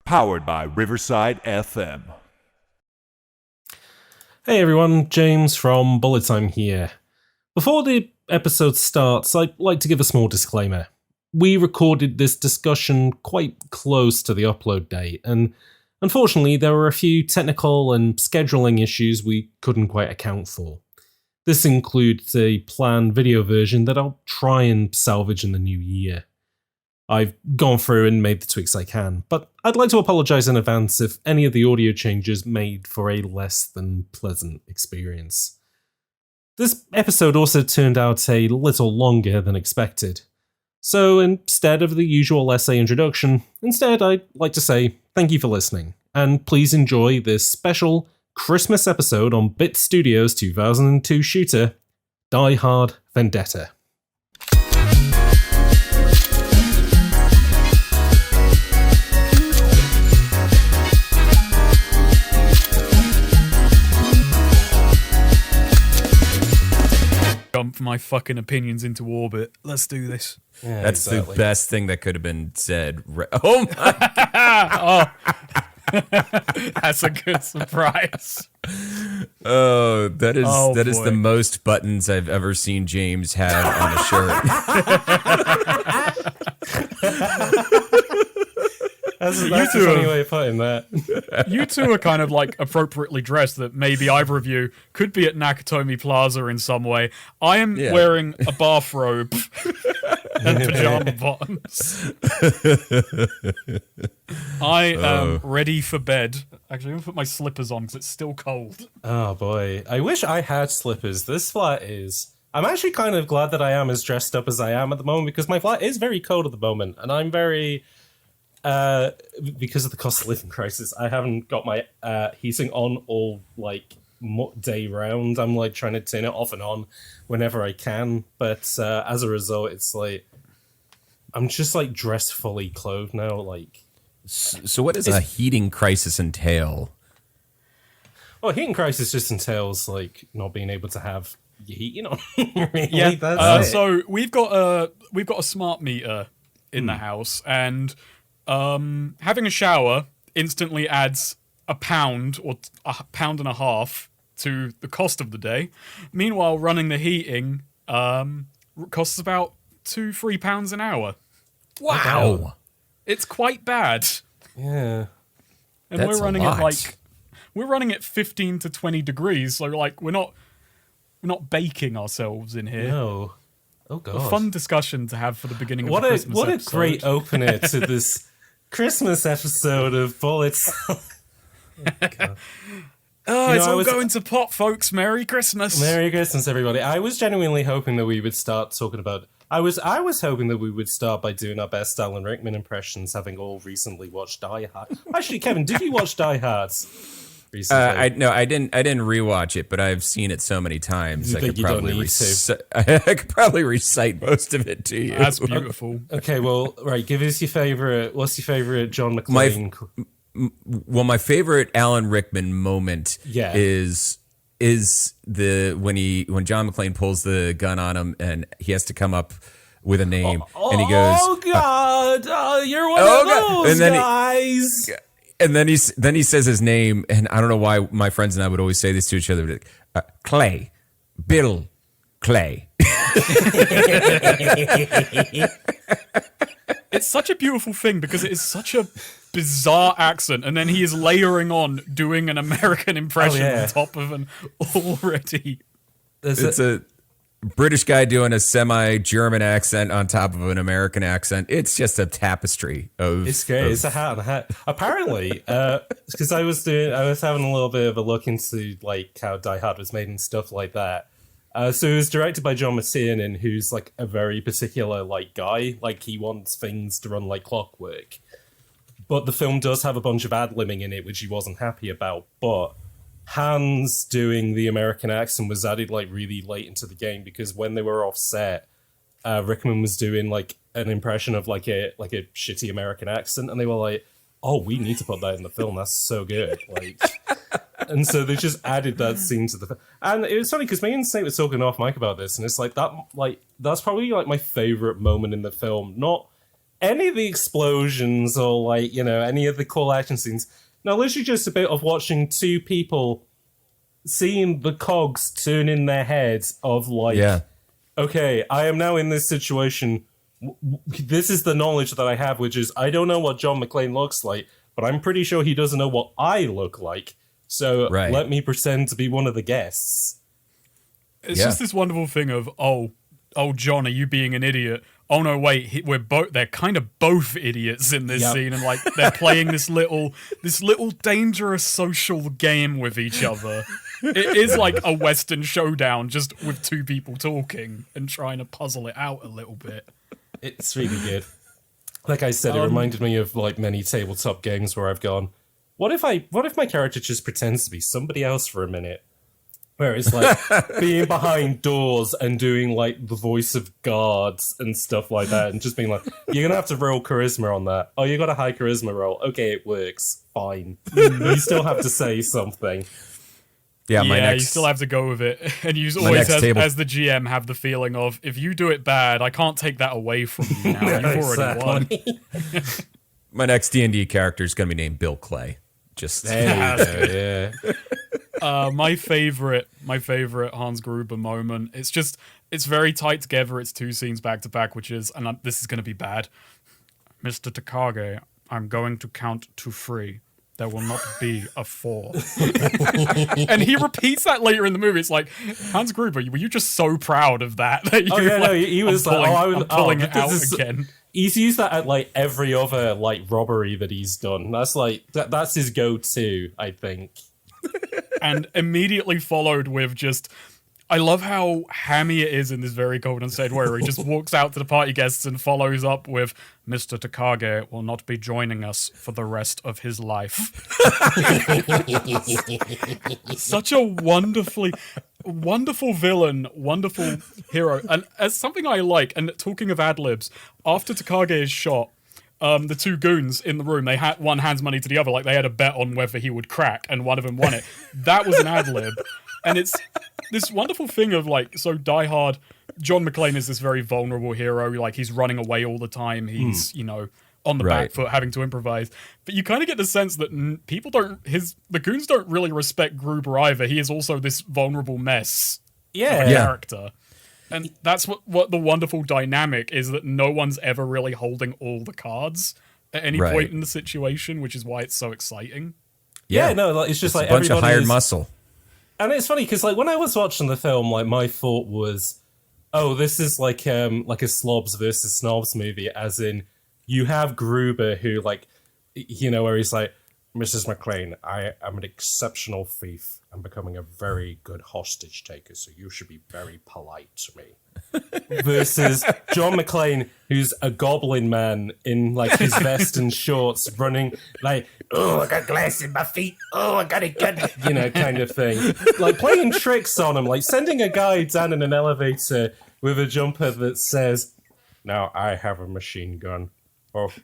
Powered by Riverside FM. Hey everyone, James from Bullet Time here. Before the episode starts, I'd like to give a small disclaimer. We recorded this discussion quite close to the upload date, and unfortunately there were a few technical and scheduling issues we couldn't quite account for. This includes a planned video version that I'll try and salvage in the new year. I've gone through and made the tweaks I can, but I'd like to apologise in advance if any of the audio changes made for a less than pleasant experience. This episode also turned out a little longer than expected. So instead of the usual essay introduction, I'd like to say thank you for listening, and please enjoy this special Christmas episode on Bit Studios' 2002 shooter, Die Hard Vendetta. Dump my fucking opinions into orbit. Let's do this. Yeah, that's exactly the best thing that could have been said. Oh my god! That's a good surprise. Oh, that is the most buttons I've ever seen James have on a shirt. That's a funny way of putting that. You two are kind of like appropriately dressed that maybe either of you could be at Nakatomi Plaza in some way. I am wearing a bathrobe and pajama bottoms. I am ready for bed. Actually, I'm going to put my slippers on because it's still cold. Oh boy. I wish I had slippers. This flat is... I'm actually kind of glad that I am as dressed up as I am at the moment because my flat is very cold at the moment and I'm very... because of the cost of living crisis, I haven't got my heating on all day round. I'm like trying to turn it off and on whenever I can, but as a result, it's like I'm just like dressed fully clothed now. Like, so what does a heating crisis entail? Well, heating crisis just entails like not being able to have your heating on. Really? Yeah, that's so we've got a smart meter in the house and. Having a shower instantly adds a pound or a pound and a half to the cost of the day. Meanwhile, running the heating costs about £2-3 an hour. Wow, it's quite bad. Yeah, and we're running it 15 to 20 degrees. So like we're not baking ourselves in here. No. Oh god, a fun discussion to have for the beginning of the Christmas episode. What a great opener to this Christmas episode of Bullets. It's all going to pot, folks. Merry Christmas. Merry Christmas, everybody. I was genuinely hoping that we would start talking about... I was hoping that we would start by doing our best Alan Rickman impressions, having all recently watched Die Hard. Actually, Kevin, did you watch Die Hard recently? I didn't rewatch it, but I've seen it so many times. I could probably recite most of it to you. That's beautiful. Okay, well, right. Give us your favorite. What's your favorite John McClane? My favorite Alan Rickman moment is when John McClane pulls the gun on him and he has to come up with a name and he goes, "Oh God, you're one of those guys." And then he says his name, and I don't know why my friends and I would always say this to each other. Clay, Bill, Clay. It's such a beautiful thing because it is such a bizarre accent, and then he is layering on doing an American impression on top of an already. It's a British guy doing a semi-German accent on top of an American accent. It's just a tapestry of... It's great. It's a hat and a hat. Apparently, because I was having a little bit of a look into like how Die Hard was made and stuff like that. So it was directed by John McTiernan, who's like a very particular like guy. Like he wants things to run like clockwork. But the film does have a bunch of ad-libbing in it, which he wasn't happy about. But Hans doing the American accent was added like really late into the game because when they were off set, Rickman was doing like an impression of like a shitty American accent, and they were like, "Oh, we need to put that in the film. That's so good." Like, and so they just added that scene to the. And it was funny because me and Nate were talking off mic about this, and it's like that. Like that's probably like my favorite moment in the film. Not any of the explosions or like, you know, any of the cool action scenes. No, literally just a bit of watching two people seeing the cogs turn in their heads of like, okay, I am now in this situation. This is the knowledge that I have, which is I don't know what John McClane looks like, but I'm pretty sure he doesn't know what I look like. So let me pretend to be one of the guests. It's just this wonderful thing of, oh, John, are you being an idiot? Oh no, wait, they're kind of both idiots in this scene, and like they're playing this little dangerous social game with each other. It is like a Western showdown, just with two people talking and trying to puzzle it out a little bit. It's really good. Like I said, it reminded me of like many tabletop games where I've gone, what if my character just pretends to be somebody else for a minute? Where it's like being behind doors and doing like the voice of guards and stuff like that, and just being like, you're gonna have to roll charisma on that. Oh, you got a high charisma roll. Okay, it works. Fine. You still have to say something. Yeah, you still have to go with it. And you always, as the GM, have the feeling of, if you do it bad, I can't take that away from you now. You've already won. My next D&D character is going to be named Bill Clay. Just yeah. My favorite Hans Gruber moment. It's very tight together. It's two scenes back to back, which is, and this is going to be bad. Mr. Takage, I'm going to count to 3. There will not be a 4. And he repeats that later in the movie. It's like, Hans Gruber, were you just so proud of that? He was I'm pulling it out again. He's used that at like every other like robbery that he's done. That's like that's his go-to, I think. And immediately followed with just, I love how hammy it is in this very Golden State where he just walks out to the party guests and follows up with, Mr. Takage will not be joining us for the rest of his life. Such a wonderful villain, wonderful hero. And as something I like, and talking of ad-libs, after Takage is shot, the two goons in the room, they had one hands money to the other, like they had a bet on whether he would crack, and one of them won it. That was an ad-lib. And it's this wonderful thing of like, so Die Hard, John McClane is this very vulnerable hero. Like he's running away all the time. He's, on the back foot, having to improvise. But you kind of get the sense that the goons don't really respect Gruber either. He is also this vulnerable mess of a character. And that's what the wonderful dynamic is, that no one's ever really holding all the cards at any point in the situation, which is why it's so exciking. Yeah, no, it's just like a bunch of hired muscle. And it's funny because like when I was watching the film, like my thought was, oh, this is like a slobs versus snobs movie, as in you have Gruber who like, where he's like, Mrs. McClane, I am an exceptional thief. I'm becoming a very good hostage taker, so you should be very polite to me. Versus John McClane, who's a goblin man in like his vest and shorts, running like, oh, I got glass in my feet. Oh, I got it, kind of thing. Like playing tricks on him, like sending a guy down in an elevator with a jumper that says, now I have a machine gun. Oh.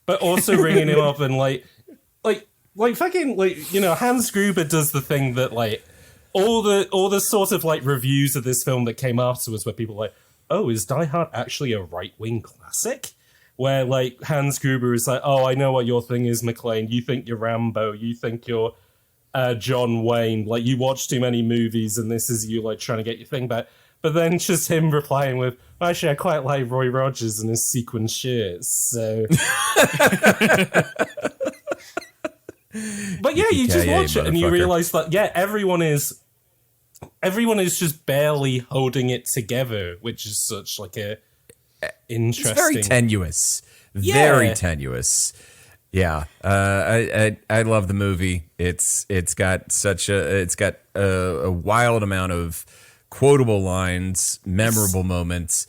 But also ringing him up and like fucking Hans Gruber does the thing that like all the sort of like reviews of this film that came afterwards where people are like, oh, is Die Hard actually a right-wing classic? Where like Hans Gruber is like, oh, I know what your thing is, McClane. You think you're Rambo. You think you're John Wayne. Like you watch too many movies and this is you like trying to get your thing back. But then just him replying with, actually, I quite like Roy Rogers and his sequin shirts, so... But yeah, you just watch it and you realize that, everyone is just barely holding it together, which is such like a interesting... It's very tenuous. Very tenuous. Yeah. I love the movie. It's got a wild amount of quotable lines, memorable moments,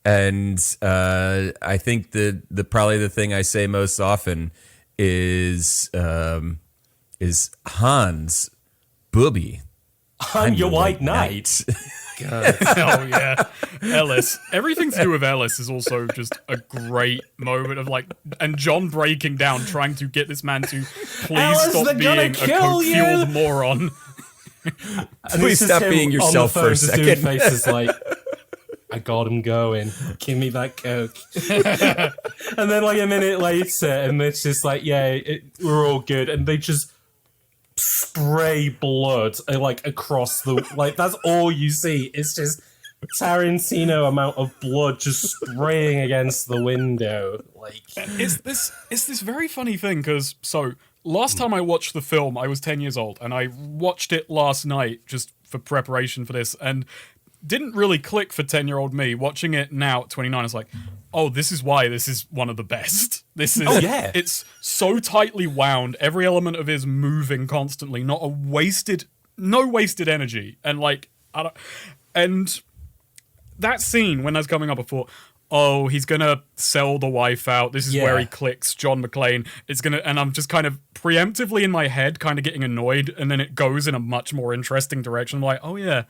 and I think the probably the thing I say most often is Hans Booby. I'm your white knight. God. Oh yeah, Ellis. Everything to do with Ellis is also just a great moment of like, and John breaking down, trying to get this man to please Ellis, stop being a coke-fueled moron. Please stop being yourself for a second. Faces like, I got him going. Give me that Coke. And then like a minute later, and it's just like, yeah, we're all good. And they just spray blood like across the, like that's all you see. It's just Tarantino amount of blood just spraying against the window. Like it's this very funny thing because last time I watched the film, I was 10 years old, and I watched it last night just for preparation for this, and didn't really click for 10-year-old me. Watching it now at 29, I was like, oh, this is why this is one of the best. This is, it's so tightly wound. Every element of it is moving constantly, no wasted energy, and like, and that scene when that's coming up, I thought, oh, he's gonna sell the wife out. This is where he clicks John McClane. It's gonna, and I'm just kind of preemptively in my head, kind of getting annoyed, and then it goes in a much more interesting direction. I'm like, oh yeah,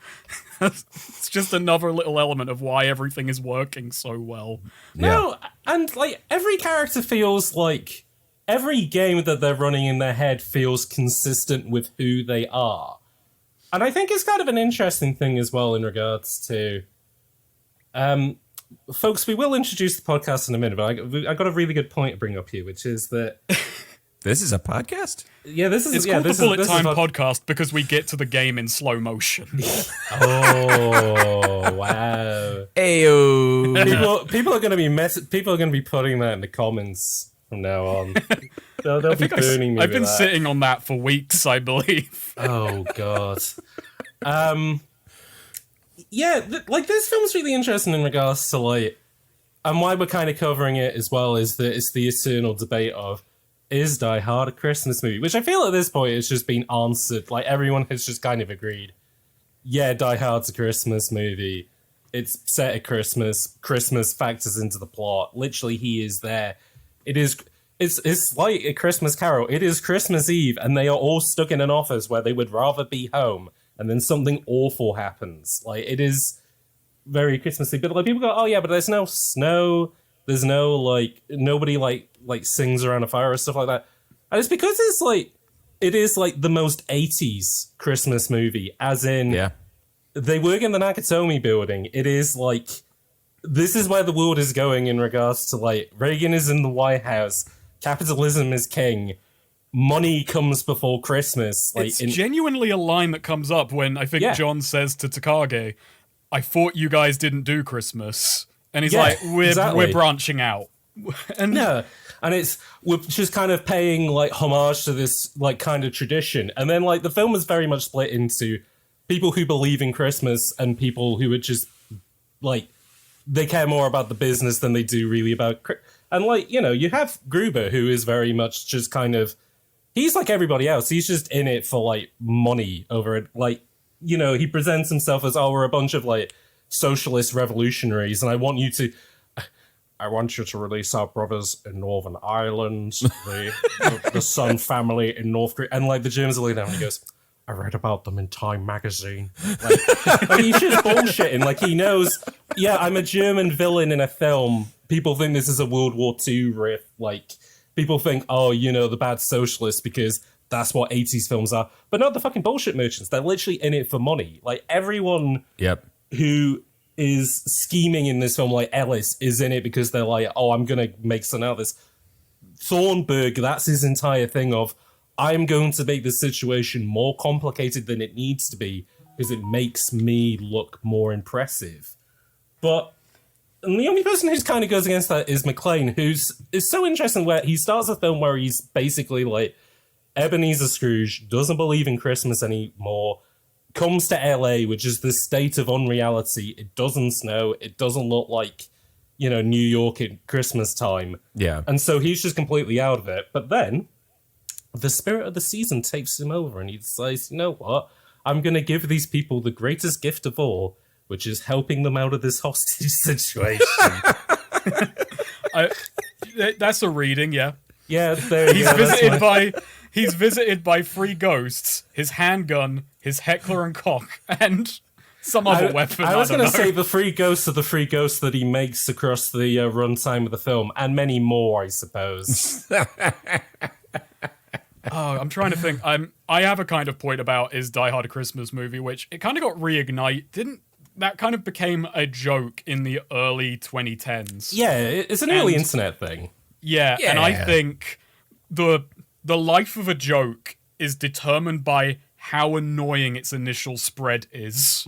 it's just another little element of why everything is working so well. No, and like every character feels like every game that they're running in their head feels consistent with who they are, and I think it's kind of an interesting thing as well in regards to. Folks, we will introduce the podcast in a minute, but I got a really good point to bring up here, which is that this is a podcast. Yeah, this is called the Bullet Time Podcast because we get to the game in slow motion. Oh wow! Ayo. People are going to be putting that in the comments from now on. They'll be burning me. I've been sitting on that for weeks, I believe. Oh god. Yeah, like this film's really interesting in regards to like, and why we're kind of covering it as well is that it's the eternal debate of, is Die Hard a Christmas movie? Which I feel at this point has just been answered. Like everyone has just kind of agreed, yeah, Die Hard's a Christmas movie. It's set at Christmas. Christmas factors into the plot. Literally, he is there. It's like a Christmas Carol. It is Christmas Eve, and they are all stuck in an office where they would rather be home. And then something awful happens. Like, it is very Christmassy. But like people go, oh yeah, but there's no snow. There's no like nobody like sings around a fire or stuff like that. And it's because it is like the most 80s Christmas movie. As in, they work in the Nakatomi building. It is like, this is where the world is going in regards to like, Reagan is in the White House. Capitalism is king. Money comes before Christmas. Like, it's genuinely a line that comes up when I think John says to Takage, I thought you guys didn't do Christmas. And he's like, we're branching out. And we're just kind of paying like homage to this like kind of tradition. And then like the film is very much split into people who believe in Christmas and people who are just like, they care more about the business than they do really about. And like, you know, you have Gruber, who is very much just kind of, he's like everybody else. He's just in it for like money over it. Like, you know, he presents himself as, oh, we're a bunch of like socialist revolutionaries, and I want you to release our brothers in Northern Ireland, the Sun family in North Korea. And like the Germans are looking down and he goes, I read about them in Time magazine. Like he's just bullshitting. Like he knows, yeah, I'm a German villain in a film. People think this is a World War II riff. Like, people think, oh, you know, the bad socialists because that's what 80s films are. But no, the fucking bullshit merchants. They're literally in it for money. Like, everyone who is scheming in this film, like Ellis, is in it because they're like, oh, I'm going to make something out of this. Thornburg, that's his entire thing of, I'm going to make the situation more complicated than it needs to be because it makes me look more impressive. But and the only person who's kind of goes against that is McClane, is so interesting where he starts a film where he's basically like Ebenezer Scrooge, doesn't believe in Christmas anymore, comes to LA, which is this state of unreality. It doesn't snow. It doesn't look like, you know, New York at Christmas time. Yeah. And so he's just completely out of it. But then the spirit of the season takes him over and he decides, you know what? I'm going to give these people the greatest gift of all, which is helping them out of this hostage situation. That's a reading, yeah. Yeah, there you go. He's visited by 3 ghosts, his handgun, his heckler and cock, and some other weapon. I was going to say the 3 ghosts are the 3 ghosts that he makes across the runtime of the film, and many more, I suppose. Oh, I'm trying to think. I have a kind of point about is Die Hard a Christmas movie, which it kind of got that kind of became a joke in the early 2010s. Yeah, it's an early internet thing. Yeah, and I think the life of a joke is determined by how annoying its initial spread is.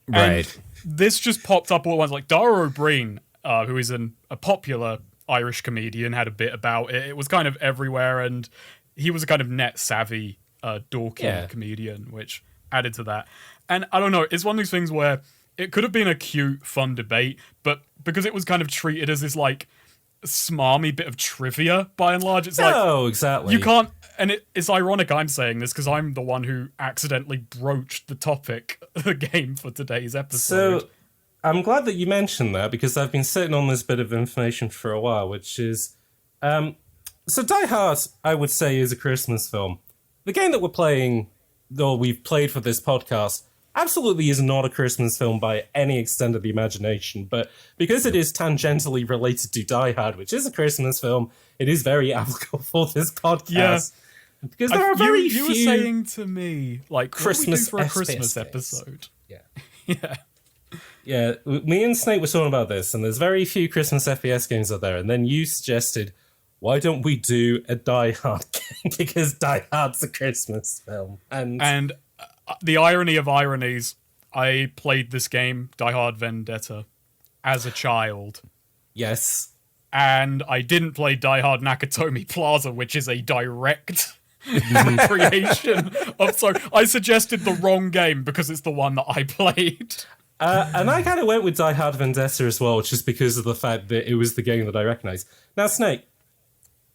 Right. This just popped up all at once. Like, Dara O'Brien, who is a popular Irish comedian, had a bit about it. It was kind of everywhere, and he was a kind of net-savvy, dorky comedian, which added to that. And I don't know, it's one of these things where it could have been a cute, fun debate, but because it was kind of treated as this, like, smarmy bit of trivia, by and large, it's like... Oh, exactly. You can't... And it's ironic I'm saying this, because I'm the one who accidentally broached the topic of the game for today's episode. So, I'm glad that you mentioned that, because I've been sitting on this bit of information for a while, which is... so Die Hard, I would say, is a Christmas film. The game that we're playing, or we've played for this podcast, absolutely is not a Christmas film by any extent of the imagination, but because it is tangentially related to Die Hard, which is a Christmas film, it is very applicable for this podcast. Yeah. Because there are very you were few saying to me, like, Christmas what do we do for a Christmas FPS episode? Yeah. Yeah. Yeah, me and Snake were talking about this, and there's very few Christmas FPS games out there, and then you suggested, why don't we do a Die Hard game? Because Die Hard's a Christmas film. And the irony of ironies, I played this game, Die Hard Vendetta, as a child. Yes. And I didn't play Die Hard Nakatomi Plaza, which is a direct creation of... So I suggested the wrong game because it's the one that I played. And I kind of went with Die Hard Vendetta as well, just because of the fact that it was the game that I recognized. Now, Snake,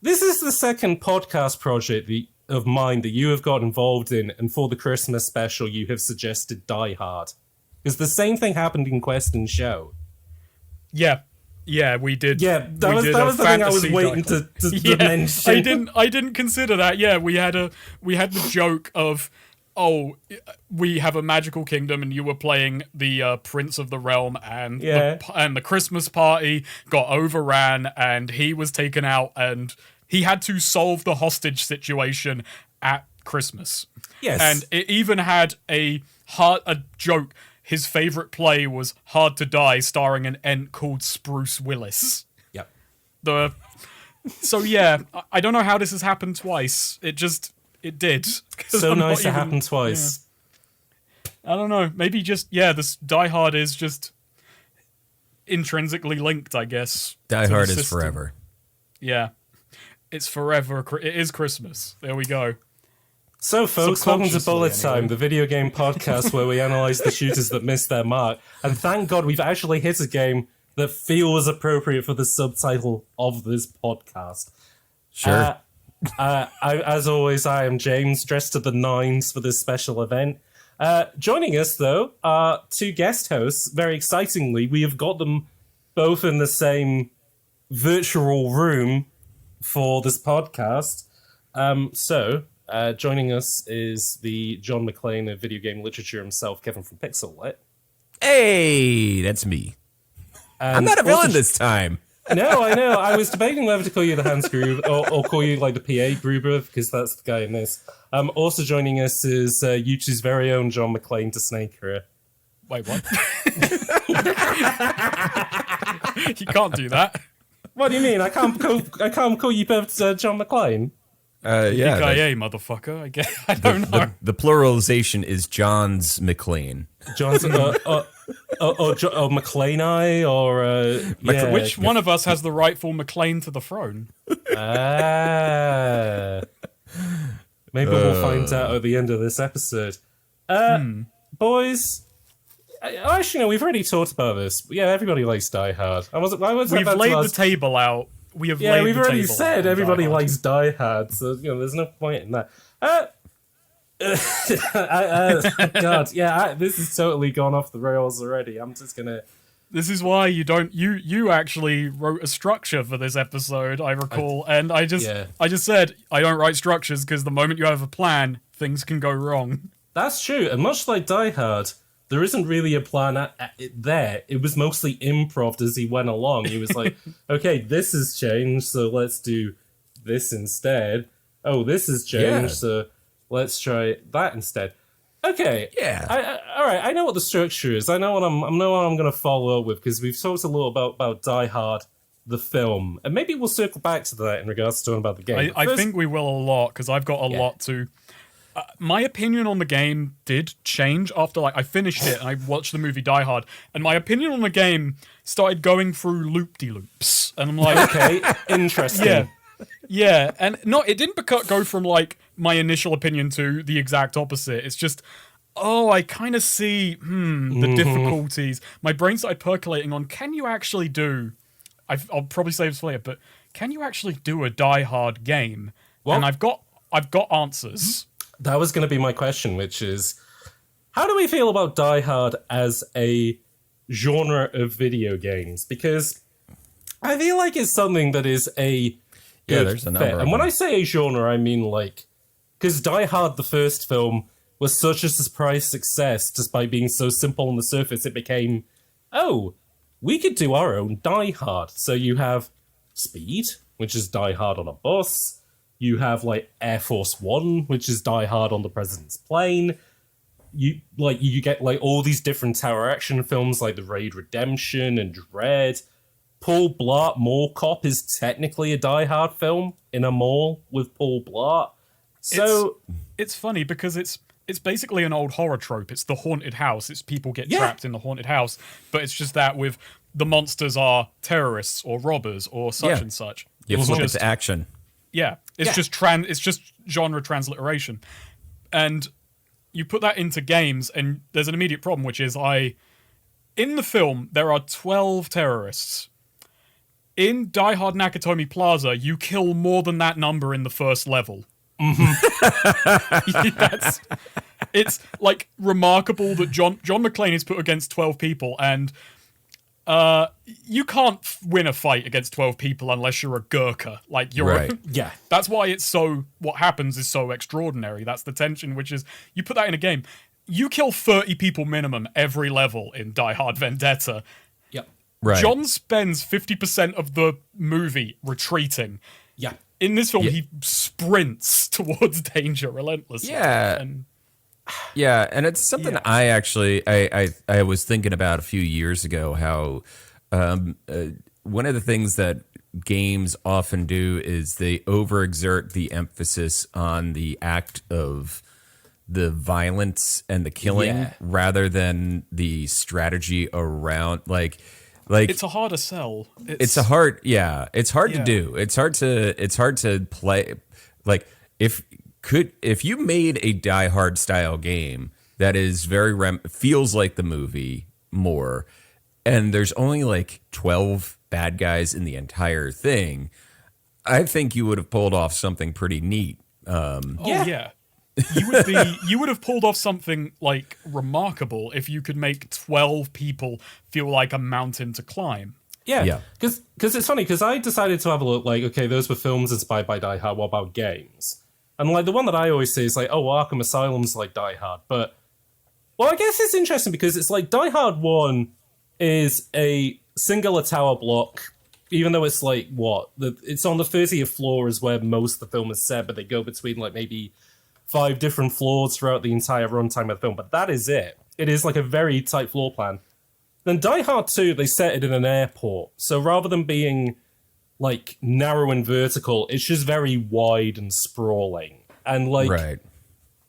this is the second podcast project of mine that you have got involved in, and for the Christmas special, you have suggested Die Hard. Because the same thing happened in Quest and Show. Yeah, we did. Yeah, that was the thing I was waiting to mention. I didn't consider that. Yeah, we had the joke of, oh, we have a magical kingdom, and you were playing the Prince of the Realm, and the Christmas party got overran, and he was taken out, and he had to solve the hostage situation at Christmas. Yes, and it even had a joke. His favorite play was Hard to Die, starring an Ent called Spruce Willis. Yep. So yeah, I don't know how this has happened twice. It did. So nice it happened twice. Yeah. I don't know. Maybe just, this Die Hard is just intrinsically linked, I guess. Die Hard is forever. Yeah. It's forever. It is Christmas. There we go. So, folks, welcome to Bullet Time, the video game podcast where we analyze the shooters that missed their mark. And thank God we've actually hit a game that feels appropriate for the subtitle of this podcast. Sure. As always, I am James, dressed to the nines for this special event. Joining us, though, are two guest hosts. Very excitingly, we have got them both in the same virtual room for this podcast. Joining us is the John McClane of video game literature himself, Kevin from Pixel. Hey, that's me. I'm not a villain this time. No, I know. I was debating whether to call you the Hans Gruber or call you like the PA Gruber, because that's the guy in this. Also joining us is YouTube's very own John McClane to Snake here. Wait, what? You can't do that. What do you mean? I can't call you both John McClane. EKA, motherfucker. I don't know. The pluralization is John's McLean. John's or McLean or which one of us has the rightful McLean to the throne? Maybe we'll find out at the end of this episode. Boys. Actually, no, we've already talked about this. Yeah, everybody likes Die Hard. We've laid the table out. We've already said everybody likes Die Hard, so there's no point in that. God, this has totally gone off the rails already. I'm just gonna. This is why you don't. You actually wrote a structure for this episode, I recall, and I just said I don't write structures because the moment you have a plan, things can go wrong. That's true, and much like Die Hard, there isn't really a plan there. It was mostly improv as he went along. He was like, okay, this has changed, so let's do this instead. Oh, this has changed, so let's try that instead. Okay. Yeah. All right, I know what the structure is. I know what I know what I'm going to follow up with, because we've talked a little about Die Hard, the film, and maybe we'll circle back to that in regards to talking about the game. I think we will a lot, because I've got a lot to... my opinion on the game did change after I finished it and I watched the movie Die Hard, and my opinion on the game started going through loop-de-loops, and I'm like, okay, interesting. Yeah, and it didn't go from my initial opinion to the exact opposite. It's just, I kind of see the difficulties. My brain started percolating on, can you actually do? I'll probably save this for later, but can you actually do a Die Hard game? Well, and I've got answers. That was going to be my question, which is, how do we feel about Die Hard as a genre of video games? Because I feel like it's something that is a good there's a number fit. of And when them. I say a genre, I mean because Die Hard, the first film, was such a surprise success, despite being so simple on the surface, it became, we could do our own Die Hard. So you have Speed, which is Die Hard on a bus. You have Air Force One, which is Die Hard on the president's plane. You get all these different tower action films like The Raid Redemption and Dread. Paul Blart Mall Cop is technically a Die Hard film in a mall with Paul Blart. So it's funny because it's basically an old horror trope. It's the haunted house. It's people get trapped in the haunted house, but it's just that with the monsters are terrorists or robbers or such and such. You flip it to action. Yeah, it's just genre transliteration, and you put that into games, and there's an immediate problem, which is in the film there are 12 terrorists. In Die Hard Nakatomi Plaza, you kill more than that number in the first level. It's remarkable that John McClane is put against 12 people, and you can't win a fight against 12 people unless you're a Gurkha. Right. yeah. That's why what happens is so extraordinary. That's the tension, which is, you put that in a game, you kill 30 people minimum every level in Die Hard Vendetta. Yep. Right. John spends 50% of the movie retreating. Yeah. In this film, he sprints towards danger relentlessly. Yeah. And it's something I actually I was thinking about a few years ago, how one of the things that games often do is they overexert the emphasis on the act of the violence and the killing rather than the strategy around it's a harder sell. It's hard to do. It's hard to play. If you made a Die Hard style game that is very feels like the movie more, and there's only 12 bad guys in the entire thing, I think you would have pulled off something pretty neat. You would have pulled off something remarkable if you could make 12 people feel like a mountain to climb. Yeah. Because it's funny, because I decided to have a look, okay, those were films inspired by Die Hard, what about games? And the one that I always say is Arkham Asylum's like Die Hard. But, well, I guess it's interesting because it's Die Hard 1 is a singular tower block, even though it's it's on the 30th floor is where most of the film is set, but they go between maybe 5 different floors throughout the entire runtime of the film. But that is it. It is a very tight floor plan. Then Die Hard 2, they set it in an airport. So rather than being narrow and vertical, it's just very wide and sprawling. And right.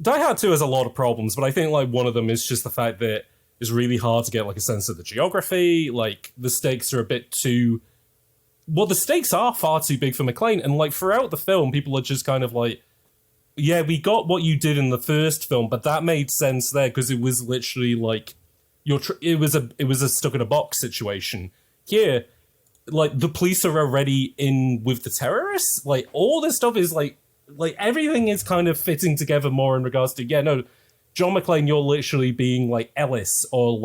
Die Hard 2 has a lot of problems, but I think one of them is just the fact that it's really hard to get a sense of the geography. The stakes are a bit too... Well, the stakes are far too big for McClane. And throughout the film, people are just kind of yeah, we got what you did in the first film, but that made sense there because it was literally it was a stuck in a box situation. Here, the police are already in with the terrorists. All this stuff is everything is kind of fitting together more in regards to John McClane, you're literally being Ellis or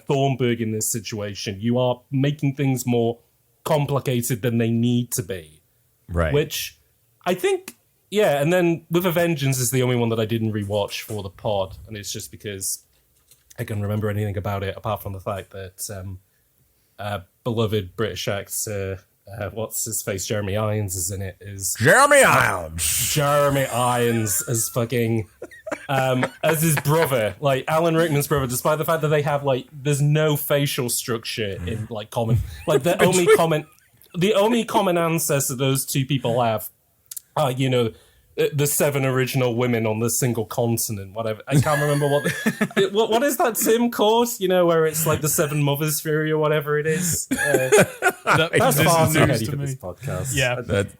Thornburg in this situation. You are making things more complicated than they need to be. Right. Which I think, and then with A Vengeance is the only one that I didn't rewatch for the pod, and it's just because I can remember anything about it apart from the fact that beloved British actor, what's his face, Jeremy Irons is in it. Jeremy Irons as fucking as his brother, like Alan Rickman's brother, despite the fact that they have like there's no facial structure in like common, like the only common ancestor those two people have are the 7 original women on the single continent. Whatever, I can't remember what is that Tim called? Where it's like the 7 mothers theory or whatever it is. That's far too heady for this podcast. Yeah. But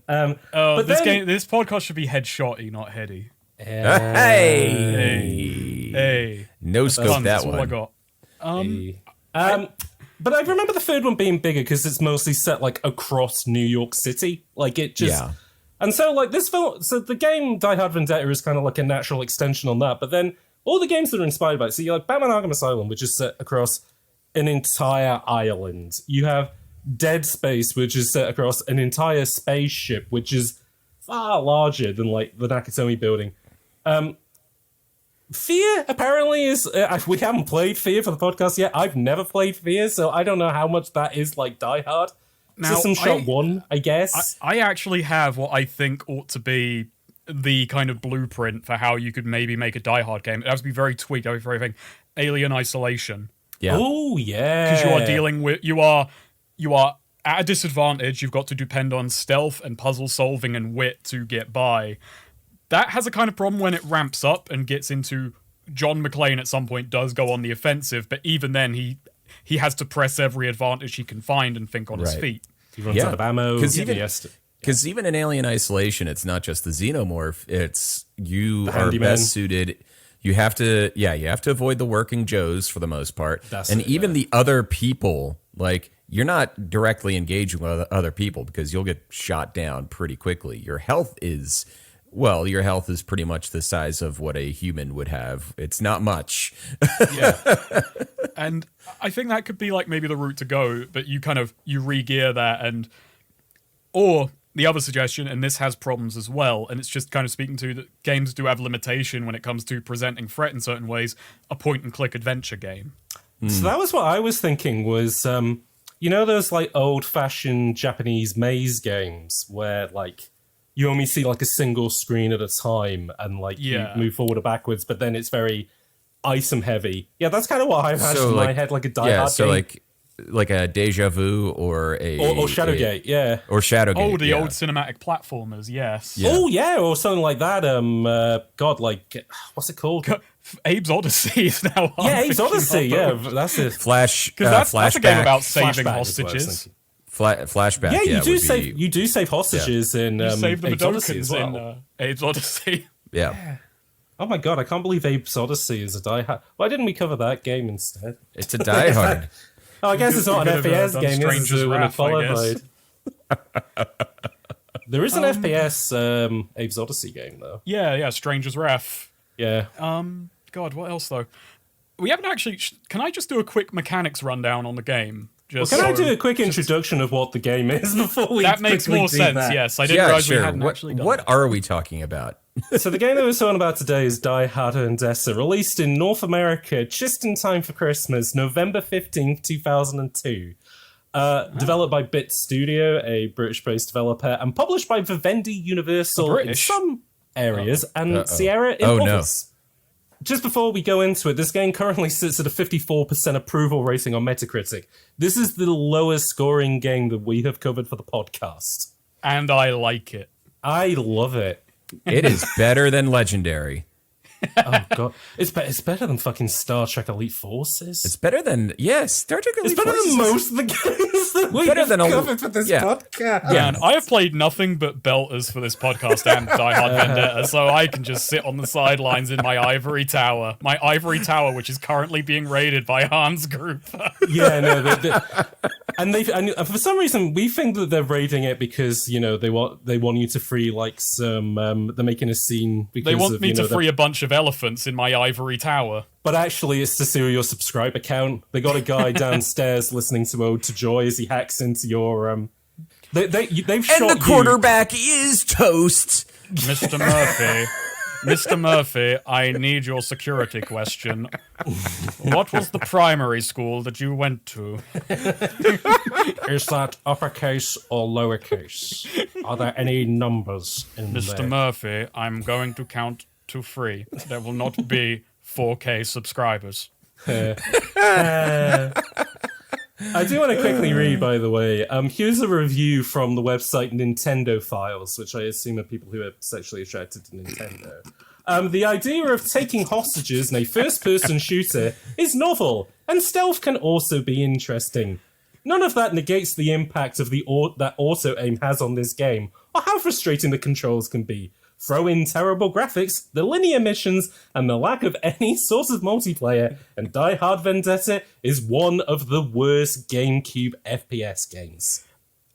this podcast should be headshotty, not heady. Hey. No scope That's that all one. I got. But I remember the third one being bigger because it's mostly set like across New York City. Like it just. Yeah. And so, like, this film, so the game Die Hard Vendetta is kind of like a natural extension on that, but then all the games that are inspired by it, so you like Batman Arkham Asylum, which is set across an entire island. You have Dead Space, which is set across an entire spaceship, which is far larger than, like, the Nakatomi building. Fear, apparently, is... we haven't played Fear for the podcast yet. I've never played Fear, so I don't know how much that is like Die Hard. Now, System Shock 1, I guess. I actually have what I think ought to be the kind of blueprint for how you could maybe make a Die Hard game. It has to be very tweaked, everything. Alien Isolation. Yeah. Oh, yeah. Because you are dealing with... You are at a disadvantage. You've got to depend on stealth and puzzle solving and wit to get by. That has a kind of problem when it ramps up and gets into... John McClane at some point does go on the offensive, but even then he has to press every advantage he can find and think on his feet. He runs out of ammo. Because even in Alien Isolation, it's not just the xenomorph. It's you are handyman. best suited. You have to avoid the working Joes for the most part. Even the other people, like you're not directly engaging with other people because you'll get shot down pretty quickly. Your health is pretty much the size of what a human would have. It's not much. Yeah. And I think that could be like maybe the route to go, but you re-gear that or the other suggestion, and this has problems as well, and it's just kind of speaking to that games do have limitation when it comes to presenting threat in certain ways, a point-and-click adventure game. So that was what I was thinking was, those like old-fashioned Japanese maze games where like you only see like a single screen at a time and like you move forward or backwards, but then it's very item heavy. Yeah, that's kind of what I imagined in my head, like a Die Hard game. Like a Deja Vu or Shadowgate, yeah. Or Shadowgate. Oh, the old cinematic platformers, yes. Yeah. Oh, yeah, or something like that. What's it called? Abe's Odyssey is now on. Yeah, Abe's Odyssey, yeah, that's it. Because that's a game about saving hostages. Flashback, yeah, you do save hostages in you save the Abe's Odyssey as well. in Abe's Odyssey. Yeah. Oh my god, I can't believe Abe's Odyssey is a Die Hard. Why didn't we cover that game instead? It's a Die Hard. Oh, I guess it's not an FPS game. Stranger's It's Wrath, qualified. There is an FPS Abe's Odyssey game though. Yeah, Stranger's Wrath. Yeah. God, what else though? We haven't actually. Can I just do a quick mechanics rundown on the game? Can I do a quick introduction of what the game is before we? That makes more sense. That? Yes, I didn't realize we hadn't actually done. What are we talking about? So the game that we're talking about today is Die Hard Vendetta, released in North America just in time for Christmas, November 15th, 2002. Developed by Bit Studio, a British-based developer, and published by Vivendi Universal in some areas, and Sierra in others. Just before we go into it, this game currently sits at a 54% approval rating on Metacritic. This is the lowest scoring game that we have covered for the podcast. And I like it. I love it. It is better than Legendary. Oh god, it's better than fucking Star Trek Elite Forces. It's better than Star Trek Elite Forces. It's better than most of the games that we have covered for this podcast. Yeah, and I have played nothing but belters for this podcast and Die Hard Vendetta, so I can just sit on the sidelines in my ivory tower. My ivory tower, which is currently being raided by Han's group. Yeah, no, and for some reason we think that they're raiding it because they want you to free like some. They're making a scene because they want me to free a bunch of elephants in my ivory tower. But actually, it's to steal your subscriber count. They got a guy downstairs listening to Ode to Joy as he hacks into your. They've shot and the quarterback is toast. Mr. Murphy. Mr. Murphy, I need your security question. What was the primary school that you went to? Is that uppercase or lowercase? Are there any numbers in there? Mr. Murphy, I'm going to count to free. There will not be 4K subscribers. I do want to quickly read, by the way. Here's a review from the website Nintendo Files, which I assume are people who are sexually attracted to Nintendo. The idea of taking hostages in a first-person shooter is novel, and stealth can also be interesting. None of that negates the impact of that auto-aim has on this game, or how frustrating the controls can be. Throw in terrible graphics, the linear missions, and the lack of any sort of multiplayer, and Die Hard Vendetta is one of the worst GameCube FPS games.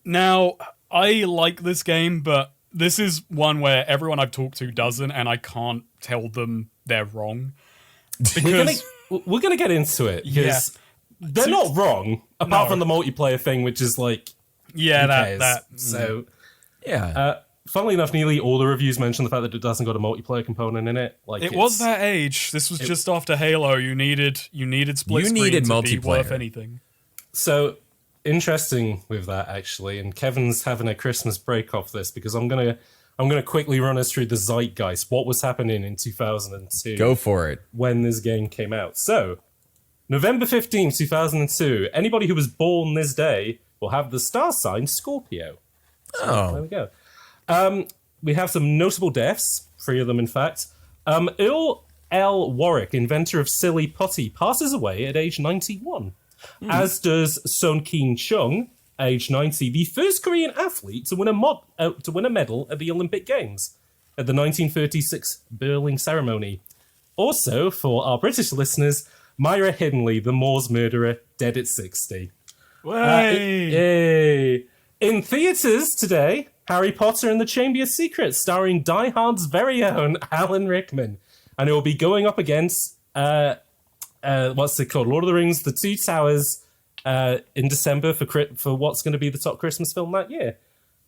Now, I like this game, but this is one where everyone I've talked to doesn't, and I can't tell them they're wrong. Because We're gonna get into it, because they're not wrong, apart from the multiplayer thing, which is like... that. So... Yeah. Funnily enough, nearly all the reviews mention the fact that it doesn't got a multiplayer component in it. Like it was that age. This was just after Halo. You needed split screen to multiplayer. be worth anything. So interesting with that, actually. And Kevin's having a Christmas break off this because I'm gonna quickly run us through the zeitgeist. What was happening in 2002? Go for it. When this game came out. So November 15th, 2002. Anybody who was born this day will have the star sign Scorpio. So, there we go. We have some notable deaths, 3 of them in fact. Earl L. Warwick, inventor of Silly Putty, passes away at age 91. As does Sun Keen Chung, age 90, the first Korean athlete to win a medal at the Olympic Games at the 1936 Berlin ceremony. Also, for our British listeners, Myra Hindley, the Moors murderer, dead at 60. In theatres today, Harry Potter and the Chamber of Secrets, starring Die Hard's very own Alan Rickman. And it will be going up against, what's it called? Lord of the Rings, The Two Towers, in December for what's going to be the top Christmas film that year.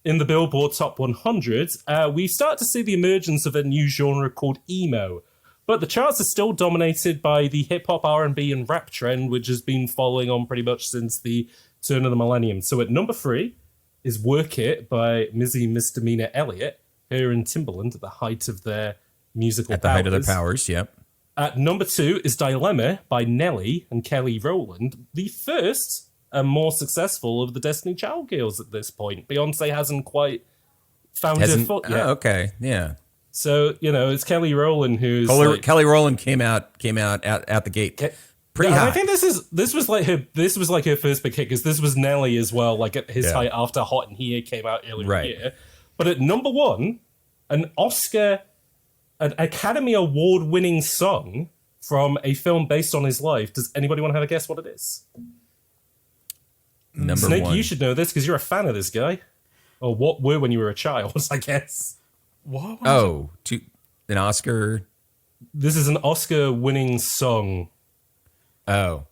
In the Billboard Top 100, we start to see the emergence of a new genre called emo. But the charts are still dominated by the hip-hop, R&B, and rap trend, which has been following on pretty much since the turn of the millennium. So at number 3... is Work It by Mizzy Misdemeanor Elliott, her and Timbaland at the height of their musical powers. At the height of their powers, yep. At number 2 is Dilemma by Nelly and Kelly Rowland, the first and more successful of the Destiny Child girls at this point. Beyonce hasn't quite found her foot yet. Oh, okay, yeah. So, it's Kelly Rowland who's... Kelly Rowland came out at the gate. Pretty high. I think this was like her first big hit, because this was Nelly as well, like at his height after Hot in Here came out earlier in the year. But at number 1, an Academy Award winning song from a film based on his life. Does anybody want to have a guess what it is? Number Snake, 1. you should know this because you're a fan of this guy. Or what were when you were a child, I guess. What? An Oscar. This is an Oscar winning song. Oh.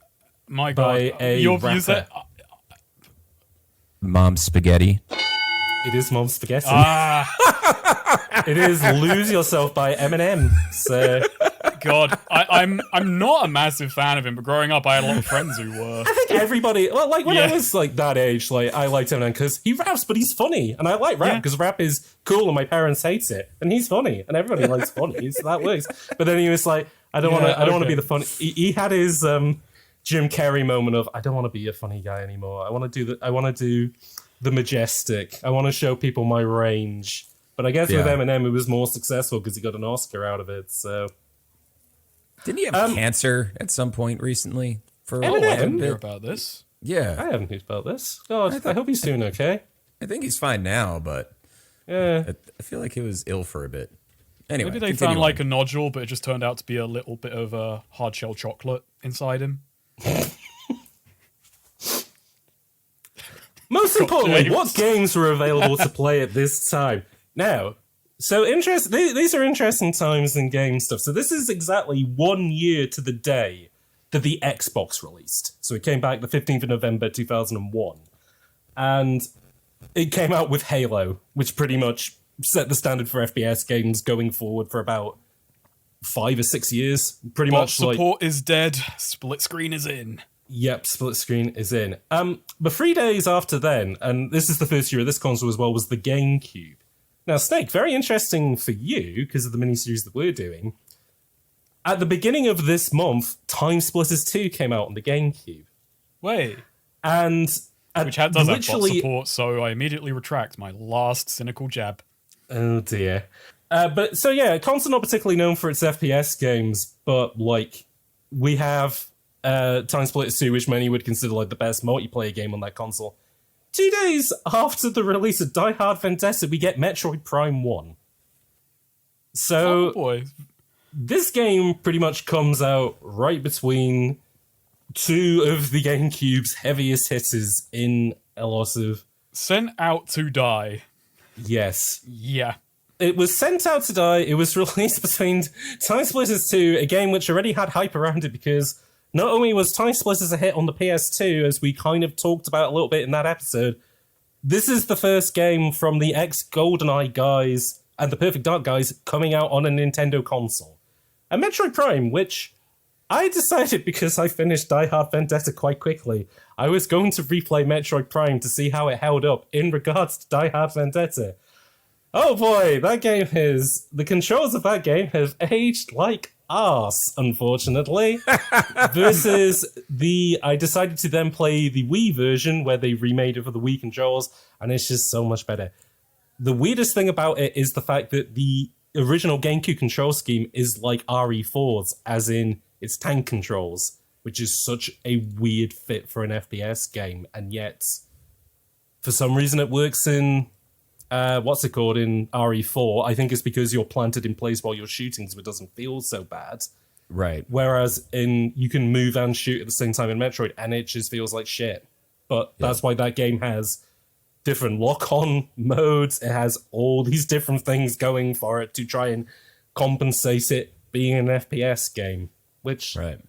My by God. a rapper. Mom Spaghetti. It is Mom Spaghetti. It is Lose Yourself by Eminem. So, God, I'm not a massive fan of him, but growing up, I had a lot of friends who were. I think everybody, like when I was like that age, like I liked Eminem because he raps, but he's funny, and I like rap because rap is cool, and my parents hate it, and he's funny, and everybody likes funny, so that works. But then he was like, I don't want to be the funny. He had his Jim Carrey moment of I don't want to be a funny guy anymore. I want to do the majestic. I want to show people my range. But I guess with Eminem, it was more successful because he got an Oscar out of it. So didn't he have cancer at some point recently? I didn't hear about this. Yeah, I haven't heard about this. God, I hope he's doing okay. I think he's fine now, but I feel like he was ill for a bit. Anyway, maybe they found like a nodule, but it just turned out to be a little bit of a hard shell chocolate inside him. Most importantly, what games were available to play at this time? Now, so these are interesting times in game stuff. So this is exactly 1 year to the day that the Xbox released. So it came back the 15th of November 2001. And it came out with Halo, which pretty much set the standard for FPS games going forward for about 5 or 6 years. Pretty much support is dead, split screen is in. Yep, split screen is in. But 3 days after then, and this is the first year of this console as well, was the GameCube. Now, Snake, very interesting for you because of the miniseries that we're doing. At the beginning of this month, Time Splitters 2 came out on the GameCube. Wait. And Which does have bot support, so I immediately retract my last cynical jab. Oh dear. Console not particularly known for its FPS games, but like we have Time Splitters 2, which many would consider like the best multiplayer game on that console. 2 days after the release of Die Hard Vendetta, we get Metroid Prime 1. So, Oh boy. this game pretty much comes out right between two of the GameCube's heaviest hitters in a lot of... Sent out to die. Yes. Yeah. It was sent out to die. It was released between Time Splitters 2, a game which already had hype around it because not only was Time Splitters a hit on the PS2, as we kind of talked about a little bit in that episode, this is the first game from the ex-GoldenEye guys and the Perfect Dark guys coming out on a Nintendo console. And Metroid Prime, which I decided because I finished Die Hard Vendetta quite quickly, I was going to replay Metroid Prime to see how it held up in regards to Die Hard Vendetta. Oh boy, the controls of that game have aged like arse, unfortunately. Versus I decided to then play the Wii version where they remade it for the Wii controls, and it's just so much better. The weirdest thing about it is the fact that the original GameCube control scheme is like RE4's, as in its tank controls, which is such a weird fit for an FPS game, and yet for some reason it works in in RE4. I think it's because you're planted in place while you're shooting, so it doesn't feel so bad. Right. Whereas you can move and shoot at the same time in Metroid, and it just feels like shit. But that's why that game has different lock-on modes. It has all these different things going for it to try and compensate it being an FPS game. Which, right.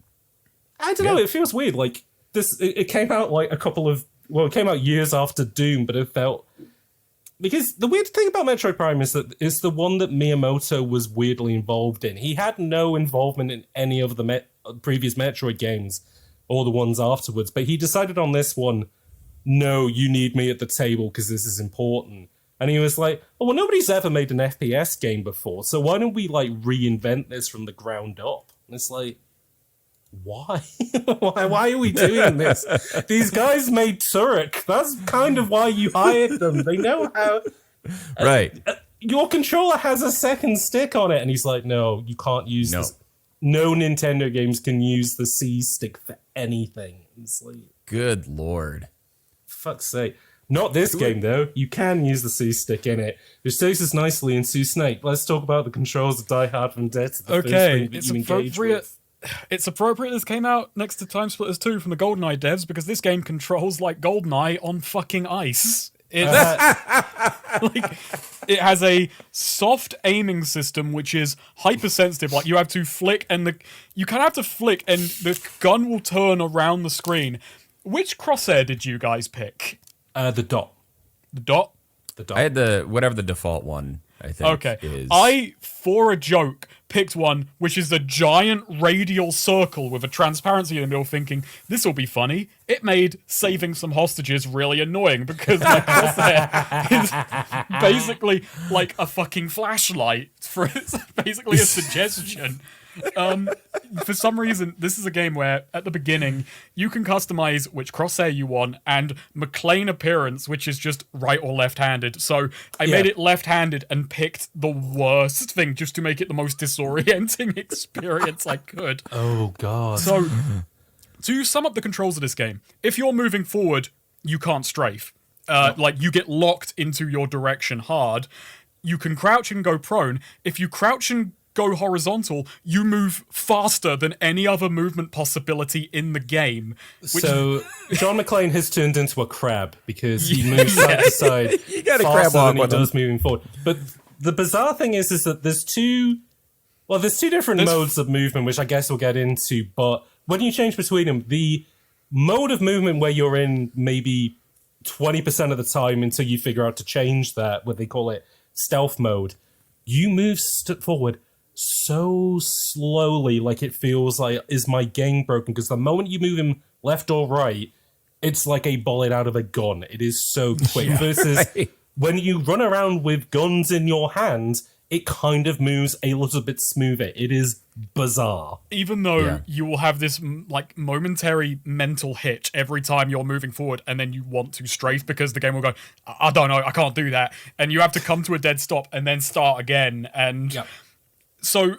I don't know, it feels weird. Like, it came out like it came out years after Doom, but it felt... Because the weird thing about Metroid Prime is that it's the one that Miyamoto was weirdly involved in. He had no involvement in any of the previous Metroid games or the ones afterwards, but he decided on this one, no, you need me at the table because this is important. And he was like, oh, well, nobody's ever made an FPS game before, so why don't we like reinvent this from the ground up? And it's like, why? why are we doing this? These guys made Turok. That's kind of why you hired them. They know how... Right. Your controller has a second stick on it. And he's like, no, you can't use this. No Nintendo games can use the C stick for anything. It's like... Good lord. Fuck's sake. Not this game, though. You can use the C stick in it, which takes us nicely into Snake. Let's talk about the controls of Die Hard Vendetta. Okay, it's appropriate this came out next to Time Splitters 2 from the GoldenEye devs because this game controls like GoldenEye on fucking ice. It has a soft aiming system which is hypersensitive. Like you have to flick and you kind of have to flick and the gun will turn around the screen. Which crosshair did you guys pick? The dot. The dot? The dot. I had whatever the default one, I think. Okay. Is. I, for a joke, picked one which is a giant radial circle with a transparency in the middle, thinking, this will be funny. It made saving some hostages really annoying because my crosshair is basically like a fucking flashlight. It's basically a suggestion. For some reason, this is a game where at the beginning you can customize which crosshair you want and McLean appearance, which is just right or left-handed. So I made it left-handed and picked the worst thing just to make it the most disorienting experience I could. Oh god. So to sum up the controls of this game, if you're moving forward, you can't strafe. Like you get locked into your direction hard. You can crouch and go prone. If you crouch and go horizontal, you move faster than any other movement possibility in the game. So John McClane has turned into a crab because he moves side to side You got a faster crab walk than he with him. does moving forward. But the bizarre thing is that there's two different modes of movement, which I guess we'll get into, but when you change between them, the mode of movement where you're in maybe 20% of the time until you figure out to change that, what they call it, stealth mode, you move forward so slowly, like it feels like, is my game broken? Because the moment you move him left or right, it's like a bullet out of a gun. It is so quick. Versus when you run around with guns in your hand, it kind of moves a little bit smoother. It is bizarre. Even though you will have this like momentary mental hitch every time you're moving forward, and then you want to strafe because the game will go, I don't know, I can't do that, and you have to come to a dead stop and then start again, and so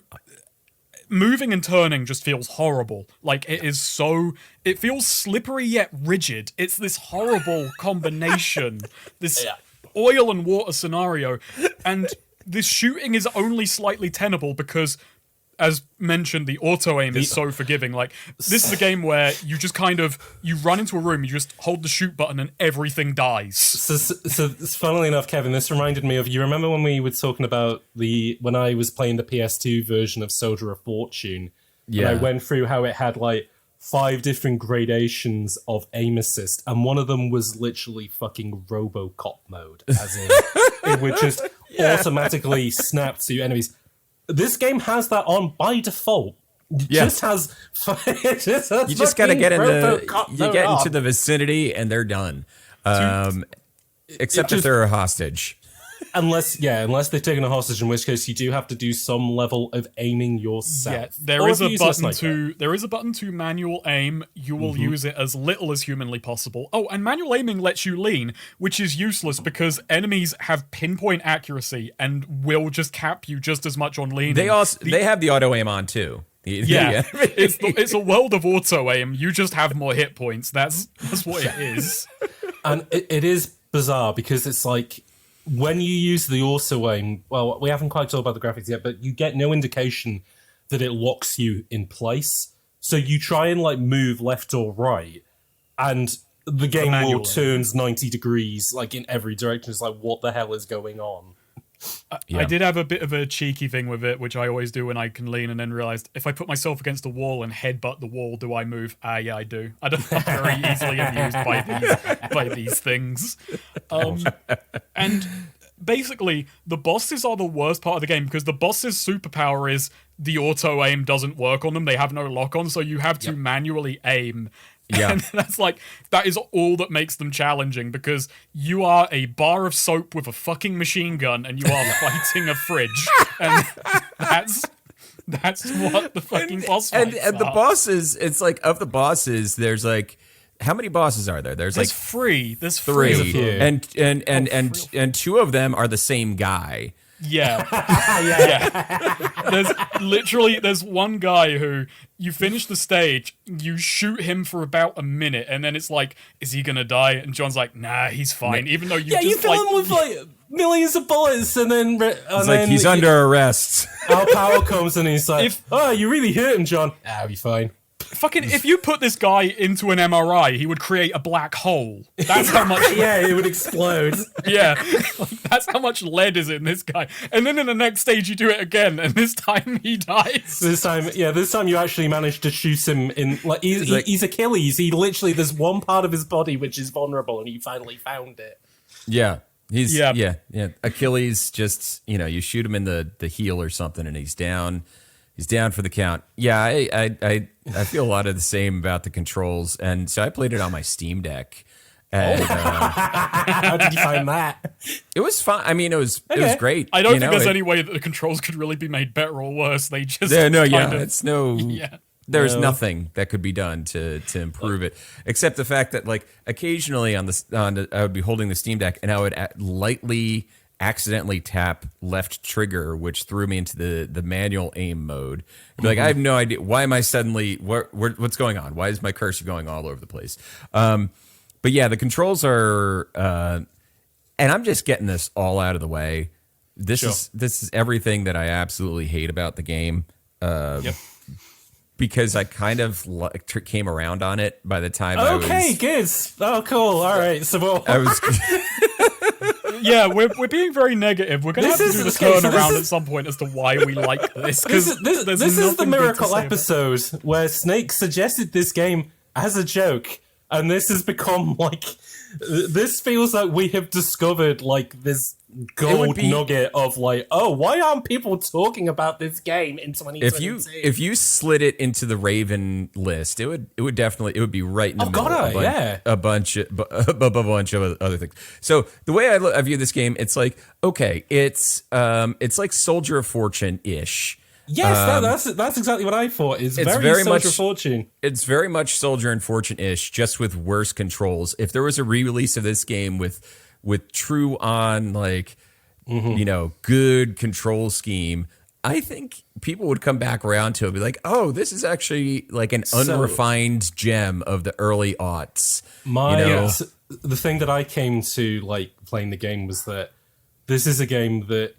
moving and turning just feels horrible. Like, it feels slippery yet rigid. It's this horrible combination, this oil and water scenario, and this shooting is only slightly tenable because, as mentioned, the auto aim is so forgiving. Like, this is a game where you just you run into a room, you just hold the shoot button, and everything dies. So funnily enough, Kevin, this reminded me of, you remember when we were talking about when I was playing the PS2 version of Soldier of Fortune? Yeah. And I went through how it had like 5 different gradations of aim assist, and one of them was literally fucking RoboCop mode, as in it would just automatically snap to enemies. This game has that on by default. Just has. You just gotta get into the vicinity and they're done. Except if they're a hostage. Unless they've taken a hostage, in which case you do have to do some level of aiming yourself. Yeah, there is a button to manual aim. You will use it as little as humanly possible. Oh, and manual aiming lets you lean, which is useless because enemies have pinpoint accuracy and will just cap you just as much on leaning. They have the auto aim on too. It's a world of auto aim. You just have more hit points. That's what it is. And it is bizarre because it's like, when you use the auto aim, well, we haven't quite talked about the graphics yet, but you get no indication that it locks you in place. So you try and like move left or right, and the game will turns 90 degrees like in every direction. It's like, what the hell is going on? I did have a bit of a cheeky thing with it, which I always do when I can lean, and then realized if I put myself against a wall and headbutt the wall, do I move? Yeah, I do. I'm very easily amused by these things. And basically, the bosses are the worst part of the game because the boss's superpower is the auto aim doesn't work on them. They have no lock on, so you have to manually aim. Yeah. And that is all that makes them challenging because you are a bar of soap with a fucking machine gun and you are fighting a fridge. And that's what the fucking boss fights and the bosses, it's like, of the bosses, there's like, how many bosses are there? There's like 3. There's 3. And 2 of them are the same guy. Yeah. There's one guy who you finish the stage, you shoot him for about a minute, and then it's like, is he gonna die? And John's like, nah, he's fine. Even though you fill him with like millions of bullets, and then he's under arrest. Our power comes and he's like, you really hurt him, John. I'll be fine. Fucking, if you put this guy into an MRI, he would create a black hole. That's how much. It would explode. That's how much lead is in this guy. And then in the next stage, you do it again, and this time he dies. This time you actually managed to shoot him in. Like he's Achilles. He literally, there's one part of his body which is vulnerable, and he finally found it. Yeah. Achilles just, you shoot him in the heel or something, and he's down. He's down for the count. Yeah, I feel a lot of the same about the controls, and so I played it on my Steam Deck. And, how did you find that? It was fun. I mean, it was great. I don't think there's any way that the controls could really be made better or worse. They just There's nothing that could be done to improve it, except the fact that like occasionally I would be holding the Steam Deck and I would lightly accidentally tap left trigger, which threw me into the manual aim mode. Like, I have no idea. Why am I suddenly, what's going on? Why is my cursor going all over the place? But yeah, the controls are, and I'm just getting this all out of the way. This is everything that I absolutely hate about the game. Because I kind of came around on it by the time I was... Okay, good. Oh, cool. All right. So I was... Yeah, we're being very negative. We're going to have to do the turnaround at some point as to why we like this. This is the miracle episode where Snake suggested this game as a joke, and this has become like This feels like we have discovered like this gold nugget of like, oh, why aren't people talking about this game in 2022? If you slid it into the Raven list, it would definitely be right in the middle. A bunch of other things. So the way I view this game, it's like, okay, it's like Soldier of Fortune ish. Yes, that's exactly what I thought. It's very Soldier of Fortune. It's very much Soldier and Fortune-ish, just with worse controls. If there was a re-release of this game with true on like good control scheme, I think people would come back around to it and be like, oh, this is actually like an unrefined gem of the early aughts. The thing that I came to like playing the game was that this is a game that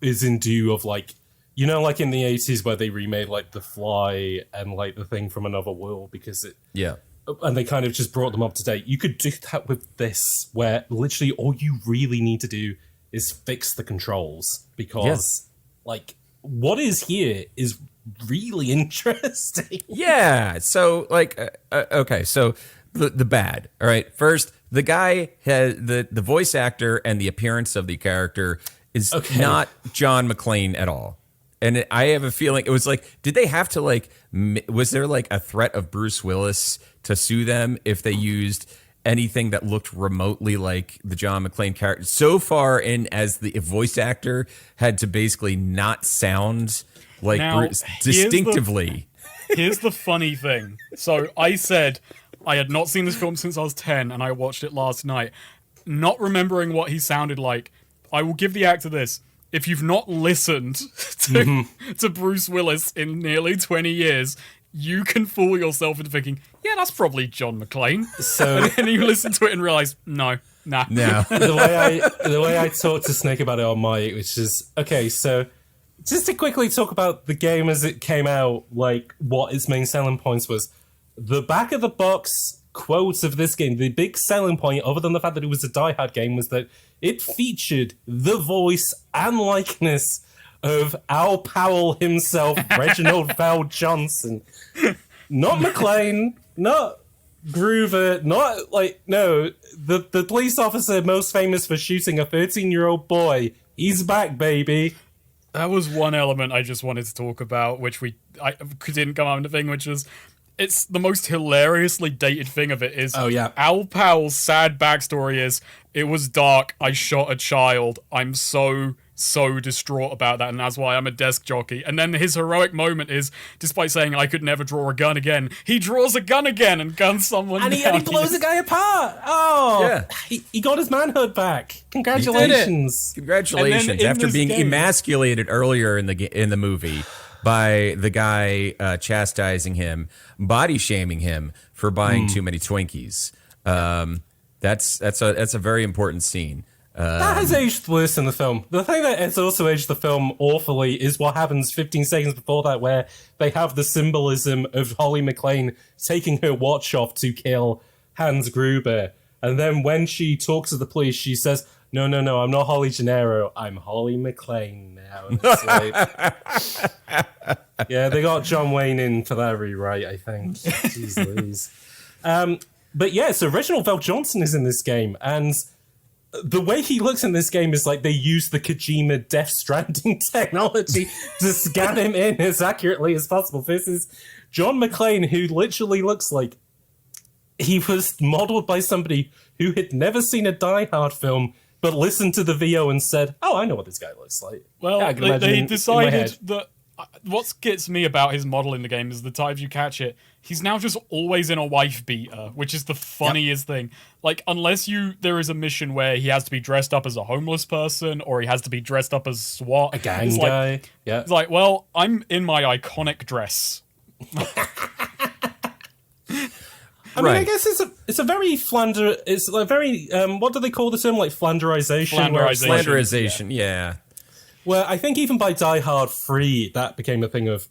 is in due of like, like in the 80s where they remade like The Fly and like The Thing from Another World because and they kind of just brought them up to date. You could do that with this, where literally all you really need to do is fix the controls because like what is here is really interesting. Yeah. So like, okay. So the bad. All right. First, the guy has the voice actor and the appearance of the character is not John McClane at all. And I have a feeling it was like, did they have to like, was there like a threat of Bruce Willis to sue them if they used anything that looked remotely like the John McClane character? So far in as the voice actor had to basically not sound like Bruce distinctively. Here's the funny thing. So I said I had not seen this film since I was 10 and I watched it last night. Not remembering what he sounded like, I will give the actor this. If you've not listened to Bruce Willis in nearly 20 years, you can fool yourself into thinking, yeah, that's probably John McClane. So, and then you listen to it and realize, nah. The way I talked to Snake about it on mic, which is, okay, so just to quickly talk about the game as it came out, like what its main selling points was, the back of the box quotes of this game, the big selling point, other than the fact that it was a Die Hard game, was that it featured the voice and likeness of Al Powell himself, Reginald Val Johnson. Not McClane, not Groover, not like, no, the police officer most famous for shooting a 13-year-old boy. He's back, baby. That was one element I just wanted to talk about, which I didn't come out in the thing, which was, it's the most hilariously dated thing of it is Al Powell's sad backstory is, it was dark, I shot a child, I'm so distraught about that, and that's why I'm a desk jockey. And then his heroic moment is, despite saying I could never draw a gun again, he draws a gun again and guns someone down. And he blows a guy apart. Oh, yeah. He got his manhood back. Congratulations. Congratulations. After being emasculated earlier in the movie by the guy chastising him, body shaming him for buying too many Twinkies. That's a very important scene. That has aged worse in the film. The thing that has also aged the film awfully is what happens 15 seconds before that, where they have the symbolism of Holly McClane taking her watch off to kill Hans Gruber. And then when she talks to the police, she says, no, I'm not Holly Gennaro, I'm Holly McClane now. It's like, yeah, they got John Wayne in for that rewrite, I think. Jeez Louise. But yeah, so Reginald Val Johnson is in this game, and the way he looks in this game is like they use the Kojima Death Stranding technology to scan him in as accurately as possible. This is John McClane, who literally looks like he was modeled by somebody who had never seen a Die Hard film, but listened to the VO and said, oh, I know what this guy looks like. Well, yeah, they decided that what gets me about his model in the game is the times you catch it, he's now just always in a wife beater, which is the funniest thing. Like, unless there is a mission where he has to be dressed up as a homeless person, or he has to be dressed up as SWAT. A gang guy. Yeah. It's like, well, I'm in my iconic dress. I mean, I guess it's a very it's a very, what do they call the term? Like flanderization? Flanderization, yeah. Well, I think even by Die Hard 3, that became a thing of,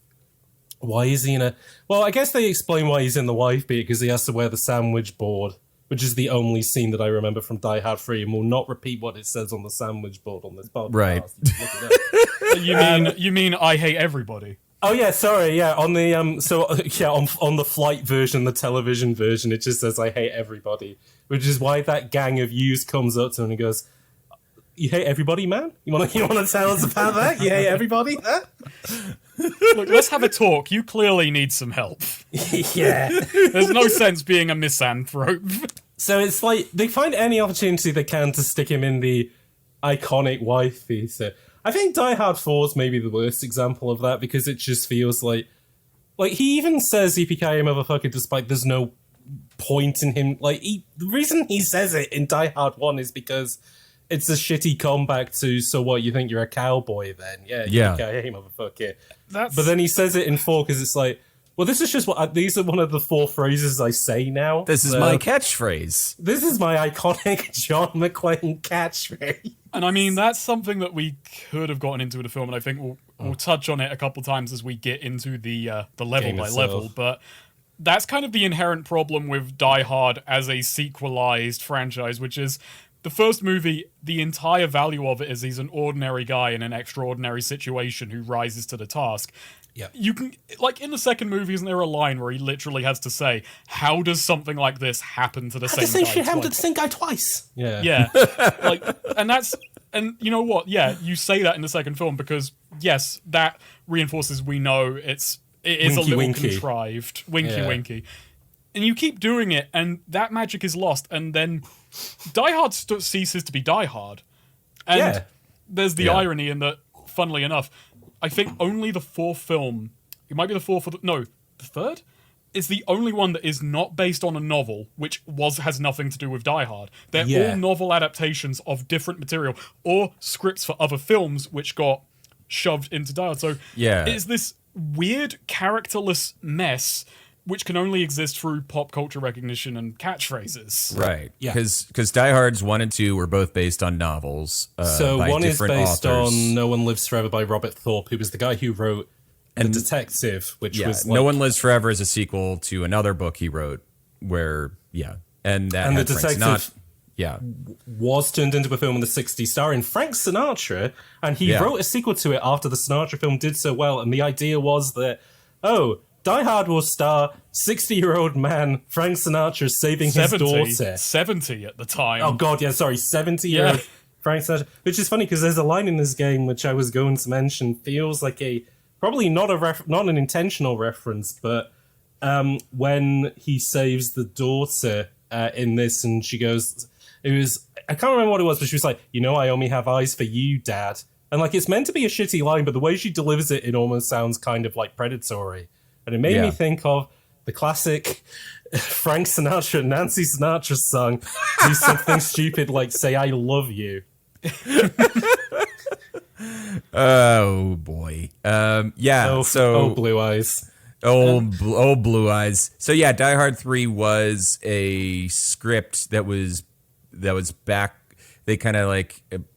why is he in a... Well, I guess they explain why he's in the wife beat, because he has to wear the sandwich board, which is the only scene that I remember from Die Hard 3, and will not repeat what it says on the sandwich board on this podcast. Right. You mean I hate everybody? Oh yeah, sorry, yeah. On the on the flight version, the television version, it just says I hate everybody, which is why that gang of youths comes up to him and goes, "You hate everybody, man? You want to tell us about that? You hate everybody? Huh?" Look, let's have a talk. You clearly need some help. Yeah. There's no sense being a misanthrope. So it's like they find any opportunity they can to stick him in the iconic wife theater. I think Die Hard 4 is maybe the worst example of that because it just feels like he even says "yippee-ki-yay motherfucker" despite there's no point in him. The reason he says it in Die Hard 1 is because it's a shitty comeback to "so what, you think you're a cowboy then?" Yeah. "Yippee-ki-yay motherfucker." But then he says it in 4 because it's like, well, this is just these are one of the 4 phrases I say now. This is my catchphrase. This is my iconic John McClane catchphrase. And I mean, that's something that we could have gotten into in the film, and I think we'll touch on it a couple times as we get into the level by level. But that's kind of the inherent problem with Die Hard as a sequelized franchise, which is the first movie, the entire value of it is he's an ordinary guy in an extraordinary situation who rises to the task. Yeah. You can, in the second movie, isn't there a line where he literally has to say, how does something like this happen to the same guy? Shit happened to the same guy twice. Yeah. Yeah. And you know what? Yeah, you say that in the second film because, yes, that reinforces we know it is Winky, a little winky. Contrived. Winky. And you keep doing it, and that magic is lost, and then Die Hard ceases to be Die Hard. And there's the irony in that, funnily enough, I think only the fourth film, it might be the fourth or the third? Is the only one that is not based on a novel, which has nothing to do with Die Hard. They're all novel adaptations of different material, or scripts for other films which got shoved into Die Hard. So it's this weird, characterless mess which can only exist through pop culture recognition and catchphrases. Right. Yeah. Because Die Hard's 1 and 2 were both based on novels. So by 1 is based authors. on No One Lives Forever by Robert Thorpe, who was the guy who wrote The Detective, which was No One Lives Forever is a sequel to another book he wrote where, and that and had The Frank Detective Sinatra. was turned into a film in the 60s starring Frank Sinatra, and he wrote a sequel to it after the Sinatra film did so well, and the idea was that, Die Hard will star 60-year-old man Frank Sinatra saving his daughter. 70 at the time. Oh, God, 70-year-old Frank Sinatra. Which is funny, because there's a line in this game which I was going to mention, feels like probably not an intentional reference, but when he saves the daughter in this, and she goes, I can't remember what it was, but she was like, I only have eyes for you, Dad. And it's meant to be a shitty line, but the way she delivers it, it almost sounds kind of predatory. And it made me think of the classic Frank Sinatra and Nancy Sinatra song, do something stupid like say I love you. Oh, boy. Blue eyes. Blue eyes. So, Die Hard 3 was a script that was back. They kind of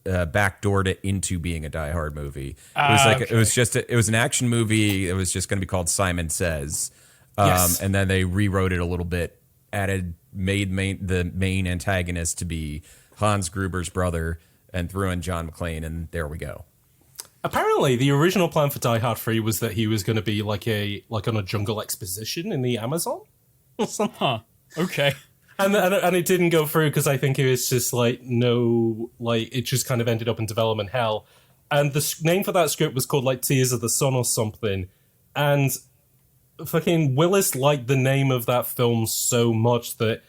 backdoored it into being a Die Hard movie. It was an action movie. It was just going to be called Simon Says. And then they rewrote it a little bit, made the main antagonist to be Hans Gruber's brother, and threw in John McClane, and there we go. Apparently, the original plan for Die Hard 3 was that he was going to be on a jungle exposition in the Amazon or something. Huh. Okay. And it didn't go through because I think it was just it just kind of ended up in development hell. And the name for that script was called Tears of the Sun or something. And fucking Willis liked the name of that film so much that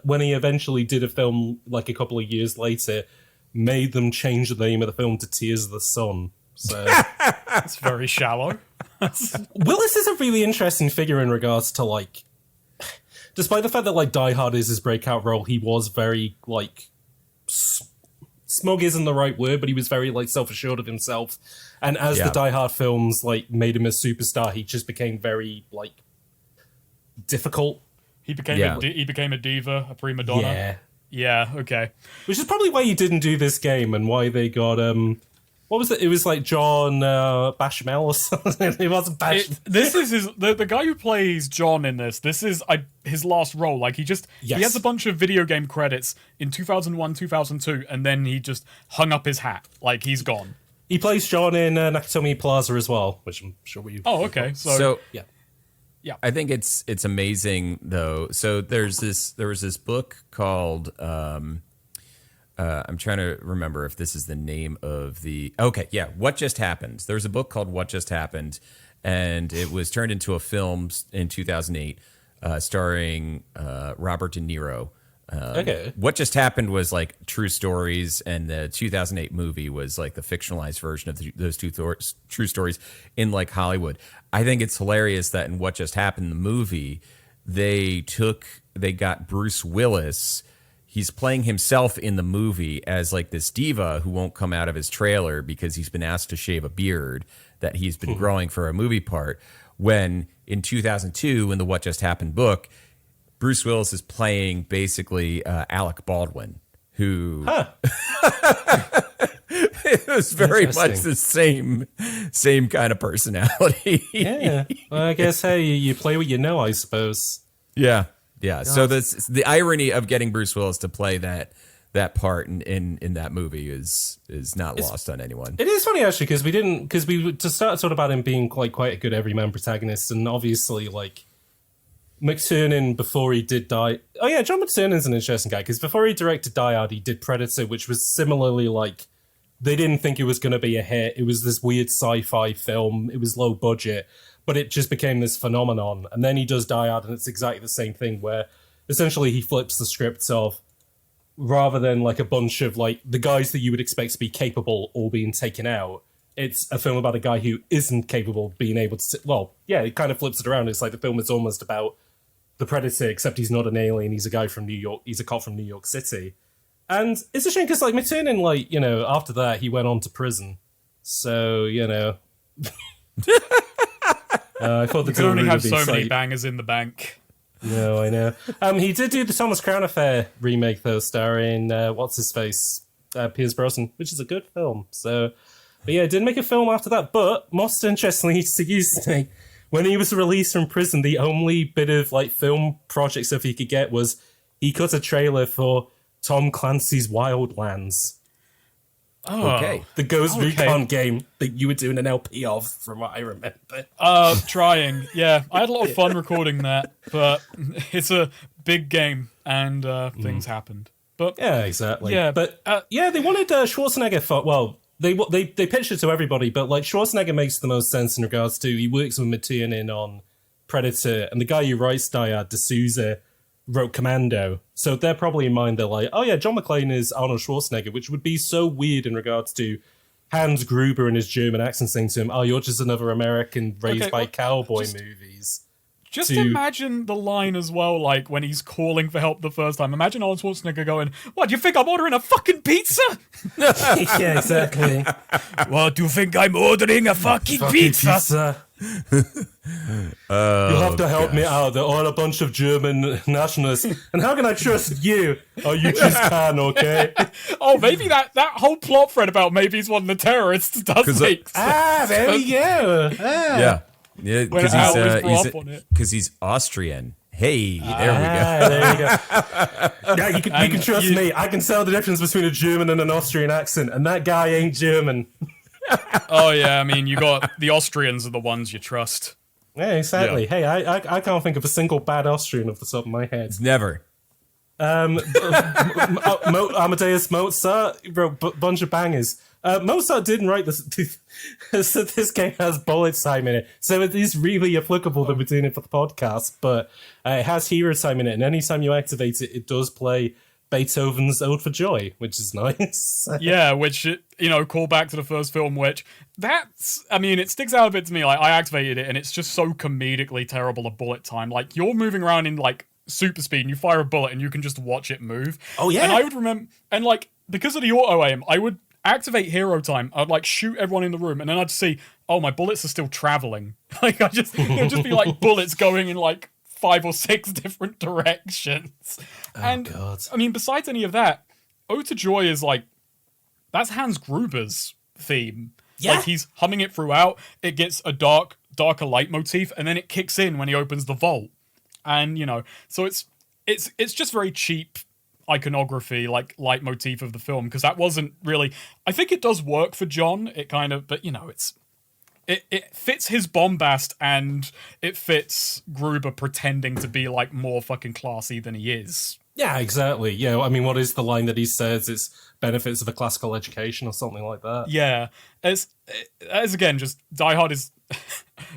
when he eventually did a film a couple of years later, made them change the name of the film to Tears of the Sun. So it's very shallow. Willis is a really interesting figure in regards to despite the fact that Die Hard is his breakout role, he was very smug isn't the right word, but he was very self-assured of himself. And as the Die Hard films made him a superstar, he just became very difficult. He became a diva, a prima donna. Yeah. Yeah, okay. Which is probably why he didn't do this game and why they got what was it? It was John Bashmel or something. It wasn't Bashmel. This is the guy who plays John in this. This is his last role. He has a bunch of video game credits in 2001, 2002, and then he just hung up his hat. He's gone. He plays John in Nakatomi Plaza as well, which I'm sure we. Oh, okay. So yeah. Yeah. I think it's amazing though. So there was this book called I'm trying to remember if this is the name of the What Just Happened. There's a book called What Just Happened, and it was turned into a film in 2008 starring Robert De Niro. What Just Happened was like true stories, and the 2008 movie was like the fictionalized version of those true stories in like Hollywood. I think it's hilarious that in What Just Happened, the movie, they got Bruce Willis. He's playing himself in the movie as like this diva who won't come out of his trailer because he's been asked to shave a beard that he's been growing for a movie part. When in 2002, in the What Just Happened book, Bruce Willis is playing basically Alec Baldwin, who it was very much the same kind of personality. Yeah. Well, I guess, hey, you play what you know, I suppose. Yeah. Yeah. So the irony of getting Bruce Willis to play that part in that movie is not lost on anyone. It is funny actually because we to start sort about him being quite a good everyman protagonist, and obviously like McTiernan before he did Die. Oh yeah, John McTiernan's an interesting guy because before he directed Die Hard, he did Predator, which was similarly like they didn't think it was going to be a hit. It was this weird sci-fi film. It was low budget, but it just became this phenomenon. And then he does Die Hard, and it's exactly the same thing, where essentially he flips the scripts of, rather than like a bunch of like the guys that you would expect to be capable all being taken out, it's a film about a guy who isn't capable of being able to. Well, yeah, it kind of flips it around. It's like the film is almost about the Predator, except he's not an alien. He's a guy from New York. He's a cop from New York City. And it's a shame because, like, McTiernan, like, you know, after that, he went on to prison. So, you know. I thought the You can only have so like, many bangers in the bank. No, I know. He did do the Thomas Crown Affair remake, though, starring, what's-his-face, Pierce Brosnan, which is a good film. So, but yeah, didn't make a film after that. But, most interestingly, when he was released from prison, the only bit of, like, film project stuff he could get was he cut a trailer for Tom Clancy's Wildlands. Oh, okay. The Ghost Recon game that you were doing an LP of, from what I remember. Trying. Yeah, I had a lot of fun recording that, but it's a big game, and things happened. But yeah, exactly. Yeah, but yeah, they wanted Schwarzenegger for. Well, they pitched it to everybody, but like Schwarzenegger makes the most sense in regards to he works with McTiernan on Predator, and the guy who writes Die Hard, D'Souza, wrote Commando. So they're probably in mind, they're like, oh yeah, John McClane is Arnold Schwarzenegger, which would be so weird in regards to Hans Gruber and his German accent saying to him, oh, you're just another American raised by cowboy movies. Just imagine the line as well, like when he's calling for help the first time. Imagine Arnold Schwarzenegger going, what, do you think I'm ordering a fucking pizza? Yeah, exactly. What, do you think I'm ordering a fucking pizza? You'll have to help me out. They're all a bunch of German nationalists. And how can I trust you? Oh, you just can, okay? Oh, maybe that whole plot thread about maybe he's one of the terrorists does make sense. There we go. Yeah. Yeah, because he's Austrian. Hey, there we go. There you go. Yeah, you can trust me. I can tell the difference between a German and an Austrian accent, and that guy ain't German. Oh yeah, I mean, you got the Austrians are the ones you trust. Yeah, exactly. Yeah. Hey, I can't think of a single bad Austrian off the top of my head. Never. Amadeus Mozart wrote a bunch of bangers. Mozart didn't write this. So this game has bullet time in it, so it is really applicable that we're doing it for the podcast. But it has hero time in it, and anytime you activate it, it does play Beethoven's Ode for Joy, which is nice. Yeah, which, call back to the first film, which it sticks out a bit to me. Like, I activated it, and it's just so comedically terrible a bullet time. Like, you're moving around in, like, super speed, and you fire a bullet, and you can just watch it move. Oh, yeah. And I would remember, and, like, because of the auto-aim, I would activate hero time. I'd, like, shoot everyone in the room, and then I'd see, oh, my bullets are still traveling. Like, it would just be, like, bullets going in, like, 5 or 6 different directions. God. I mean, besides any of that, Ode to Joy is like, that's Hans Gruber's theme. Yeah. Like, he's humming it throughout. It gets a darker leitmotif, and then it kicks in when he opens the vault. And, so it's just very cheap iconography, like, leitmotif of the film, because that wasn't really, I think it does work for John. It kind of, but, it fits his bombast, and it fits Gruber pretending to be like more fucking classy than he is. Yeah, exactly. Yeah, I mean, what is the line that he says? It's benefits of a classical education or something like that. Yeah, as again, just Die Hard is.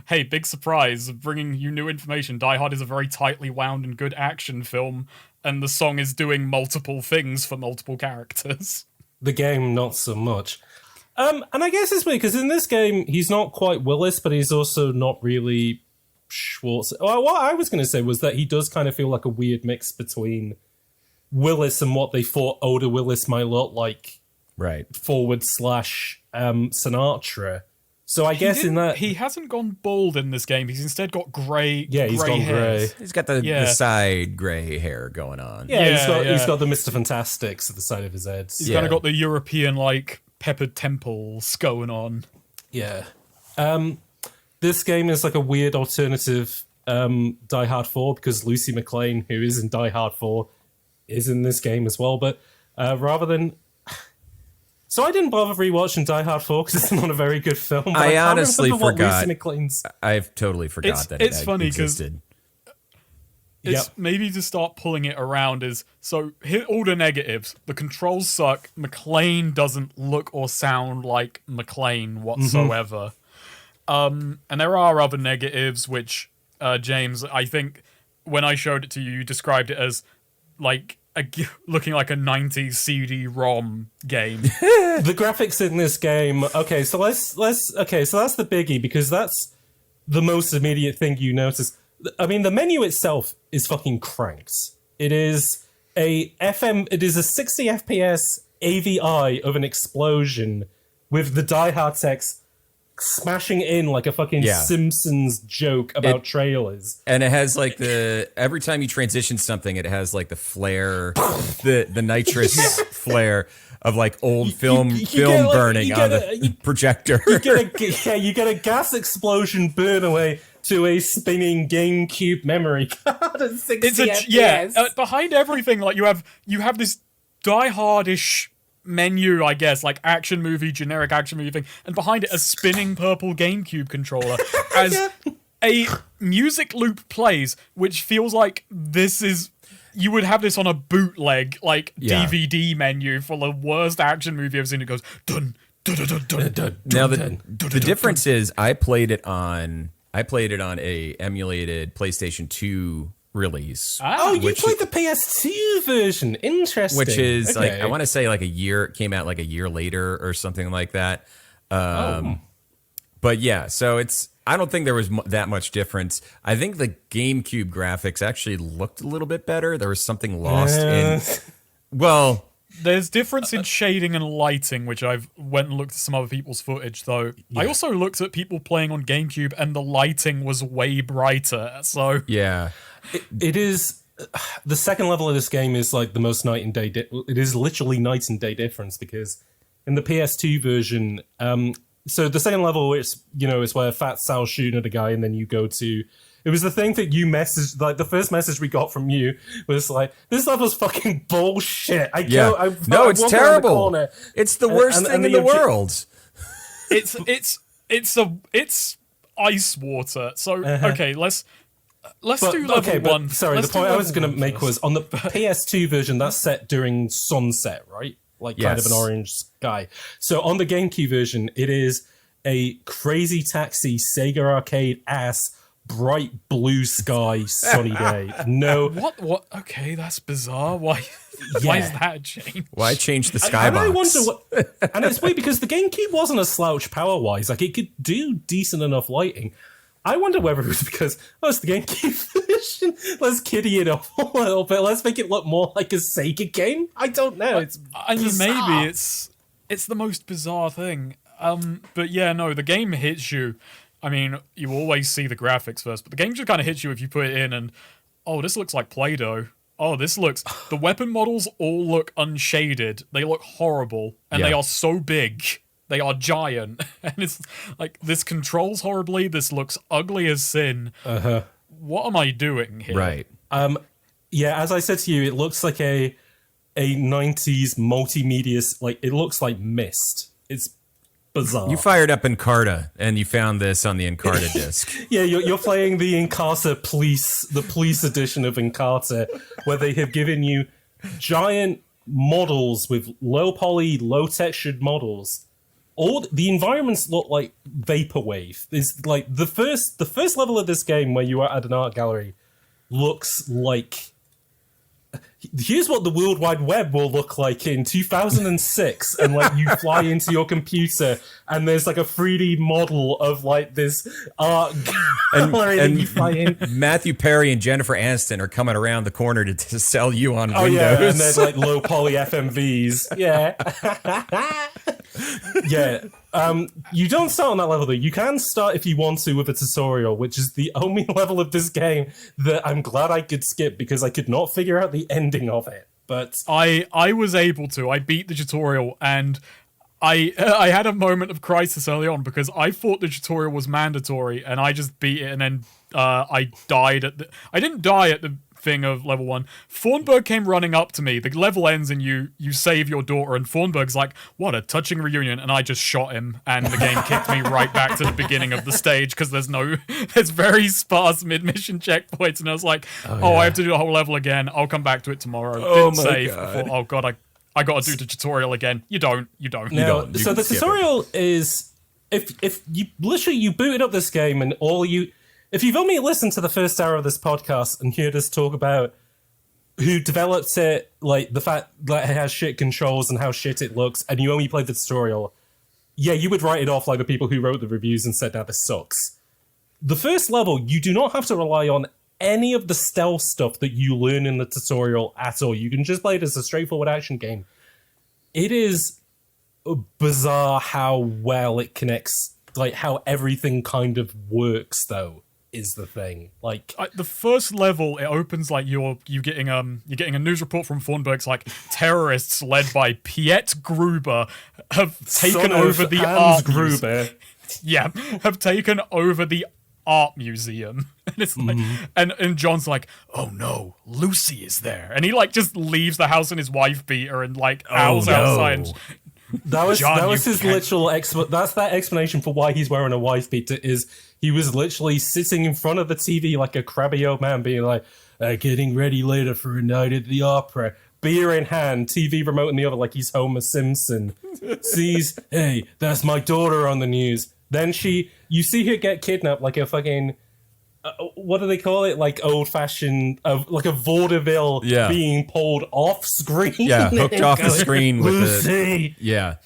Hey, big surprise, bringing you new information. Die Hard is a very tightly wound and good action film, and the song is doing multiple things for multiple characters. The game, not so much. And I guess it's weird, because in this game, he's not quite Willis, but he's also not really Schwartz. Well, what I was going to say was that he does kind of feel like a weird mix between Willis and what they thought Oda Willis might look like, Right. / Sinatra. So I guess in that... He hasn't gone bald in this game. He's instead got grey. Yeah, he's gone hairs. grey. He's got the side gray hair going on. Yeah, he's got the Mr. Fantastics at the side of his head. He's kind of got the European, like, peppered temples going on. Yeah. This game is like a weird alternative Die Hard 4, because Lucy McLean, who is in Die Hard 4, is in this game as well. But rather than... So I didn't bother rewatching Die Hard 4 because it's not a very good film. But I honestly forgot. Lucy McLean's... I've totally forgot that it's it funny 'cause existed. It's maybe to start pulling it around is, so hit all the negatives. The controls suck. McLean doesn't look or sound like McLean whatsoever. And there are other negatives, which, James, I think when I showed it to you, you described it as like looking like a 90s CD-ROM game. The graphics in this game... Okay, so let's okay, so that's the biggie, because that's the most immediate thing you notice. I mean, the menu itself is fucking cranked. It is a 60 FPS AVI of an explosion with the Die Hard text smashing in like a fucking Simpsons joke about trailers. And it has like every time you transition something, it has like the flare, the nitrous flare of like old film burning on the projector. You get a gas explosion burn away to a spinning GameCube memory card at 60 FPS. Behind everything, like you have this Die Hard-ish menu, I guess, like action movie, generic action movie thing, and behind it a spinning purple GameCube controller as a music loop plays, which feels like you would have this on a bootleg, like DVD menu for the worst action movie I've seen. It goes dun dun dun dun dun dun. Now the difference is I played it on a emulated PlayStation 2 release. Oh, you played the PS2 version. Interesting. Which is like, I want to say like came out like a year later or something like that. But yeah, so I don't think there was that much difference. I think the GameCube graphics actually looked a little bit better. There was something lost in, well, there's difference in shading and lighting, which I've went and looked at some other people's footage, though. Yeah. I also looked at people playing on GameCube, and the lighting was way brighter, so... Yeah. It is... The second level of this game is like the most night and day... it is literally night and day difference, because in the PS2 version... so the second level, is where Fat Sal's shooting at a guy, and then you go to... It was the thing that you messaged, like the first message we got from you was like, "This level's fucking bullshit." It's terrible. It's the worst thing in the world. It's ice water. So okay, let's do level one. Sorry, the point I was going to make was on the PS2 version that's set during sunset, right? Like kind of an orange sky. So on the GameCube version, it is a Crazy Taxi Sega Arcade ass. Bright blue sky, sunny day. No. What? Okay, that's bizarre. Why is that a change? Why change the skybox? I wonder and it's weird because the GameCube wasn't a slouch power-wise. Like, it could do decent enough lighting. I wonder whether it was because, it's the GameCube version. Let's kiddie it up a little bit. Let's make it look more like a Sega game. I don't know. Maybe it's the most bizarre thing. But yeah, no, the game hits you. I mean, you always see the graphics first, but the game just kind of hits you if you put it in and, this looks like Play-Doh. The weapon models all look unshaded. They look horrible, and they are so big. They are giant. And it's like, this controls horribly, this looks ugly as sin. What am I doing here? Right. As I said to you, it looks like a 90s multimedia, like, it looks like Myst. bizarre. You fired up Encarta, and you found this on the Encarta disc. Yeah, you're playing the Encarta Police, the police edition of Encarta, where they have given you giant models with low poly, low textured models. All the environments look like vaporwave. It's like the first level of this game where you are at an art gallery looks like. Here's what the World Wide Web will look like in 2006, and like you fly into your computer, and there's like a 3D model of like this art gallery that you fly in. Matthew Perry and Jennifer Aniston are coming around the corner to sell you on Windows. Yeah, and there's like low poly FMVs. Yeah, yeah. You don't start on that level though. You can start if you want to with a tutorial, which is the only level of this game that I'm glad I could skip because I could not figure out the ending of it. But I was able to. I beat the tutorial, and I had a moment of crisis early on because I thought the tutorial was mandatory, and I just beat it, and then I died at the. I didn't die at the thing of level 1. Thornburg came running up to me. The level ends and you save your daughter, and Thornburg's like, what a touching reunion, and I just shot him, and the game kicked me right back to the beginning of the stage because there's very sparse mid-mission checkpoints, and I was like, I have to do the whole level again. I'll come back to it tomorrow. Didn't save. I thought, oh god, I got to do the tutorial again. You don't. No, so the tutorial is if you booted up this game and if you've only listened to the first hour of this podcast and heard us talk about who developed it, like the fact that it has shit controls and how shit it looks, and you only played the tutorial, yeah, you would write it off like the people who wrote the reviews and said, "Now this sucks." The first level, you do not have to rely on any of the stealth stuff that you learn in the tutorial at all. You can just play it as a straightforward action game. It is bizarre how well it connects, like how everything kind of works, though. Is the thing like the first level? It opens like you're getting a news report from Thornburg's like terrorists led by Piet Gruber have taken over the art Gruber. Have taken over the art museum, and it's like, and John's like, oh no, Lucy is there, and he like just leaves the house and his wife beat her and like howls outside. That was his literal that's that explanation for why he's wearing a wife beater. Is he was literally sitting in front of the TV like a crabby old man, being like, getting ready later for a night at the opera, beer in hand, TV remote in the other, like he's Homer Simpson. Sees, hey, that's my daughter on the news. Then you see her get kidnapped like a fucking. What do they call it? Like old-fashioned, like a vaudeville being pulled off screen. Yeah, hooked off the screen with Lucy. Yeah.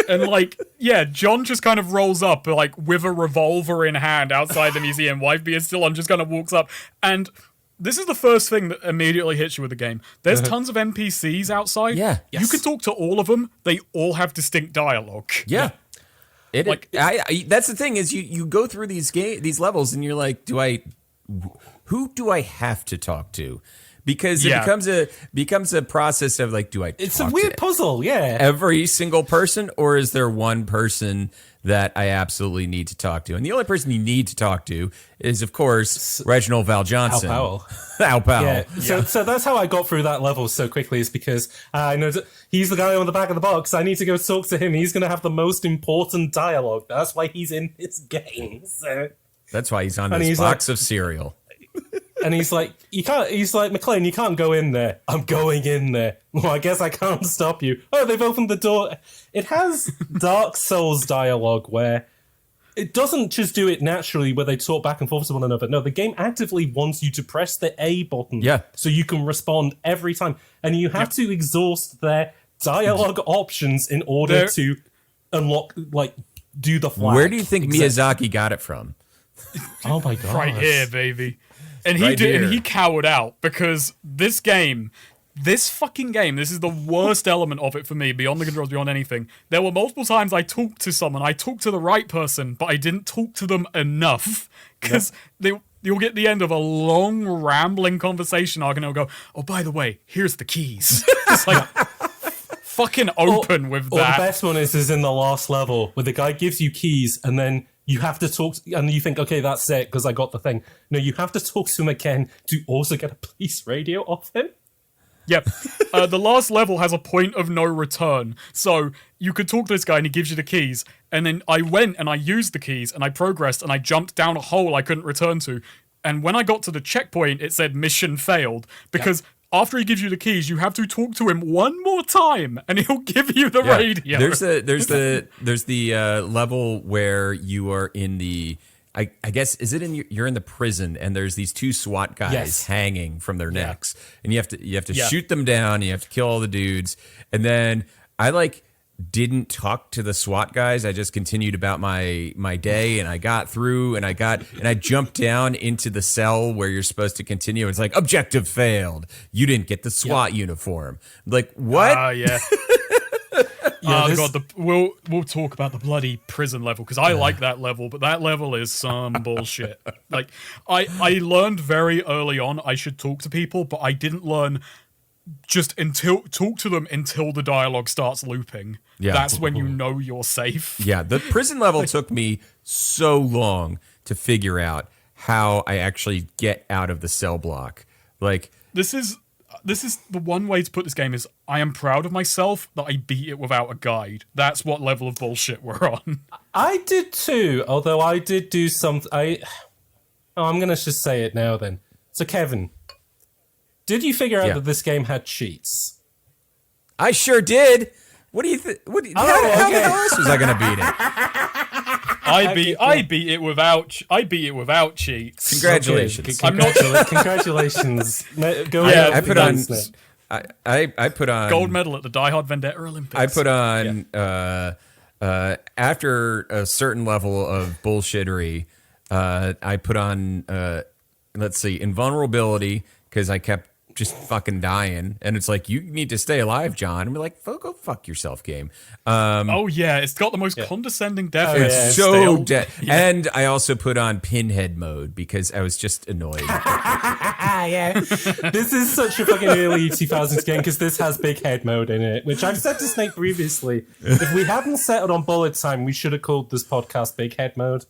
And like, yeah, John just kind of rolls up like with a revolver in hand outside the museum. Wife being still on, just kind of walks up. And this is the first thing that immediately hits you with the game. There's tons of NPCs outside. Yeah. You can talk to all of them. They all have distinct dialogue. Yeah. That's the thing is you go through these levels and you're like, who do I have to talk to? Because it becomes a process of like, do I? It's a weird puzzle, yeah. Every single person, or is there one person that I absolutely need to talk to? And the only person you need to talk to is, of course, Reginald Val Johnson. Al Powell. Al Powell. Yeah. So that's how I got through that level so quickly, is because I know he's the guy on the back of the box. I need to go talk to him. He's going to have the most important dialogue. That's why he's in this game. So. That's why he's on this box of cereal. And he's like, McLean, you can't go in there. I'm going in there. Well, I guess I can't stop you. Oh, they've opened the door. It has Dark Souls dialogue where it doesn't just do it naturally where they talk back and forth to one another. No, the game actively wants you to press the A button so you can respond every time. And you have to exhaust their dialogue options in order to unlock, like, do the flag. Where do you think Miyazaki got it from? Oh my god! Right here, baby. And he cowered out because this fucking game, this is the worst element of it for me, beyond the controls, beyond anything. There were multiple times I talked to someone, I talked to the right person, but I didn't talk to them enough. Because you'll get the end of a long, rambling conversation arc and it'll go, oh, by the way, here's the keys. It's like, fucking open with that. Or the best one is in the last level, where the guy gives you keys and then you have to talk, and you think, okay, that's it, because I got the thing. No, you have to talk to him again to also get a police radio off him. Yep. The last level has a point of no return. So you could talk to this guy and he gives you the keys. And then I went and I used the keys and I progressed and I jumped down a hole I couldn't return to. And when I got to the checkpoint, it said mission failed. Because after he gives you the keys, you have to talk to him one more time and he'll give you the radio. There's the level where you are in the... I guess, is it you're in the prison and there's these two SWAT guys hanging from their necks and you have to shoot them down, you have to kill all the dudes. And then I didn't talk to the SWAT guys. I just continued about my day and I got through and I jumped down into the cell where you're supposed to continue. It's like, objective failed. You didn't get the SWAT uniform. Like, what? Yeah. God, we'll talk about the bloody prison level because I like that level, but that level is some bullshit. Like, I learned very early on I should talk to people, but I didn't learn talk to them until the dialogue starts looping. Yeah. That's when you know you're safe. Yeah, the prison level took me so long to figure out how I actually get out of the cell block. Like, this is the one way to put this game is I am proud of myself that I beat it without a guide. That's what level of bullshit we're on. I did too, although I did do something. I'm going to just say it now then. So, Kevin, did you figure out that this game had cheats? I sure did. What do you think? How else was I going to beat it? I beat it without cheats. Congratulations! Okay. Congratulations! Go I put on. I put on gold medal at the Die Hard Vendetta Olympics. I put on after a certain level of bullshittery. I put on let's see, invulnerability because I kept just fucking dying, and it's like, you need to stay alive, John. And we're like, go fuck yourself, game. It's got the most condescending death. It's so dead. Yeah. And I also put on pinhead mode because I was just annoyed. This is such a fucking early 2000s game because this has big head mode in it, which I've said to Snake previously. If we hadn't settled on bullet time, we should have called this podcast Big Head Mode.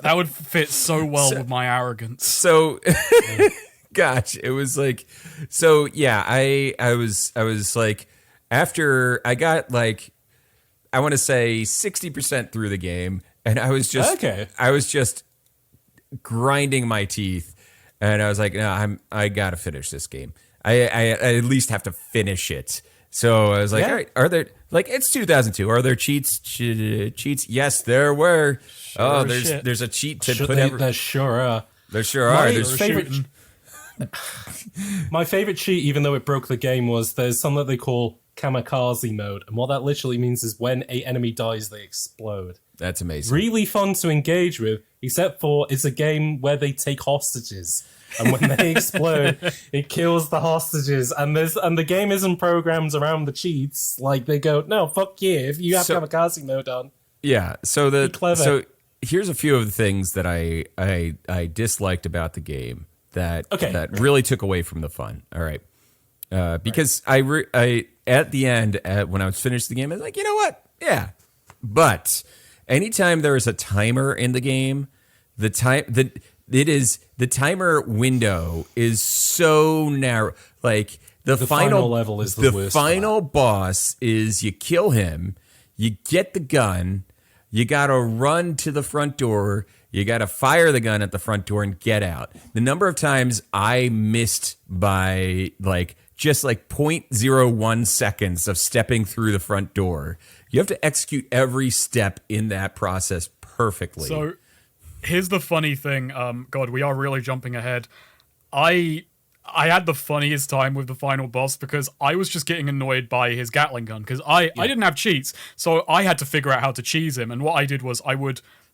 That would fit so well with my arrogance. So, gosh, it was like, so yeah, I was like, after I got like, I want to say 60% through the game, and I was just grinding my teeth, and I was like, no, I gotta finish this game. I at least have to finish it. So I was like, all right, are there, like, it's 2002. Are there cheats? Cheats? Yes, there were. Sure, there's a cheat to put every. There sure are. There sure are. My favorite cheat, even though it broke the game, was there's something that they call kamikaze mode, and what that literally means is when an enemy dies, they explode. That's amazing. Really fun to engage with, except for it's a game where they take hostages. And when they explode, it kills the hostages. And the game isn't programmed around the cheats. Like, they go, no, fuck you. If you have kamikaze mode on. Yeah. So here's a few of the things that I disliked about the game that really took away from the fun. All right. Because I at the end, when I was finished the game, I was like, you know what? Yeah. But anytime there is a timer in the game, the timer window is so narrow. Like, the final level is the worst. The final boss is you kill him, you get the gun, you gotta run to the front door, you gotta fire the gun at the front door and get out. The number of times I missed by just 0.01 seconds of stepping through the front door. You have to execute every step in that process perfectly. So here's the funny thing. God, we are really jumping ahead. I had the funniest time with the final boss because I was just getting annoyed by his Gatling gun because I didn't have cheats, so I had to figure out how to cheese him. And what I did was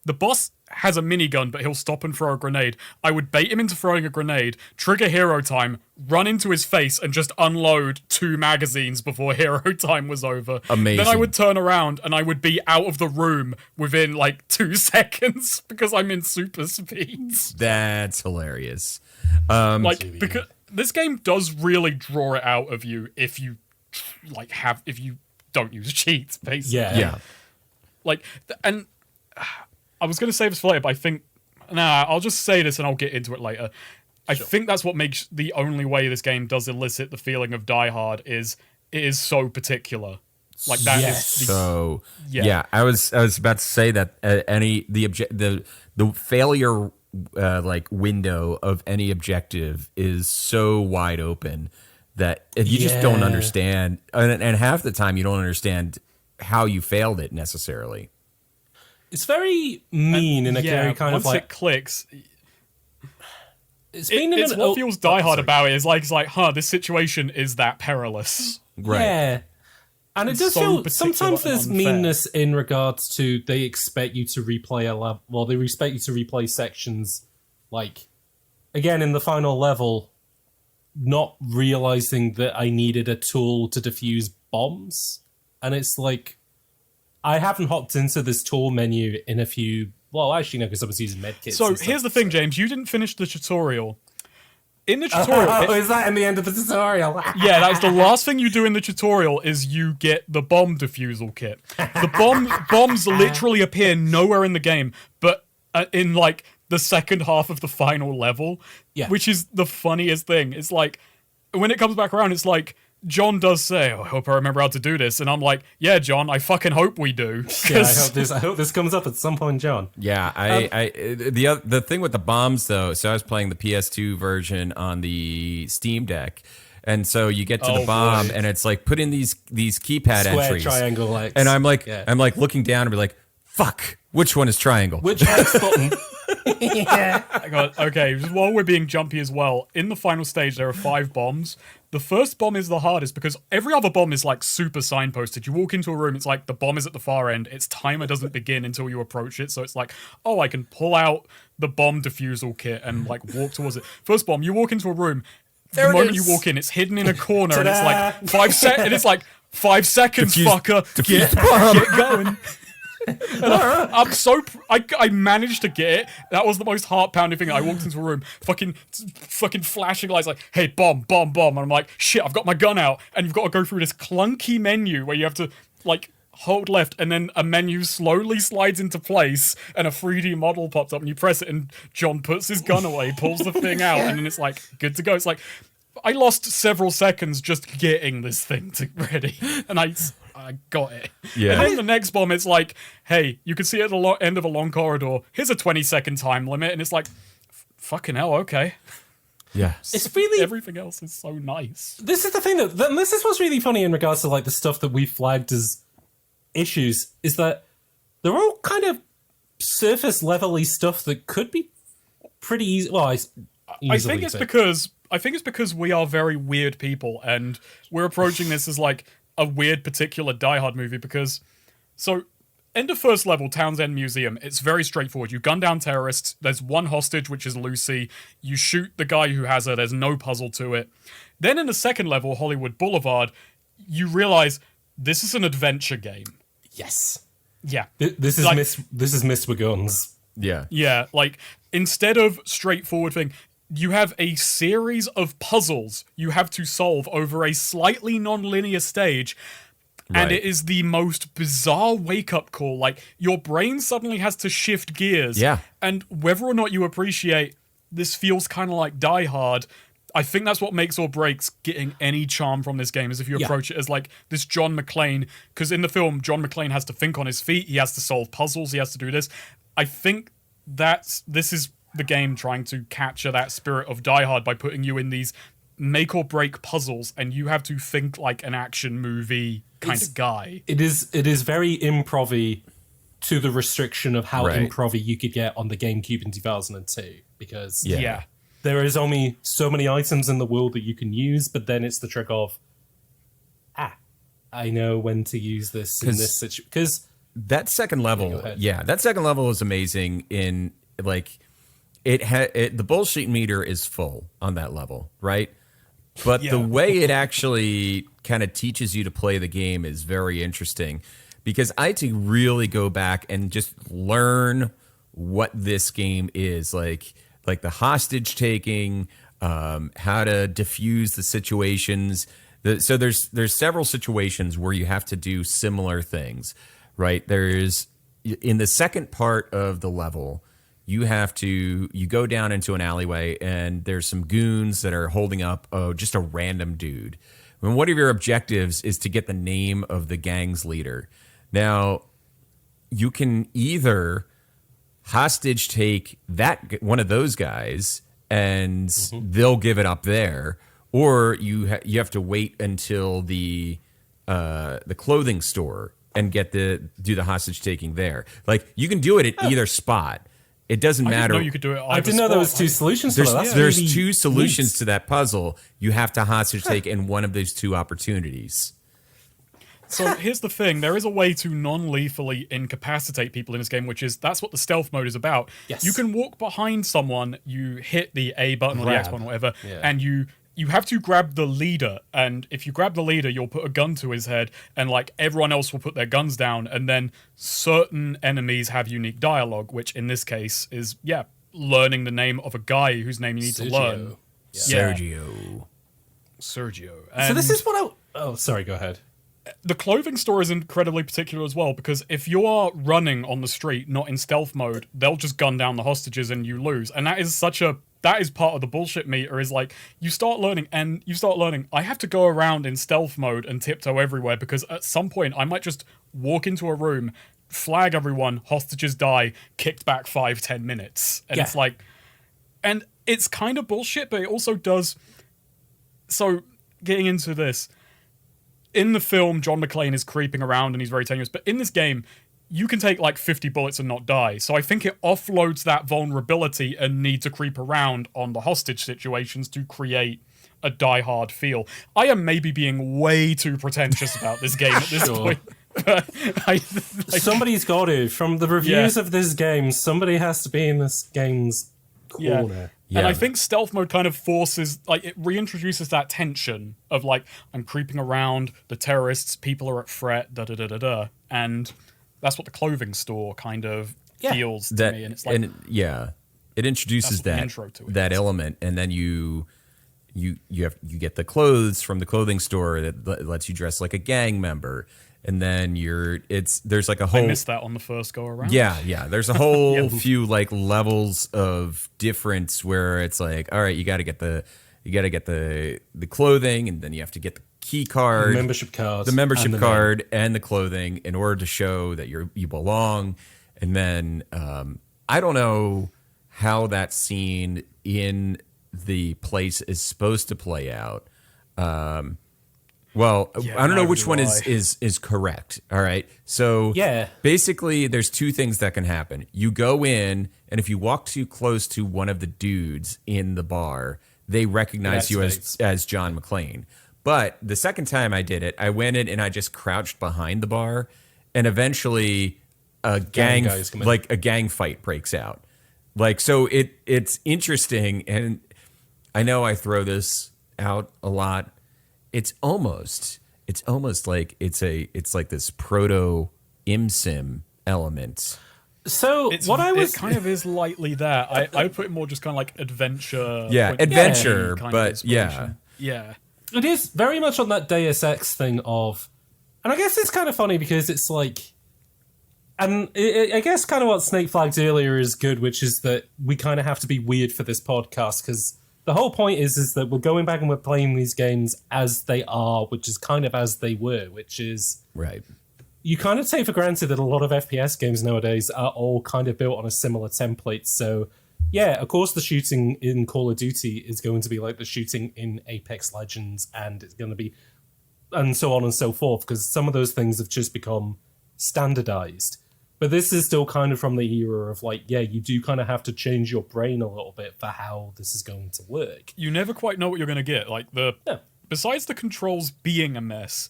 the boss has a minigun, but he'll stop and throw a grenade. I would bait him into throwing a grenade, trigger hero time, run into his face, and just unload 2 magazines before hero time was over. Amazing. Then I would turn around and I would be out of the room within 2 seconds because I'm in super speed. That's hilarious. Because this game does really draw it out of you if you if you don't use cheats, basically. Yeah. And I was going to save this for later, but I think, I'll just say this and I'll get into it later. I think that's what makes the only way this game does elicit the feeling of Die Hard is it is so particular. Like that Yes. is So I was about to say that the failure like window of any objective is so wide open that you just don't understand, and half the time you don't understand how you failed it necessarily. It's very mean in a very kind of once like it clicks. It's What feels Die Hard about it is like this situation is that perilous. Right. Yeah. And it does so feel particular sometimes and there's unfair. meanness in regards to they expect you to replay a level. Well, they expect you to replay sections like again in the final level, not realizing that I needed a tool to defuse bombs. And it's like I haven't hopped into this tool menu in a few. Well, actually, no, because I was using medkits. So here's the thing, James. You didn't finish the tutorial. In the tutorial, is that in the end of the tutorial? yeah, that's the last thing you do in the tutorial is you get the bomb defusal kit. The bombs literally appear nowhere in the game, but in like the second half of the final level, which is the funniest thing. It's like when it comes back around, it's like John does say, "Oh, I hope I remember how to do this," and I'm like, "Yeah, John, I fucking hope we do." Yeah, I hope this comes up at some point, John. Yeah, the thing with the bombs though. So I was playing the PS2 version on the Steam Deck, and so you get to the bomb, and it's like put in these keypad Square, entries, triangle, X. and I'm like looking down and be like, "Fuck, which one is triangle?" Which X button? Okay, just while we're being jumpy as well, in the final stage there are 5 bombs. The first bomb is the hardest because every other bomb is like super signposted. You walk into a room, it's like the bomb is at the far end. Its timer doesn't begin until you approach it. So it's like, oh, I can pull out the bomb defusal kit and like walk towards it. First bomb, you walk into a room. The moment you walk in, it's hidden in a corner and it's like 5 seconds. And it's like 5 seconds, fucker. Get going. I'm so I managed to get it. That was the most heart-pounding thing. I walked into a room, fucking flashing lights like, hey, bomb, and I'm like, shit, I've got my gun out, and you've got to go through this clunky menu where you have to like hold left, and then a menu slowly slides into place, and a 3D model pops up, and you press it, and John puts his gun away, pulls the thing out, and then it's like good to go. It's like I lost several seconds just getting this thing ready, and I got it. Yeah. And then the next bomb, it's like, hey, you can see at the end of a long corridor, here's a 20-second time limit, and it's like, fucking hell, okay. Yeah. It's really everything else is so nice. This is the thing that this is what's really funny in regards to like the stuff that we flagged as issues is that they're all kind of surface level-y stuff that could be pretty easy. Well, I think it's because we are very weird people, and we're approaching this as like a weird particular Die Hard movie because end of first level, Townsend Museum, it's very straightforward. You gun down terrorists, there's one hostage, which is Lucy, you shoot the guy who has her, there's no puzzle to it. Then in the second level, Hollywood Boulevard, you realize this is an adventure game. Yes. Yeah. This is like, this is Miss Guns. Yeah. Yeah, like instead of straightforward thing, you have a series of puzzles you have to solve over a slightly non-linear stage, and it is the most bizarre wake-up call. Like, your brain suddenly has to shift gears. Yeah. And whether or not you appreciate this feels kind of like Die Hard, I think that's what makes or breaks getting any charm from this game, is if you approach it as like this John McClane, because in the film, John McClane has to think on his feet, he has to solve puzzles, he has to do this. I think this is the game trying to capture that spirit of Die Hard by putting you in these make or break puzzles, and you have to think like an action movie kind of guy. It is very improv-y to the restriction of how improv-y you could get on the GameCube in 2002, because there is only so many items in the world that you can use, but then it's the trick of I know when to use this in this situation, because that second level that second level is amazing in like the bullshit meter is full on that level, right? But the way it actually kind of teaches you to play the game is very interesting, because I had to really go back and just learn what this game is like the hostage taking, how to diffuse the situations. So there's several situations where you have to do similar things, right? There's in the second part of the level, you go down into an alleyway and there's some goons that are holding up just a random dude. And one of your objectives is to get the name of the gang's leader. Now, you can either hostage take one of those guys and they'll give it up there, or you have to wait until the clothing store and do the hostage taking there. Like, you can do it at either spot. It doesn't matter. I didn't know you could do it. I didn't know there was two solutions for that. There's two solutions to that puzzle. You have to hostage take in one of those two opportunities. So here's the thing. There is a way to non-lethally incapacitate people in this game, that's what the stealth mode is about. Yes. You can walk behind someone, you hit the A button or the X button or whatever, and you have to grab the leader. And if you grab the leader, you'll put a gun to his head, and like everyone else will put their guns down. And then certain enemies have unique dialogue, which in this case is, learning the name of a guy whose name you need to learn. Sergio. And so this is what oh, sorry, go ahead. the clothing store is incredibly particular as well, because if you are running on the street, not in stealth mode, they'll just gun down the hostages and you lose. And that is part of the bullshit meter, is like, you start learning, I have to go around in stealth mode and tiptoe everywhere, because at some point I might just walk into a room, flag everyone, hostages die, kicked back 5-10 minutes. And it's like, and it's kind of bullshit, but it also does. So getting into this, in the film, John McClane is creeping around and he's very tenuous, but in this game, you can take like 50 bullets and not die. So I think it offloads that vulnerability and need to creep around on the hostage situations to create a die-hard feel. I am maybe being way too pretentious about this game at this point. Somebody's got to. From the reviews of this game, somebody has to be in this game's corner. Yeah. And I think stealth mode kind of forces, like, it reintroduces that tension of, like, I'm creeping around, the terrorists, people are at threat, da-da-da-da-da. And that's what the clothing store kind of feels to me. And it's like... it introduces that element, and then you get the clothes from the clothing store that lets you dress like a gang member. And then there's like a whole... I missed that on the first go around. Yeah. There's a whole few like levels of difference where it's like, all right, you got to get the clothing, and then you have to get the key card, the membership card, and the clothing in order to show that you belong. And then I don't know how that scene in the place is supposed to play out. I don't know which one is correct. All right. So basically there's two things that can happen. You go in, and if you walk too close to one of the dudes in the bar, they recognize you as John McClane. But the second time I did it, I went in and I just crouched behind the bar, and eventually a gang fight breaks out. Like, so it's interesting, and I know I throw this out a lot. It's almost like it's like this proto ImSim element. So it kind of is lightly that. I put it more just kind of like adventure. Yeah, adventure, but yeah. It is very much on that Deus Ex thing of, and I guess it's kind of funny because it's like, and I guess kind of what Snake flagged earlier is good, which is that we kind of have to be weird for this podcast, because the whole point is that we're going back and we're playing these games as they are, which is kind of as they were, which is... Right. You kind of take for granted that a lot of FPS games nowadays are all kind of built on a similar template. So, yeah, of course the shooting in Call of Duty is going to be like the shooting in Apex Legends, and it's going to be... and so on and so forth, because some of those things have just become standardized. But this is still kind of from the era of like, you do kind of have to change your brain a little bit for how this is going to work. You never quite know what you're going to get. Like, besides the controls being a mess,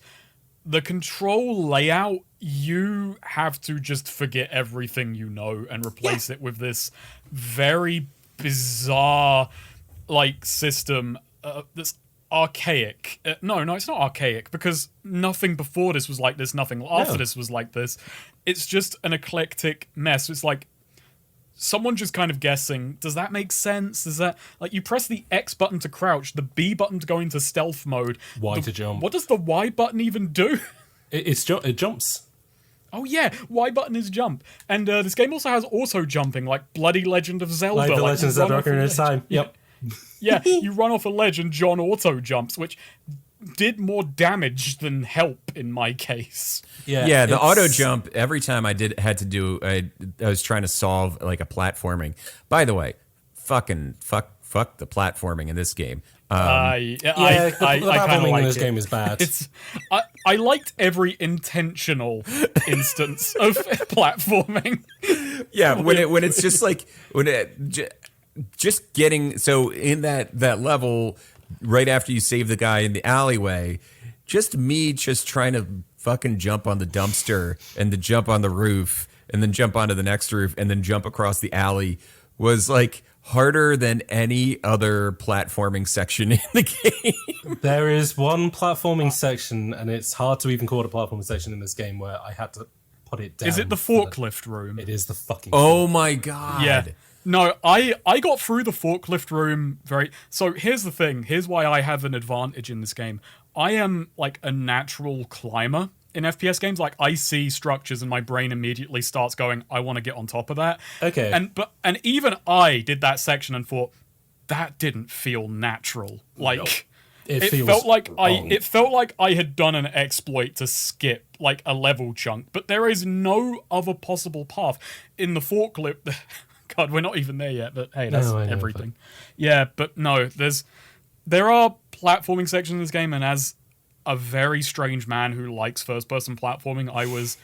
the control layout, you have to just forget everything you know and replace it with this very bizarre, like, system that's archaic. No, it's not archaic, because nothing before this was like this, nothing after this was like this. It's just an eclectic mess. It's like someone just kind of guessing, does that make sense? Is that, like, you press the X button to crouch, the B button to go into stealth mode, Y to jump. What does the Y button even do? It jumps. Oh yeah, Y button is jump. And this game also has auto jumping, like bloody Legend of Zelda. Like the you Legends of run off a Ocarina of ledge. Time. Yep. Yeah, you run off a ledge and John auto jumps, which did more damage than help in my case. Yeah, the it's- auto jump every time I I was trying to solve like a platforming. By the way, fuck the platformming in this game. I the kind of platforming like in this it. game is bad. I liked every intentional instance of platforming. Yeah, when it's just like just getting so in that level right after you save the guy in the alleyway, just trying to fucking jump on the dumpster and to jump on the roof and then jump onto the next roof and then jump across the alley was like harder than any other platforming section in the game. There is one platforming section, and it's hard to even call it a platforming section in this game, where I had to put it down. Is it the forklift room? It is the fucking. Oh my god. Yeah. No, I got through the forklift room So here's the thing. Here's why I have an advantage in this game. I am like a natural climber in FPS games. Like I see structures and my brain immediately starts going, I want to get on top of that. Okay. And even I did that section and thought that didn't feel natural. Like it feels felt like wrong. it felt like I had done an exploit to skip like a level chunk, but there is no other possible path in the forklift. God, we're not even there yet, but hey, that's I know, everything. Yeah, but no, there are platforming sections in this game, and as a very strange man who likes first-person platforming, I was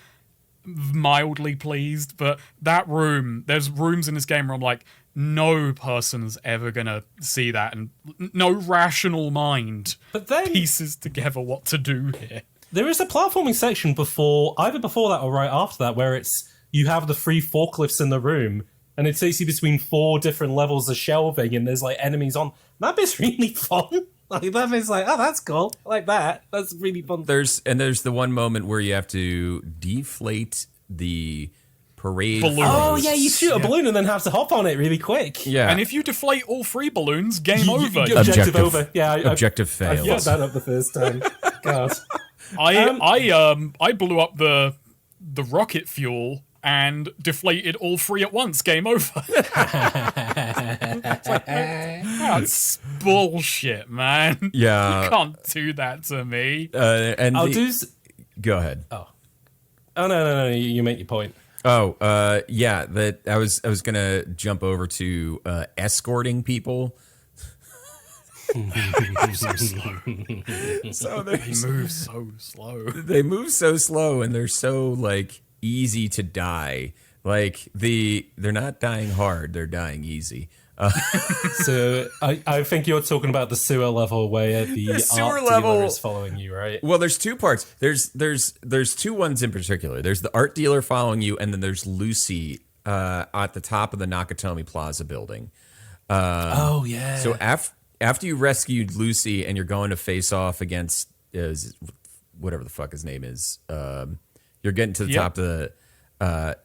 mildly pleased. But there's rooms in this game where I'm like, no person's ever gonna see that, and no rational mind But then pieces together what to do here. there is a platforming section either before that or right after that, where you have the 3 forklifts in the room, and it takes you between 4 different levels of shelving, and there's like enemies on. That bit's really fun. Like that bit's like, oh, that's cool. I like that. That's really fun. There's the one moment where you have to deflate the parade. Balloon. Oh yeah, you shoot a balloon and then have to hop on it really quick. Yeah. And if you deflate all 3 balloons, game over. Objective over. Yeah, Objective I fails. fucked that up the first time. God. I blew up the rocket fuel and deflated all 3 at once. Game over. It's like, that's bullshit, man. Yeah. You can't do that to me. And go ahead. Oh no! You make your point. Yeah. That I was gonna jump over to escorting people. So They move so slow. they move so slow and they're so like easy to die. Like they're not dying hard, they're dying easy. So I think you're talking about the sewer level where the sewer art level dealer is following you, right? Well, there's 2 parts. There's 2 ones in particular. There's the art dealer following you, and then there's Lucy at the top of the Nakatomi Plaza building. Oh yeah. So after you rescued Lucy and you're going to face off against whatever the fuck his name is, you're getting to the top of the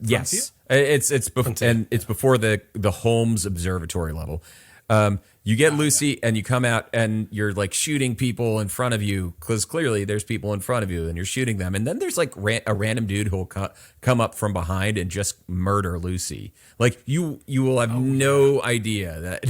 yes, it's before the Holmes Observatory level. You get Lucy and you come out and you're like shooting people in front of you because clearly there's people in front of you and you're shooting them. And then there's like a random dude who will come up from behind and just murder Lucy. Like you will have no idea that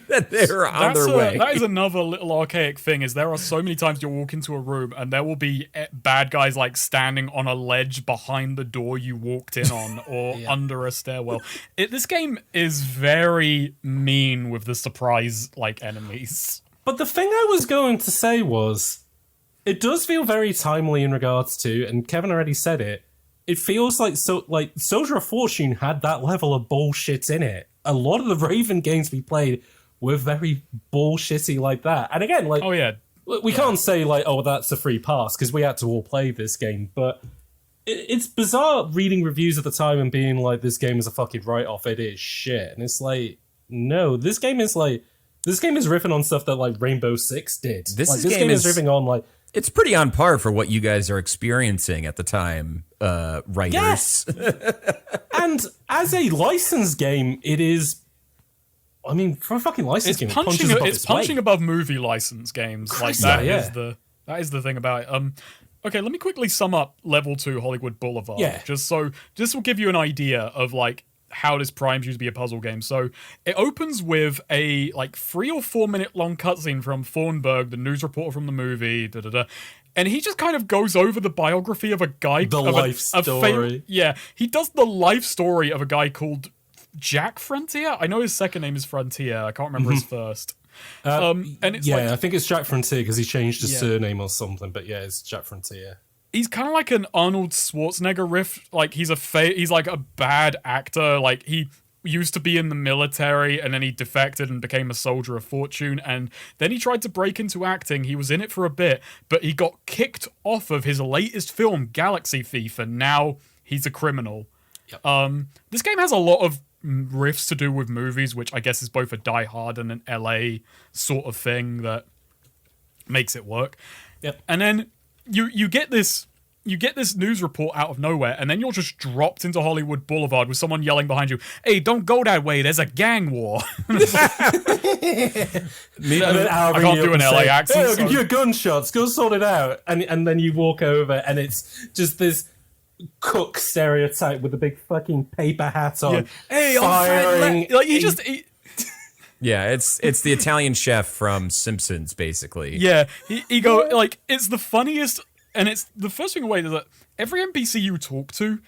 that they're on their way. That is another little archaic thing. Is there are so many times you'll walk into a room and there will be bad guys like standing on a ledge behind the door you walked in on or under a stairwell. This game is very mean with the surprise like enemies. But the thing I was going to say was, it does feel very timely in regards to, and Kevin already said it. It feels like Soldier of Fortune had that level of bullshit in it. A lot of the Raven games we played were very bullshitty like that. And again, like, Oh yeah, we can't say like, oh, that's a free pass because we had to all play this game. But it's bizarre reading reviews at the time and being like, this game is a fucking write-off. It is shit. And it's like, no, this game is riffing on stuff that like Rainbow Six did. This game is riffing on like, it's pretty on par for what you guys are experiencing at the time, writers. yes. And as a licensed game, it is. I mean, for a fucking licensed game, it's punching above movie license games. Like that is the thing about it. Okay, let me quickly sum up level 2 Hollywood Boulevard. Yeah. Just so this will give you an idea of like how this primes you to be a puzzle game. So it opens with a like 3 or 4 minute long cutscene from Thornburg, the news reporter from the movie, and he just kind of goes over the biography of a guy. The life story. He does the life story of a guy called Jack Frontier. I know his second name is Frontier. I can't remember his first. And it's like, I think it's Jack Frontier because he changed his surname or something. But yeah, it's Jack Frontier. he's kind of like an Arnold Schwarzenegger riff. Like he's like a bad actor. Like he used to be in the military and then he defected and became a soldier of fortune, and then he tried to break into acting. He was in it for a bit, but he got kicked off of his latest film, Galaxy Thief, and now he's a criminal. Yep. This game has a lot of riffs to do with movies, which I guess is both a Die Hard and an LA sort of thing that makes it work. Yep. And then you get this news report out of nowhere, and then you're just dropped into Hollywood Boulevard with someone yelling behind you, "Hey, don't go that way, there's a gang war." I can't do an LA accent. Hey, I'll give you a gunshots, go sort it out. And then you walk over and it's just this cook stereotype with a big fucking paper hat on. Yeah. Hey, firing. like he just... Yeah, it's the Italian chef from Simpsons, basically. Yeah, he go like it's the funniest, and it's the first thing away is that every NPC you talk to,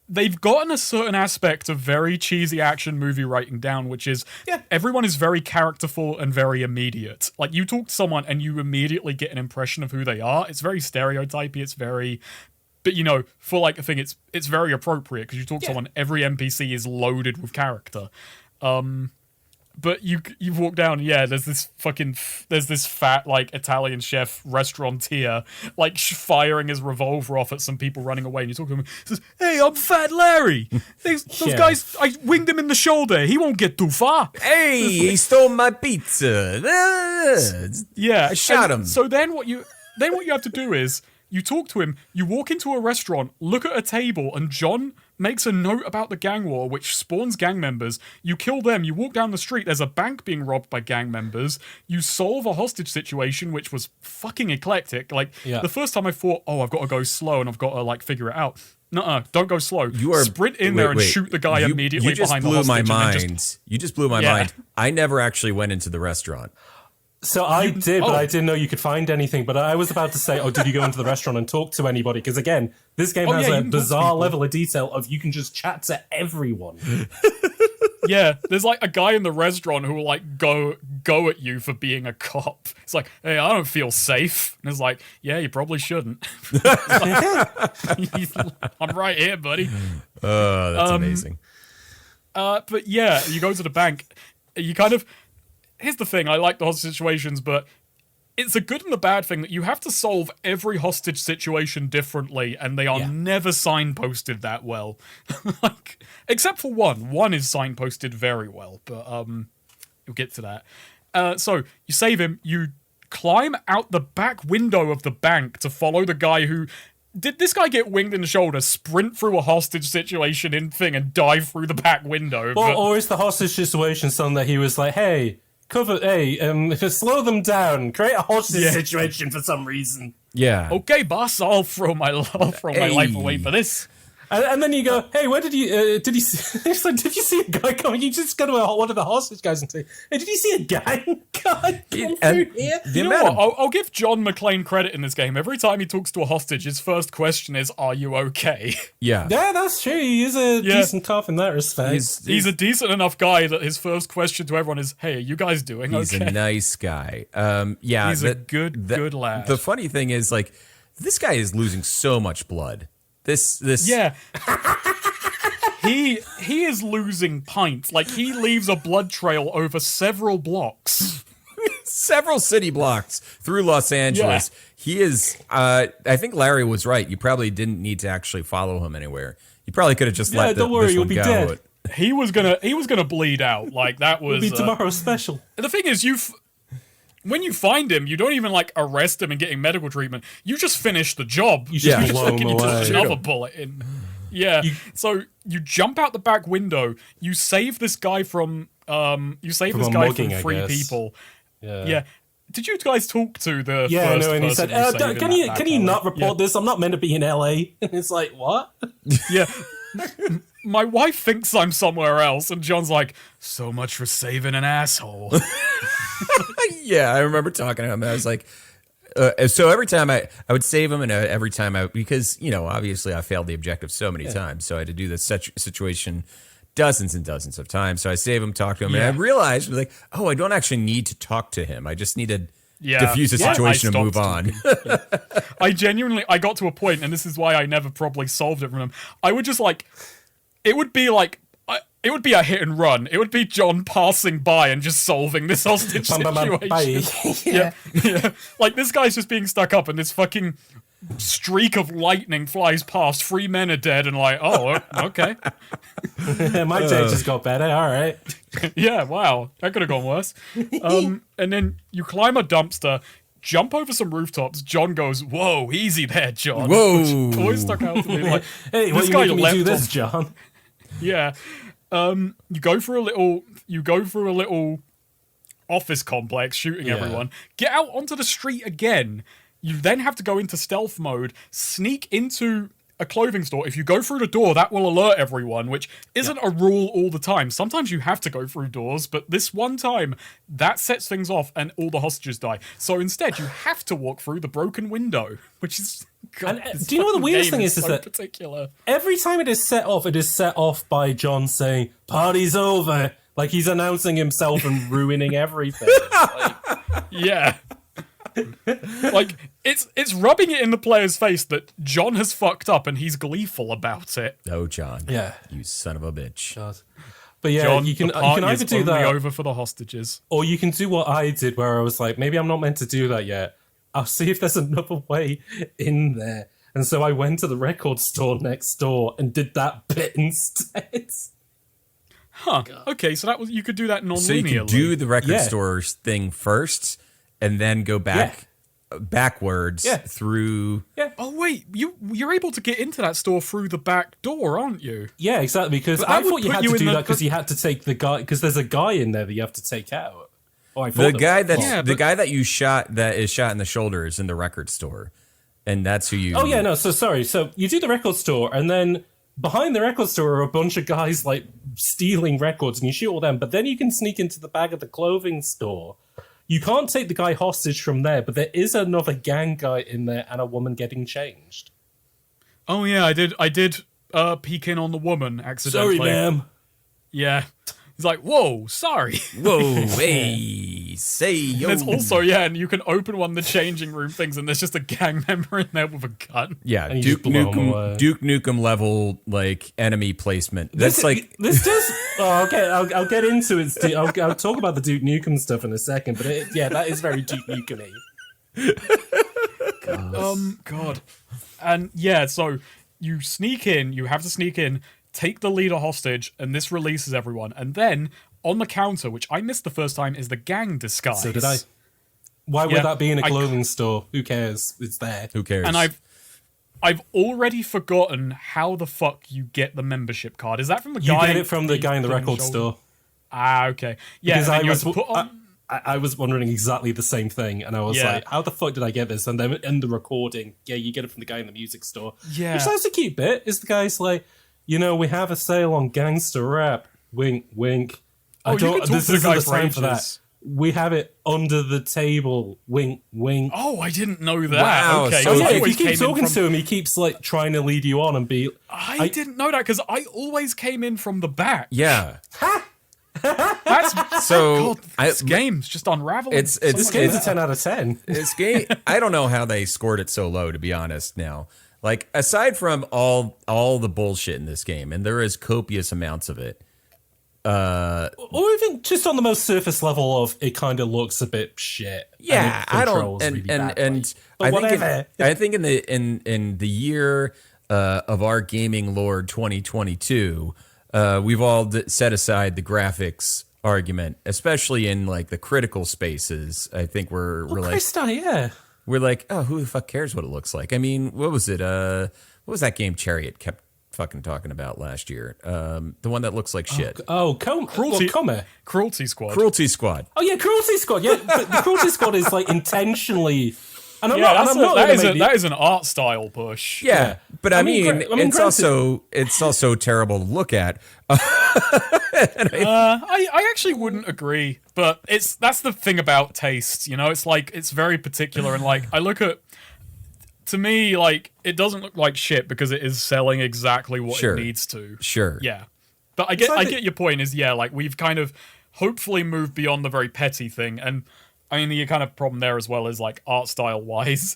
they've gotten a certain aspect of very cheesy action movie writing down, which is everyone is very characterful and very immediate. Like you talk to someone and you immediately get an impression of who they are. It's very stereotypy. It's very, but you know, for like a thing, it's very appropriate because you talk to someone. Every NPC is loaded with character. But you walk down, there's this fat, like, Italian chef restaurateur, like, firing his revolver off at some people running away, and you talk to him, he says, "Hey, I'm Fat Larry! Those guys, I winged him in the shoulder, he won't get too far!" Hey, he stole my pizza! I shot him! So then what you have to do is, you talk to him, you walk into a restaurant, look at a table, and John makes a note about the gang war, which spawns gang members. You kill them, you walk down the street, there's a bank being robbed by gang members, you solve a hostage situation, which was fucking eclectic. Like, the first time I thought, I've got to go slow and I've got to, like, figure it out. Nuh-uh, don't go slow. Sprint in there and shoot the guy immediately behind the hostage. You just blew my mind. I never actually went into the restaurant. So I did, but I didn't know you could find anything. But I was about to say, did you go into the restaurant and talk to anybody? Because again, this game has a bizarre level of detail of you can just chat to everyone. Yeah, there's like a guy in the restaurant who will like go at you for being a cop. It's like, "Hey, I don't feel safe." And it's like, "Yeah, you probably shouldn't." I'm right here, buddy. Oh, that's amazing. But yeah, you go to the bank. You kind of... Here's the thing, I like the hostage situations, but it's a good and a bad thing that you have to solve every hostage situation differently, and they are never signposted that well. Like, except for one. One is signposted very well, but you'll get to that. So, you save him, you climb out the back window of the bank to follow the guy who... Did this guy get winged in the shoulder, sprint through a hostage situation and dive through the back window? Or is the hostage situation something that he was like, hey... slow them down. Create a hostage situation for some reason. Yeah. Okay, boss. I'll throw my life away for this. And then you go, "Hey, where did you see?" It's like, "Did you see a guy coming?" You just go to one of the hostage guys and say, "Hey, did you see a gang guy come through here?" You know what? I'll give John McClane credit in this game. Every time he talks to a hostage, his first question is, "Are you okay?" Yeah. Yeah, that's true. He is a decent cop in that respect. He's a decent enough guy that his first question to everyone is, "Hey, are you guys doing okay?" He's a nice guy. He's a good lad. The funny thing is, like, this guy is losing so much blood. This Yeah. He is losing pints. Like, he leaves a blood trail over several blocks. Several city blocks through Los Angeles. Yeah. He is, I think Larry was right. You probably didn't need to actually follow him anywhere. You probably could have just let don't worry, this you'll one be go. dead. He was gonna bleed out. Like, that was... It'll be tomorrow's special. The thing is, when you find him, you don't even, like, arrest him and get him medical treatment. You just finish the job. You just blow him away. Just another bullet in. Yeah. So you jump out the back window. You save this guy from three people. Yeah. Did you guys talk to the Yeah, first no, and he person said, who saved in can that you alley?" not report this? I'm not meant to be in LA. And it's like, what? Yeah. My wife thinks I'm somewhere else, and John's like, so much for saving an asshole. Yeah, I remember talking to him. And I was like, so every time I would save him, and every time because obviously I failed the objective so many times, so I had to do this situation dozens and dozens of times. So I save him, talk to him, and I realized like, oh, I don't actually need to talk to him. I just need to diffuse the situation and move on. I got to a point, and this is why I never probably solved it from him. I would just it would be a hit and run. It would be John passing by and just solving this hostage situation. Yeah. Like, this guy's just being stuck up, and this fucking streak of lightning flies past. 3 men are dead, and like, oh, okay. My day just got better. All right. Yeah, wow. That could have gone worse. And then you climb a dumpster, jump over some rooftops. John goes, whoa, easy there, John. Whoa. Which always stuck out to me. Like, Hey, what this are guy you making me do leapt this, off- John? Yeah. You go through a little office complex shooting everyone. Get out onto the street again. You then have to go into stealth mode, sneak into a clothing store. If you go through the door, that will alert everyone, which isn't a rule all the time. Sometimes you have to go through doors, but this one time, that sets things off and all the hostages die. So instead, you have to walk through the broken window, which is... God, And, do you know what the weirdest thing is so that particular. every time it is set off by John saying, "Party's over." Like, he's announcing himself and ruining everything. Like, Yeah. Like, it's rubbing it in the player's face that John has fucked up and he's gleeful about it. Oh, John. Yeah. You son of a bitch. but yeah, John, you can the party either is do only that, over for the hostages. or you can do what I did, where I was like, maybe I'm not meant to do that yet. I'll see if there's another way in there. And so I went to the record store next door and did that bit instead. Huh. Okay, so you could do that non-linearly. So you can do the record Yeah. store thing first, and then go backwards through. Oh wait, you're able to get into that store through the back door, aren't you? Yeah, exactly. Because But I that would thought you put had you to in do the- that because you had to take the guy, because there's a guy in there that you have to take out. Oh, I thought The there guy was. that's Yeah, the but- guy that you shot that is shot in the shoulder is in the record store, and that's who you. Oh yeah, no. So sorry. So you do the record store, and then behind the record store are a bunch of guys like stealing records, and you shoot all them. But then you can sneak into the back of the clothing store. You can't take the guy hostage from there, but there is another gang guy in there and a woman getting changed. Oh yeah, I did peek in on the woman accidentally. Sorry, ma'am. Yeah. He's like, whoa, sorry. Whoa, hey, say yo. There's also, and you can open one of the changing room things, and there's just a gang member in there with a gun. Yeah, And you Duke just blow 'em away. Nukem level like enemy placement. That's This- like this does. Oh, okay, I'll get into it. I'll talk about the Duke Nukem stuff in a second, but that is very Duke Nukem-y. God. And yeah, so you sneak in, you have to sneak in, take the leader hostage, and this releases everyone. And then on the counter, which I missed the first time, is the gang disguise. So did I. Why Yeah, would that be in a I- clothing store? Who cares? It's there. who cares? And I've already forgotten how the fuck you get the membership card. Is that from the You guy? get it from the guy in the on record shoulder? store. Ah, okay. Yeah, Because and then I you was have to put on. I was wondering exactly the same thing, and I was Yeah. like, "How the fuck did I get this?" And then in the recording, you get it from the guy in the music store. Yeah. Which sounds a cute bit. Is the guy's like, we have a sale on gangster rap. Wink, wink. Oh, you can talk This to the isn't guy the for time for that. ages. We have it under the table. Wink, wink. Oh, I didn't know that. Wow, Okay. so Oh, I yeah, if always you keep came in talking from- to him, he keeps like trying to lead you on and be. I didn't know that because I always came in from the back. yeah. That's So God, this game's just unraveling. It's- so This much. game's a 10 out of 10. This game, I don't know how they scored it so low, to be honest. Now, like aside from all the bullshit in this game, and there is copious amounts of it. Or even just on the most surface level of it kind of looks a bit shit. Yeah, and it I don't, controls and really and badly. and But I think whatever. I think in the year of our gaming lord 2022, we've all set aside the graphics argument, especially in like the critical spaces. I think we're like Krista, yeah. we're like, oh, who the fuck cares what it looks like? I mean, what was it? What was that game Chariot kept fucking talking about last year? The one that looks like shit. Cruelty Squad. Cruelty Squad. Oh yeah, Cruelty Squad. Yeah, but the Cruelty Squad is like intentionally. And that is an art style push. Yeah, but I mean it's also terrible to look at. I actually wouldn't agree, but that's the thing about taste, you know. It's like it's very particular, and like I look at, to me, like it doesn't look like shit because it is selling exactly what it needs to. Sure. Yeah, but I get your point. Is like we've kind of hopefully moved beyond the very petty thing, and I mean the kind of problem there as well is like art style wise,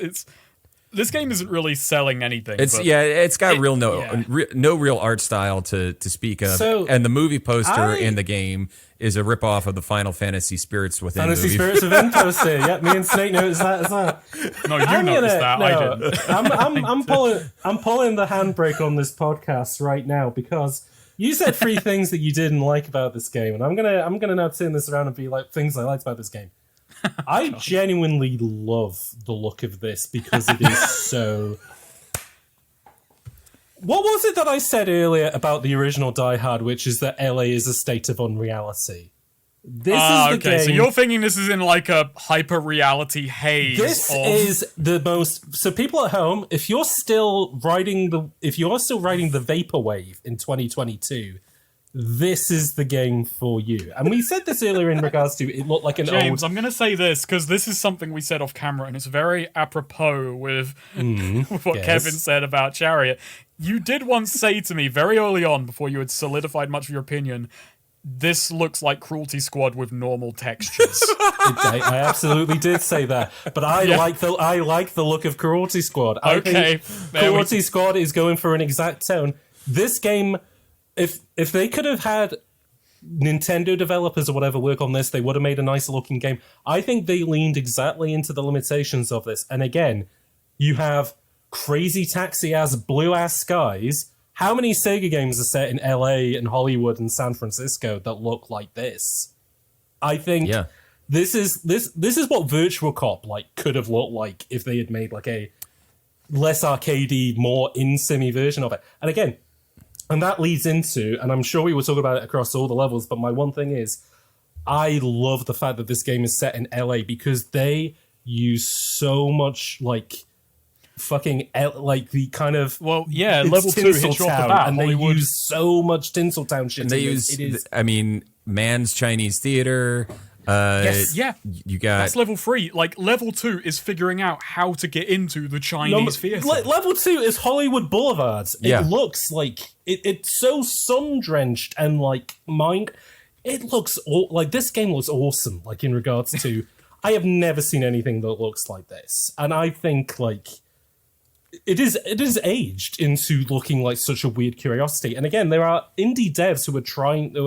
this game isn't really selling anything. It's got no real art style to speak of. And the movie poster in the game is a ripoff of the Final Fantasy Spirits Within Fantasy Spirits Within poster. Yeah, me and Snake noticed that as well. No, you noticed that. I didn't. I'm pulling the handbrake on this podcast right now because you said 3 things that you didn't like about this game, and I'm gonna now turn this around and be like things I liked about this game. I genuinely love the look of this because it is so... What was it that I said earlier about the original Die Hard, which is that LA is a state of unreality? This is the game... So you're thinking this is in like a hyper-reality haze. This is the most... So people at home, if you're still riding the vaporwave in 2022... This is the game for you. And we said this earlier in regards to it looked like an James, I'm going to say this because this is something we said off camera and it's very apropos with what Kevin said about Chariot. You did once say to me very early on, before you had solidified much of your opinion, this looks like Cruelty Squad with normal textures. I absolutely did say that, but I like the look of Cruelty Squad. I think Cruelty Squad is going for an exact tone. This game... If they could have had Nintendo developers or whatever work on this, they would have made a nicer looking game. I think they leaned exactly into the limitations of this. And again, you have crazy taxi ass blue ass skies. How many Sega games are set in LA and Hollywood and San Francisco that look like this? I think this is what Virtual Cop could have looked like if they had made like a less arcadey, more in-simmy version of it. And again, and that leads into, and I'm sure we will talk about it across all the levels, but my one thing is, I love the fact that this game is set in LA because they use so much fucking the kind of level 2 hits you off the bat, and Hollywood. They use so much Tinseltown shit. And they use, Man's Chinese Theater. You got that's level 3. Like level 2 is figuring out how to get into the Chinese theater. Level 2 is Hollywood Boulevards. It looks like it's so sun drenched and it looks this game looks awesome. Like in regards to, I have never seen anything that looks like this, and I think it is aged into looking like such a weird curiosity. And again, there are indie devs who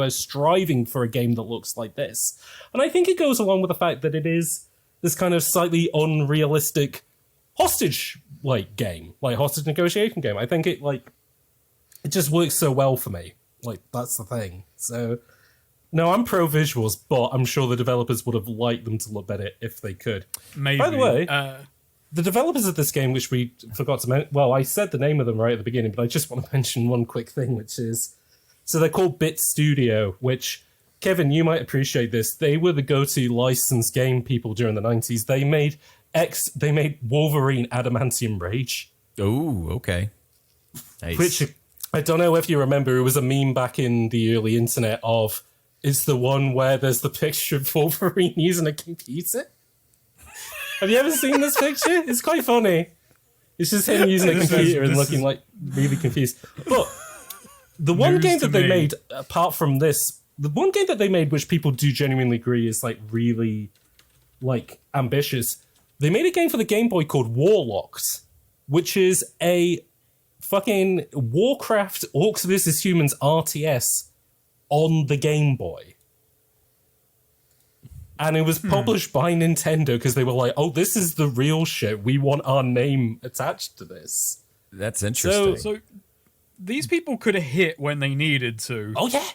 are striving for a game that looks like this. And I think it goes along with the fact that it is this kind of slightly unrealistic hostage game, hostage negotiation game. I think it just works so well for me. That's the thing. So no, I'm pro visuals, but I'm sure the developers would have liked them to look better if they could. Maybe. By the way, the developers of this game, which we forgot to mention, well, I said the name of them right at the beginning, but I just want to mention one quick thing, which is, so they're called Bit Studio, which, Kevin, you might appreciate this. They were the go-to licensed game people during the 90s. They made Wolverine Adamantium Rage. Oh, okay. Nice. Which, I don't know if you remember, it was a meme back in the early internet of, it's the one where there's the picture of Wolverine using a computer. Have you ever seen this picture? It's quite funny. It's just him using a computer and looking really confused. But the one game that they made, apart from this, the one game that they made which people do genuinely agree is really ambitious. They made a game for the Game Boy called Warlocked, which is a fucking Warcraft Orcs vs. Humans RTS on the Game Boy. And it was published by Nintendo because they were like, oh, this is the real shit. We want our name attached to this. That's interesting. So these people could have hit when they needed to. Oh, yeah.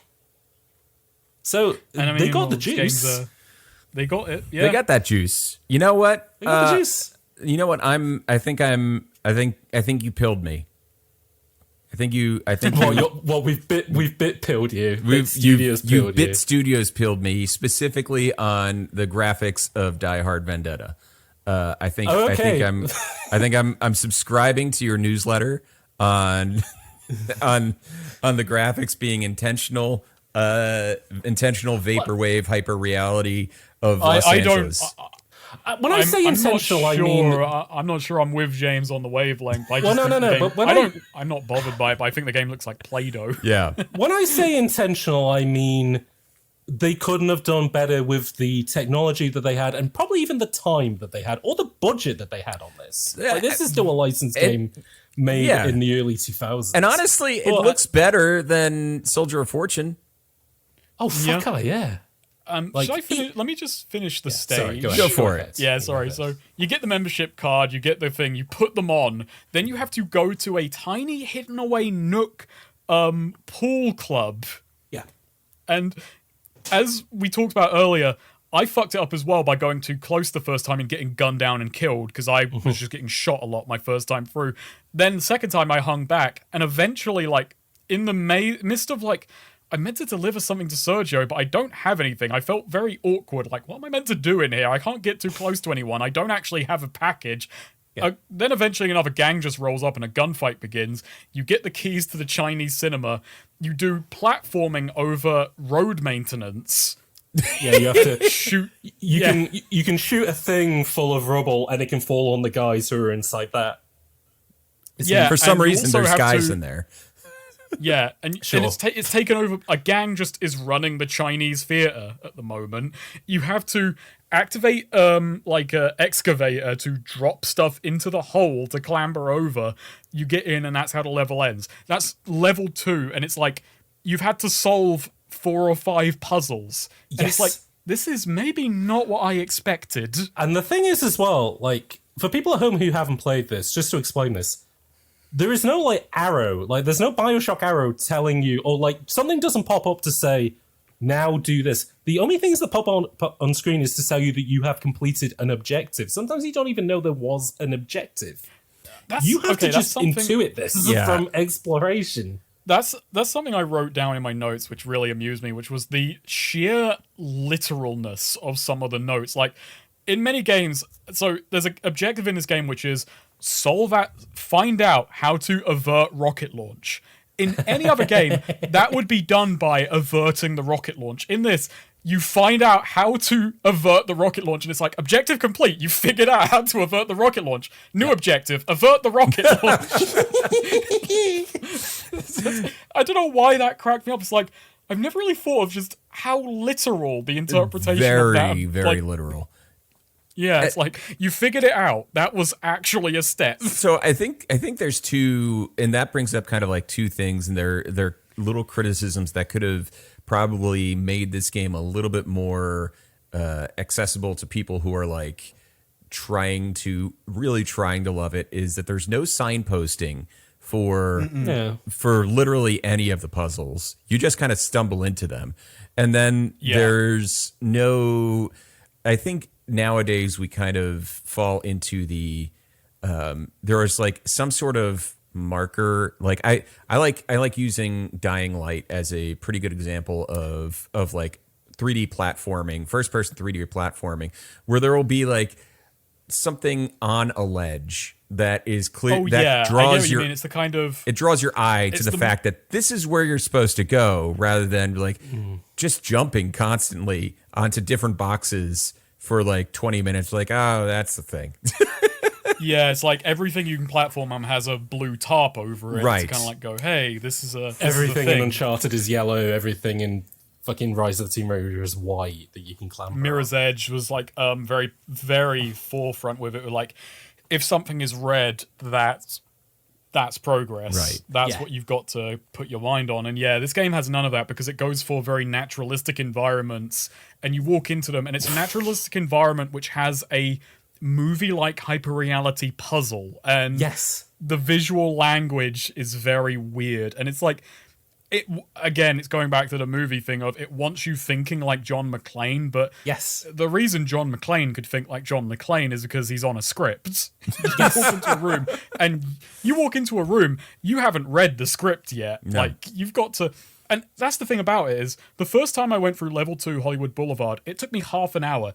So they got the juice. They got it. Yeah. They got that juice. You know what? They got the juice. You know what? I think you pilled me. We've bit pilled you. You bit studios pilled me specifically on the graphics of Die Hard Vendetta. I think I'm subscribing to your newsletter on the graphics being intentional vaporwave hyper reality of Los Angeles. When I say intentional, I mean I'm not sure I'm with James on the wavelength. I'm not bothered by it, but I think the game looks like Play-Doh. Yeah. When I say intentional, I mean they couldn't have done better with the technology that they had, and probably even the time that they had, or the budget that they had on this. Like, this is still a licensed game made in the early 2000s. And honestly, it looks better than Soldier of Fortune. Oh, fuck yeah. Should I finish? Let me just finish the stage. Sorry, go for it. Yeah, sorry. So you get the membership card, you get the thing, you put them on, then you have to go to a tiny hidden away nook pool club. Yeah. And as we talked about earlier, I fucked it up as well by going too close the first time and getting gunned down and killed because I was just getting shot a lot my first time through. Then the second time I hung back, and eventually, like, in the midst of, like, I meant to deliver something to Sergio, but I don't have anything. I felt very awkward. Like, what am I meant to do in here? I can't get too close to anyone. I don't actually have a package. Yeah. Then eventually another gang just rolls up and a gunfight begins. You get the keys to the Chinese cinema. You do platforming over road maintenance. Yeah, you have to shoot. You can shoot a thing full of rubble and it can fall on the guys who are inside that. For some reason, there's guys in there. Yeah, and it's taken over. A gang just is running the Chinese theater at the moment. You have to activate like a excavator to drop stuff into the hole to clamber over. You get in, and that's how the level ends. That's level 2, and it's like you've had to solve 4 or 5 puzzles. And it's like, this is maybe not what I expected. And the thing is as well, like, for people at home who haven't played this, just to explain this, there is no, like, arrow. Like, there's no Bioshock arrow telling you, or, like, something doesn't pop up to say, now do this. The only things that pop on screen is to tell you that you have completed an objective. Sometimes you don't even know there was an objective. You have to just intuit this from exploration. That's something I wrote down in my notes, which really amused me, which was the sheer literalness of some of the notes. Like, in many games, so there's an objective in this game which is find out how to avert rocket launch. In any other game, that would be done by averting the rocket launch. In this, you find out how to avert the rocket launch, and it's like, objective complete. You figured out how to avert the rocket launch. New objective, avert the rocket launch. I don't know why that cracked me up. It's like, I've never really thought of just how literal the interpretation of that. Very literal. Yeah, it's like, you figured it out. That was actually a step. So I think there's two, and that brings up kind of like two things, and they're little criticisms that could have probably made this game a little bit more accessible to people who are like trying to love it. Is that there's no signposting for literally any of the puzzles. You just kind of stumble into them, and then there's no. I think nowadays we kind of fall into the there is like some sort of marker. Like I like using Dying Light as a pretty good example of like 3D platforming, first person 3D platforming, where there will be like something on a ledge that is clear draws your It's the kind of, it draws your eye to the fact that this is where you're supposed to go, rather than like just jumping constantly onto different boxes for like 20 minutes, like, oh, that's the thing. Yeah, it's like everything you can platform on has a blue tarp over it. Right. To kind of like go, hey, this is everything a in Uncharted is yellow, everything in fucking Rise of the Tomb Raider is white that you can clamber Mirror's on. Edge was like very, very forefront with it. Like, if something is red, that's progress. Right. That's what you've got to put your mind on. And yeah, this game has none of that because it goes for very naturalistic environments, and you walk into them, and it's a naturalistic environment which has a movie-like hyperreality puzzle, and the visual language is very weird. And it's like, again, it's going back to the movie thing of it wants you thinking like John McClane, but Yes. the reason John McClane could think like John McClane is because he's on a script. You walk into a room, you haven't read the script yet. No. Like, you've got to... And that's the thing about it is, the first time I went through level 2 Hollywood Boulevard, it took me half an hour.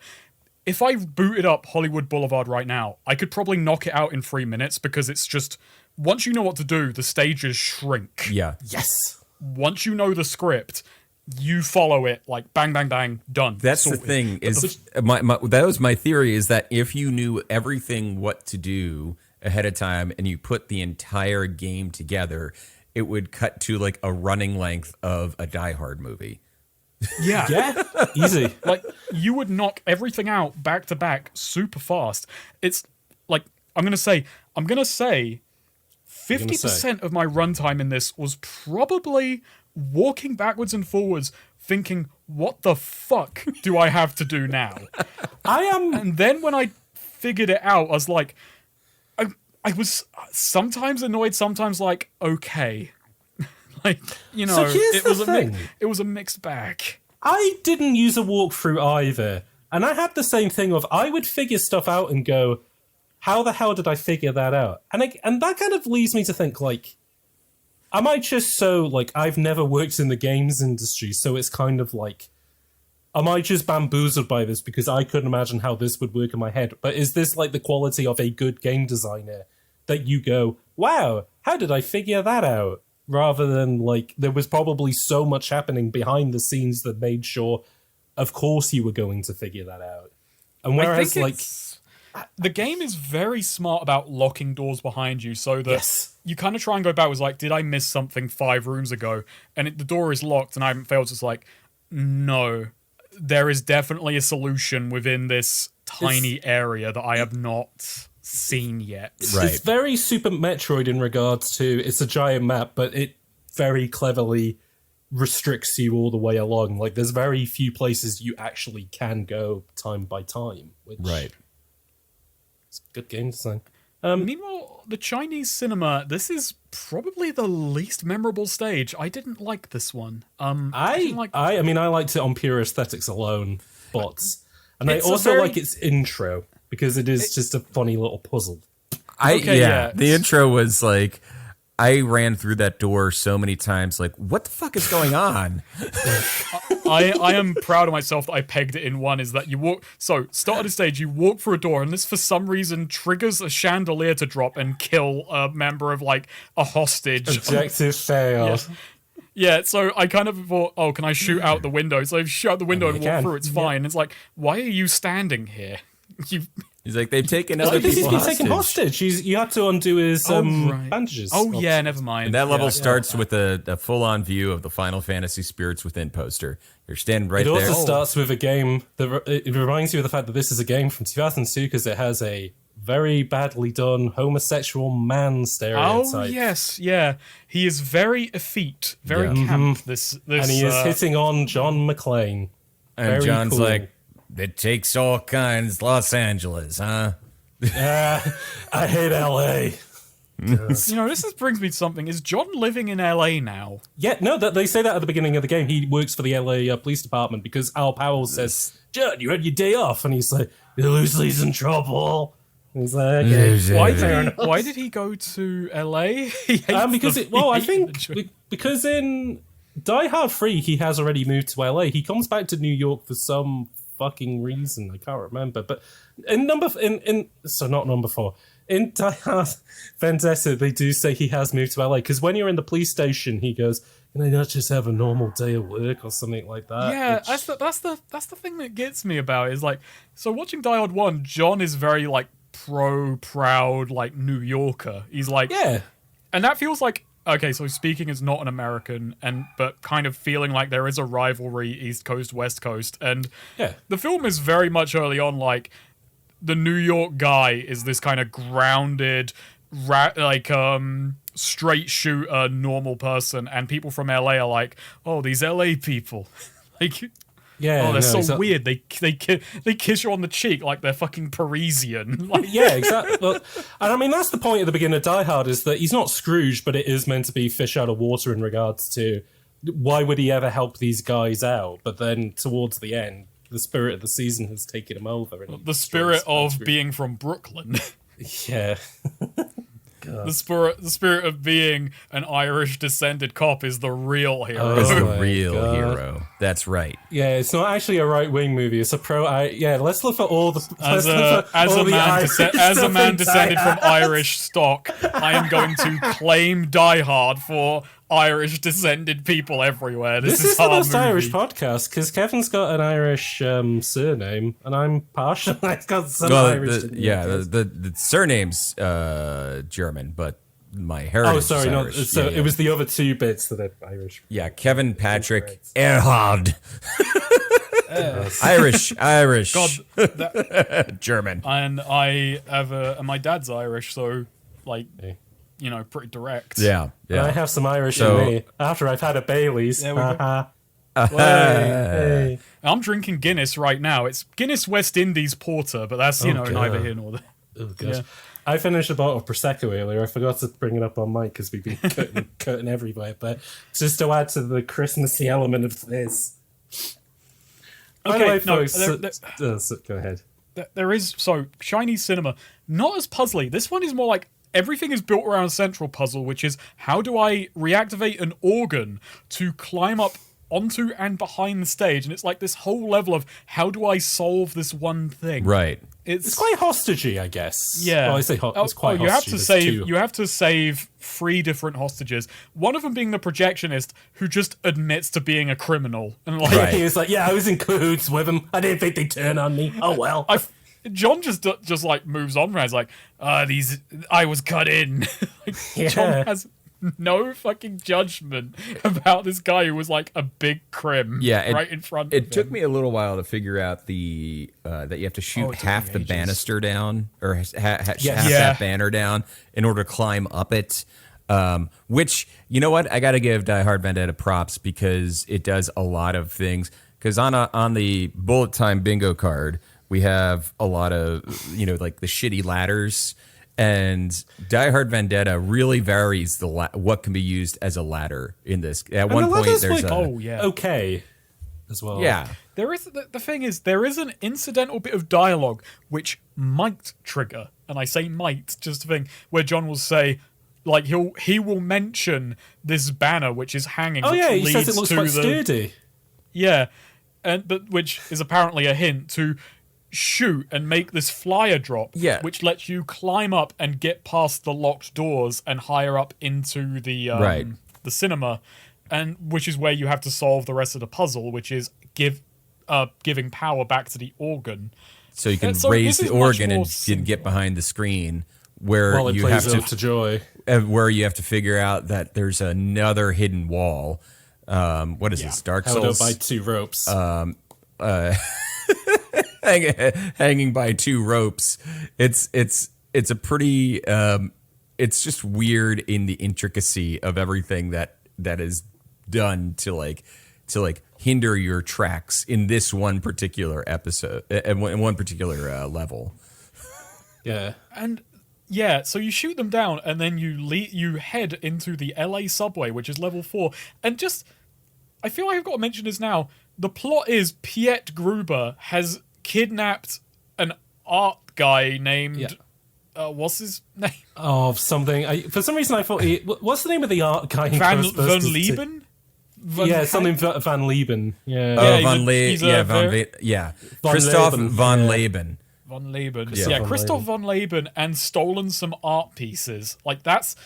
If I booted up Hollywood Boulevard right now, I could probably knock it out in 3 minutes because it's just... Once you know what to do, the stages shrink. Yeah. Yes. Once you know the script, you follow it like bang, bang, bang, done. That's sorted. the thing is that was my theory is that if you knew everything what to do ahead of time and you put the entire game together, it would cut to like a running length of a Die Hard movie. Yeah. Yeah. Easy. Like, you would knock everything out back to back super fast. It's like, I'm going to say 50% of my runtime in this was probably walking backwards and forwards thinking, what the fuck do I have to do now? And then when I figured it out, I was like, I was sometimes annoyed, sometimes like, okay. Like, you know, So here's the thing. it was a mixed bag. I didn't use a walkthrough either. And I had the same thing of I would figure stuff out and go, how the hell did I figure that out? And that kind of leads me to think, like, am I just so, like, I've never worked in the games industry, so it's kind of like, am I just bamboozled by this because I couldn't imagine how this would work in my head? But is this, like, the quality of a good game designer that you go, wow, how did I figure that out? Rather than, like, there was probably so much happening behind the scenes that made sure, of course, you were going to figure that out. And whereas, like... The game is very smart about locking doors behind you so that Yes. you kind of try and go backwards, like, did I miss something 5 rooms ago? And the door is locked and I haven't failed. It's like, no, there is definitely a solution within this tiny area that I have not seen yet. Right. It's very Super Metroid in regards to it's a giant map, but it very cleverly restricts you all the way along. Like, there's very few places you actually can go time by time. Which Right. It's good game design. Meanwhile, the Chinese cinema, this is probably the least memorable stage. I didn't like this one. I liked it on pure aesthetics alone, but and I It's a also very- like its intro because it is just a funny little puzzle. yeah. The intro was like, I ran through that door so many times, like, what the fuck is going on? I am proud of myself that I pegged it in one, is that you walk... So, start of the stage, you walk through a door, and this, for some reason, triggers a chandelier to drop and kill a member of, like, a hostage. Objective fail. Yeah, so I kind of thought, oh, can I shoot out the window? So I shoot out the window and you walk can. through, it's fine. It's like, why are you standing here? You... He's like, they've taken I other think he's people been taken hostage. You had to undo his right. bandages. Oh, yeah, never mind. And that level Yeah. starts with a full-on view of the Final Fantasy Spirits Within poster. You're standing right It there. also starts with a game that it reminds you of the fact that this is a game from 2002 because it has a very badly done homosexual man stereotype. Oh, yes, yeah. He is very effete, very Yeah. camp, this And he is hitting on John McClane. and very John's cool. like, it takes all kinds, Los Angeles, huh? I hate LA. You know, brings me to something. Is John living in LA now? Yeah, no, they say that at the beginning of the game. He works for the LA police department because Al Powell says, John, you had your day off. And he's like, Lucy's in trouble. And he's like, okay. Why did he go to LA? He hates Because the- I he hated think the joint. because in Die Hard 3, he has already moved to LA. He comes back to New York for some fucking reason. I can't remember. But in not number 4. In Die Hard Vendetta, they do say he has moved to LA because when you're in the police station, he goes, "Can I not just have a normal day of work or something like that?" Yeah, which- that's the thing that gets me about it, is like, so watching Die Hard 1, John is very like proud like New Yorker. He's like, yeah. and that feels like, okay, so speaking as not an American, but kind of feeling like there is a rivalry East Coast, West Coast. And Yeah. the film is very much early on like, the New York guy is this kind of grounded, straight shooter, normal person. And people from LA are like, oh, these LA people. Like, Yeah, oh, they're no, so exactly. weird. They kiss you on the cheek like they're fucking Parisian. Like, Yeah, exactly. Well, and I mean, that's the point at the beginning of Die Hard, is that he's not Scrooge, but it is meant to be fish out of water in regards to why would he ever help these guys out? But then towards the end, the spirit of the season has taken him over. And The spirit of being from Brooklyn. yeah. The spirit of being an Irish descended cop is the real hero. Is the my real God. hero. That's right. Yeah, it's not actually a right-wing movie. It's a let's look at all the... As a man descended from Irish stock, I am going to claim Die Hard for Irish descended people everywhere. This is the our most movie. Irish podcast because Kevin's got an Irish surname, and I'm partial. I've got some Irish. The surname's German, but my heritage. Oh, sorry, is no. Irish. So Yeah, it was the other two bits that are Irish. yeah. Kevin Patrick Erhard. Irish, God, German. and I have and my dad's Irish, so like, pretty direct. Yeah, And I yeah. have some Irish So- in me after I've had a Bailey's. There we go. Haha. Hey. I'm drinking Guinness right now. It's Guinness West Indies Porter, but that's neither God. here nor there. Oh, gosh. Yeah. I finished a bottle of Prosecco earlier. I forgot to bring it up on mic because we've been cutting everywhere. But just to add to the Christmassy element of this. By the Okay, way, no, folks, go ahead. there is Chinese cinema, not as puzzly. This one is more like everything is built around a central puzzle, which is how do I reactivate an organ to climb up onto and behind the stage, and it's like this whole level of how do I solve this one thing. Right. It's quite hostagey, I guess. Yeah. Well, I say it's quite you have hostagey. to There's save. two. You have to save 3 different hostages. One of them being the projectionist, who just admits to being a criminal and like. Right. He was like, "Yeah, I was in cahoots with him. I didn't think they'd turn on me. Oh well." John just like moves on. It's like, I was cut in. Like, Yeah. John has no fucking judgment about this guy who was like a big crim. Yeah, right in front. It of took him. me a little while to figure out the that you have to shoot it took half me the ages. banister down, or half Yeah. that banner down in order to climb up it. Which, you know what, I got to give Die Hard Vendetta props because it does a lot of things. Because on the bullet time bingo card, we have a lot of like the shitty ladders. And Die Hard Vendetta really varies what can be used as a ladder in this. At one point, there's okay as well. yeah. There is the thing is there is an incidental bit of dialogue which might trigger, and I say might just a thing where John will say, like he will mention this banner which is hanging. Oh which yeah, he leads says it looks to quite sturdy. Yeah, but which is apparently a hint to shoot and make this flyer drop, Yeah. which lets you climb up and get past the locked doors and higher up into the Right. the cinema, and which is where you have to solve the rest of the puzzle, which is giving power back to the organ. So you can So raise this the is much organ more and simple. get behind the screen where While it you plays have Ode to Joy. where you have to figure out that there's another hidden wall. What is this? Dark Held up Souls? by 2 ropes. Hanging by 2 ropes. It's a pretty. It's just weird in the intricacy of everything that is done to hinder your tracks in this one particular episode, in one particular level. yeah. And yeah, so you shoot them down, and then you head into the LA subway, which is level 4. And just, I feel like I've got to mention this now. The plot is Piet Gruber has kidnapped an art guy named. What's his name? Of something. For some reason, I thought. What's the name of the art guy? in Van Ghostbusters? Lieben? Yeah, something Van Lieben. Yeah. Christoph Leben, von yeah. Leben. Von Leben. Christoph von Christoph Leben. von Leben and stolen some art pieces. Like, that's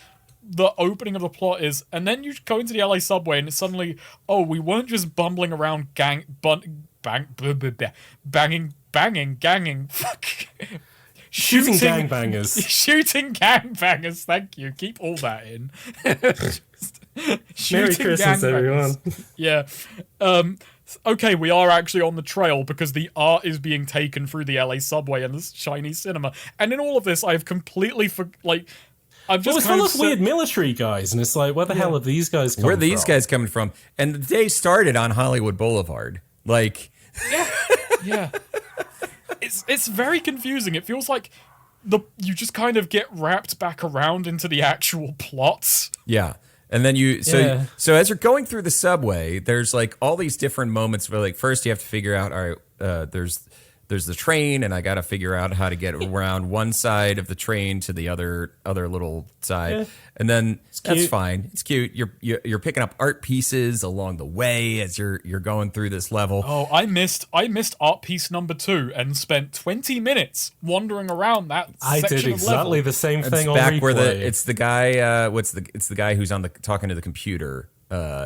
the opening of the plot is, and then you go into the LA subway and it's suddenly, we weren't just bumbling around banging, ganging, fuck. Shooting gangbangers. Shooting gangbangers, thank you. Keep all that in. Merry Shooting Christmas, gangbangers. everyone. Yeah. Okay, we are actually on the trail because the art is being taken through the LA subway and this Chinese cinema. And in all of this, I've completely I'm just Well, it's kind full of of weird military guys, and it's like, where the hell are these guys coming Where are these from? guys coming from? And the day started on Hollywood Boulevard. Like, Yeah. It's very confusing. It feels like you just kind of get wrapped back around into the actual plots. yeah. And then Yeah. so as you're going through the subway, there's like all these different moments where like first you have to figure out, all right, there's the train, and I got to figure out how to get around one side of the train to the other little side, Yeah. and then that's cute. fine. It's cute. You're picking up art pieces along the way as you're going through this level. Oh, I missed art piece number 2 and spent 20 minutes wandering around that I section did of exactly level. the same It's thing on back replay. where it's the guy. It's the guy who's talking to the computer.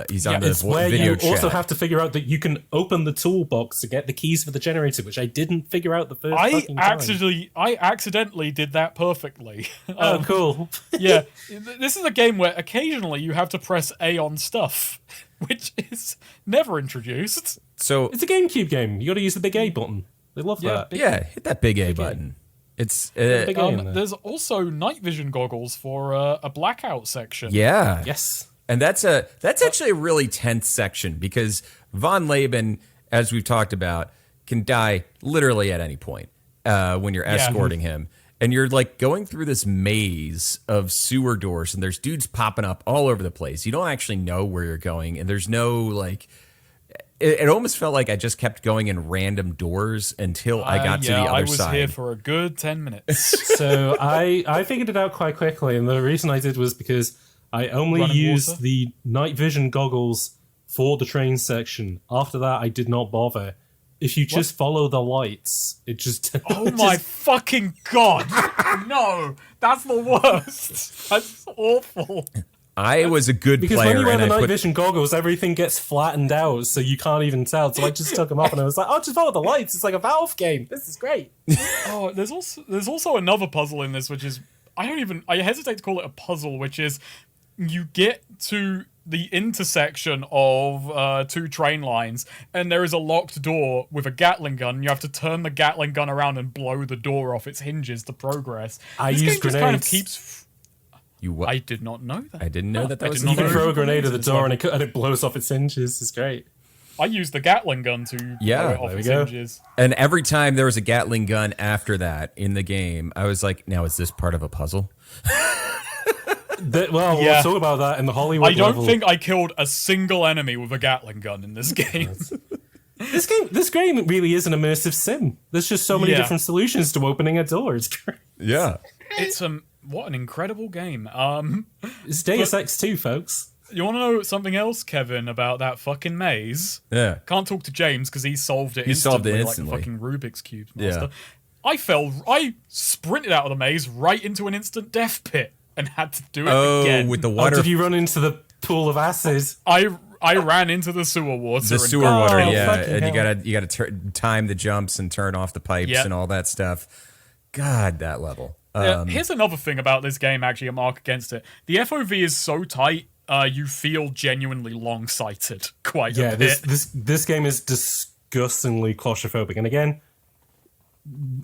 He's on the It's where video you chat. also have to figure out that you can open the toolbox to get the keys for the generator, which I didn't figure out the first fucking time. I accidentally did that perfectly. Oh, cool. Yeah, this is a game where occasionally you have to press A on stuff, which is never introduced. So It's a GameCube game. You got to use the big A button. They love Yeah, that. yeah, hit that big A button. It's Big A in there. There's also night vision goggles for a blackout section. yeah. Yes. And that's actually a really tense section because Von Laban, as we've talked about, can die literally at any point when you're escorting him. And you're like going through this maze of sewer doors, and there's dudes popping up all over the place. You don't actually know where you're going, and there's no like. It almost felt like I just kept going in random doors until I got to the other I was side. here for a good 10 minutes. So I figured it out quite quickly, and the reason I did was because I only Running used water? the night vision goggles for the train section. After that, I did not bother. If you just follow the lights, it just Oh my fucking god! No, that's the worst. That's awful. I was a good because player, when you wear and the I night put vision goggles, everything gets flattened out, so you can't even tell. So I just took them off, and I was like, "Oh, just follow the lights. It's like a Valve game. This is great." Oh, there's also another puzzle in this, which is I hesitate to call it a puzzle, which is you get to the intersection of 2 train lines, and there is a locked door with a Gatling gun. And you have to turn the Gatling gun around and blow the door off its hinges to progress. I This use game just kind of grenades. keeps. you. What? I did not know that. I didn't know that I was. did not You can know throw a you could grenade at the use door, this and it blows off its hinges. It's great. I used the Gatling gun to Yeah, blow it off there we its go. hinges. And every time there was a Gatling gun after that in the game, I was like, "Now is this part of a puzzle?" Yeah. We'll talk about that in the Hollywood I don't level. think I killed a single enemy with a Gatling gun in this game. This game really is an immersive sim. There's just so many Yeah. different solutions to opening a door. It's great. Yeah. It's what an incredible game. It's Deus Ex 2, folks. You want to know something else, Kevin, about that fucking maze? Yeah. Can't talk to James because he solved it. He solved it like instantly. the fucking Rubik's cube Yeah. master. I sprinted out of the maze right into an instant death pit and had to do it Oh, again. with the Oh, water, did you run into the pool of acid? I ran into the sewer water. the and- sewer water, Oh, yeah, fucking and hell. you gotta time the jumps and turn off the pipes Yep. and all that stuff. God, that level. Here's another thing about this game, actually, a mark against it. The FOV is so tight, you feel genuinely long-sighted quite Yeah, a bit. this game is disgustingly claustrophobic. And again,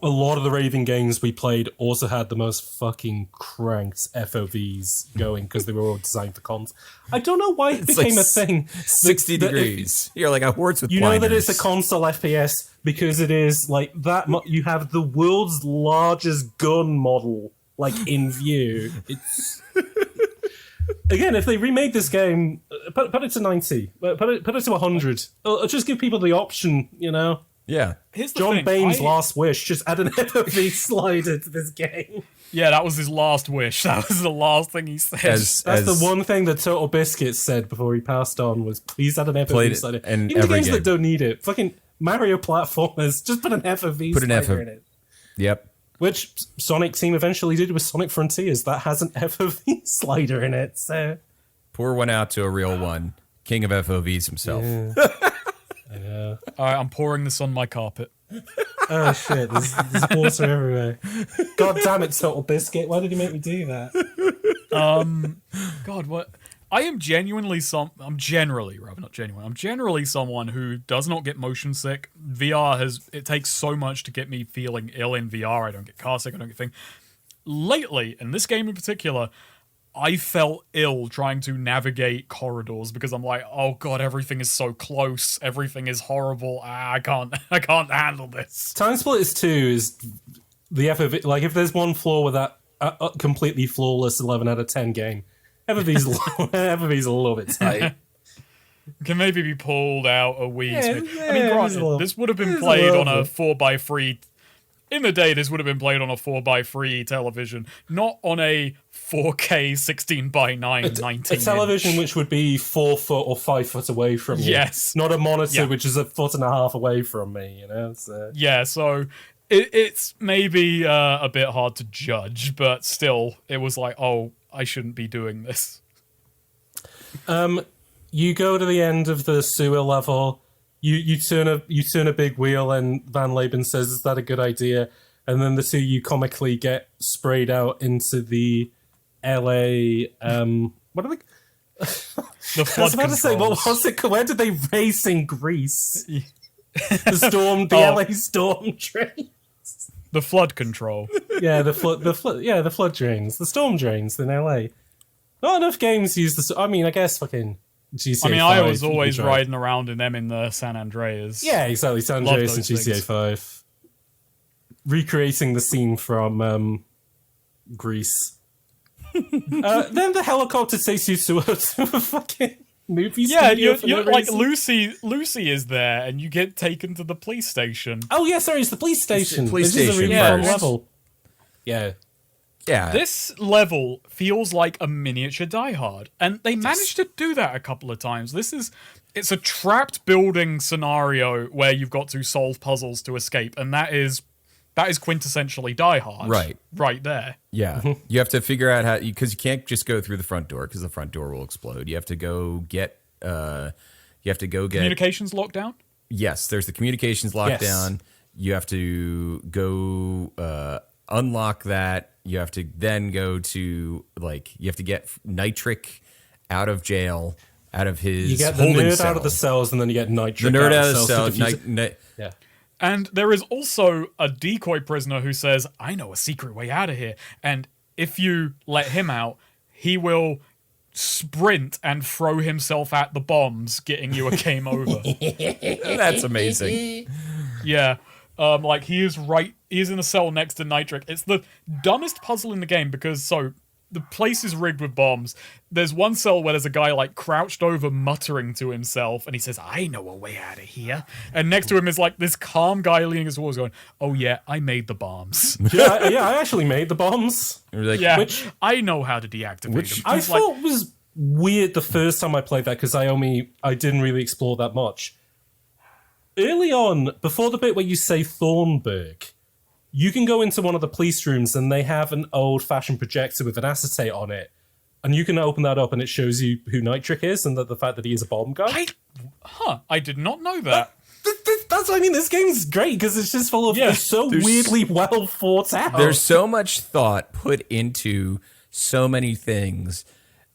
a lot of the Raven games we played also had the most fucking cranked FOVs going because they were all designed for cons. I don't know why it It's became like a thing. 60 that if- degrees. You're like a horse with You know that blinders. it's a console FPS because it is like that. You have the world's largest gun model like in view. It's again, if they remade this game, put it to 90, put it to 100. Just give people the option. You know, Yeah. Here's the John thing, Bain's I- last wish: just add an FOV slider to this game. Yeah, that was his last wish. That was the last thing he said. As That's the one thing that Total Biscuit said before he passed on was, "Please add an Played FOV it slider." in Even the every games game. that don't need it, fucking Mario platformers, just put an FOV Put an slider FOV. in it. Yep. Which Sonic Team eventually did with Sonic Frontiers. That has an FOV slider in it. So Pour one out to a real one. King of FOVs himself. All right, I'm pouring this on my carpet. oh shit, there's water everywhere. God damn it, Total Biscuit! Why did you make me do that? God, what? I'm generally someone who does not get motion sick. It takes so much to get me feeling ill in VR. I don't get car sick, I don't get thing. Lately, in this game in particular, I felt ill trying to navigate corridors because I'm like, oh god, everything is so close, everything is horrible. I can't handle this. Time Splitters 2 is the FOV. Like, if there's one flaw with that completely flawless 11 out of 10 game, Everybody's a little bit tight. Can maybe be pulled out a wee. Yeah, I mean, yeah, granted, this would have been played on a 4x3. In the day, this would have been played on a 4x3 television, not on a 4K 16:9 19. A television which would be 4 foot or 5 foot away from you. Yes. Not a monitor which is a foot and a half away from me, you know? So. Yeah, so it's maybe a bit hard to judge, but still, it was like, oh, I shouldn't be doing this. You go to the end of the sewer level. You turn a big wheel, and Van Laben says, "Is that a good idea?" And then the two you comically get sprayed out into the LA. What are they? The flood I was about to say, what controls. was it called? Where did they race in Greece? The LA storm drain. The flood control. Yeah, the flood drains, the storm drains in LA. Not enough games use the. I mean, I guess fucking GTA. I mean, 5, I was always you can try. riding around in them in the San Andreas. Yeah, exactly. San Love Andreas and those GTA things. 5. Recreating the scene from Greece. Then the helicopter takes you to a fucking movie Yeah, studio for you're no like reason. Lucy is there, and you get taken to the police station. Oh, yeah, sorry, it's the police station. police This is a station really fun first. level. Yeah. Yeah. This level feels like a miniature Die Hard, and they managed to do that a couple of times. It's a trapped building scenario where you've got to solve puzzles to escape, and that is quintessentially Die Hard. Right there. Yeah. You have to figure out how, because you can't just go through the front door because the front door will explode. You have to go get, Communications lockdown? Yes, there's the communications lockdown. You have to go unlock that. You have to then go to, you have to get Nitric out of jail, out of his You get the holding nerd cell. out of the cells, and then you get Nitric The nerd out of of the cells cell. to defuse it. Yeah. And there is also a decoy prisoner who says, I know a secret way out of here. And if you let him out, he will sprint and throw himself at the bombs, getting you a game over. That's amazing. Yeah. He is in a cell next to Nitric. It's the dumbest puzzle in the game because the place is rigged with bombs. There's one cell where there's a guy crouched over muttering to himself, and he says, I know a way out of here. And next to him is this calm guy leaning his walls going, oh yeah, I made the bombs. I actually made the bombs. Yeah, Which I know how to deactivate them. I He's thought was weird the first time I played that because I didn't really explore that much. Early on, before the bit where you say Thornburg, you can go into one of the police rooms and they have an old-fashioned projector with an acetate on it, and you can open that up and it shows you who Nitric is and the fact that he is a bomb guy. I did not know that. That's what I mean. This game's great because it's just full of it's so weirdly well thought out. There's so much thought put into so many things,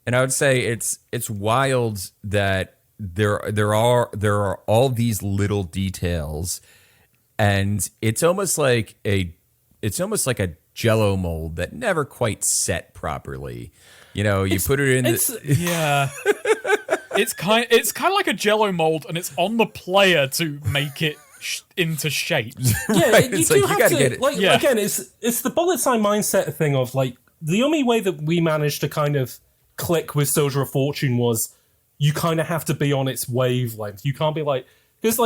and I would say it's wild that there are all these little details, and it's almost like a Jello mold that never quite set properly. You know, you put it in. Yeah. It's kind of like a Jello mold, and it's on the player to make it into shape. Yeah, Right, you it's do like, you have gotta to. get it. Again, it's the bullet time mindset thing of the only way that we managed to kind of click with Soldier of Fortune was you kind of have to be on its wavelength. You can't be because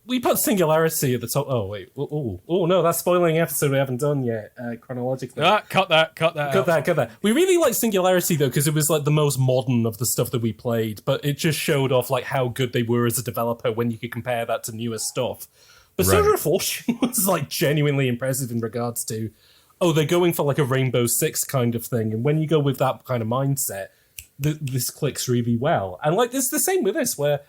we put Singularity at the top. Oh wait, oh no, that's spoiling an episode we haven't done yet chronologically. Cut that. Cut that. We really liked Singularity though because it was the most modern of the stuff that we played, but it just showed off how good they were as a developer when you could compare that to newer stuff. But Soldier of Fortune was genuinely impressive in regards to, they're going for a Rainbow Six kind of thing, and when you go with that kind of mindset, this clicks really well. And it's the same with this where.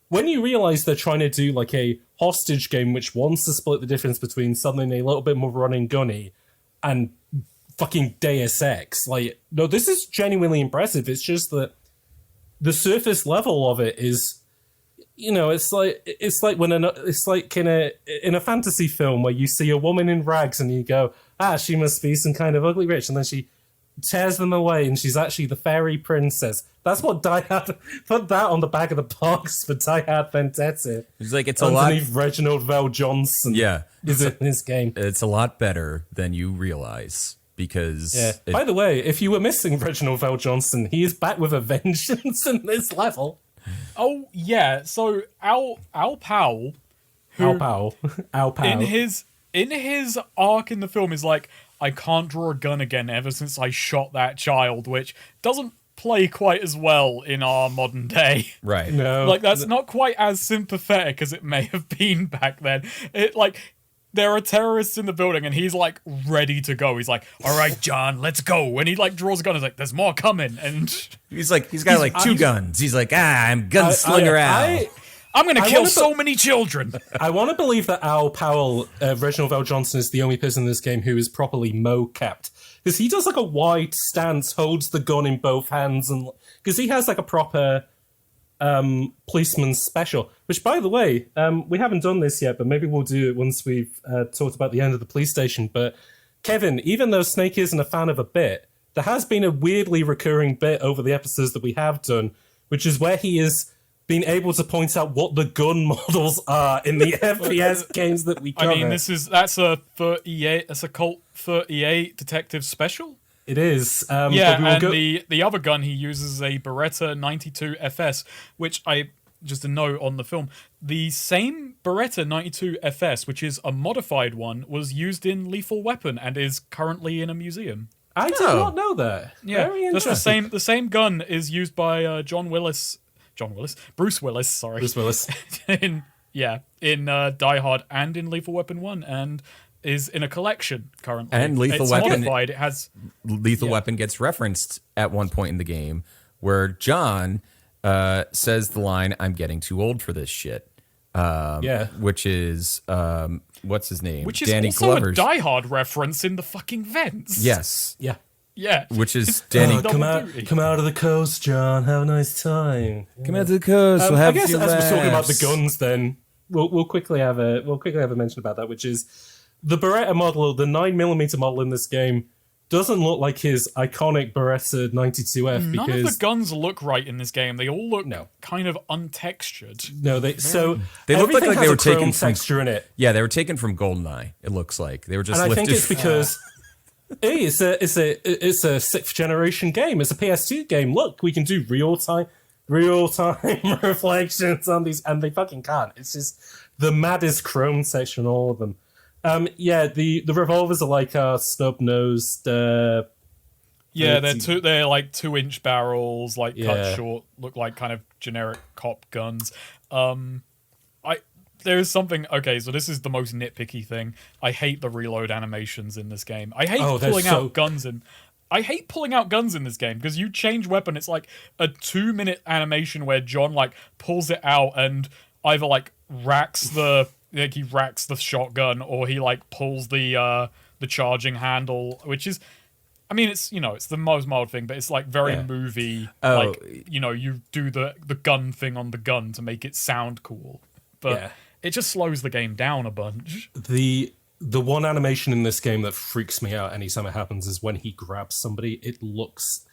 When you realize they're trying to do a hostage game which wants to split the difference between something a little bit more running gunny and fucking Deus Ex, no, this is genuinely impressive. It's just that the surface level of it is, it's like in a fantasy film where you see a woman in rags and you go, she must be some kind of ugly witch, and then she tears them away and she's actually the fairy princess. That's what Die Hard. Put that on the back of the box for Die Hard Vendetta. It's a lot. Reginald Val Johnson. Yeah, is in this game. It's a lot better than you realize because By the way, if you were missing Reginald Val Johnson, he is back with a vengeance in this level. Oh yeah, so Al Powell, Al Powell. in his arc in the film is like, I can't draw a gun again ever since I shot that child, which doesn't play quite as well in our modern day. right. No. Like, that's not quite as sympathetic as it may have been back then. It, like, there are terrorists in the building, and he's, like, ready to go. He's like, all right, John, let's go. And he, like, draws a gun. He's like, there's more coming. And He's got two guns. He's like, I'm gunslinger Al. I'm going to kill so many children. I want to believe that Al Powell, Reginald Val Johnson, is the only person in this game who is properly mo-capped. Because he does like a wide stance, holds the gun in both hands, and because he has like a proper policeman's special. Which, by the way, we haven't done this yet, but maybe we'll do it once we've talked about the end of the police station. But Kevin, even though Snake isn't a fan of a bit, there has been a weirdly recurring bit over the episodes that we have done, which is where he is been able to point out what the gun models are in the FPS games that we cover. I mean, that's a 38. That's a Colt 38 detective special. It is. The other gun he uses is a Beretta 92 FS, which just a note on the film. The same Beretta 92 FS, which is a modified one, was used in Lethal Weapon and is currently in a museum. I did not know that. Yeah, Very interesting. the same gun is used by Bruce Willis, sorry. Bruce Willis. in Die Hard and in Lethal Weapon 1, and is in a collection currently. And Lethal it's Weapon modified. It has Weapon gets referenced at one point in the game where John says the line, I'm getting too old for this shit. Which is what's his name? Which is Danny also Glover's. a Die Hard reference in the fucking vents. Yes. Yeah. Yeah. Which is Danny. Come out of the coast, John. Have a nice time. Come out to the coast. We'll have I guess a few as we're talking about laughs. the guns, then we'll quickly have a mention about that, which is the Beretta model, the 9mm model in this game, doesn't look like his iconic Beretta 92F None because of the guns look right in this game. They all look kind of untextured. no, they look like they were taken from texture in it. Yeah, they were taken from GoldenEye. It looks like they were just. And I lifted. think it's because it's a sixth generation game. It's a PS2 game. Look, we can do real time reflections on these, and they fucking can't. It's just the maddest chrome section, all of them. The revolvers are like snub nosed. They're like 2-inch barrels, like cut short, look like kind of generic cop guns. There's something. Okay, so this is the most nitpicky thing. I hate the reload animations in this game. I hate pulling out guns in. I hate pulling out guns in this game because you change weapon. It's like a 2-minute animation where John like pulls it out and either like racks the shotgun or he like pulls the charging handle, which is. I mean, it's it's the most mild thing, but it's like very movie. Like you do the gun thing on the gun to make it sound cool, but it just slows the game down a bunch. The one animation in this game that freaks me out anytime it happens is when he grabs somebody. It looks,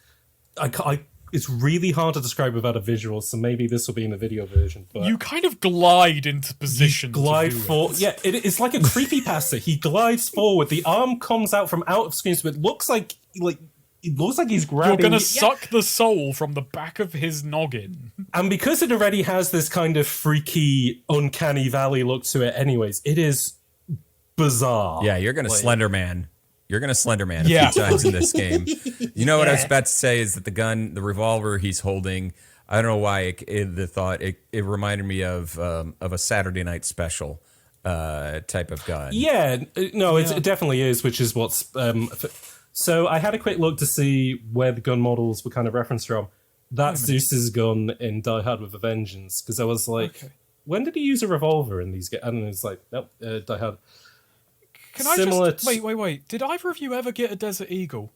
it's really hard to describe without a visual. So maybe this will be in the video version. But you kind of glide into position. It's like a creepypasta. He glides forward. The arm comes out from out of screen, so it looks like he's grabbing. You're gonna suck the soul from the back of his noggin. And because it already has this kind of freaky, uncanny valley look to it, anyways, it is bizarre. Yeah, you're gonna Slender Man. You're gonna Slender Man a few times in this game. You know what I was about to say is that the revolver he's holding. I don't know why it reminded me of a Saturday Night Special type of gun. Yeah, no, it definitely is, which is what's. So I had a quick look to see where the gun models were kind of referenced from. That's Zeus's gun in Die Hard with a Vengeance, because I was like, when did he use a revolver in these games? And it's like, nope, Die Hard. Wait. Did either of you ever get a Desert Eagle?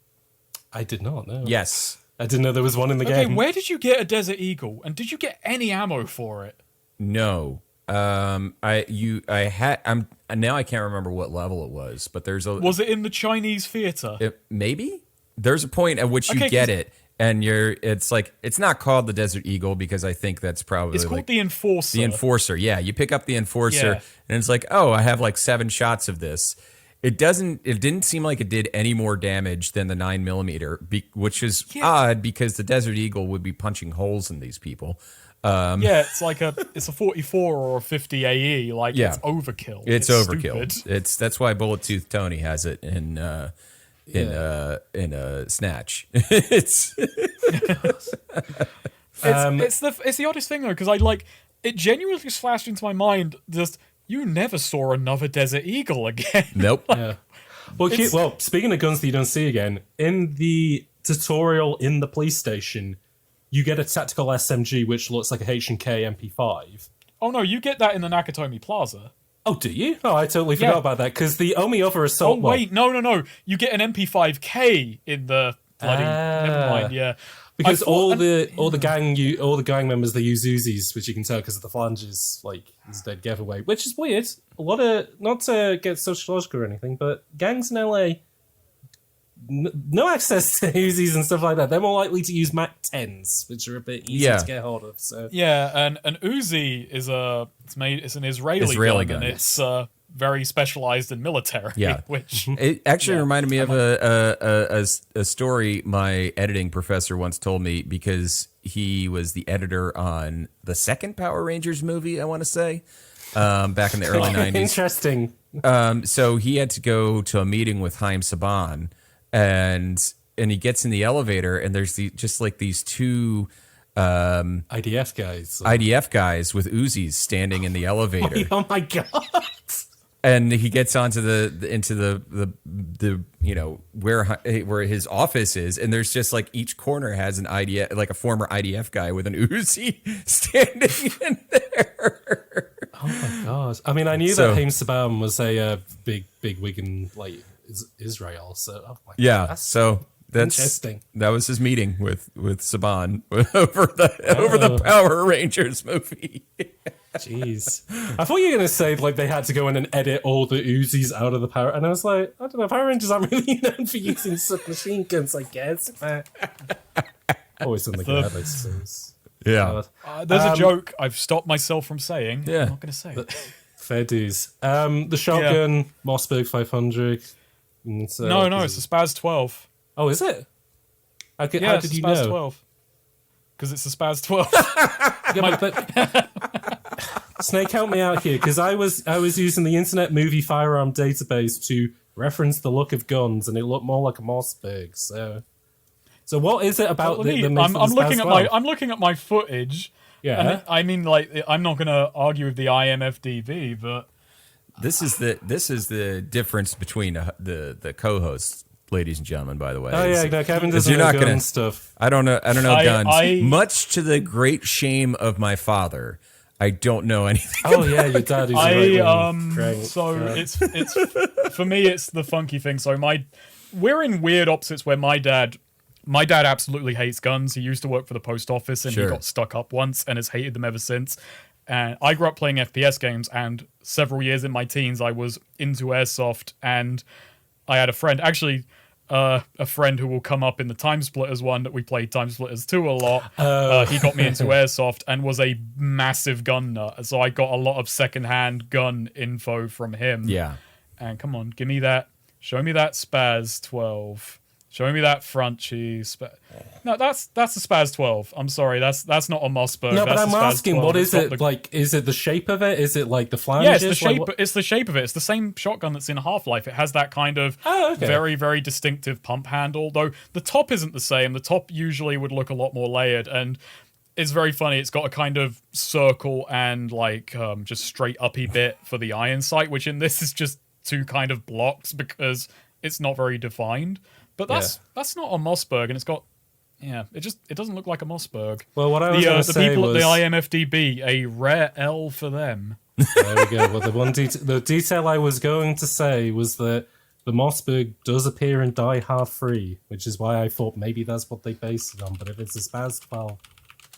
I did not know. Yes. I didn't know there was one in the game. Okay, where did you get a Desert Eagle? And did you get any ammo for it? No. Now I can't remember what level it was, but Was it in the Chinese theater? Maybe? There's a point at which you get it, and it's not called the Desert Eagle because I think that's probably it's called the Enforcer. The Enforcer, yeah. You pick up the Enforcer, and it's like, oh, I have like 7 shots of this. It didn't seem like it did any more damage than the 9mm, which is odd because the Desert Eagle would be punching holes in these people. Yeah, it's like it's a 44 or a 50 AE. Like it's overkill. It's overkill. Stupid. That's why Bullet Tooth Tony has it in Snatch. It's it's the oddest thing though, because it genuinely flashed into my mind just you never saw another Desert Eagle again. Nope. Yeah. Well, speaking of guns that you don't see again, in the tutorial in the police station, you get a tactical SMG which looks like a H&K MP5. Oh no, you get that in the Nakatomi Plaza. Oh, do you? Oh, I totally forgot about that, because the only other assault... Oh, wait, no. You get an MP5K in the bloody... Never mind, yeah. Because all the gang members, they use Uzis, which you can tell because of the flanges, like, is a dead giveaway, which is weird. A lot of... Not to get sociological or anything, but gangs in LA... No access to Uzis and stuff like that. They're more likely to use Mac 10s, which are a bit easier to get hold of. So yeah, and an Uzi is an Israeli gun, and it's very specialized in military. Yeah, which it actually reminded me of a story my editing professor once told me, because he was the editor on the second Power Rangers movie, I want to say, back in the early 90s. Interesting. So he had to go to a meeting with Haim Saban. And he gets in the elevator, and there's these two IDF guys with Uzis standing in the elevator. Oh my god! And he gets onto into the where his office is, and there's just like each corner has an IDF, like a former IDF guy with an Uzi standing in there. Oh my god! I mean, I knew that Haim Saban was a big wig in like Israel. So that's interesting. That was his meeting with Saban over the Power Rangers movie. Jeez, I thought you were gonna say like they had to go in and edit all the Uzis out of the power, and I was like, I don't know, Power Rangers aren't really known for using submachine guns, I guess. Always something bad, I suppose. Yeah, there's a joke I've stopped myself from saying. Yeah, I'm not gonna say it. Fair dues. The shotgun, Mossberg 500. No, it's a Spaz 12. Oh, is it? How did you Spaz know? 12. Because it's a Spaz 12. Snake, help me out here, because I was using the Internet Movie Firearm Database to reference the look of guns, and it looked more like a Mossberg. So what is it about I'm looking at my footage. Yeah. And I mean, like, I'm not going to argue with the IMFDB, but this is the difference between the co-hosts, ladies and gentlemen. By the way, Kevin doesn't know gun stuff. I don't know guns. Much to the great shame of my father, I don't know anything. Oh yeah, your dad is right. So it's for me, it's the funky thing. So we're in weird opposites where my dad absolutely hates guns. He used to work for the post office, and he got stuck up once and has hated them ever since. And I grew up playing FPS games, and several years in my teens, I was into airsoft, and I had a friend, actually a friend who will come up in the Time Splitters one that we played Time Splitters 2 a lot. He got me into airsoft and was a massive gun nut, so I got a lot of secondhand gun info from him. Yeah. And come on, give me that. Show me that Spaz 12. Show me that front cheese. No, that's a Spaz 12. I'm sorry, that's not a Mossberg. No, but that's I'm asking, what is it? Like, is it the shape of it? Is it like the flanges? Yeah, it's the shape. It's the shape of it. It's the same shotgun that's in Half-Life. It has that kind of very, very distinctive pump handle. Though the top isn't the same. The top usually would look a lot more layered, and it's very funny. It's got a kind of circle and like just straight uppy bit for the iron sight, which in this is just two kind of blocks because it's not very defined. But that's not a Mossberg, and it's got it doesn't look like a Mossberg. Well, what I was going to say people was at the IMFDB, a rare L for them. There we go. Well, the detail I was going to say was that the Mossberg does appear in Die Hard 3, which is why I thought maybe that's what they based it on. But if it's a Spaz 12,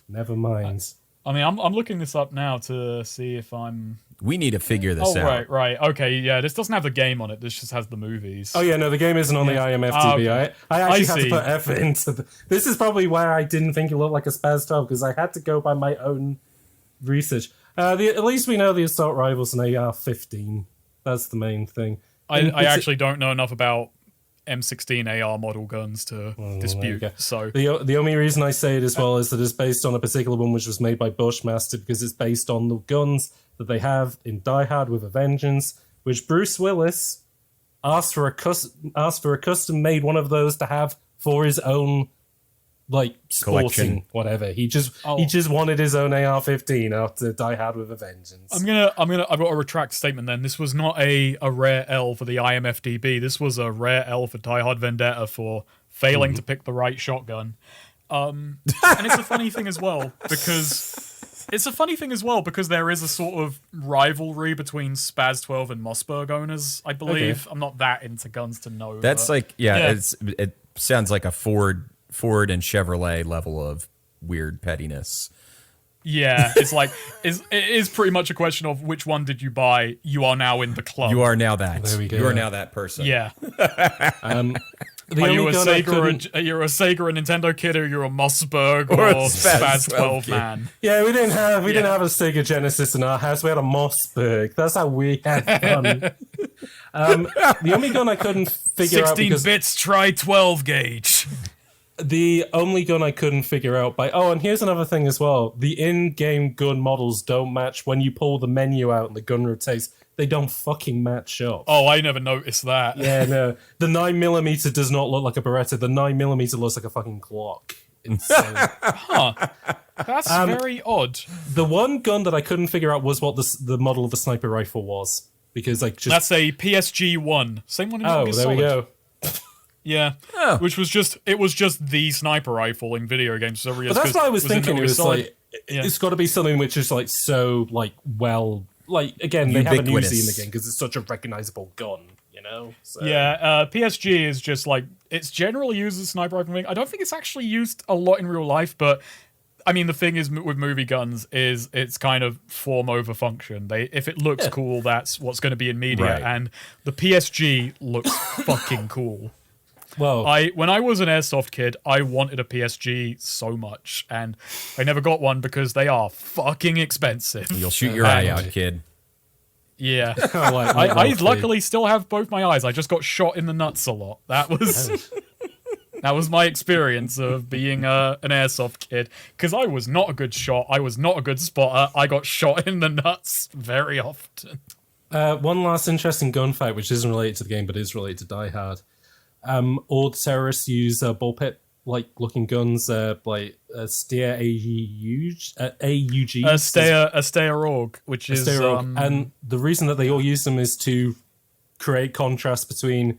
never mind. I mean, I'm looking this up now to see if I'm... We need to figure this out. Right. Okay, yeah, this doesn't have the game on it. This just has the movies. Oh, yeah, no, the game isn't on the IMFDB. Okay. I actually had to put effort into this is probably why I didn't think it looked like a Spaz 12, because I had to go by my own research. At least we know the assault rifle's an AR-15. That's the main thing. I actually don't know enough about M16 AR model guns to dispute. So the only reason I say it as well is that it's based on a particular one which was made by Bushmaster, because it's based on the guns that they have in Die Hard with a Vengeance, which Bruce Willis asked for a custom made one of those to have for his own sporting collection. Whatever. He just wanted his own AR-15 after Die Hard with a Vengeance. I've got to retract statement then. This was not a rare L for the IMFDB. This was a rare L for Die Hard Vendetta for failing to pick the right shotgun. And it's a funny thing as well because there is a sort of rivalry between Spaz 12 and Mossberg owners, I believe. Okay. I'm not that into guns to know. That's it sounds like a Ford and Chevrolet level of weird pettiness. Yeah, it is pretty much a question of which one did you buy? You are now in the club. You are now that. There we go. You are now that person. Yeah. Are you a Sega or Nintendo kid, or you're a Mossberg or Spaz 12 man? Yeah, we didn't have a Sega Genesis in our house. We had a Mossberg. That's how we had fun. The only gun I couldn't figure 16 out 16 bits, try 12 gauge. The only gun I couldn't figure out and here's another thing as well. The in-game gun models don't match when you pull the menu out and the gun rotates. They don't fucking match up. Oh, I never noticed that. Yeah, no. The 9mm does not look like a Beretta. The 9mm looks like a fucking Glock. Huh. That's very odd. The one gun that I couldn't figure out was what the model of the sniper rifle was. Because that's a PSG-1. Same one in Metal Gear there Solid. We go. Yeah, which was just the sniper rifle in video games for several years. But that's what I was thinking. It was it's got to be something which is so again, they haven't used it in the game because it's such a recognizable gun, you know. So. Yeah, PSG is just it's generally used as a sniper rifle. I don't think it's actually used a lot in real life, but I mean the thing is with movie guns is it's kind of form over function. If it looks cool, that's what's going to be in media, right. And the PSG looks fucking cool. Well, when I was an airsoft kid, I wanted a PSG so much, and I never got one because they are fucking expensive. You'll shoot your eye out, kid. Yeah, I luckily still have both my eyes. I just got shot in the nuts a lot. That was my experience of being an airsoft kid, because I was not a good shot. I was not a good spotter. I got shot in the nuts very often. One last interesting gunfight, which isn't related to the game but is related to Die Hard. All the terrorists use bullpit looking guns, like Steyr AUG. Steyr AUG, which is and the reason that they all use them is to create contrast between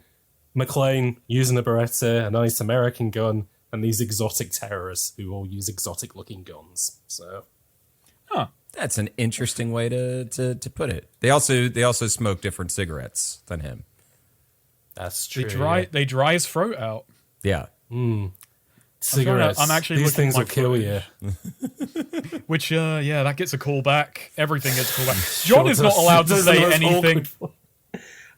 McClane using a Beretta, a nice American gun, and these exotic terrorists who all use exotic looking guns. So, that's an interesting way to put it. They also smoke different cigarettes than him. That's true. They dry his throat out. Yeah. Cigarettes. I'm actually These things will kill you. Which, that gets a call back. Everything gets a call back. John is not allowed to say anything.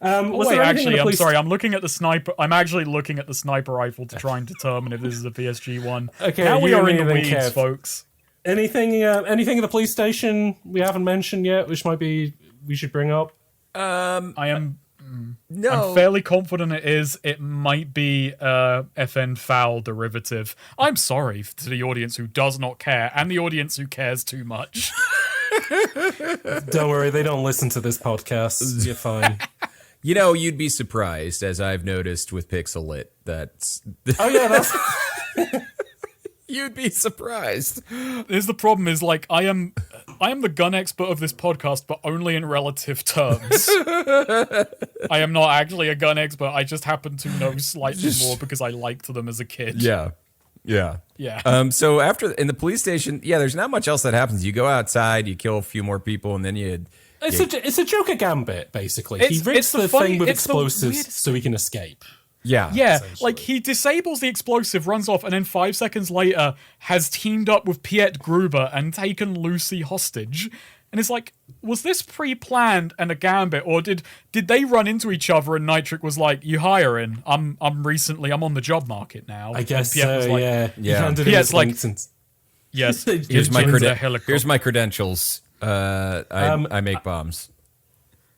I'm sorry. I'm looking at the sniper. I'm actually looking at the sniper rifle to try and determine if this is a PSG-1. Okay, now we are in the weeds, folks. Anything in the police station we haven't mentioned yet, which we should bring up? No. I'm fairly confident it is. It might be FN foul derivative. I'm sorry to the audience who does not care and the audience who cares too much. Don't worry, they don't listen to this podcast. You're fine. You know, you'd be surprised, as I've noticed with Pixel Lit, that's... Oh, yeah, that's... You'd be surprised. Here's the problem is, I am the gun expert of this podcast, but only in relative terms. I am not actually a gun expert. I just happen to know slightly more because I liked them as a kid. Yeah. So in the police station, there's not much else that happens. You go outside, you kill a few more people, and then It's a Joker gambit, basically. He rigs the thing with explosives so he can escape. Yeah, he disables the explosive, runs off, and then 5 seconds later has teamed up with Piet Gruber and taken Lucy hostage. And it's was this pre-planned and a gambit, or did they run into each other and Nitric was like, "You hiring? I'm on the job market now." I guess Piet was yeah. Piet's yes. Here's my credentials. I make bombs.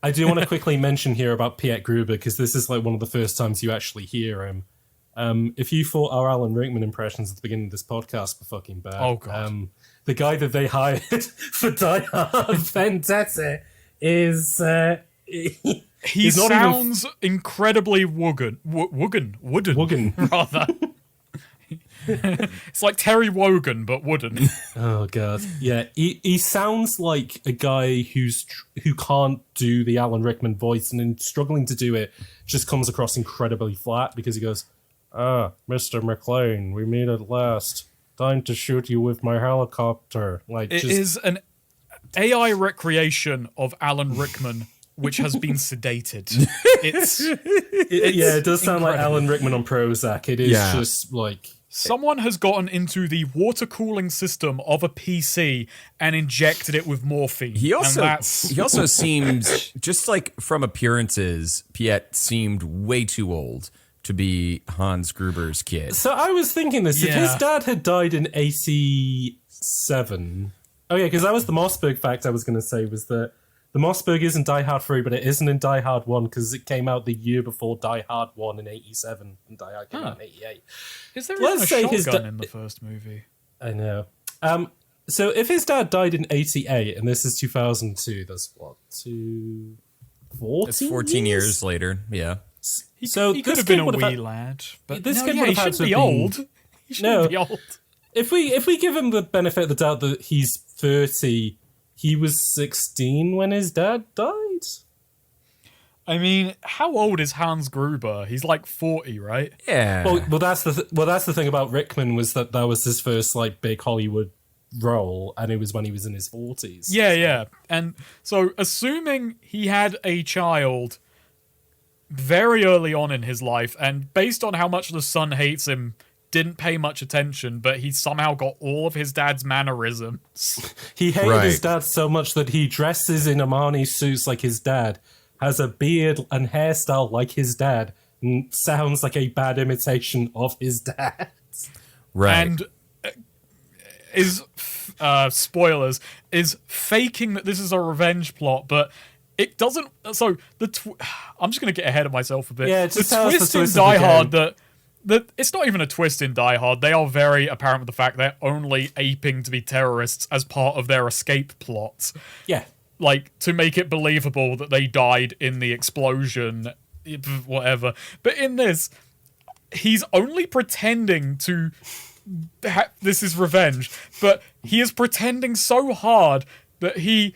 I do want to quickly mention here about Piet Gruber, because this is like one of the first times you actually hear him. If you thought our Alan Rickman impressions at the beginning of this podcast were fucking bad, Oh, God. The guy that they hired for Die Hard Vendetta is... He not sounds incredibly wooden, rather. It's like Terry Wogan, but wooden. Oh god, yeah. He sounds like a guy who can't do the Alan Rickman voice, and in struggling to do it, just comes across incredibly flat because he goes, Mr. McClane, we meet at last. Time to shoot you with my helicopter. Like It is an AI recreation of Alan Rickman, which has been sedated. It does sound like Alan Rickman on Prozac. It is just like... Someone has gotten into the water cooling system of a PC and injected it with morphine. He also seemed, just like from appearances, Piet seemed way too old to be Hans Gruber's kid. So I was thinking this. If his dad had died in 87... Oh yeah, because that was the Mossberg fact I was going to say, was that the Mossberg isn't Die Hard 3, but it isn't in Die Hard 1 because it came out the year before Die Hard 1 in 87 and Die Hard came out in 88. Is there even a shotgun in the first movie? I know. So if his dad died in 88 and this is 2002, that's what, 14 It's 14 years later, yeah. He could have been a wee lad. But this no, kid yeah, would he have had shouldn't to be have been- old. He shouldn't be old. If we give him the benefit of the doubt that he's 30, he was 16 when his dad died? I mean, how old is Hans Gruber? He's like 40, right? Yeah. Well, that's the thing about Rickman, was that was his first like big Hollywood role, and it was when he was in his 40s. Yeah. And so, assuming he had a child very early on in his life, and based on how much the son hates him, didn't pay much attention, but he somehow got all of his dad's mannerisms. He hated his dad so much that he dresses in Armani suits like his dad, has a beard and hairstyle like his dad, and sounds like a bad imitation of his dad. Right. And is, spoilers, is faking that this is a revenge plot, but it doesn't... So, I'm just going to get ahead of myself a bit. Yeah, the just tell us twist the twist in of the Die Hard game. that it's not even a twist in Die Hard. They are very apparent with the fact they're only aping to be terrorists as part of their escape plot. Yeah. Like, to make it believable that they died in the explosion, whatever. But in this, he's only pretending to... this is revenge, but he is pretending so hard that he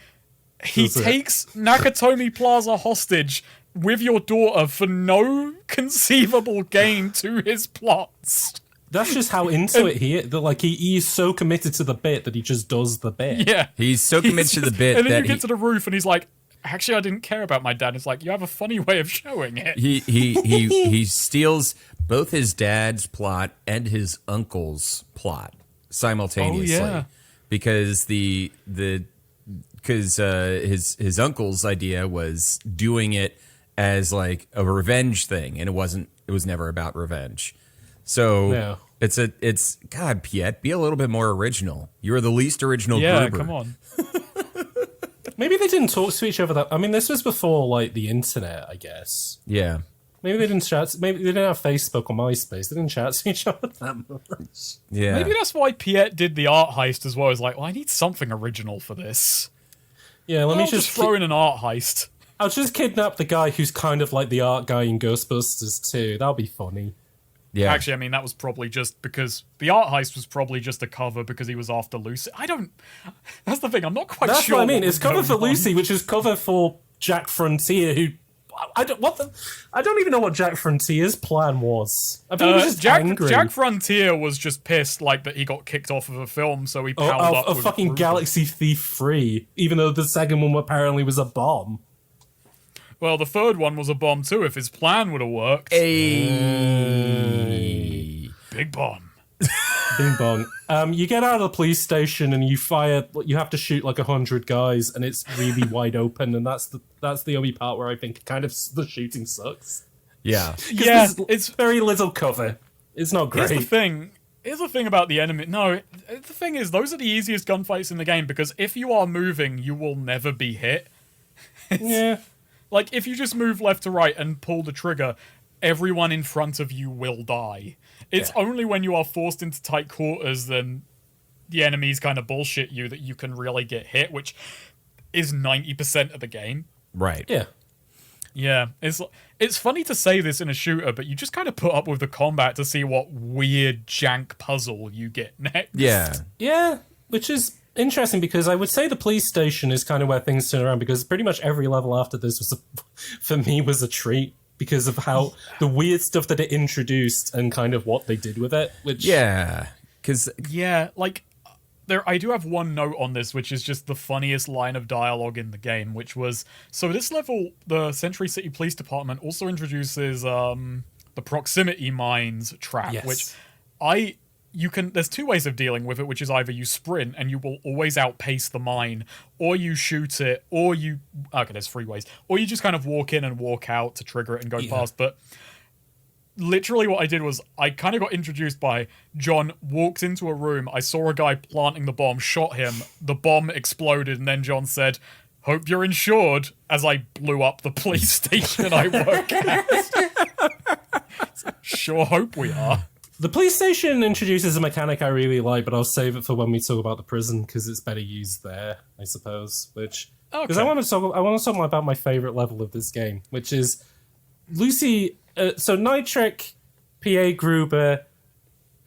takes Nakatomi Plaza hostage with your daughter for no conceivable gain to his plots. That's just how into it he is. Like, he is so committed to the bit that he just does the bit. Yeah. He's so committed to the bit and then that you get to the roof and he's like, actually, I didn't care about my dad. It's like, you have a funny way of showing it. he steals both his dad's plot and his uncle's plot simultaneously. Oh, yeah. Because his uncle's idea was doing it as like a revenge thing, and it was never about revenge. So it's God, Piet, be a little bit more original. You are the least original Gruber. Come on. Maybe they didn't talk to each other that... I mean, this was before, like, the internet, I guess. Yeah. Maybe they didn't chat... Maybe they didn't have Facebook or MySpace. They didn't chat to each other that much. Yeah. Maybe that's why Piet did the art heist as well. He's like, well, I need something original for this. Yeah, let me just throw in an art heist. I'll just kidnap the guy who's kind of like the art guy in Ghostbusters too. That'll be funny. Yeah. Actually, I mean, that was probably just because the art heist was probably just a cover because he was after Lucy. That's the thing. I'm not quite That's sure. what I mean. was It's cover for going on. Lucy, which is cover for Jack Frontier, who... I don't even know what Jack Frontier's plan was. I think he was just angry. Jack Frontier was just pissed, like, that he got kicked off of a film, so he powered up of with fucking Gruber. Galaxy Thief 3, even though the second one apparently was a bomb. Well, the third one was a bomb too. If his plan would have worked, Hey. big bomb. Bing bong. You get out of the police station and you fire. You have to shoot like 100 guys, and it's really wide open. And that's the only part where I think kind of the shooting sucks. Yeah. Yeah, There's it's very little cover. It's not great. Here's the thing about the enemy. No, the thing is, those are the easiest gunfights in the game because if you are moving, you will never be hit. Yeah. Like, if you just move left to right and pull the trigger, everyone in front of you will die. It's only when you are forced into tight quarters, then the enemies kind of bullshit you, that you can really get hit, which is 90% of the game. Right. Yeah. Yeah, it's funny to say this in a shooter, but you just kind of put up with the combat to see what weird jank puzzle you get next. Yeah. Yeah, which is interesting because I would say the police station is kind of where things turn around, because pretty much every level after this for me was a treat because of how the weird stuff that it introduced and kind of what they did with it. Which because like I do have one note on this, which is just the funniest line of dialogue in the game, which was, so this level, the Century City Police Department also introduces the proximity mines trap, which there's two ways of dealing with it, which is either you sprint and you will always outpace the mine, or you shoot it, or there's three ways, or you just kind of walk in and walk out to trigger it and go past. But literally what I did was I kind of got introduced by John walked into a room, I saw a guy planting the bomb, shot him, the bomb exploded, and then John said, "Hope you're insured," as I blew up the police station I work at. Sure hope we are. the police station introduces a mechanic I really like, but I'll save it for when we talk about the prison because it's better used there, I suppose. Because I want to talk more about my favorite level of this game, which is Lucy. So Nitric, PA Gruber.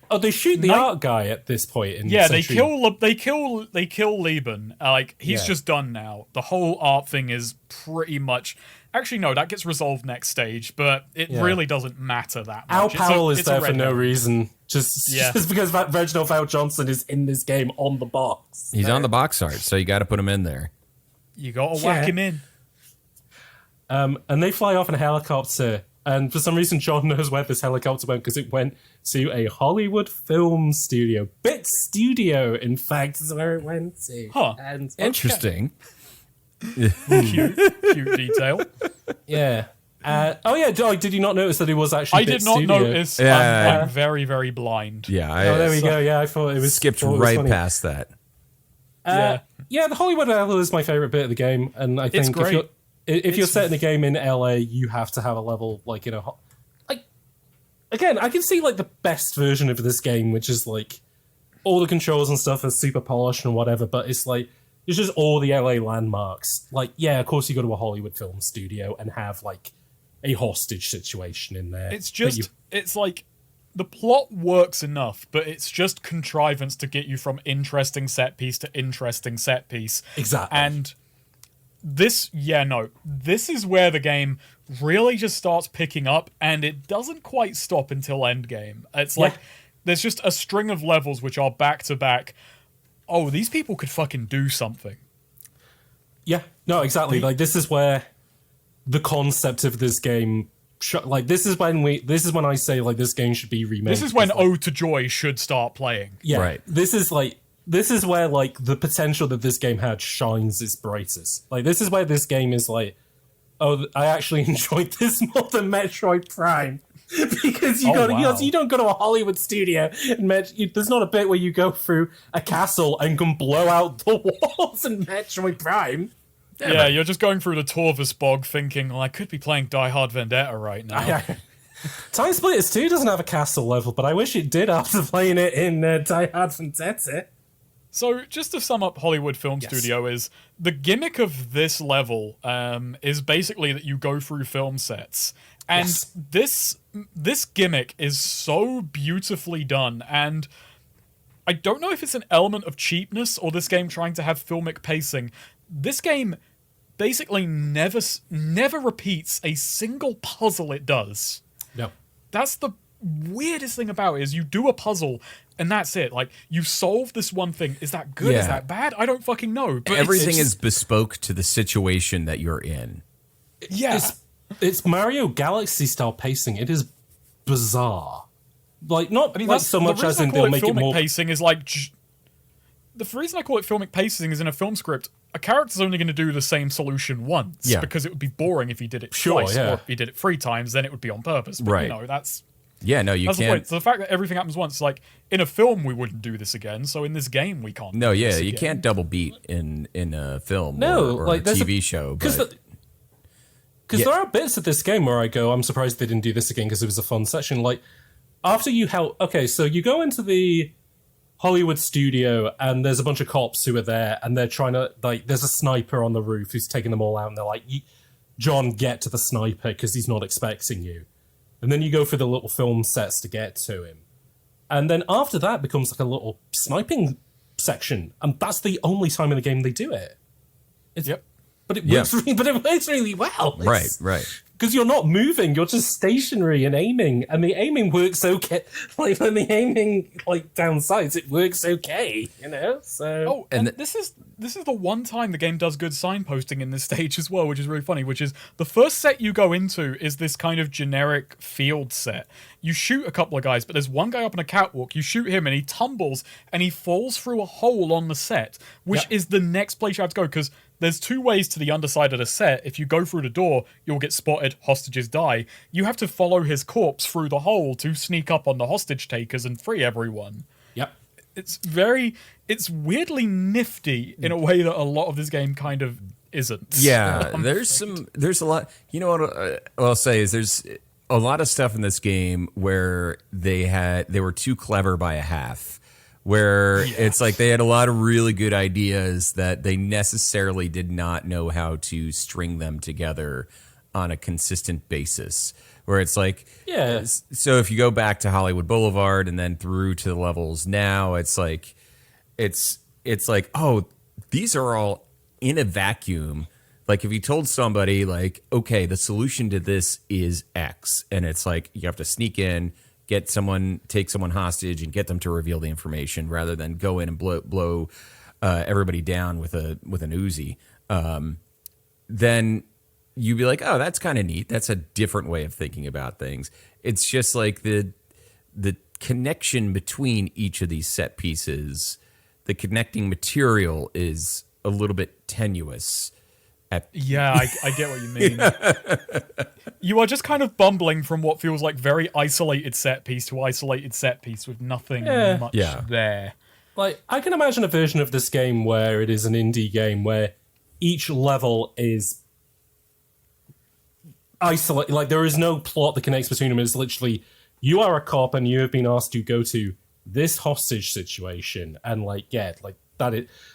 Oh, they shoot the art guy at this point. They kill Lieben. Like, he's just done now. The whole art thing is pretty much. Actually, no, that gets resolved next stage, but it really doesn't matter that much. Al Powell is there for no reason. reason, just because Reginald Val Johnson is in this game on the box. He's on the box art, so you got to put him in there. You gotta whack him in. And they fly off in a helicopter. And for some reason, John knows where this helicopter went because it went to a Hollywood film studio. Bit Studio, in fact, is where it went to. Huh. And, Interesting. Cute detail. Yeah. Did you not notice that it was actually I Bit did not Studio? notice. Yeah. I'm very, very blind. Yeah. There we go. Yeah, I thought it was skipped thought it was right funny. past that. The Hollywood level is my favorite bit of the game, and I think if you're setting a game in LA, you have to have a level like again, I can see like the best version of this game, which is like all the controls and stuff are super polished and whatever, but it's just all the LA landmarks. Like, yeah, of course you go to a Hollywood film studio and have like a hostage situation in there. It's just it's like the plot works enough, but it's just contrivance to get you from interesting set piece to interesting set piece. Exactly. And this is where the game really just starts picking up, and it doesn't quite stop until endgame. It's like there's just a string of levels which are back to back. Oh, these people could fucking do something. Yeah, no, exactly. Like, this is where the concept of this game, this is when I say like this game should be remade. This is when Ode to Joy should start playing. Yeah, right. This is where like the potential that this game had shines its brightest. Like, this is where this game is like, oh, I actually enjoyed this more than Metroid Prime. Because you don't go to a Hollywood studio and there's not a bit where you go through a castle and can blow out the walls in Metroid Prime. Yeah, you're just going through the Torvus bog thinking, well, I could be playing Die Hard Vendetta right now. Time Splitters 2 doesn't have a castle level, but I wish it did after playing it in Die Hard Vendetta. So, just to sum up Hollywood Film Studio is, the gimmick of this level is basically that you go through film sets. And this gimmick is so beautifully done, and I don't know if it's an element of cheapness or this game trying to have filmic pacing. This game basically never repeats a single puzzle it does. No. That's the weirdest thing about it, is you do a puzzle and that's it. Like, you solve this one thing. Is that good? Yeah. Is that bad? I don't fucking know. But everything is bespoke to the situation that you're in. Yeah. It's Mario Galaxy style pacing. It is bizarre. Like, not that's so much as in they'll make it more. Pacing is like, the reason I call it filmic pacing is in a film script, a character's only going to do the same solution once, because it would be boring if he did it twice, or if he did it 3 times, then it would be on purpose. But that's you that's can't. The point. So the fact that everything happens once, like in a film, we wouldn't do this again. So in this game, we can't. No, do this you again. can't double beat in a film No, or like, a TV show. But Because there are bits of this game where I go, I'm surprised they didn't do this again because it was a fun session. Like, after you help... Okay, so you go into the Hollywood studio and there's a bunch of cops who are there and they're trying to... Like, there's a sniper on the roof who's taking them all out and they're like, John, get to the sniper because he's not expecting you. And then you go through the little film sets to get to him. And then after that becomes like a little sniping section. And that's the only time in the game they do it. Yep. But it works really well. Right. Because you're not moving, you're just stationary and aiming, and the aiming works okay. Like when the aiming down sights, it works okay, you know. So and this is the one time the game does good signposting in this stage as well, which is really funny. Which is the first set you go into is this kind of generic field set. You shoot a couple of guys, but there's one guy up on a catwalk. You shoot him, and he tumbles, and he falls through a hole on the set, which is the next place you have to go because. There's two ways to the underside of the set. If you go through the door, you'll get spotted, hostages die. You have to follow his corpse through the hole to sneak up on the hostage takers and free everyone. Yep. It's weirdly nifty in a way that a lot of this game kind of isn't. Yeah, there's a lot. You know what I'll say is there's a lot of stuff in this game where they were too clever by a half. Where it's like they had a lot of really good ideas that they necessarily did not know how to string them together on a consistent basis. Where it's like, so if you go back to Hollywood Boulevard and then through to the levels now, it's like, oh, these are all in a vacuum. Like if you told somebody like, okay, the solution to this is X, and it's like you have to sneak in, take someone hostage and get them to reveal the information rather than go in and blow everybody down with an Uzi. Then you'd be like, oh, that's kind of neat. That's a different way of thinking about things. It's just like the connection between each of these set pieces, the connecting material is a little bit tenuous. I get what you mean. You are just kind of bumbling from what feels like very isolated set piece to isolated set piece with nothing much there. Like, I can imagine a version of this game where it is an indie game where each level is isolated. Like, there is no plot that connects between them. It's literally, you are a cop and you have been asked to go to this hostage situation and,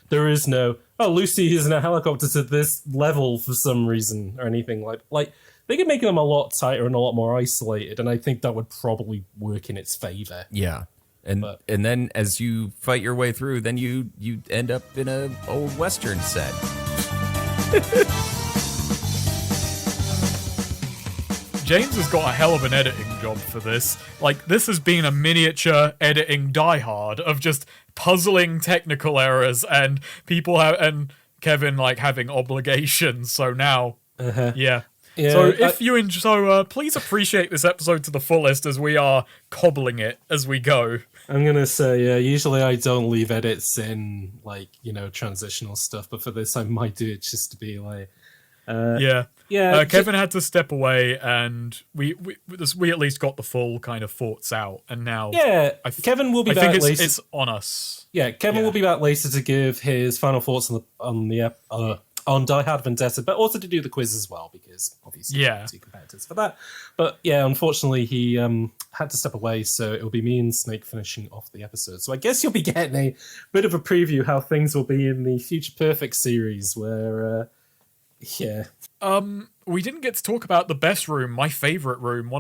there is no, Lucy is in a helicopter to this level for some reason or anything like they could make them a lot tighter and a lot more isolated, and I think that would probably work in its favor. Yeah. And then as you fight your way through, then you end up in a old Western set. James has got a hell of an editing job for this. Like, this has been a miniature editing diehard of just puzzling technical errors and and Kevin having obligations. So now, yeah. So please appreciate this episode to the fullest as we are cobbling it as we go. I'm gonna say, usually I don't leave edits in transitional stuff, but for this I might do it just to be like, Kevin had to step away, and we at least got the full kind of thoughts out, and now Kevin will be back later. It's on us. Yeah, Kevin will be back later to give his final thoughts on Die Hard Vendetta, but also to do the quiz as well, because obviously two competitors for that. But yeah, unfortunately he had to step away, so it'll be me and Snake finishing off the episode. So I guess you'll be getting a bit of a preview how things will be in the Future Perfect series, where we didn't get to talk about the best room, my favorite room.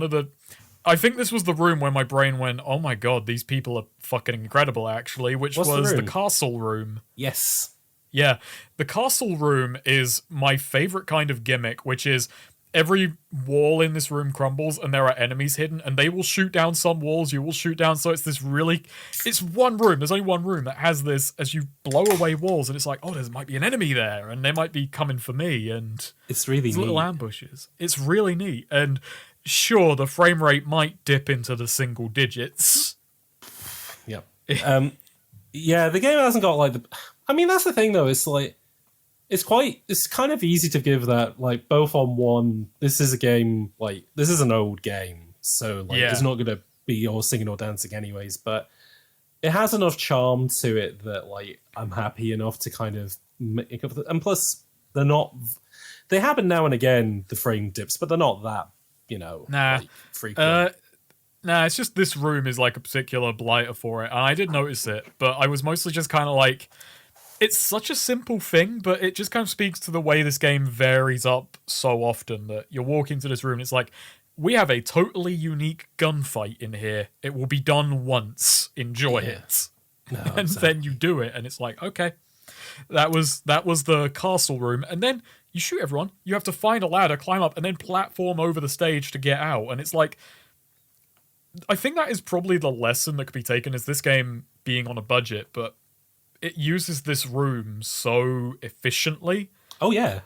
I think this was the room where my brain went, oh my god, these people are fucking incredible, actually, which was the castle room. Yes. Yeah, the castle room is my favorite kind of gimmick, which is every wall in this room crumbles and there are enemies hidden, and they will shoot down some walls, you will shoot down, so it's one room, there's only one room that has this, as you blow away walls, and it's like, oh, there might be an enemy there, and they might be coming for me, and it's really neat. Little ambushes. It's really neat, and sure, the frame rate might dip into the single digits. Yep. The game hasn't got that's the thing though, it's it's kind of easy to give that, both on one, this is a game, this is an old game, so it's not going to be all singing or dancing anyways, but it has enough charm to it that, I'm happy enough to kind of make up for it. And plus, they're they happen now and again, the frame dips, but they're not that, Nah. frequent. Nah, it's just this room is like a particular blighter for it, and I did notice it, but I was mostly just kind of like, it's such a simple thing, but it just kind of speaks to the way this game varies up so often that you walk into this room and it's like, we have a totally unique gunfight in here. It will be done once. Enjoy it. No, And exactly. then you do it, and it's like, okay. That was the castle room, and then you shoot everyone. You have to find a ladder, climb up, and then platform over the stage to get out. And it's like, I think that is probably the lesson that could be taken is this game being on a budget, but it uses this room so efficiently. Oh yeah.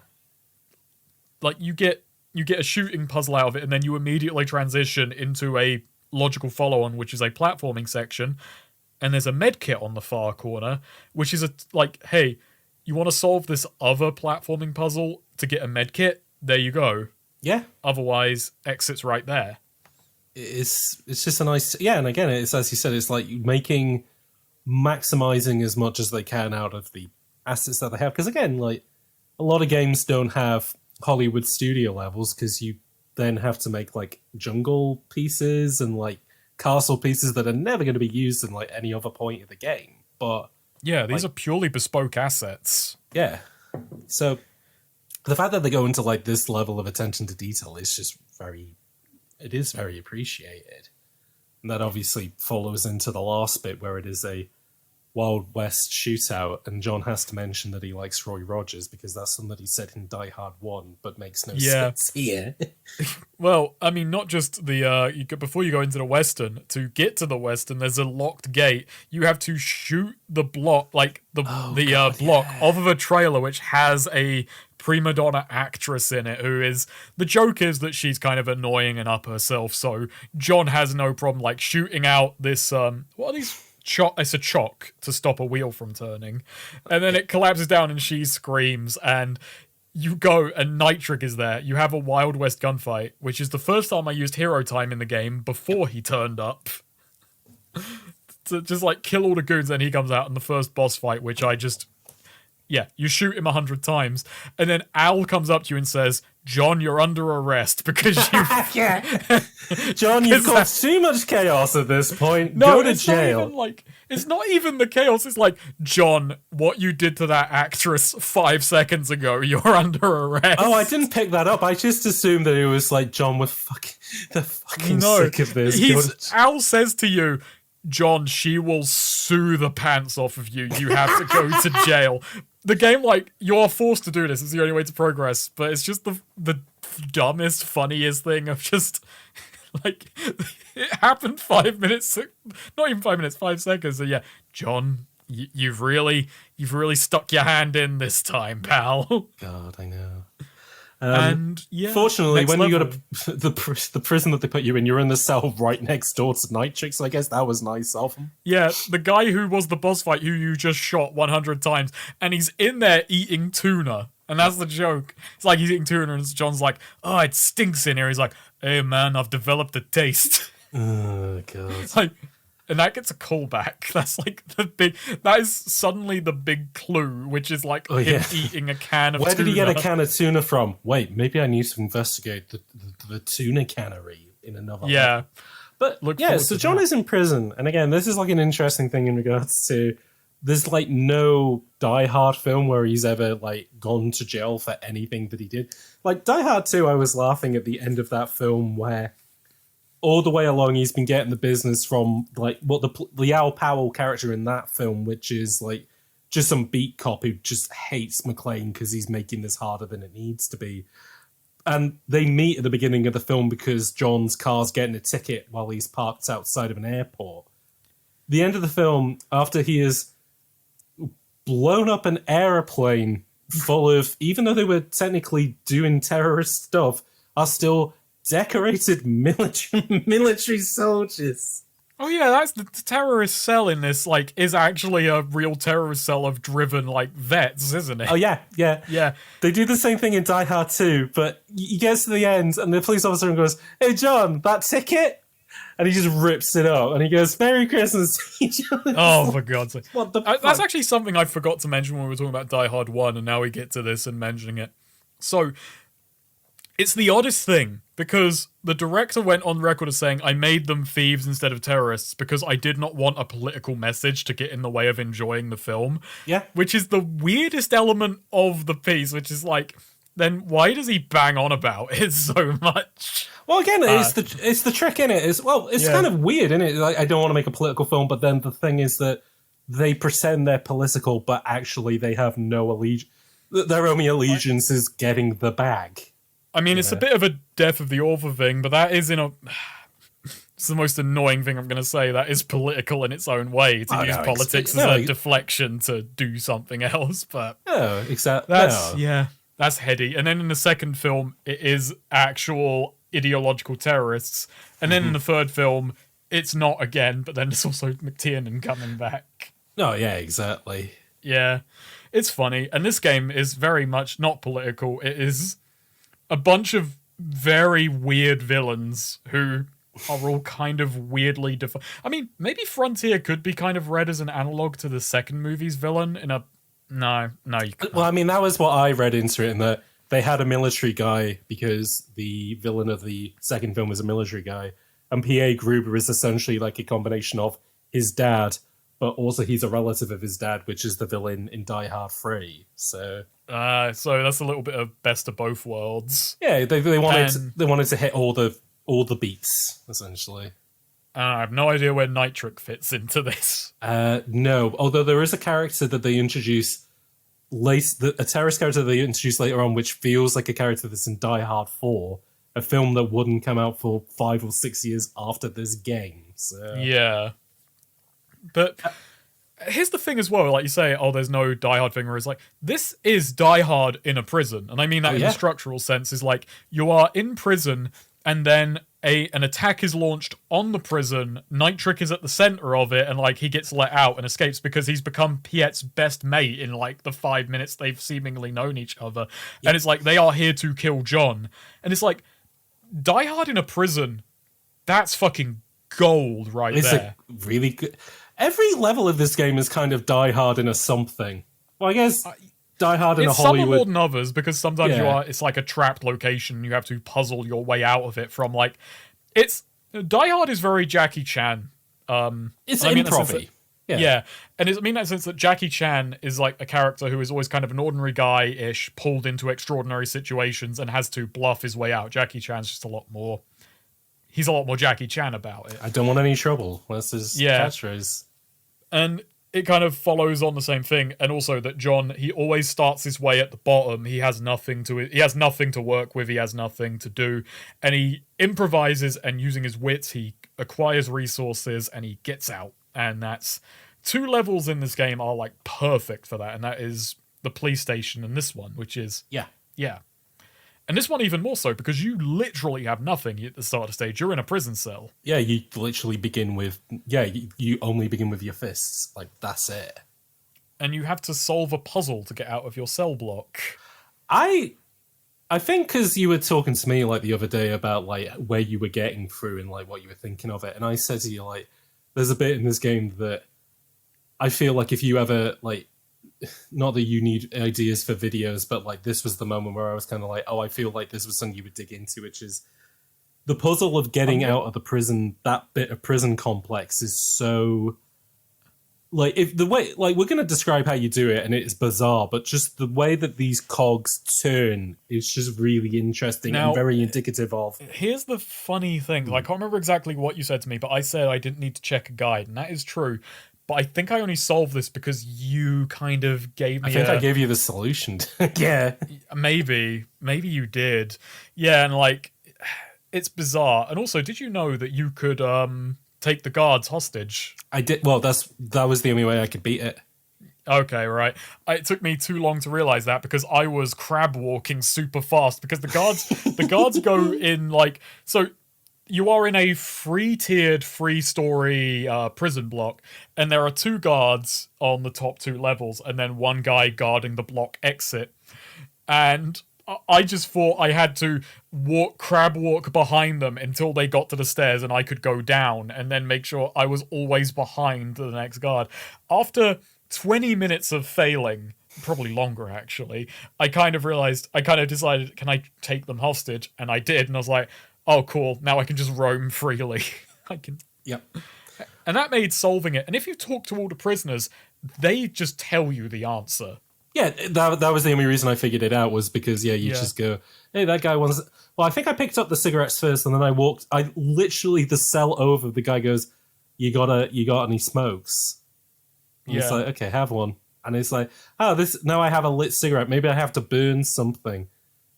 Like you get a shooting puzzle out of it, and then you immediately transition into a logical follow-on, which is a platforming section. And there's a med kit on the far corner, which is hey, you want to solve this other platforming puzzle to get a med kit? There you go. Yeah. Otherwise, exit's right there. It's just a nice, and again, it's as you said, it's like maximizing as much as they can out of the assets that they have. Because again, like a lot of games don't have Hollywood studio levels because you then have to make like jungle pieces and like castle pieces that are never going to be used in like any other point of the game. But yeah, these are purely bespoke assets. Yeah. So the fact that they go into like this level of attention to detail is just very appreciated. And that obviously follows into the last bit where it is a Wild West shootout, and John has to mention that he likes Roy Rogers because that's something that he said in Die Hard 1, but makes no sense here. Well, I mean, not just the before you go into the Western, to get to the Western, there's a locked gate. You have to shoot the block, like block off of a trailer which has a prima donna actress in it who is, the joke is that she's kind of annoying and up herself, so John has no problem like shooting out this what are these? It's a chock to stop a wheel from turning, and then it collapses down and she screams, and you go and Nitric is there. You have a Wild West gunfight, which is the first time I used hero time in the game before he turned up to just like kill all the goons, and he comes out in the first boss fight, which you shoot him 100 times, and then Al comes up to you and says, John, you're under arrest because you... John, you've caused too much chaos at this point. No, Go to it's jail. Not even it's not even the chaos. It's like, John, what you did to that actress 5 seconds ago, you're under arrest. Oh, I didn't pick that up. I just assumed that it was like, John, we're fucking sick of this. Al says to you, John, she will sue the pants off of you. You have to go to jail. The game, like, you're forced to do this. It's the only way to progress. But it's just the dumbest, funniest thing of just, like, it happened 5 minutes, not even 5 minutes, 5 seconds. So yeah, John, you've really stuck your hand in this time, pal. God, I know. And yeah, fortunately, when you level. go to the prison that they put you in, you're in the cell right next door to Nitrix. So I guess that was nice of them. Yeah, the guy who was the boss fight, who you just shot 100 times, and he's in there eating tuna. And that's the joke. It's like he's eating tuna, and John's like, oh, it stinks in here. He's like, hey, man, I've developed a taste. Oh, God. Like, and that gets a callback. That's like that is suddenly the big clue, which is like him eating a can of tuna. Where did he get a can of tuna from? Wait, maybe I need to investigate the tuna cannery in another level. But so John is in prison. And again, this is like an interesting thing in regards to, there's like no Die Hard film where he's ever like gone to jail for anything that he did. Like Die Hard 2, I was laughing at the end of that film where all the way along he's been getting the business from like what the Al Powell character in that film, which is like just some beat cop who just hates McClane because he's making this harder than it needs to be. And they meet at the beginning of the film because John's car's getting a ticket while he's parked outside of an airport. The end of the film, after he has blown up an airplane full of, even though they were technically doing terrorist stuff, are still decorated military soldiers. Oh yeah, that's the terrorist cell in this, like, is actually a real terrorist cell of driven, like, vets, isn't it? Oh yeah. They do the same thing in Die Hard 2, but he gets to the end and the police officer goes, hey John, that ticket? And he just rips it up and he goes, Merry Christmas. Oh, for God's sake. What the fuck? That's actually something I forgot to mention when we were talking about Die Hard 1, and now we get to this and mentioning it. So it's the oddest thing, because the director went on record as saying, I made them thieves instead of terrorists because I did not want a political message to get in the way of enjoying the film. Yeah. Which is the weirdest element of the piece, which is like, then why does he bang on about it so much? Well, again, it's the trick in it. It's kind of weird, isn't it? Like, I don't want to make a political film, but then the thing is that they pretend they're political, but actually they have no allegiance. Their only allegiance is getting the bag. I mean, it's a bit of a death of the author thing, but that is it's the most annoying thing I'm going to say. That is political in its own way, to use politics as a deflection to do something else. But no, exactly. That's heady. And then in the second film, it is actual ideological terrorists. And then in the third film, it's not again, but then it's also McTiernan coming back. No, yeah, exactly. Yeah, it's funny. And this game is very much not political. It is a bunch of very weird villains who are all kind of weirdly defined. I mean, maybe Frontier could be kind of read as an analog to the second movie's villain in a... No, you can't. Well, I mean, that was what I read into it, in that they had a military guy because the villain of the second film was a military guy, and P.A. Gruber is essentially like a combination of his dad, but also he's a relative of his dad, which is the villain in Die Hard 3. So that's a little bit of best of both worlds. Yeah, they wanted to hit all the beats, essentially. I have no idea where Nitric fits into this. No, although there is a character that they introduce a terrorist character they introduce later on, which feels like a character that's in Die Hard 4, a film that wouldn't come out for 5 or 6 years after this game. So. Yeah. But here's the thing as well, like you say, there's no Die Hard thing, where it's like, this is Die Hard in a prison. And I mean that in a structural sense, is like, you are in prison, and then an attack is launched on the prison. Nitric is at the center of it, and like he gets let out and escapes because he's become Piet's best mate in like the 5 minutes they've seemingly known each other. Yep. And it's like, they are here to kill John. And it's like, Die Hard in a prison, that's fucking gold right there. It's really good. Every level of this game is kind of Die Hard in a something. Well, I guess Die Hard in a Hollywood. Some are more than others, because sometimes it's like a trapped location. You have to puzzle your way out of it from like, Die Hard is very Jackie Chan. It's improv-y. Yeah. And I mean that sense that Jackie Chan is like a character who is always kind of an ordinary guy-ish, pulled into extraordinary situations and has to bluff his way out. Jackie Chan's just he's a lot more Jackie Chan about it. I don't want any trouble. That's his catchphrase. And it kind of follows on the same thing, and also that John, he always starts his way at the bottom. He has nothing to work with, he has nothing to do, and he improvises, and using his wits, he acquires resources, and he gets out. And that's 2 levels in this game are like perfect for that, and that is the police station and this one, which is yeah. And this one even more so, because you literally have nothing at the start of the stage. You're in a prison cell. Yeah, you literally begin with... Yeah, you only begin with your fists. Like, that's it. And you have to solve a puzzle to get out of your cell block. I think because you were talking to me, like, the other day about, like, where you were getting through and, like, what you were thinking of it. And I said to you, like, there's a bit in this game that I feel like if you ever, like... Not that you need ideas for videos, but like this was the moment where I was kind of like, I feel like this was something you would dig into, which is the puzzle of getting out of the prison. That bit of prison complex is so like, if the way, like, we're going to describe how you do it, and it is bizarre, but just the way that these cogs turn is just really interesting and very indicative of. Here's the funny thing. I can't remember exactly what you said to me, but I said I didn't need to check a guide, and that is true. But I think I only solved this because you kind of gave me I gave you the solution. Yeah. Maybe you did. Yeah, and like, it's bizarre. And also, did you know that you could take the guards hostage? I did. Well, that was the only way I could beat it. Okay, right. It took me too long to realize that, because I was crab walking super fast, because the guards go in like, so you are in a 3-tiered, 3-story prison block, and there are 2 guards on the top 2 levels, and then 1 guy guarding the block exit. And I just thought I had to crab walk behind them until they got to the stairs and I could go down, and then make sure I was always behind the next guard. After 20 minutes of failing, probably longer actually. I kind of decided, can I take them hostage? And I did, and I was like, oh, cool. Now I can just roam freely. I can. Yep. And that made solving it. And if you talk to all the prisoners, they just tell you the answer. Yeah, that was the only reason I figured it out, was because, you just go, hey, that guy wants... Well, I think I picked up the cigarettes first, and then I literally, the cell over, the guy goes, you got any smokes? And it's like, okay, have one. And it's like, now I have a lit cigarette, maybe I have to burn something.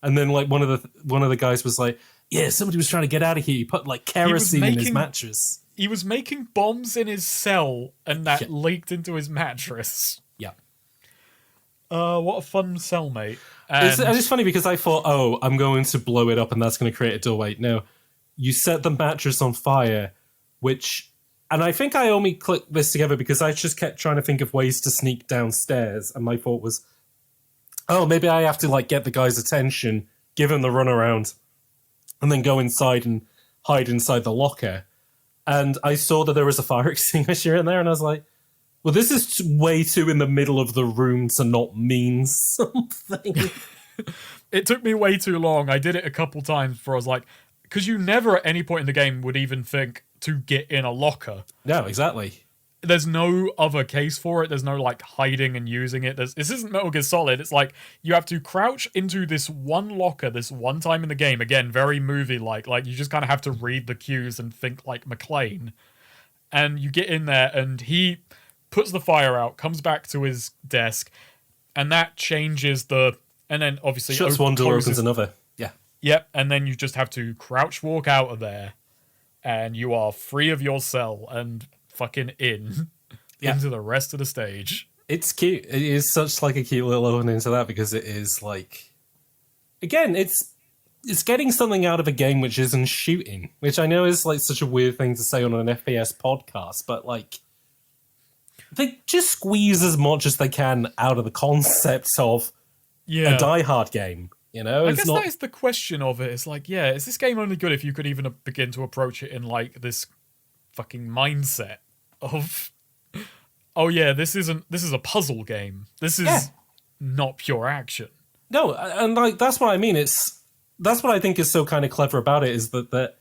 And then, like, one of the guys was like, yeah, somebody was trying to get out of here. He put, like, kerosene in his mattress. He was making bombs in his cell, and that leaked into his mattress. Yeah. What a fun cellmate. It's just funny because I thought, I'm going to blow it up and that's going to create a doorway. No, you set the mattress on fire, and I think I only clicked this together because I just kept trying to think of ways to sneak downstairs, and my thought was, maybe I have to, like, get the guy's attention, give him the runaround, and then go inside and hide inside the locker. And I saw that there was a fire extinguisher in there, and I was like, well, this is way too in the middle of the room to not mean something. It took me way too long. I did it a couple times before I was like, because you never at any point in the game would even think to get in a locker. No, exactly. There's no other case for it. There's no, like, hiding and using it. This isn't Metal Gear Solid. It's like you have to crouch into this one locker this one time in the game. Again, very movie-like. Like, you just kind of have to read the cues and think like McClane. And you get in there, and he puts the fire out, comes back to his desk, and that changes and then obviously shuts one door, opens another. Yeah. Yep, and then you just have to crouch walk out of there, and you are free of your cell and fucking into the rest of the stage. It's cute. It is such, like, a cute little opening to that, because it is, like, again, it's getting something out of a game which isn't shooting, which I know is, like, such a weird thing to say on an FPS podcast, but, like, they just squeeze as much as they can out of the concept of a Die Hard game. You know, I guess that is the question of it. It's like, is this game only good if you could even begin to approach it in, like, this fucking mindset of, this is a puzzle game. This is not pure action. No, and, like, that's what I mean. That's what I think is so kind of clever about it, is that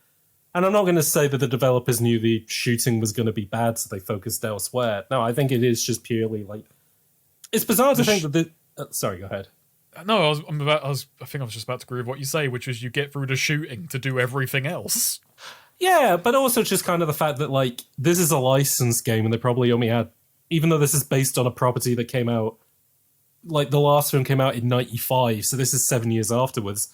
and I'm not going to say that the developers knew the shooting was going to be bad, so they focused elsewhere. No, I think it is just purely, like, it's bizarre to think that sorry, go ahead. No, I think I was just about to agree with what you say, which is you get through the shooting to do everything else. Yeah, but also just kind of the fact that, like, this is a licensed game, and they probably only had, even though this is based on a property that came out, like, the last film came out in 95, so this is 7 years afterwards.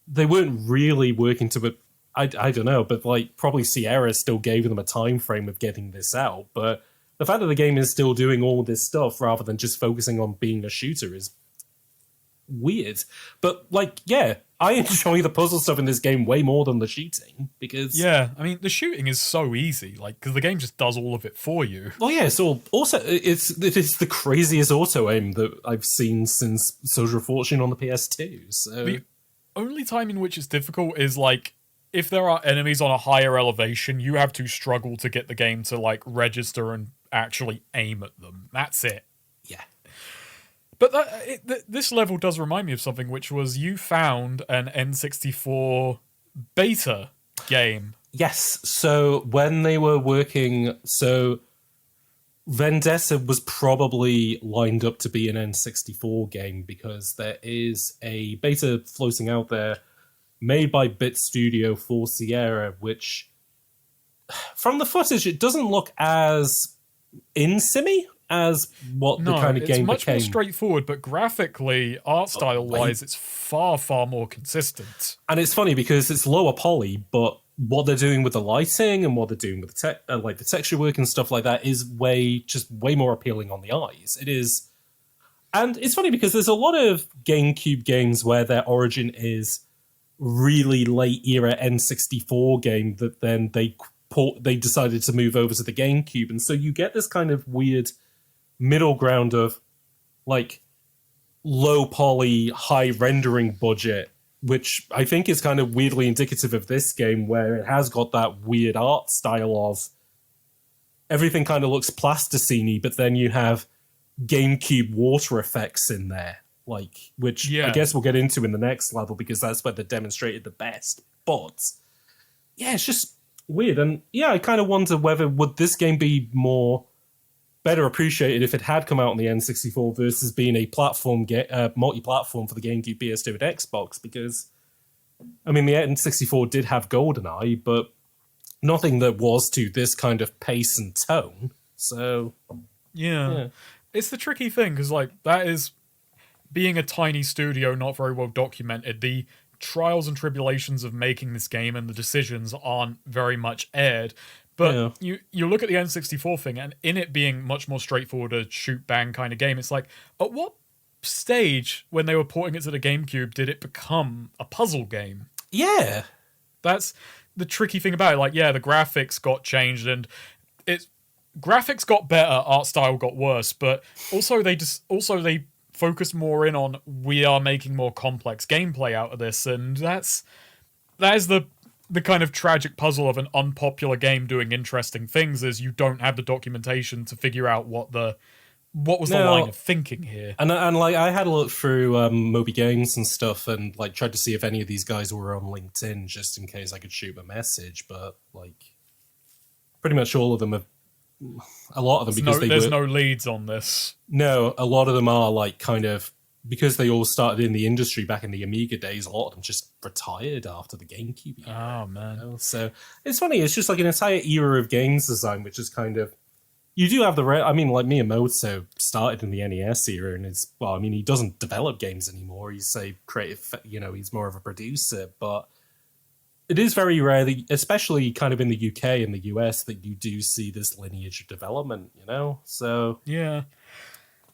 They weren't really working to it. I don't know, but, like, probably Sierra still gave them a time frame of getting this out, but the fact that the game is still doing all this stuff rather than just focusing on being a shooter is weird. But, like, I enjoy the puzzle stuff in this game way more than the shooting, because... Yeah, I mean, the shooting is so easy, like, because the game just does all of it for you. Well, yeah, so also, it is the craziest auto-aim that I've seen since Soldier of Fortune on the PS2, so... The only time in which it's difficult is, like, if there are enemies on a higher elevation, you have to struggle to get the game to, like, register and actually aim at them. That's it. Yeah. But this level does remind me of something, which was you found an N64 beta game. Yes, so when they were working... So Vendetta was probably lined up to be an N64 game, because there is a beta floating out there made by Bit Studio for Sierra, which, from the footage, it doesn't look as in-simmy as what the kind of game became. It's much more straightforward, but graphically, art style-wise, it's far, far more consistent. And it's funny because it's lower poly, but what they're doing with the lighting and what they're doing with the the texture work and stuff like that is way more appealing on the eyes. It is, and it's funny because there's a lot of GameCube games where their origin is really late era N64 game that then they decided to move over to the GameCube, and so you get this kind of weird middle ground of, like, low poly, high rendering budget, which I think is kind of weirdly indicative of this game, where it has got that weird art style of everything kind of looks plasticine-y, but then you have GameCube water effects in there, like, which I guess we'll get into in the next level because that's where they demonstrated the best. But yeah, it's just weird. And yeah, I kind of wonder whether would this game be better appreciated if it had come out on the N64 versus being a platform multi-platform for the GameCube, PS2, and Xbox, because I mean the N64 did have GoldenEye, but nothing that was to this kind of pace and tone. So yeah. It's the tricky thing because like that is being a tiny studio, not very well documented. The trials and tribulations of making this game and the decisions aren't very much aired. But you look at the N64 thing, and in it being much more straightforward, a shoot-bang kind of game, it's like, at what stage, when they were porting it to the GameCube, did it become a puzzle game? Yeah. That's the tricky thing about it. Like, yeah, the graphics got changed, and graphics got better, art style got worse, but also they focused more in on, we are making more complex gameplay out of this, and that is the kind of tragic puzzle of an unpopular game doing interesting things is you don't have the documentation to figure out what was the line of thinking here. And like I had a look through Moby Games and stuff and like tried to see if any of these guys were on LinkedIn just in case I could shoot a message, but like pretty much all of them have a lot of them because there's no leads on this. No, a lot of them are like kind of because they all started in the industry back in the Amiga days, a lot of them just retired after the GameCube era. Oh, man. You know? So it's funny, it's just like an entire era of games design, which is kind of... You do have I mean, like Miyamoto started in the NES era, and he doesn't develop games anymore. He's a creative, he's more of a producer, but it is very rare, especially kind of in the UK and the US, that you do see this lineage of development, So... Yeah.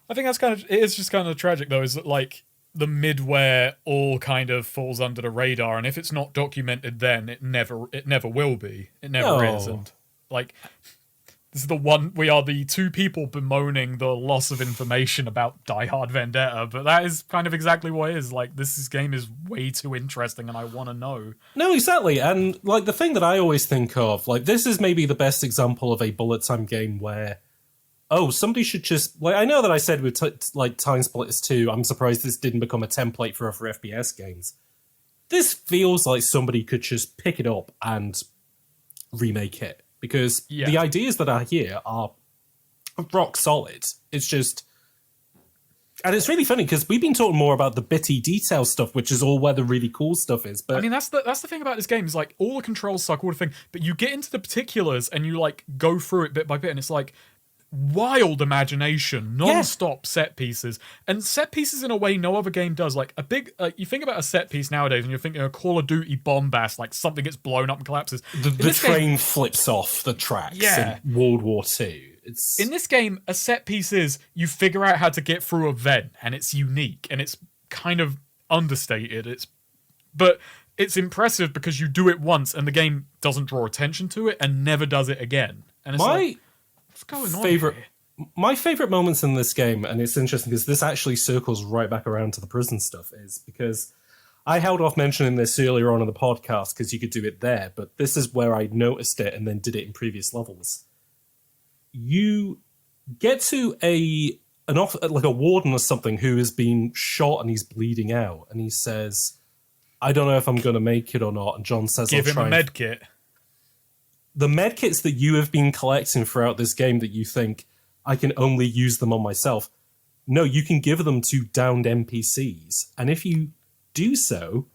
I think it's just kind of tragic though, is that like the midware all kind of falls under the radar, and if it's not documented then it never will be. It never is. And like this is we are the two people bemoaning the loss of information about Die Hard Vendetta, but that is kind of exactly what it is. Like this game is way too interesting and I want to know. No, exactly. And like the thing that I always think of, like this is maybe the best example of a bullet time game where somebody should just... Like, I know that I said with Time Splitters 2, I'm surprised this didn't become a template for other FPS games. This feels like somebody could just pick it up and remake it. Because the ideas that are here are rock solid. It's just... And it's really funny, because we've been talking more about the bitty detail stuff, which is all where the really cool stuff is. But I mean, that's the thing about this game, is like, all the controls suck, all the thing, but you get into the particulars and you like go through it bit by bit, and it's like... wild imagination, non-stop set pieces, and set pieces in a way no other game does. Like a big, you think about a set piece nowadays, and you're thinking a Call of Duty bombast, like something gets blown up and collapses. The train flips off the tracks in World War II. In this game, a set piece is you figure out how to get through a vent, and it's unique, and it's kind of understated. But it's impressive because you do it once, and the game doesn't draw attention to it, and never does it again. And it's what's going on here? My favorite moments in this game, and it's interesting because this actually circles right back around to the prison stuff, is because I held off mentioning this earlier on in the podcast because you could do it there, but this is where I noticed it and then did it in previous levels. You get to a warden or something who has been shot and he's bleeding out, and he says, "I don't know if I'm going to make it or not." And John says, "Give him a med kit." The medkits that you have been collecting throughout this game that you think, I can only use them on myself. No, you can give them to downed NPCs. And if you do so,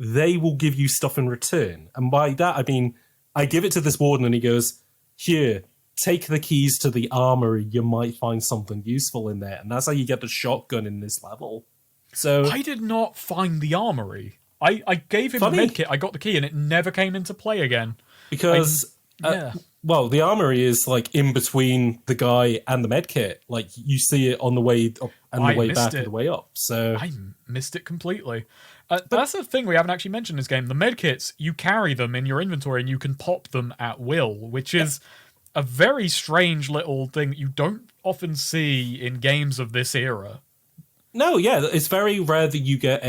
they will give you stuff in return. And by that, I mean, I give it to this warden and he goes, "Here, take the keys to the armory. You might find something useful in there." And that's how you get the shotgun in this level. So I did not find the armory. I gave him a medkit, I got the key, and it never came into play again. Because, the armory is like in between the guy and the medkit. Like you see it on the way up and the way back and the way up. So I missed it completely. But that's the thing we haven't actually mentioned in this game. The medkits, you carry them in your inventory and you can pop them at will, which is a very strange little thing that you don't often see in games of this era. No, it's very rare that you get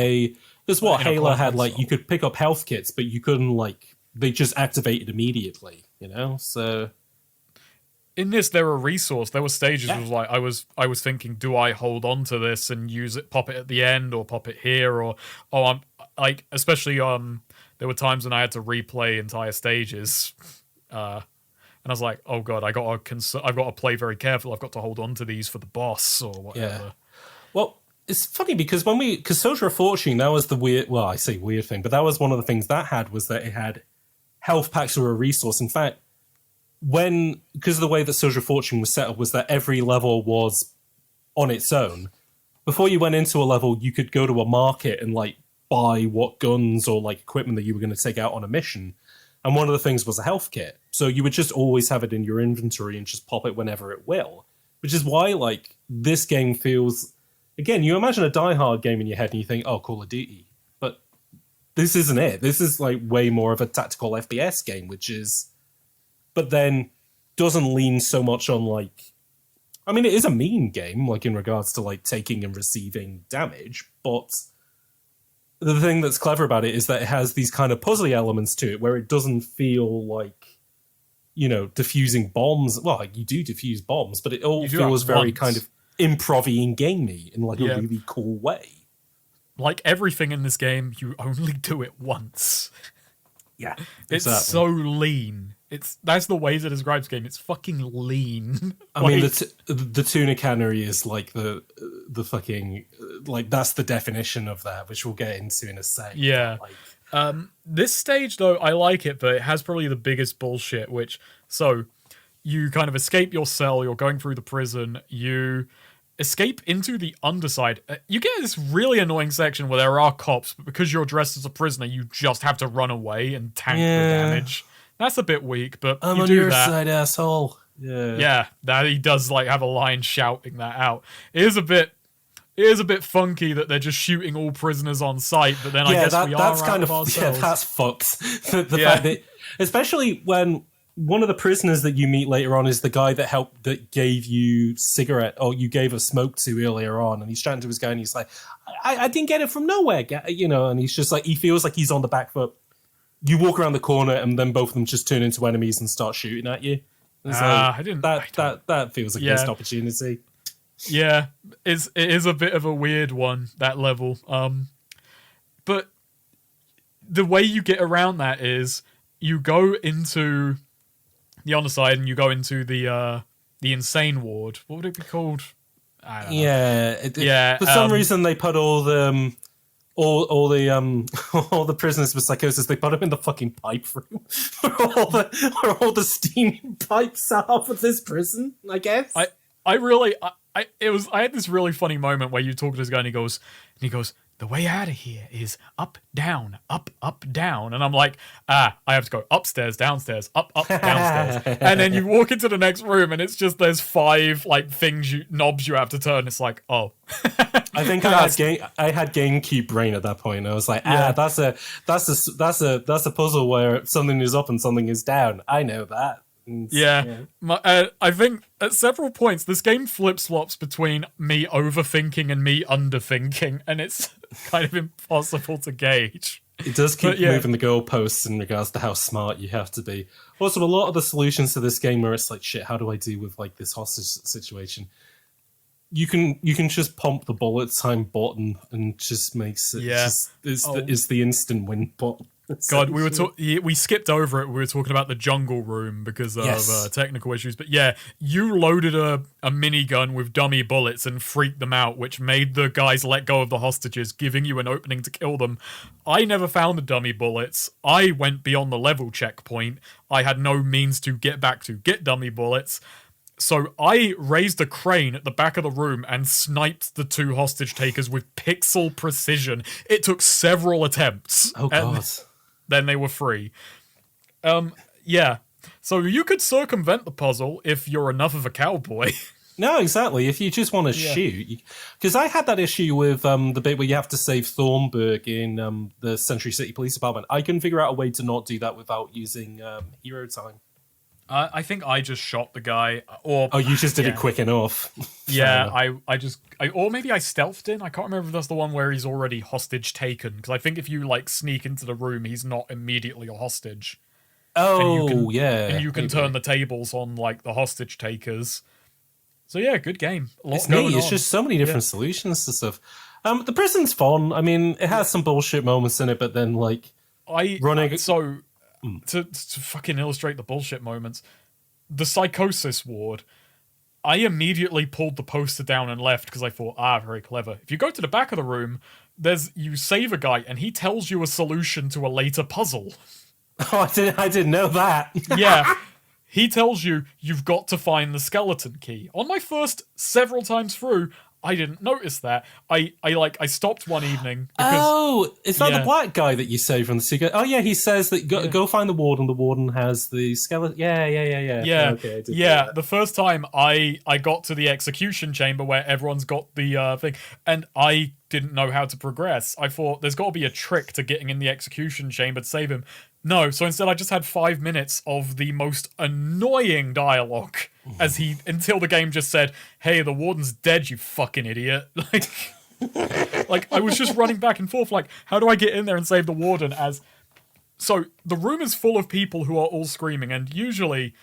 That's what Halo had. Like you could pick up health kits, but you couldn't they just activated immediately, So in this, they're a resource. There were stages Yeah. of like I was thinking, do I hold on to this and use it, pop it at the end, or pop it here, or I'm like, especially there were times when I had to replay entire stages, and I was like, oh god, I've got to play very careful. I've got to hold on to these for the boss or whatever. Yeah. Well, it's funny because because Soldier of Fortune, that was the weird. Well, I say weird thing, but that was one of the things that had was that it had health packs were a resource. In fact, because of the way that Soldier of Fortune was set up was that every level was on its own. Before you went into a level, you could go to a market and like buy what guns or like equipment that you were going to take out on a mission. And one of the things was a health kit. So you would just always have it in your inventory and just pop it whenever it will. Which is why like this game feels, again, you imagine a Die Hard game in your head and you think, oh, Call of Duty. But this isn't it. This is like way more of a tactical FPS game, which is, but then doesn't lean so much on like, I mean, it is a mean game, like in regards to like taking and receiving damage, but the thing that's clever about it is that it has these kind of puzzly elements to it where it doesn't feel like, you know, diffusing bombs. Well, like, you do diffuse bombs, but it all feels very kind of improv-y and gamey in like a really cool way. Like everything in this game, you only do it once. Yeah, it's exactly. so lean. That's the way to describe this game. It's fucking lean. I mean, the tuna cannery is like the fucking like that's the definition of that, which we'll get into in a sec. Yeah. Like, This stage though, I like it, but it has probably the biggest bullshit. So you kind of escape your cell. You're going through the prison. You escape into the underside. You get this really annoying section where there are cops, but because you're dressed as a prisoner, you just have to run away and tank the damage. That's a bit weak, but I'm you on do your that. side, asshole. Yeah, that he does like have a line shouting that out. It is a bit funky that they're just shooting all prisoners on sight, but then I guess that's kind of ourselves. Yeah, that's fucked. the fact that, especially when one of the prisoners that you meet later on is the guy that gave you cigarette, or you gave a smoke to earlier on, and he's chatting to his guy, and he's like, I didn't get it from nowhere, you know, and he's just like, he feels like he's on the back foot. You walk around the corner, and then both of them just turn into enemies and start shooting at you. That feels like a missed opportunity. Yeah, it is a bit of a weird one, that level. But the way you get around that is you go into the underside and you go into the insane ward. What would it be called? I don't know. Yeah. For some reason, they put all the all the prisoners with psychosis. They put them in the fucking pipe room where all the steam pipes are off of this prison. I guess. I had this really funny moment where you talk to this guy and he goes, the way out of here is up, down, up, down. And I'm like, I have to go upstairs, downstairs, up, downstairs. And then you walk into the next room and it's just there's 5 like knobs you have to turn. It's like, oh. I think I had GameCube brain at that point. I was like, that's a puzzle where something is up and something is down. I know that. I think at several points this game flip-flops between me overthinking and me underthinking, and it's kind of impossible to gauge. It does keep moving the goalposts in regards to how smart you have to be. Also, a lot of the solutions to this game where it's like, shit, how do I deal with like this hostage situation? You can just pump the bullet time button and just makes it is the instant win button. God, we skipped over it. We were talking about the jungle room because of technical issues. But yeah, you loaded a minigun with dummy bullets and freaked them out, which made the guys let go of the hostages, giving you an opening to kill them. I never found the dummy bullets. I went beyond the level checkpoint. I had no means to get back to get dummy bullets. So I raised a crane at the back of the room and sniped the 2 hostage takers with pixel precision. It took several attempts. Oh, God. Then they were free. So you could circumvent the puzzle if you're enough of a cowboy. No, exactly. If you just want to shoot. Because I had that issue with the bit where you have to save Thornburg in the Century City Police Department. I can figure out a way to not do that without using hero time. I think I just shot the guy. Or you just did it quick enough. Or maybe I stealthed in. I can't remember if that's the one where he's already hostage taken. Because I think if you like sneak into the room, he's not immediately a hostage. Oh, yeah. And you can maybe. turn the tables on like the hostage takers. So yeah, good game. A lot It's going neat. It's on. just so many different solutions to stuff. The prison's fun. I mean, it has some bullshit moments in it, but then like running. To fucking illustrate the bullshit moments, the psychosis ward. I immediately pulled the poster down and left because I thought, very clever. If you go to the back of the room, you save a guy and he tells you a solution to a later puzzle. Oh, I didn't know that. Yeah. He tells you you've got to find the skeleton key. On my first several times through, I didn't notice that. I stopped one evening because Is that the black guy that you saved from the secret? Oh yeah, he says that go find the warden. The warden has the skeleton. Yeah. Yeah, Okay, I did yeah. The first time I got to the execution chamber where everyone's got the thing, and I didn't know how to progress. I thought there's got to be a trick to getting in the execution chamber to save him. No, so instead I just had 5 minutes of the most annoying dialogue until the game just said, "Hey, the warden's dead, you fucking idiot." Like I was just running back and forth like, how do I get in there and save the warden? So the room is full of people who are all screaming, and usually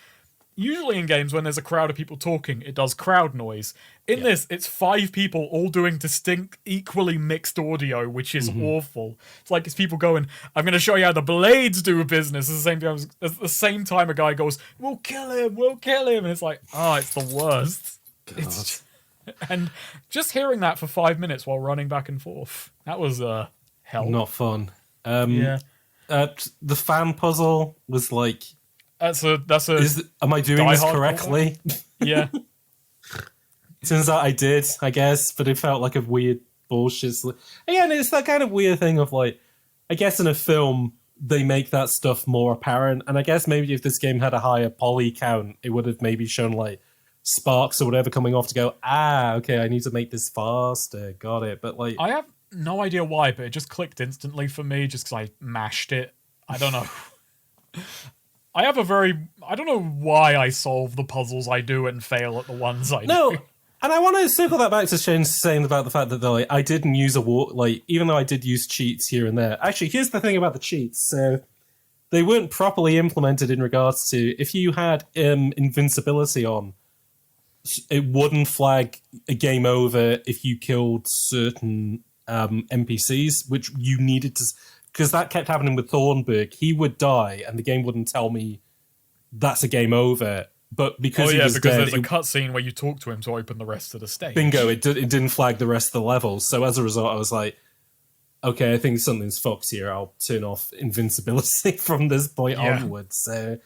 in games when there's a crowd of people talking, it does crowd noise. In this, it's 5 people all doing distinct, equally mixed audio, which is awful. It's like it's people going, "I'm going to show you how the blades do business." At the same time, a guy goes, we'll kill him," and it's like, it's the worst. And just hearing that for 5 minutes while running back and forth, that was hell. Not fun. Yeah. The fan puzzle was like. Am I doing this correctly? Yeah. Turns out I did, I guess, but it felt like a weird bullshit. Again, it's that kind of weird thing of like, I guess in a film they make that stuff more apparent, and I guess maybe if this game had a higher poly count, it would have maybe shown like sparks or whatever coming off to go, okay, I need to make this faster. Got it. But like, I have no idea why, but it just clicked instantly for me just because I mashed it. I don't know. I don't know why I solve the puzzles I do and fail at the ones I do. And I want to circle that back to Shane's saying about the fact that like, I didn't use even though I did use cheats here and there. Actually, here's the thing about the cheats. So they weren't properly implemented in regards to if you had invincibility on, it wouldn't flag a game over if you killed certain NPCs, which you needed to. Because that kept happening with Thornburg. He would die, and the game wouldn't tell me that's a game over. But because he was because dead, there's a cutscene where you talk to him to open the rest of the stage. Bingo! It didn't flag the rest of the levels. So as a result, I was like, okay, I think something's fucked here. I'll turn off invincibility from this point onwards. So,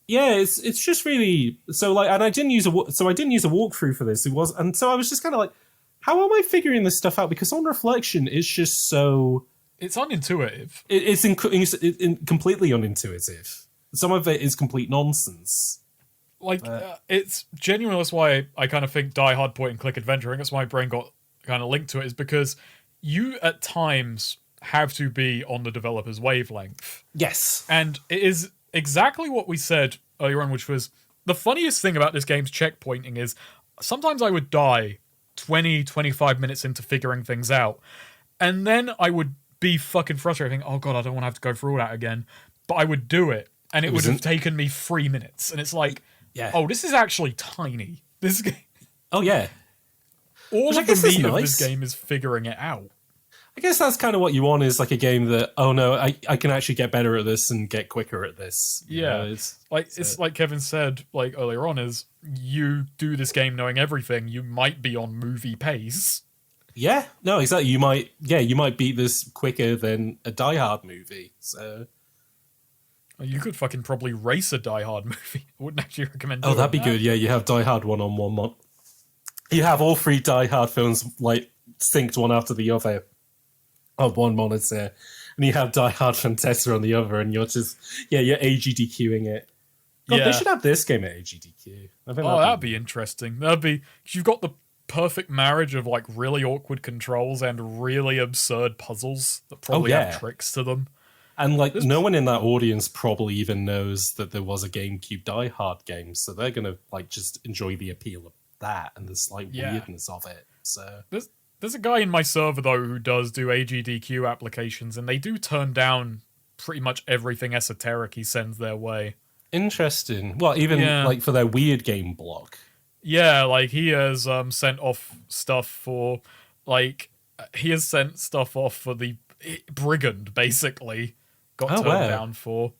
it's just really so like, and I didn't use a walkthrough for this. And so I was just kind of like, how am I figuring this stuff out? Because on reflection, it's just so. It's unintuitive. It's completely unintuitive. Some of it is complete nonsense. It's genuinely, that's why I kind of think Die Hard point and click adventuring, that's why my brain got kind of linked to it, is because you at times have to be on the developer's wavelength. Yes. And it is exactly what we said earlier on, which was the funniest thing about this game's checkpointing is sometimes I would die 20, 25 minutes into figuring things out, and then I would be fucking frustrated, thinking, oh god, I don't want to have to go through all that again. But I would do it, and it would have taken me 3 minutes. And it's like, oh, this is actually tiny. This game. Oh, yeah. All of the meat of this game is figuring it out. I guess that's kind of what you want, is like a game that, oh no, I can actually get better at this and get quicker at this. It's like Kevin said like earlier on, is you do this game knowing everything, you might be on movie pace. Yeah, no, exactly. You might beat this quicker than a Die Hard movie. So you could fucking probably race a Die Hard movie. I wouldn't actually recommend doing that'd be good. Yeah, you have Die Hard 1 on one. You have all 3 Die Hard films like synced one after the other on one monitor, and you have Die Hard Vendetta on the other, and you're just you're AGDQing it. God, they should have this game at AGDQ. I think that'd be interesting. That'd be, because you've got the perfect marriage of like really awkward controls and really absurd puzzles that probably have tricks to them. And like no one in that audience probably even knows that there was a GameCube Die Hard game, so they're gonna like just enjoy the appeal of that and the slight weirdness of it. So there's a guy in my server though who does do AGDQ applications, and they do turn down pretty much everything esoteric he sends their way. Interesting. Well, even Yeah. like for their weird game blog. Yeah, like he has sent off stuff for like he has sent stuff off for the Brigand, basically. Got turned down for.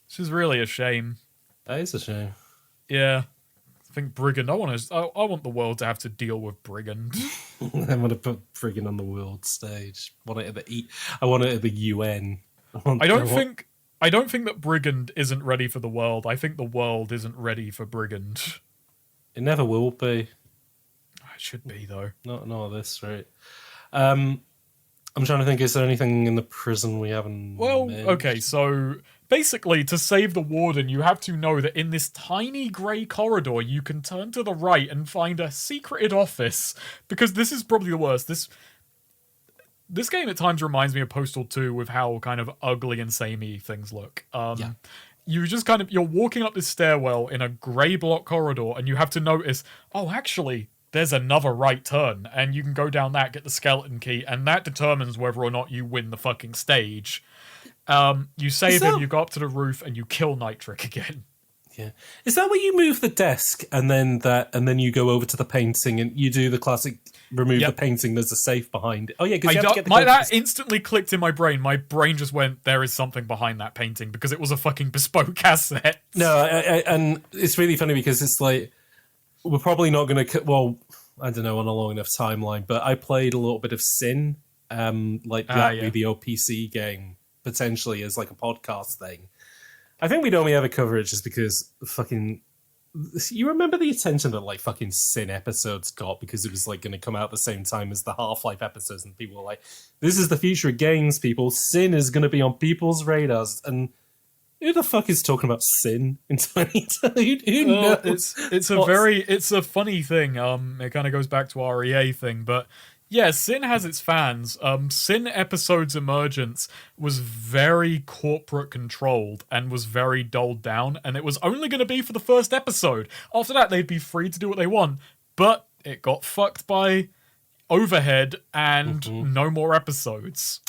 Which is really a shame. That is a shame. Yeah. I think Brigand, I want the world to have to deal with Brigand. I want to put Brigand on the world stage. I want it at the UN. I don't think that Brigand isn't ready for the world. I think the world isn't ready for Brigand. It never will be. It should be, though. Not at this rate. I'm trying to think, is there anything in the prison we haven't mentioned? Okay, so basically, to save the warden, you have to know that in this tiny grey corridor, you can turn to the right and find a secreted office. Because this is probably the worst. This game at times reminds me of Postal 2 with how kind of ugly and samey things look. Yeah. You just you're walking up this stairwell in a grey block corridor, and you have to notice, oh, actually, there's another right turn, and you can go down that, get the skeleton key, and that determines whether or not you win the fucking stage. You save him, you go up to the roof, and you kill Nitric again. Yeah. Is that where you move the desk and then you go over to the painting and you do the classic remove the painting, there's a safe behind it? Oh yeah, because you have to get the that instantly clicked in my brain. My brain just went, there is something behind that painting, because it was a fucking bespoke cassette. No, and it's really funny because it's like, we're probably not going to, well, I don't know, on a long enough timeline, but I played a little bit of Sin, the old PC game, potentially as like a podcast thing. I think we'd only ever cover it just because fucking... You remember the attention that like fucking Sin episodes got because it was like going to come out at the same time as the Half-Life episodes, and people were like, this is the future of games, people. Sin is going to be on people's radars. And who the fuck is talking about Sin in 2020? Who knows? It's a funny thing. It kind of goes back to our EA thing, but yeah, Sin has its fans. Sin Episode's emergence was very corporate controlled and was very dulled down, and it was only going to be for the first episode. After that, they'd be free to do what they want, but it got fucked by overhead and no more episodes.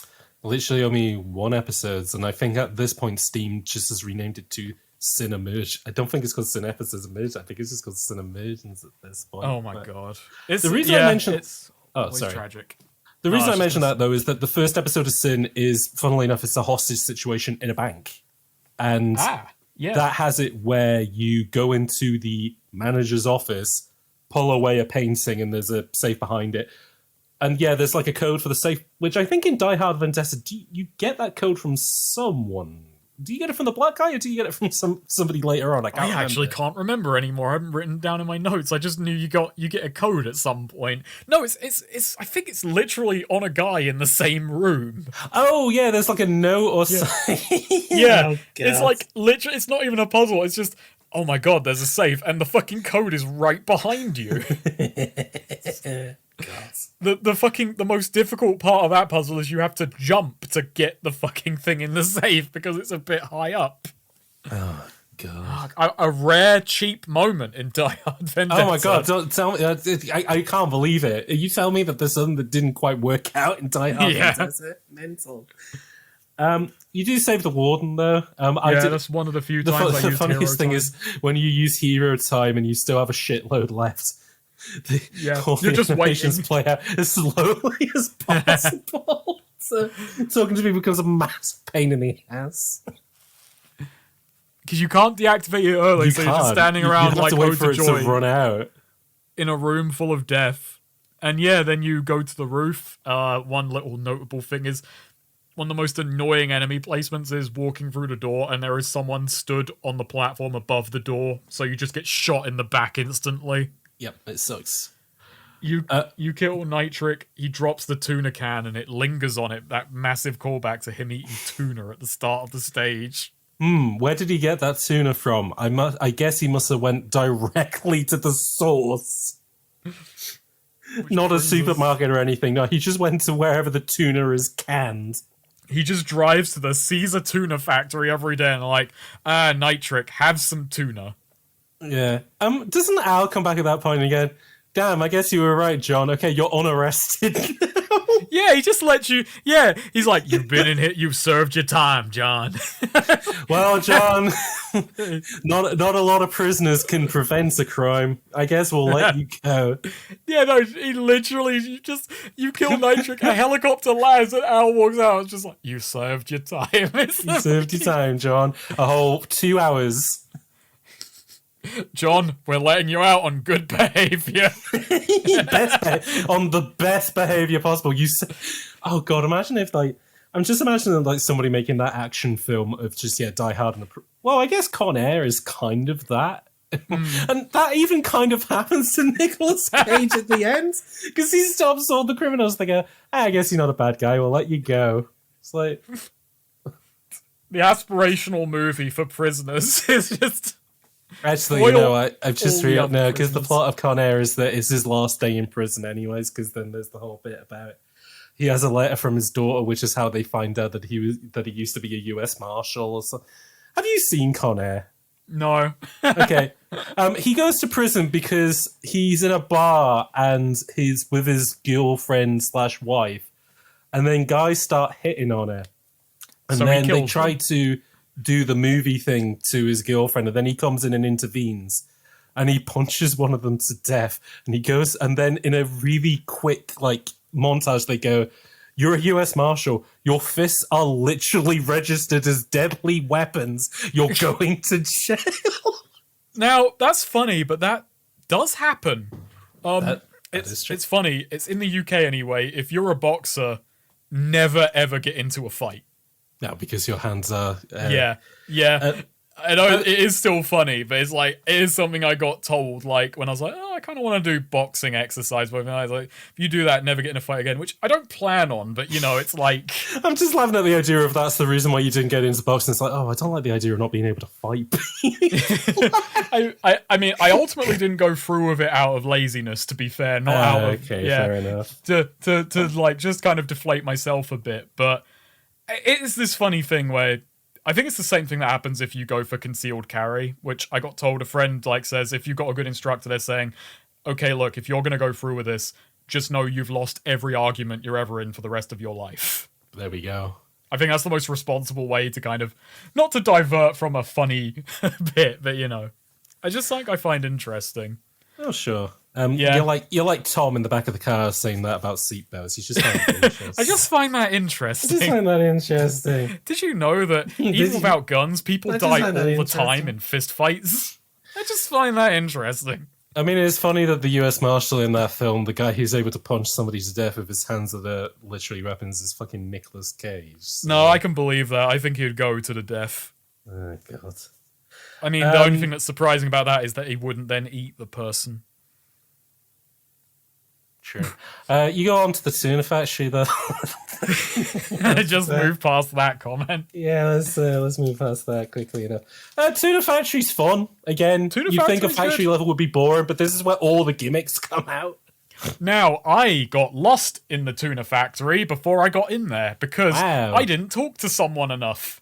Literally only one episode, and I think at this point Steam just has renamed it to Sin Emerge. I don't think it's called Sin Episodes Emerge. I think it's just called Sin Emergence at this point. Oh my god! The reason I mentioned it's sorry. tragic. The reason I mentioned that though is that the first episode of Sin is, funnily enough, it's a hostage situation in a bank, and that has it where you go into the manager's office, pull away a painting, and there's a safe behind it. And yeah, there's like a code for the safe, which I think in Die Hard Vendetta, you get that code from someone? Do you get it from the black guy, or do you get it from somebody later on? I actually can't remember anymore. I haven't written down in my notes. I just knew you get a code at some point. No, it's I think it's literally on a guy in the same room. Oh yeah, there's like a note or something. Yeah, it's like literally. It's not even a puzzle. It's just, oh my god, there's a safe, and the fucking code is right behind you. God. The most difficult part of that puzzle is you have to jump to get the fucking thing in the safe because it's a bit high up. Oh god! A rare cheap moment in Die Hard Vendetta. Oh my god! Don't tell me! I can't believe it. You tell me that there's something that didn't quite work out in Die Hard Vendetta. Mental. You do save the warden though. That's one of the few times I used hero time. The funniest thing is when you use hero time and you still have a shitload left. You're just waiting. Play out as slowly as possible. So talking to people becomes a massive pain in the ass. Because you can't deactivate it early, you're just standing around like wait for it to run out in a room full of death. And yeah, then you go to the roof. One little notable thing is one of the most annoying enemy placements is walking through the door and there is someone stood on the platform above the door, so you just get shot in the back instantly. Yep, it sucks. You kill Nitric, he drops the tuna can and it lingers on it, that massive callback to him eating tuna at the start of the stage. Where did he get that tuna from? I guess he must have went directly to the source. Not a supermarket or anything, no, he just went to wherever the tuna is canned. He just drives to the Caesar tuna factory every day and like, Nitric, have some tuna. Yeah. Doesn't Al come back at that point again? Damn, I guess you were right, John. Okay, you're unarrested. Yeah, he just lets you. Yeah, he's like, you've been in here, you've served your time, John. Well, John, not a lot of prisoners can prevent a crime. I guess we'll let you go. Yeah, no, he literally you kill Nitric, a helicopter lands, and Al walks out. It's just like, you served your time. You served your time, John. A whole 2 hours. John, we're letting you out on good behavior. On the best behavior possible. Oh god, imagine if I'm just imagining like somebody making that action film of just Die Hard and well, I guess Con Air is kind of that. And that even kind of happens to Nicolas Cage at the end because he stops all the criminals. They go, I guess you're not a bad guy. We'll let you go. It's like the aspirational movie for prisoners is just. Actually, I've just realized now because the plot of Con Air is that it's his last day in prison, anyways. Because then there's the whole bit about he has a letter from his daughter, which is how they find out that he used to be a U.S. Marshal. Or so. Have you seen Con Air? No. Okay. He goes to prison because he's in a bar and he's with his girlfriend / wife, and then guys start hitting on her, and so then they try to do the movie thing to his girlfriend, and then he comes in and intervenes and he punches one of them to death, and he goes, and then in a really quick montage they go, you're a US Marshal, your fists are literally registered as deadly weapons, you're going to jail. Now that's funny, but that does happen. It's funny, it's in the UK anyway. If you're a boxer, never ever get into a fight. No, because your hands are... yeah. I know it is still funny, but it's like, it is something I got told, like, when I was like, oh, I kind of want to do boxing exercise, but I was like, if you do that, never get in a fight again, which I don't plan on, but, it's like... I'm just laughing at the idea of that's the reason why you didn't get into boxing. It's like, oh, I don't like the idea of not being able to fight. I mean, I ultimately didn't go through with it out of laziness, to be fair, not out of... Okay, fair enough. To just kind of deflate myself a bit, but it is this funny thing where I think it's the same thing that happens if you go for concealed carry, which I got told a friend says if you've got a good instructor, they're saying, okay, look, if you're going to go through with this, just know you've lost every argument you're ever in for the rest of your life. There we go. I think that's the most responsible way to kind of, not to divert from a funny bit, but I just I find interesting. Oh, sure. You're like Tom in the back of the car saying that about seatbelts. You just find it interesting. I just find that interesting. Did you know that even without guns, people die all the time in fist fights? I just find that interesting. I mean, it's funny that the US Marshal in that film, the guy who's able to punch somebody to death with his hands that are literally weapons, is fucking Nicolas Cage. So. No, I can believe that. I think he'd go to the death. Oh, God. I mean, the only thing that's surprising about that is that he wouldn't then eat the person. True. You go on to the tuna factory, though. Just move past that comment. Yeah, let's move past that quickly enough. Tuna factory's fun. Again, you think a factory level would be boring, but this is where all the gimmicks come out. Now, I got lost in the tuna factory before I got in there because I didn't talk to someone enough.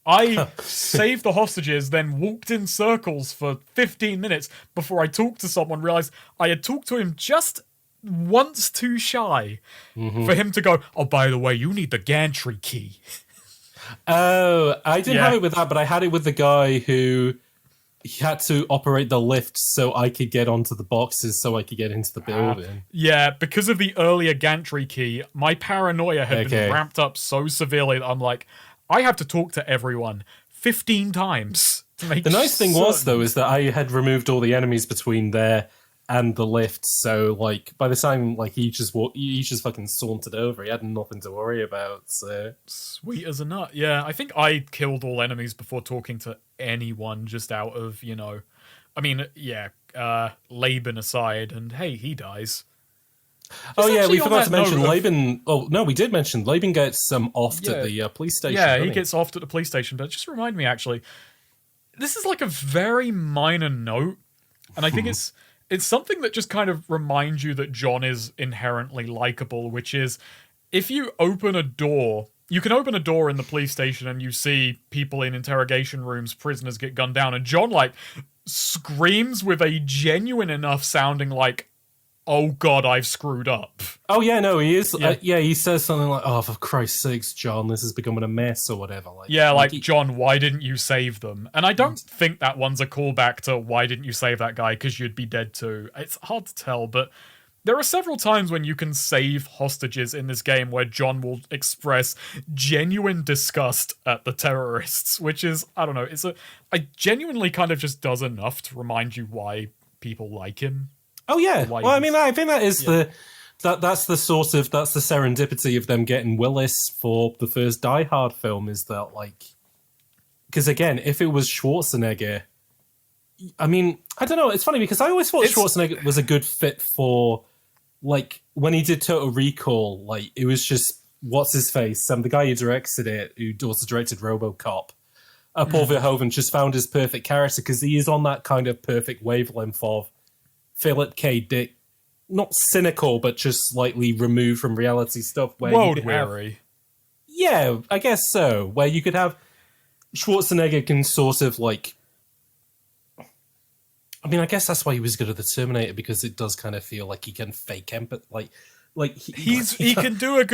I saved the hostages, then walked in circles for 15 minutes before I talked to someone, realized I had talked to him just once too shy for him to go, oh, by the way, you need the gantry key. Oh, I didn't have it with that, but I had it with the guy who he had to operate the lift so I could get onto the boxes so I could get into the building. Yeah, because of the earlier gantry key, my paranoia had been ramped up so severely that I'm like, I have to talk to everyone 15 times to make The nice thing was, though, is that I had removed all the enemies between there and the lift, so by the time he just fucking sauntered over, he had nothing to worry about. So sweet as a nut. Yeah, I think I killed all enemies before talking to anyone, just out of I mean, Laban aside, and hey, he dies. We forgot to mention Laban. Oh no, we did mention Laban gets offed at the police station. Yeah, he gets offed at the police station. But just remind me, actually, this is a very minor note, and I think it's something that just kind of reminds you that John is inherently likable, which is if you open a door, you can open a door in the police station and you see people in interrogation rooms, prisoners get gunned down, and John screams with a genuine enough sounding oh god, I've screwed up. Oh yeah, no, he is. Yeah. He says something like, "Oh, for Christ's sakes, John, this is becoming a mess," or whatever. John, why didn't you save them? And I don't think that one's a callback to why didn't you save that guy, because you'd be dead too. It's hard to tell, but there are several times when you can save hostages in this game where John will express genuine disgust at the terrorists, which is, I don't know, I genuinely kind of just does enough to remind you why people like him. Oh yeah, well, I mean, I think that is that's the serendipity of them getting Willis for the first Die Hard film, is that, like, because again, if it was Schwarzenegger, I mean, I don't know, it's funny because I always thought Schwarzenegger was a good fit for, like, when he did Total Recall, like, it was just, what's his face, the guy who directed it, who also directed RoboCop, Paul Verhoeven, just found his perfect character because he is on that kind of perfect wavelength of Philip K. Dick, not cynical, but just slightly removed from reality stuff. Where world weary. Yeah, I guess so. Where you could have Schwarzenegger can sort of like. I mean, I guess that's why he was good at the Terminator, because it does kind of feel like he can fake empathy, he can do a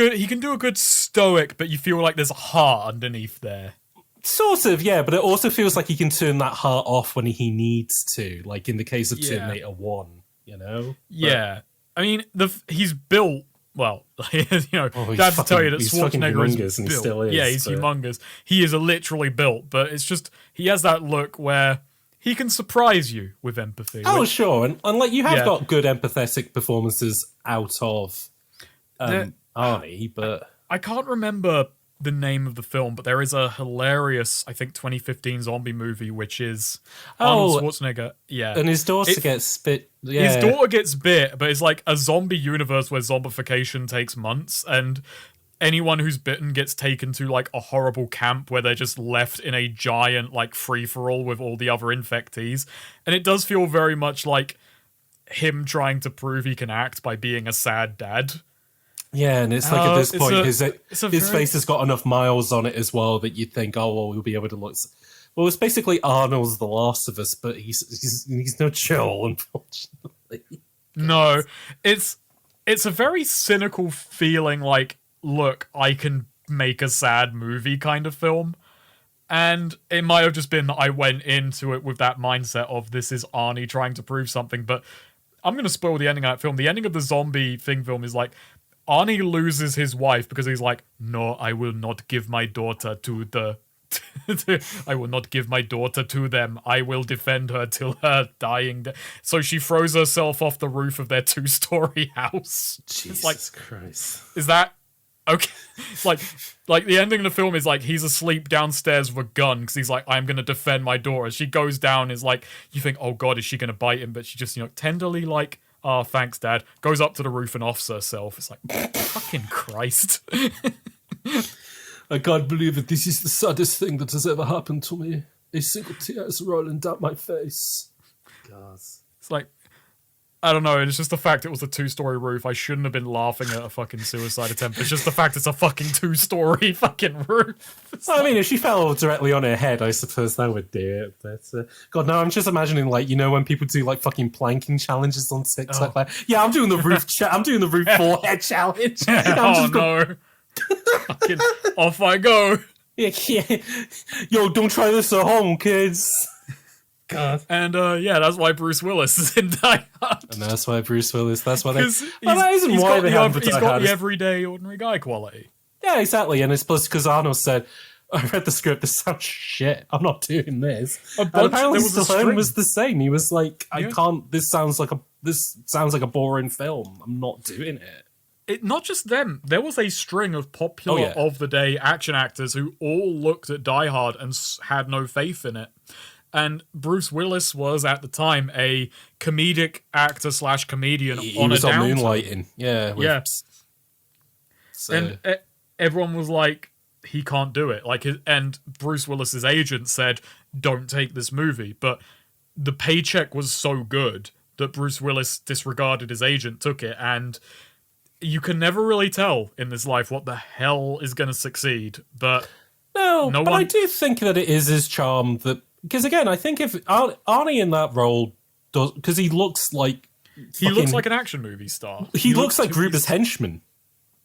good stoic, but you feel like there's a heart underneath there. Sort of, yeah, but it also feels like he can turn that heart off when he needs to, like in the case of Terminator 1, you know? Yeah. I mean, he's built, well, you know, I have to tell you that Schwarzenegger is built. Still is, yeah, he's humongous. He is literally built, but it's just, he has that look where he can surprise you with empathy. Oh, sure, and like, you have got good empathetic performances out of Arnie, but... I can't remember the name of the film, but there is a hilarious, I think, 2015 zombie movie, which is Arnold Schwarzenegger. Yeah. And his daughter gets bit. Yeah. His daughter gets bit, but it's like a zombie universe where zombification takes months, and anyone who's bitten gets taken to like a horrible camp where they're just left in a giant like free-for-all with all the other infectees. And it does feel very much like him trying to prove he can act by being a sad dad. Yeah, and it's like at this point, his face has got enough miles on it as well that you'd think, oh, well, we'll be able to look. Well, it's basically Arnold's The Last of Us, but he's no Joel, unfortunately. No, it's a very cynical feeling like, look, I can make a sad movie kind of film. And it might have just been that I went into it with that mindset of this is Arnie trying to prove something, but I'm going to spoil the ending of that film. The ending of the zombie thing film is like, Arnie loses his wife because he's like, no, I will not give my daughter to the... I will not give my daughter to them. I will defend her till her dying day. So she throws herself off the roof of their 2-story house. Jesus Christ. Is that... Okay. It's like the ending of the film is like, he's asleep downstairs with a gun because he's like, I'm going to defend my daughter. She goes down, is like, you think, oh God, is she going to bite him? But she just, tenderly like... Oh, thanks, Dad. Goes up to the roof and offs herself. It's like, fucking Christ. I can't believe it. This is the saddest thing that has ever happened to me. A single tear is rolling down my face. God. It's like, I don't know. It's just the fact it was a 2-story roof. I shouldn't have been laughing at a fucking suicide attempt. It's just the fact it's a fucking 2-story fucking roof. I mean, if she fell directly on her head, I suppose that would do it. But God, no, I'm just imagining, like, when people do like fucking planking challenges on TikTok. Like, yeah, I'm doing the roof. I'm doing the roof forehead challenge. No! Fucking off I go. Yeah. Yo, don't try this at home, kids. God. And that's why Bruce Willis is in Die Hard. And that's why Bruce Willis. That's why they. He's got the everyday, ordinary guy quality. Yeah, exactly. And it's plus because Arnold said, "I read the script. This sounds shit. I'm not doing this." And apparently, Stallone was the same. He was like, "I can't. This sounds like a boring film. I'm not doing it." Not just them. There was a string of popular of the day action actors who all looked at Die Hard and had no faith in it. And Bruce Willis was, at the time, a comedic actor / comedian he was on Moonlighting. Yeah. So. And everyone was like, he can't do it. And Bruce Willis's agent said, don't take this movie. But the paycheck was so good that Bruce Willis disregarded his agent, took it, and you can never really tell in this life what the hell is going to succeed. But I do think that it is his charm that... Because again, I think if Arnie in that role does... Because he looks like... He looks like an action movie star. He looks like too- Gruber's henchman.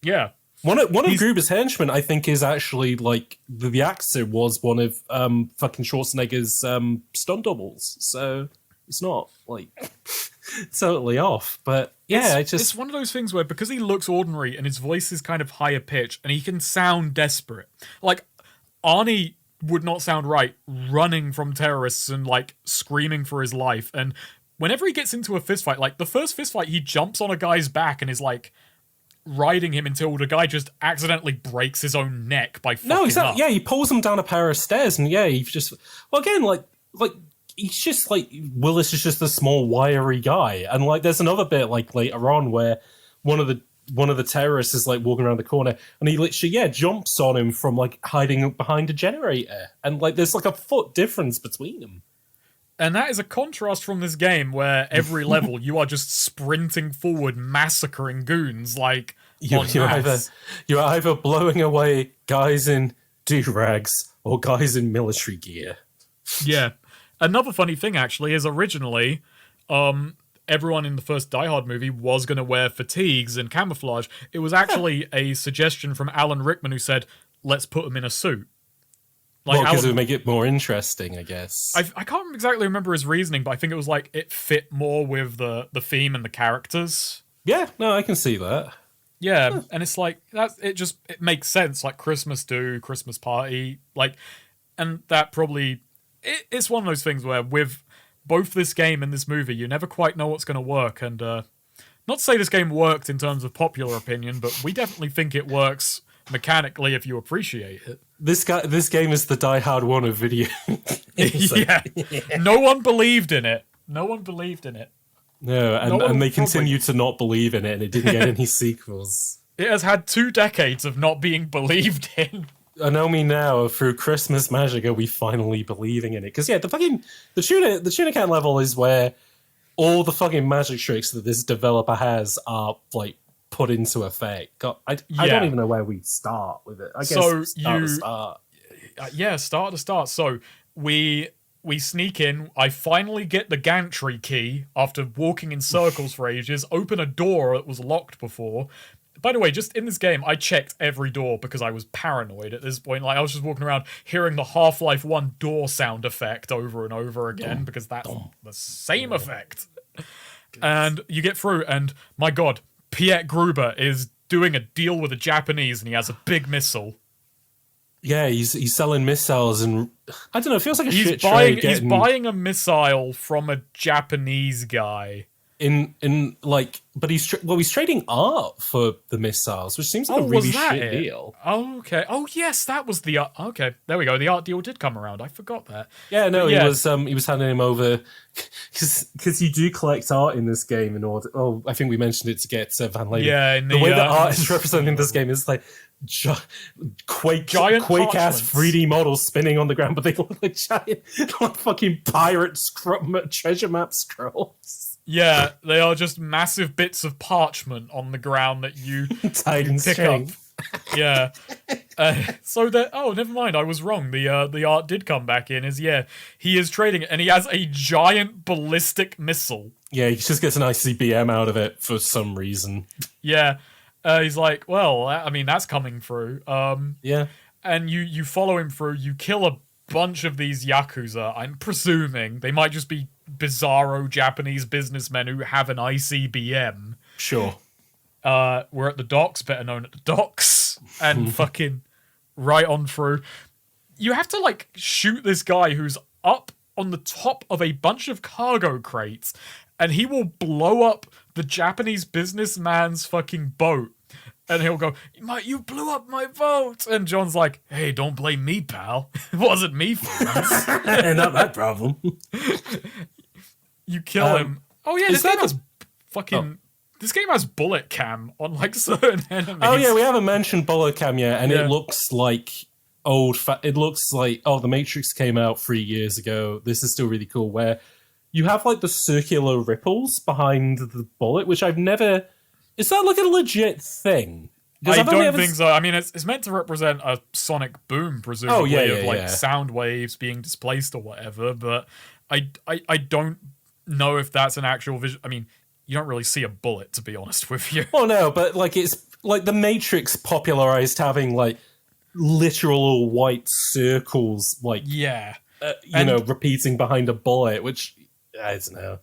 Yeah. One of Gruber's henchmen, I think, is actually like the actor was one of fucking Schwarzenegger's stunt doubles. So it's not like totally off. But yeah, it's one of those things where because he looks ordinary and his voice is kind of higher pitched and he can sound desperate. Like Arnie would not sound right running from terrorists and like screaming for his life. And whenever he gets into a fist fight, like the first fist fight, he jumps on a guy's back and is like riding him until the guy just accidentally breaks his own neck by fucking no, exactly. up. Yeah, he pulls him down a pair of stairs, and yeah, he just again like he's just like Willis is just a small wiry guy, and like there's another bit like later on where one of the terrorists is like walking around the corner, and he literally jumps on him from like hiding behind a generator, and like there's like a foot difference between them. And that is a contrast from this game where every level you are just sprinting forward, massacring goons like You're either blowing away guys in do-rags or guys in military gear. Yeah. Another funny thing, actually, is originally everyone in the first Die Hard movie was going to wear fatigues and camouflage. It was actually a suggestion from Alan Rickman who said, let's put them in a suit. Like, well, because it would make it more interesting, I guess. I can't exactly remember his reasoning, but I think it was like it fit more with the theme and the characters. Yeah, no, I can see that. Yeah, and it's like it makes sense, like Christmas party, like, and that probably it's one of those things where with both this game and this movie, you never quite know what's going to work. And not to say this game worked in terms of popular opinion, but we definitely think it works mechanically if you appreciate it. This game is the Die Hard 1 of video. Yeah. No one believed in it. No, and they continue to not believe in it, and it didn't get any sequels. It has had 2 decades of not being believed in. And only now, through Christmas magic, are we finally believing in it. Because yeah, the tuna can level is where all the fucking magic tricks that this developer has are like put into effect. God, I don't even know where we start with it. I guess start. Yeah, start to start. So we sneak in. I finally get the gantry key after walking in circles for ages. Open a door that was locked before. By the way, just in this game, I checked every door because I was paranoid at this point. Like I was just walking around hearing the Half-Life 1 door sound effect over and over again because that's the same effect. And you get through, and my God, Piet Gruber is doing a deal with the Japanese, and he has a big missile. Yeah, he's selling missiles, and I don't know. It feels like He's buying a missile from a Japanese guy. But he's trading art for the missiles, which seems like a really shit deal. Oh, okay. Oh, yes, that was the art. Okay, there we go. The art deal did come around. I forgot that. Yeah, no, he was handing him over because you do collect art in this game in order. Oh, I think we mentioned it to get Van Layden. Yeah, the way that art is represented in this game is like Quake ass 3D models spinning on the ground, but they look like giant, like fucking pirate treasure map scrolls. Yeah, they are just massive bits of parchment on the ground that you pick up. Yeah. So that never mind. I was wrong. The art did come back in. He is trading it, and he has a giant ballistic missile. Yeah, he just gets an ICBM out of it for some reason. Yeah. He's like, well, I mean, that's coming through. Yeah. And you follow him through. You kill a bunch of these Yakuza. I'm presuming they might just be bizarro Japanese businessmen who have an ICBM. Sure. We're at the docks, better known at the docks, and fucking right on through. You have to like shoot this guy who's up on the top of a bunch of cargo crates, and he will blow up the Japanese businessman's fucking boat. And he'll go, you blew up my boat. And John's like, hey, don't blame me, pal. It wasn't me for once. Not that problem. You kill him. Oh yeah, this game has bullet cam on like certain enemies. Oh yeah, we haven't mentioned bullet cam yet, and it looks like the Matrix came out 3 years ago. This is still really cool, where you have like the circular ripples behind the bullet, which I've never. Is that like a legit thing? I don't think so. I mean, it's meant to represent a sonic boom, presumably, sound waves being displaced or whatever. But I don't know if that's an actual visual. I mean, you don't really see a bullet, to be honest with you. Oh no, but like it's like the Matrix popularized having like literal white circles, like Yeah. repeating behind a bullet, which I don't know.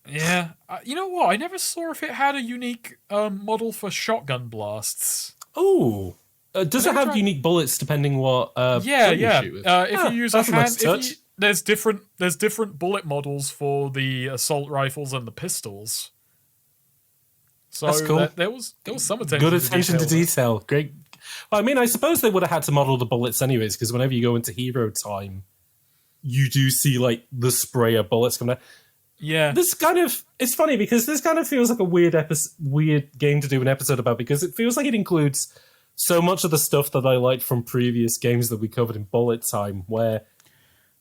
Yeah. You know what? I never saw if it had a unique model for shotgun blasts. Oh, does it have unique bullets depending what? Yeah. You shoot with? If you use a that's a hand, nice touch. there's different bullet models for the assault rifles and the pistols. So That's cool. There was some attention. Good attention to detail. Great. Well, I mean, I suppose they would have had to model the bullets anyways, because whenever you go into hero time, you do see like the spray of bullets coming out. Yeah. It's funny because this kind of feels like a weird game to do an episode about, because it feels like it includes so much of the stuff that I liked from previous games that we covered in Bullet Time, where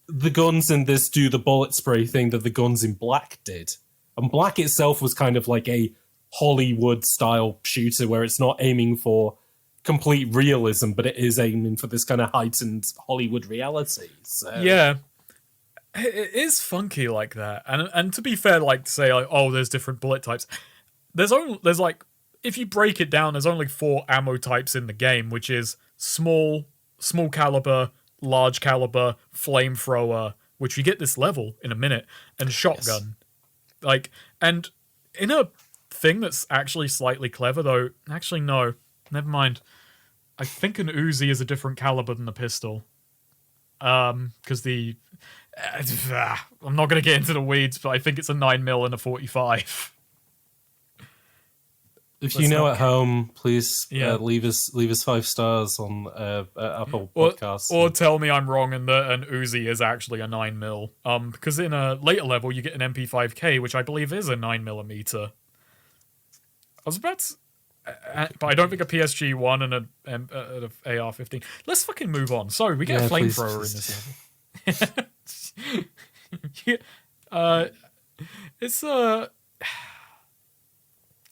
the guns in this do the bullet spray thing that the guns in Black did. And Black itself was kind of like a Hollywood-style shooter where it's not aiming for complete realism, but it is aiming for this kind of heightened Hollywood reality. So. Yeah. It is funky like that. And to be fair, like to say, like, oh, there's different bullet types. There's like, if you break it down, there's only 4 ammo types in the game, which is small caliber, large caliber, flamethrower, which you get this level in a minute, and shotgun. Yes. Like, and in a thing that's actually slightly clever, though. Actually, no, never mind. I think an Uzi is a different caliber than the pistol. Because I'm not going to get into the weeds, but I think it's a 9mm and a 45. If you know at home, please leave us 5 stars on Apple Podcasts. Or tell me I'm wrong and that an Uzi is actually a 9mm. Because in a later level, you get an MP5K, which I believe is a 9mm. I was about to... but I don't think a PSG-1 and an AR-15. Let's fucking move on. Sorry, we get a flamethrower in this level.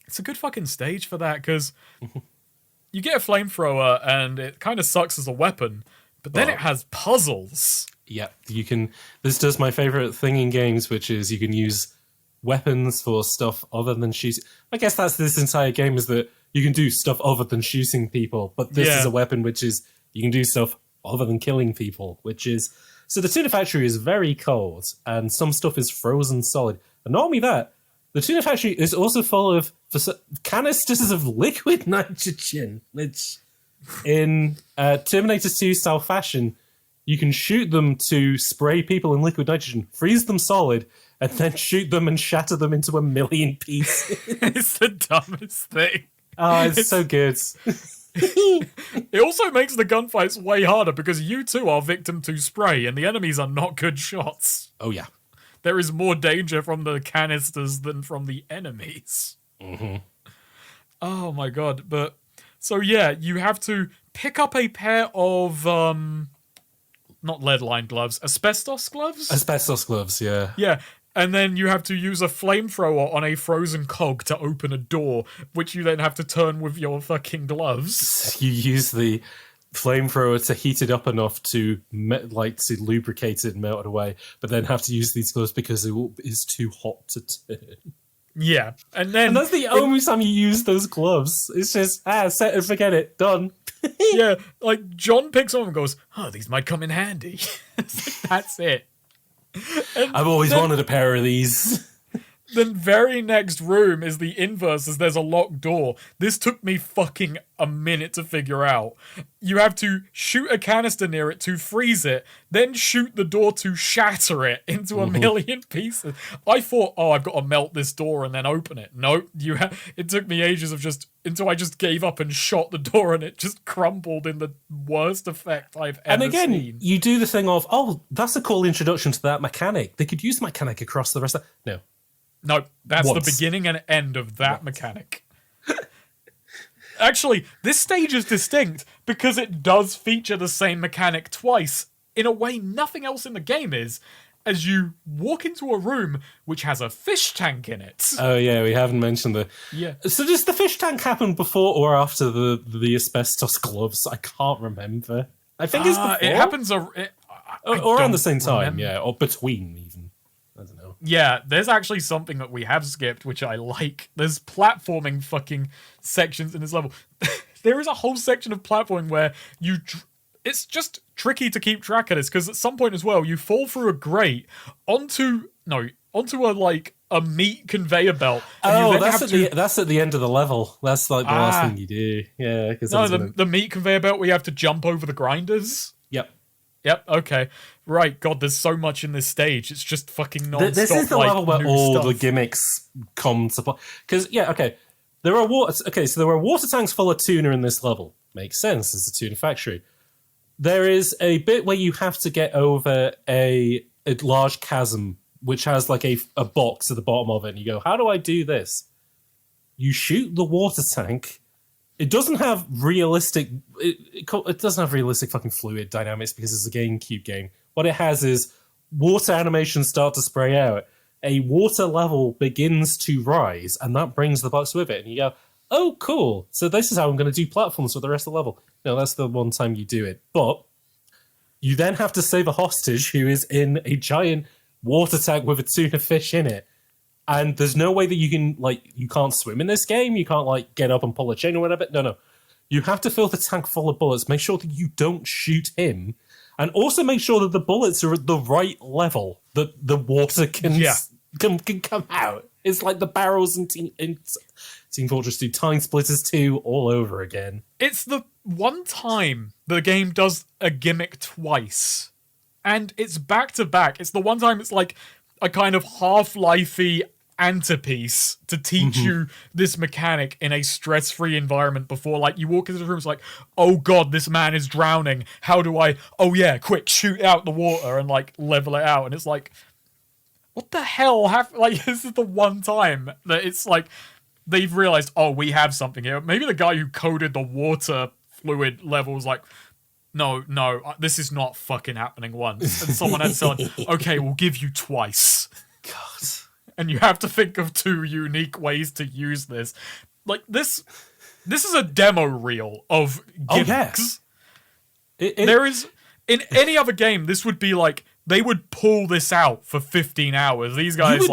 It's a good fucking stage for that, because you get a flamethrower and it kind of sucks as a weapon, but then it has puzzles. Yeah, you can... This does my favorite thing in games, which is you can use weapons for stuff other than shooting. I guess that's this entire game, is that you can do stuff other than shooting people, but this is a weapon which is you can do stuff other than killing people, which is... So the tuna factory is very cold, and some stuff is frozen solid. And not only that, the tuna factory is also full of canisters of liquid nitrogen, which in Terminator 2 style fashion, you can shoot them to spray people in liquid nitrogen, freeze them solid, and then shoot them and shatter them into a million pieces. It's the dumbest thing. Oh, it's so good. It also makes the gunfights way harder because you too are victim to spray and the enemies are not good shots. Oh, yeah. There is more danger from the canisters than from the enemies. Mm-hmm. Oh my god. But, so yeah, you have to pick up a pair of, not lead-lined gloves, asbestos gloves? Asbestos gloves, yeah. Yeah. And then you have to use a flamethrower on a frozen cog to open a door, which you then have to turn with your fucking gloves. You use the flamethrower to heat it up enough to lubricate it and melt it away, but then have to use these gloves because it is too hot to turn. Yeah, and that's the only time you use those gloves. It's just set and forget it, done. Yeah, like John picks them up and goes, "Oh, these might come in handy." That's it. And I've always wanted a pair of these. The very next room is the inverse, as there's a locked door. This took me fucking a minute to figure out. You have to shoot a canister near it to freeze it, then shoot the door to shatter it into a million pieces. I thought, oh, I've got to melt this door and then open it. Nope. It took me ages until I just gave up and shot the door and it just crumbled in the worst effect I've ever seen. And again, you do the thing of, oh, that's a cool introduction to that mechanic. They could use the mechanic across the rest of... No, that's the beginning and end of that mechanic. Actually, this stage is distinct because it does feature the same mechanic twice, in a way nothing else in the game is, as you walk into a room which has a fish tank in it. Oh yeah, we haven't mentioned the... Yeah. So does the fish tank happen before or after the asbestos gloves? I can't remember. I think it's before. It happens... or around the same time, yeah, or between even. I don't know. Yeah, there's actually something that we have skipped, which I like. There's platforming fucking sections in this level. There is a whole section of platforming where it's just tricky to keep track of this, because at some point as well, you fall through a grate onto a meat conveyor belt. Oh, that's at the end of the level. That's like the last thing you do. Yeah, because the meat conveyor belt where you have to jump over the grinders. Yep. Okay. Right. God, there's so much in this stage. It's just fucking non-stop. This is the like, level where new all stuff. the gimmicks come to play. Because there are water tanks full of tuna in this level. Makes sense. It's a tuna factory. There is a bit where you have to get over a large chasm, which has like a box at the bottom of it, and you go, how do I do this? You shoot the water tank. It doesn't have realistic. It doesn't have realistic fucking fluid dynamics because it's a GameCube game. What it has is water animations start to spray out. A water level begins to rise, and that brings the box with it. And you go, "Oh, cool! So this is how I'm going to do platforms for the rest of the level." No, that's the one time you do it. But you then have to save a hostage who is in a giant water tank with a tuna fish in it. And there's no way that you can, you can't swim in this game. You can't, get up and pull a chain or whatever. No. You have to fill the tank full of bullets. Make sure that you don't shoot him. And also make sure that the bullets are at the right level, that the water can come out. It's like the barrels in Team Fortress 2, Time Splitters 2 all over again. It's the one time the game does a gimmick twice. And it's back to back. It's the one time it's like a kind of Half-Life-y antipiece to teach you this mechanic in a stress-free environment before, you walk into the room, it's like, oh god, this man is drowning. How do I, quick, shoot out the water and, level it out. And it's like, what the hell? This is the one time that it's like, they've realized, oh, we have something here. Maybe the guy who coded the water fluid level was like, no, this is not fucking happening once. And someone had said, okay, we'll give you twice. God. And you have to think of 2 unique ways to use this. This is a demo reel of gimmicks. There is, in any other game, this would be they would pull this out for 15 hours. These guys,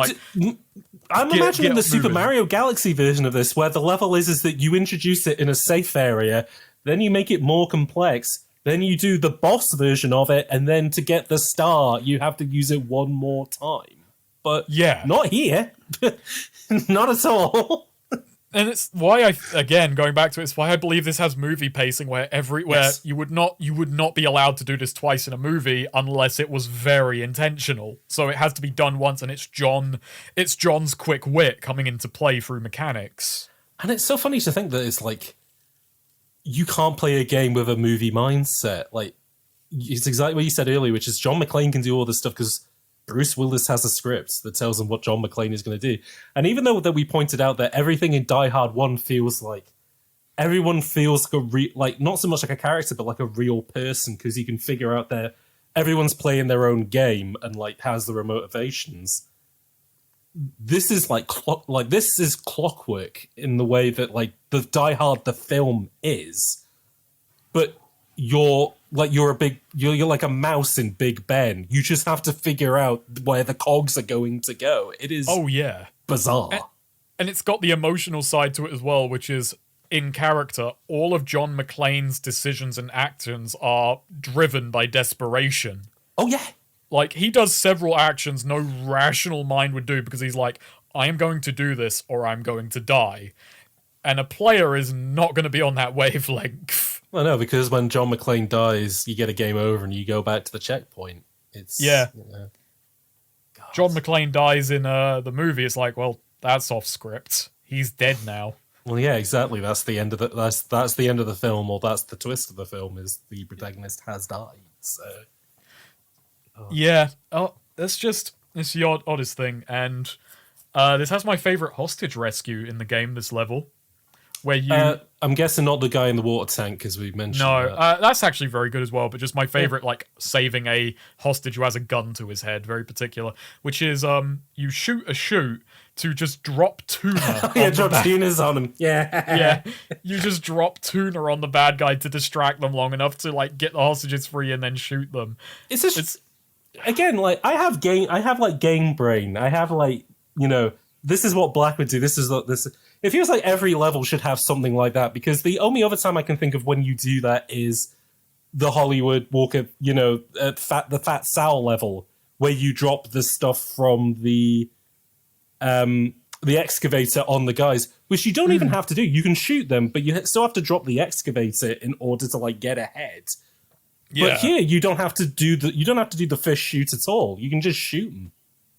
I'm imagining the Super Mario Galaxy version of this, where the level is that you introduce it in a safe area, then you make it more complex, then you do the boss version of it, and then to get the star, you have to use it one more time. But not here. Not at all. And it's why going back to it, it's why I believe this has movie pacing where you would not be allowed to do this twice in a movie unless it was very intentional. So it has to be done once, and it's John's quick wit coming into play through mechanics. And it's so funny to think that it's you can't play a game with a movie mindset. It's exactly what you said earlier, which is John McClane can do all this stuff because Bruce Willis has a script that tells him what John McClane is going to do. And even though that we pointed out that everything in Die Hard 1 feels like everyone feels not so much like a character, but like a real person, because you can figure out that everyone's playing their own game and has their own motivations. This is this is clockwork in the way that the Die Hard the film is, but you're like a mouse in Big Ben. You just have to figure out where the cogs are going to go. It is bizarre. And it's got the emotional side to it as well, which is in character. All of John McClane's decisions and actions are driven by desperation. Oh yeah. He does several actions no rational mind would do because he's like, I am going to do this or I'm going to die. And a player is not going to be on that wavelength. Well, no, because when John McClane dies, you get a game over and you go back to the checkpoint. It's John McClane dies in the movie. It's like, well, that's off script. He's dead now. Well, yeah, exactly. That's the end of that's the end of the film, or that's the twist of the film, is the protagonist has died. So. Yeah. Oh, it's the oddest thing. And this has my favorite hostage rescue in the game, this level. Where you... I'm guessing not the guy in the water tank, because we mentioned that's actually very good as well, but just my favorite, saving a hostage who has a gun to his head, very particular, which is, you shoot a chute to just drop tuna. Drop tunas on him. Yeah. You just drop tuna on the bad guy to distract them long enough to, get the hostages free and then shoot them. It's again, like I have game brain. I have like, this is what Black would do. This is what this. It feels like every level should have something like that, because the only other time I can think of when you do that is the Hollywood Walker, the Fat Sal level, where you drop the stuff from the excavator on the guys, which you don't even have to do. You can shoot them, but you still have to drop the excavator in order to like get ahead. Yeah. But here you don't have to do the fish shoot at all. You can just shoot them.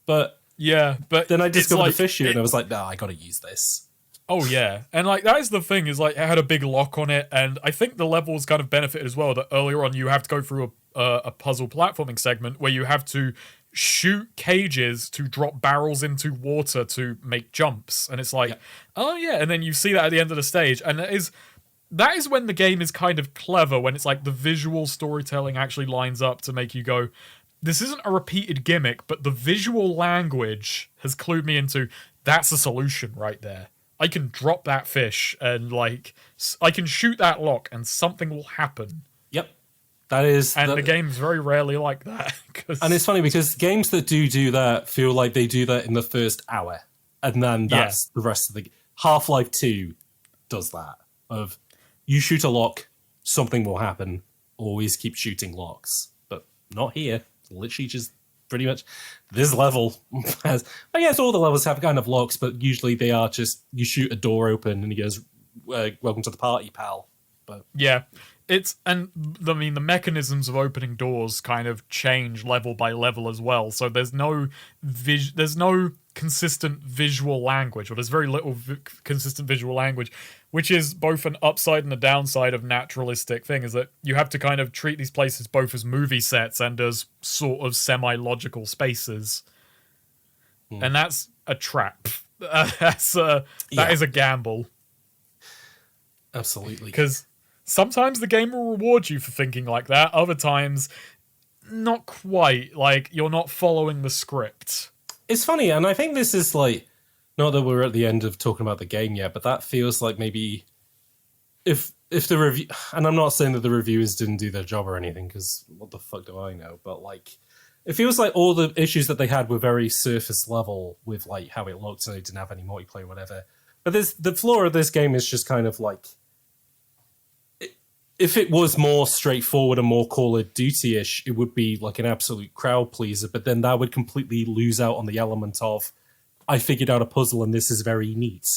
But then I discovered the fish shoot, and I was like, nah, I got to use this. Oh yeah, and like that is the thing, is like it had a big lock on it, and I think the levels kind of benefited as well that earlier on you have to go through a puzzle platforming segment where you have to shoot cages to drop barrels into water to make jumps, and it's like, oh yeah, and then you see that at the end of the stage, and that is when the game is kind of clever, when it's like the visual storytelling actually lines up to make you go, this isn't a repeated gimmick, but the visual language has clued me into, that's a solution right there. I can drop that fish and like I can shoot that lock and something will happen. Yep. That is, and the game's very rarely like that. And it's funny because games that do that feel like they do that in the first hour, and then that's the rest of the. Half-Life 2 does that. Of you shoot a lock, something will happen. Always keep shooting locks, but not here. Literally, just pretty much this level has. I guess all the levels have kind of locks, but usually they are just you shoot a door open and he goes, "Welcome to the party, pal." But yeah. The mechanisms of opening doors kind of change level by level as well. So there's no consistent visual language, or there's very little consistent visual language, which is both an upside and a downside of naturalistic thing, is that you have to kind of treat these places both as movie sets and as sort of semi-logical spaces. And that's a trap. That is a gamble. Absolutely. Because sometimes the game will reward you for thinking like that. Other times, not quite. Like, you're not following the script. It's funny, and I think this is like, not that we're at the end of talking about the game yet, but that feels like maybe if the review, and I'm not saying that the reviewers didn't do their job or anything, because what the fuck do I know? But like, it feels like all the issues that they had were very surface level with like how it looked, and they didn't have any multiplayer, whatever. But the flaw of this game is just kind of like, if it was more straightforward and more Call of Duty-ish, it would be like an absolute crowd pleaser, but then that would completely lose out on the element of, I figured out a puzzle and this is very neat,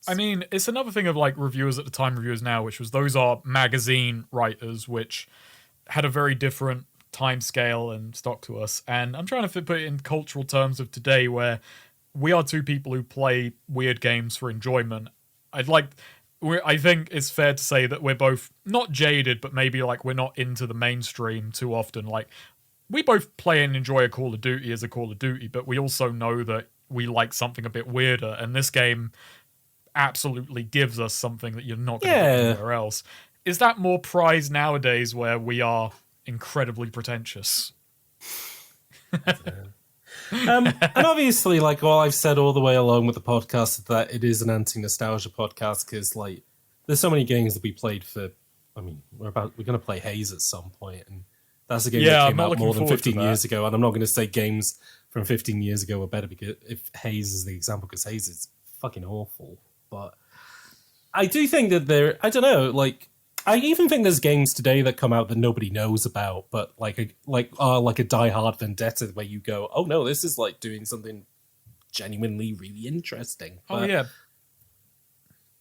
I mean, it's another thing of like reviewers at the time, reviewers now, which was those are magazine writers, which had a very different time scale and stock to us. And I'm trying to put it in cultural terms of today, where we are two people who play weird games for enjoyment. I think it's fair to say that we're both not jaded, but maybe like we're not into the mainstream too often. Like, we both play and enjoy a Call of Duty as a Call of Duty, but we also know that we like something a bit weirder, and this game absolutely gives us something that you're not going to get anywhere else. Is that more prized nowadays, where we are incredibly pretentious? And obviously, like all I've said all the way along with the podcast, is that it is an anti-nostalgia podcast, because like there's so many games that we played for. I mean, we're going to play Haze at some point, and that's a game that came out more than 15 years ago. And I'm not going to say games from 15 years ago are better, because if Haze is the example, because Haze is fucking awful. But I do think that I don't know, like, I even think there's games today that come out that nobody knows about, but like a Die Hard Vendetta, where you go, oh no, this is like doing something genuinely really interesting. But yeah.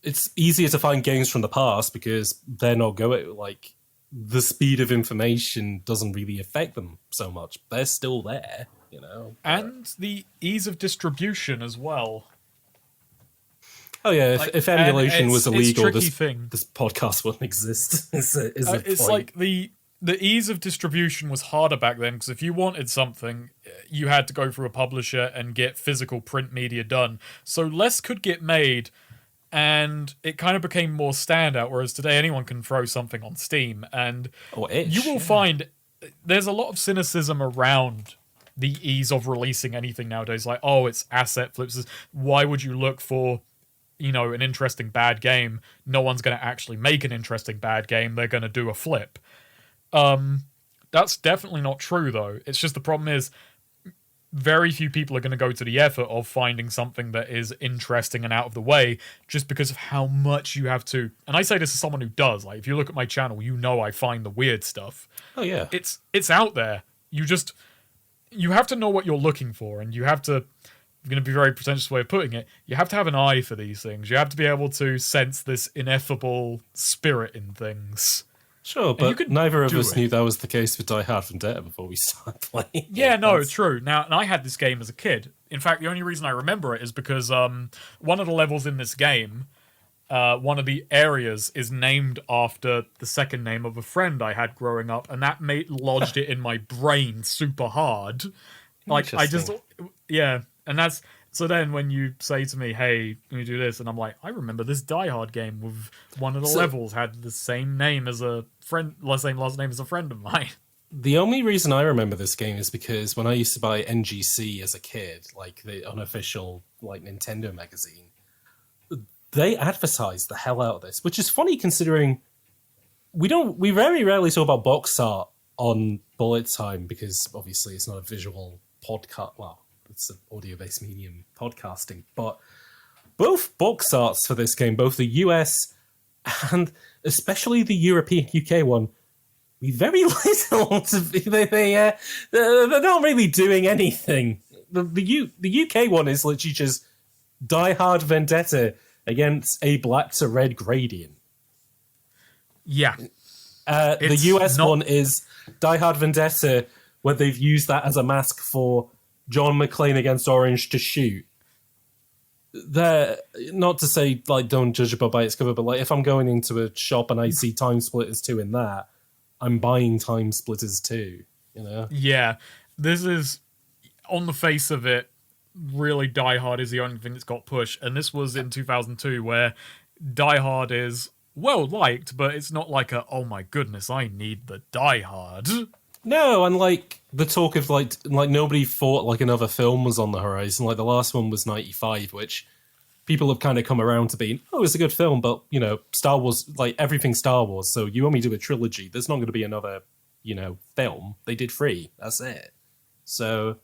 It's easier to find games from the past because they're not going, like, the speed of information doesn't really affect them so much. They're still there, And the ease of distribution as well. Oh yeah, if emulation was illegal, this thing. This podcast wouldn't exist. It's like the ease of distribution was harder back then, because if you wanted something, you had to go through a publisher and get physical print media done. So less could get made, and it kind of became more standout, whereas today anyone can throw something on Steam, and you will find there's a lot of cynicism around the ease of releasing anything nowadays. Like, oh, it's asset flips. Why would you look for an interesting bad game? No one's going to actually make an interesting bad game. They're going to do a flip. That's definitely not true, though. It's just the problem is very few people are going to go to the effort of finding something that is interesting and out of the way just because of how much you have to. And I say this as someone who does. Like, if you look at my channel, you know I find the weird stuff. Oh, yeah. It's out there. You have to know what you're looking for, and you have to. I'm going to be a very pretentious way of putting it. You have to have an eye for these things. You have to be able to sense this ineffable spirit in things. Sure, but neither of us knew that was the case with Die Hard Vendetta before we started playing. Yeah, no, true. Now, and I had this game as a kid. In fact, the only reason I remember it is because one of the levels in this game, one of the areas is named after the second name of a friend I had growing up, and that lodged it in my brain super hard. Like, yeah, and that's... So then when you say to me, hey, can you do this? And I'm like, I remember this Die Hard game with one of the levels had the same name as a friend, same last name as a friend of mine. The only reason I remember this game is because when I used to buy NGC as a kid, like the unofficial like Nintendo magazine, they advertised the hell out of this, which is funny considering we very rarely talk about box art on Bullet Time because obviously it's not a visual podcast. Well, it's an audio-based medium, podcasting, but both box arts for this game, both the US and especially the European UK one, we very little. They're not really doing anything. The UK one is literally just Die Hard Vendetta against a black to red gradient. Yeah. The US one is Die Hard Vendetta, where they've used that as a mask for John McClane against Orange to shoot. They're not to say like don't judge a book by its cover, but like if I'm going into a shop and I see Time Splitters 2 in that, I'm buying Time Splitters 2, you know? Yeah. This is, on the face of it, really Die Hard is the only thing that's got pushed. And this was in 2002 where Die Hard is well liked, but it's not like a, oh my goodness, I need the Die Hard. No, and like the talk of like nobody thought like another film was on the horizon. Like the last one was 95, which people have kind of come around to being, oh, it's a good film, but you know, Star Wars, like everything Star Wars. So you only do a trilogy. There's not going to be another, you know, film. They did 3. That's it. So,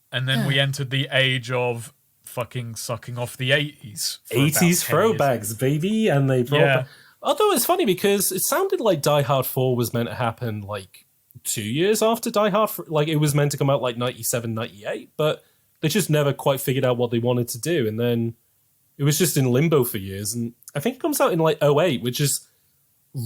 and then we entered the age of fucking sucking off the 80s. 80s throwbacks, baby, and they brought. Yeah. Although it's funny because it sounded like Die Hard 4 was meant to happen like 2 years after Die Hard, like it was meant to come out like 97, 98, but they just never quite figured out what they wanted to do, and then it was just in limbo for years, and I think it comes out in like 08, which is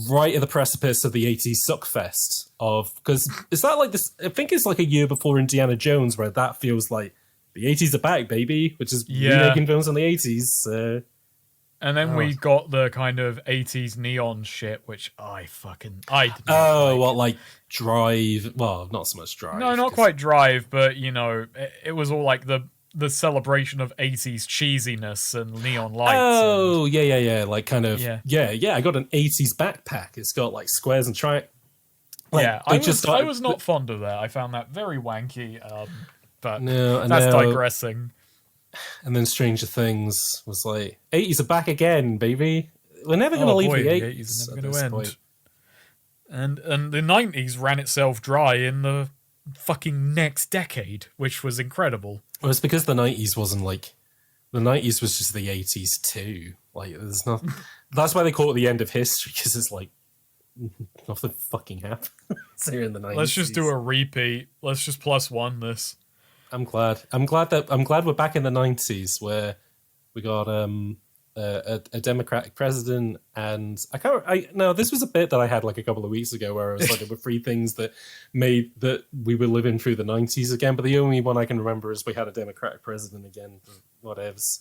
right at the precipice of the 80s suckfest because is that like this, I think it's like a year before Indiana Jones where that feels like the 80s are back, baby, which is remaking films in the 80s. And then we got the kind of 80s neon shit, which I didn't what, like Drive? Well, not so much Drive. No, not quite Drive, but, you know, it was all like the celebration of 80s cheesiness and neon lights. Oh, yeah. Like kind of, yeah. I got an 80s backpack. It's got like squares and triangles. Like, I was not fond of that. I found that very wanky, but that's digressing. And then Stranger Things was like, 80s are back again, baby. We're never going to leave the 80s. Are never going to end. And the 90s ran itself dry in the fucking next decade, which was incredible. Well, it's because the 90s wasn't like... The 90s was just the 80s too. Like, there's not... That's why they call it the end of history, because it's like... Nothing fucking happened here in the 90s. Let's just do a repeat. Let's just +1 this. I'm glad we're back in the 90s where we got a Democratic president, and this was a bit that I had like a couple of weeks ago where I was like there were 3 things that made that we were living through the 90s again, but the only one I can remember is we had a Democratic president again. Whatevs.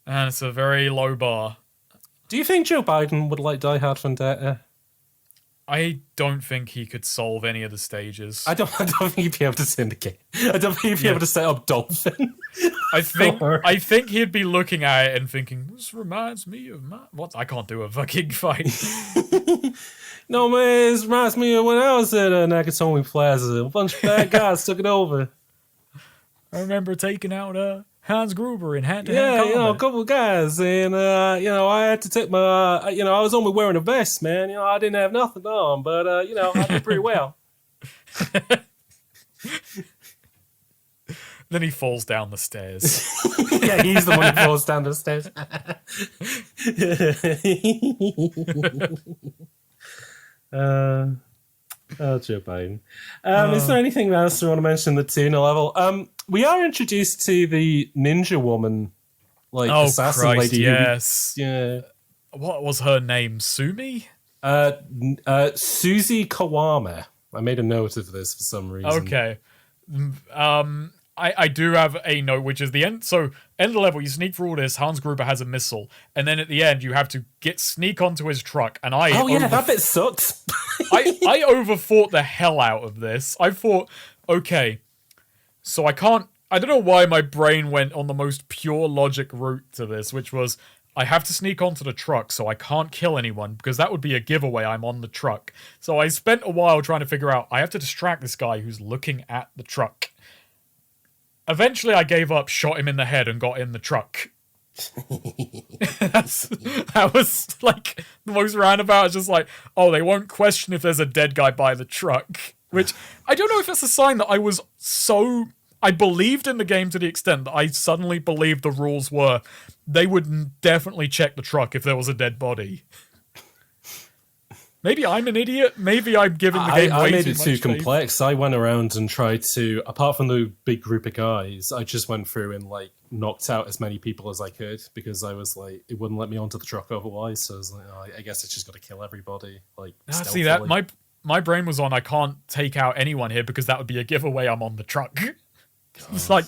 And it's a very low bar. Do you think Joe Biden would like Die Hard Vendetta? I don't think he could solve any of the stages. I don't think he'd be able to syndicate. I don't think he'd be able to set up Dolphin. I think he'd be looking at it and thinking, this reminds me of what? I can't do a fucking fight. No, man, this reminds me of when I was at Nakatomi Plaza. A bunch of bad guys took it over. I remember taking out Hans Gruber in hand-to-hand combat. Yeah, a couple of guys, and I had to take my, I was only wearing a vest, man. I didn't have nothing on, but I did pretty well. Then he falls down the stairs. Yeah, he's the one who falls down the stairs. Joe Biden. Is there anything else you want to mention in the tuna level? We are introduced to the ninja woman, like assassin Christ, lady. yes. Yeah. What was her name? Sumi? Susie Kawame. I made a note of this for some reason. Okay. I do have a note, which is the end. So, end of the level, you sneak through all this. Hans Gruber has a missile. And then at the end, you have to sneak onto his truck. And that bit sucks. I overthought the hell out of this. I thought, okay, so I don't know why my brain went on the most pure logic route to this, which was, I have to sneak onto the truck so I can't kill anyone because that would be a giveaway I'm on the truck. So I spent a while trying to figure out, I have to distract this guy who's looking at the truck. Eventually I gave up, shot him in the head and got in the truck. That was like the most roundabout. It's just like, oh, they won't question if there's a dead guy by the truck. Which, I don't know if that's a sign that I believed in the game to the extent that I suddenly believed the rules were they would definitely check the truck if there was a dead body. Maybe I'm an idiot. Maybe I'm giving the game I made too it too much complex. I went around and tried to, apart from the big group of guys, I just went through and like knocked out as many people as I could because I was like, it wouldn't let me onto the truck otherwise. So I was like, oh, I guess it's just got to kill everybody. Like, See that my brain was on. I can't take out anyone here because that would be a giveaway. I'm on the truck. It's like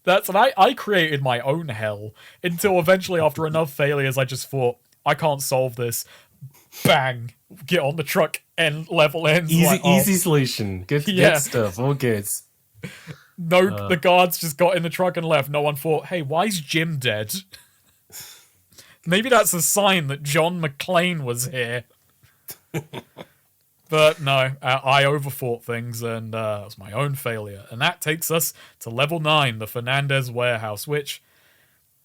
I created my own hell until eventually, after enough failures, I just thought I can't solve this. Bang! Get on the truck and level ends. Easy solution. Good stuff. All good. No, the guards just got in the truck and left. No one thought, hey, why is Jim dead? Maybe that's a sign that John McClane was here. But no, I overthought things, and that was my own failure. And that takes us to level 9, the Fernandez warehouse, which,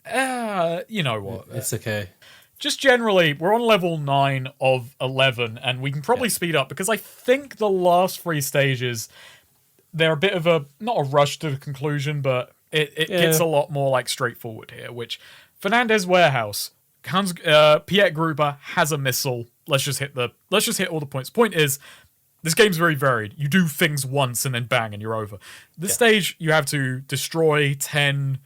you know what? It's okay. Just generally, we're on level 9 of 11, and we can probably speed up, because I think the last 3 stages, they're a bit of not a rush to the conclusion, but it gets a lot more like straightforward here, which Fernandez warehouse, Pierre Gruber has a missile. Let's just hit all the points. Point is, this game's very varied. You do things once and then bang and you're over. This stage, you have to destroy 10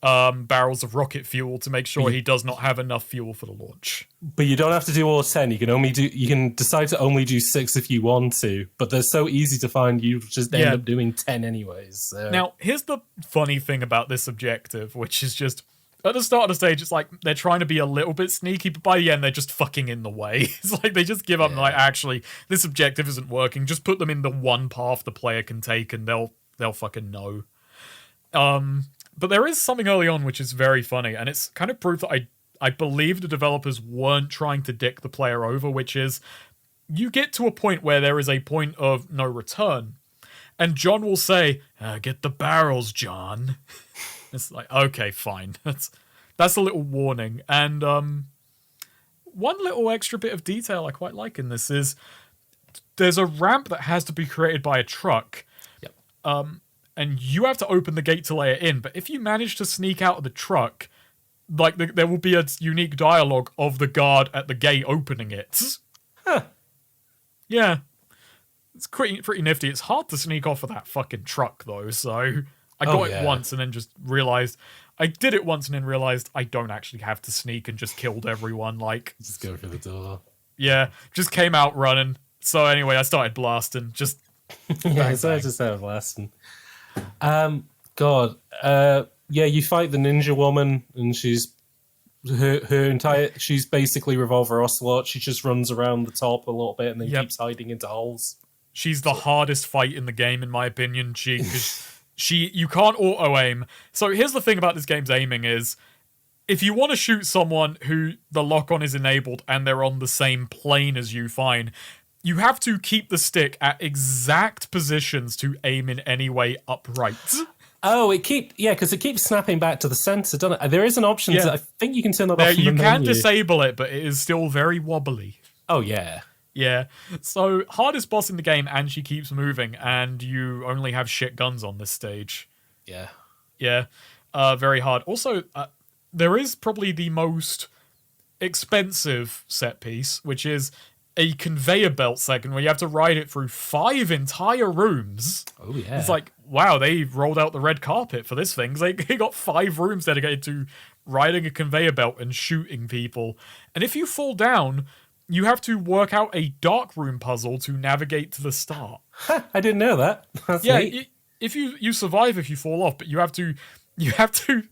barrels of rocket fuel to make sure he does not have enough fuel for the launch. But you don't have to do all 10. You can decide to only do 6 if you want to, but they're so easy to find you just end up doing 10 anyways. So. Now, here's the funny thing about this objective, which is just at the start of the stage, it's like they're trying to be a little bit sneaky, but by the end, they're just fucking in the way. It's like they just give up and like, actually, this objective isn't working. Just put them in the one path the player can take and they'll fucking know. But there is something early on which is very funny, and it's kind of proof that I believe the developers weren't trying to dick the player over, which is you get to a point where there is a point of no return, and John will say, get the barrels, John. It's like, okay, fine. That's a little warning. And one little extra bit of detail I quite like in this is there's a ramp that has to be created by a truck. Yep. And you have to open the gate to let it in. But if you manage to sneak out of the truck, like there will be a unique dialogue of the guard at the gate opening it. Huh. Yeah. It's pretty nifty. It's hard to sneak off of that fucking truck, though, so I got it once and then just realized I did it once and then realized I don't actually have to sneak and just killed everyone. Like, just go for the door. Yeah, just came out running. So anyway, I started blasting. Just I just started blasting. God, you fight the ninja woman, and she's she's basically Revolver Ocelot. She just runs around the top a little bit and then keeps hiding into holes. She's the hardest fight in the game, in my opinion. You can't auto-aim. So here's the thing about this game's aiming is, if you want to shoot someone who the lock-on is enabled and they're on the same plane as you, fine. You have to keep the stick at exact positions to aim in any way upright. Oh, because it keeps snapping back to the center, doesn't it? There is an option I think you can turn that off from the menu. You can disable it, but it is still very wobbly. Oh, yeah. Yeah. So, hardest boss in the game, and she keeps moving, and you only have shit guns on this stage. Yeah. Yeah. Very hard. Also, there is probably the most expensive set piece, which is a conveyor belt segment where you have to ride it through 5 entire rooms. Oh, yeah. It's like, wow, they rolled out the red carpet for this thing. They got 5 rooms dedicated to riding a conveyor belt and shooting people. And if you fall down, you have to work out a dark room puzzle to navigate to the start. I didn't know that. That's Yeah, neat. if you survive if you fall off, but you have to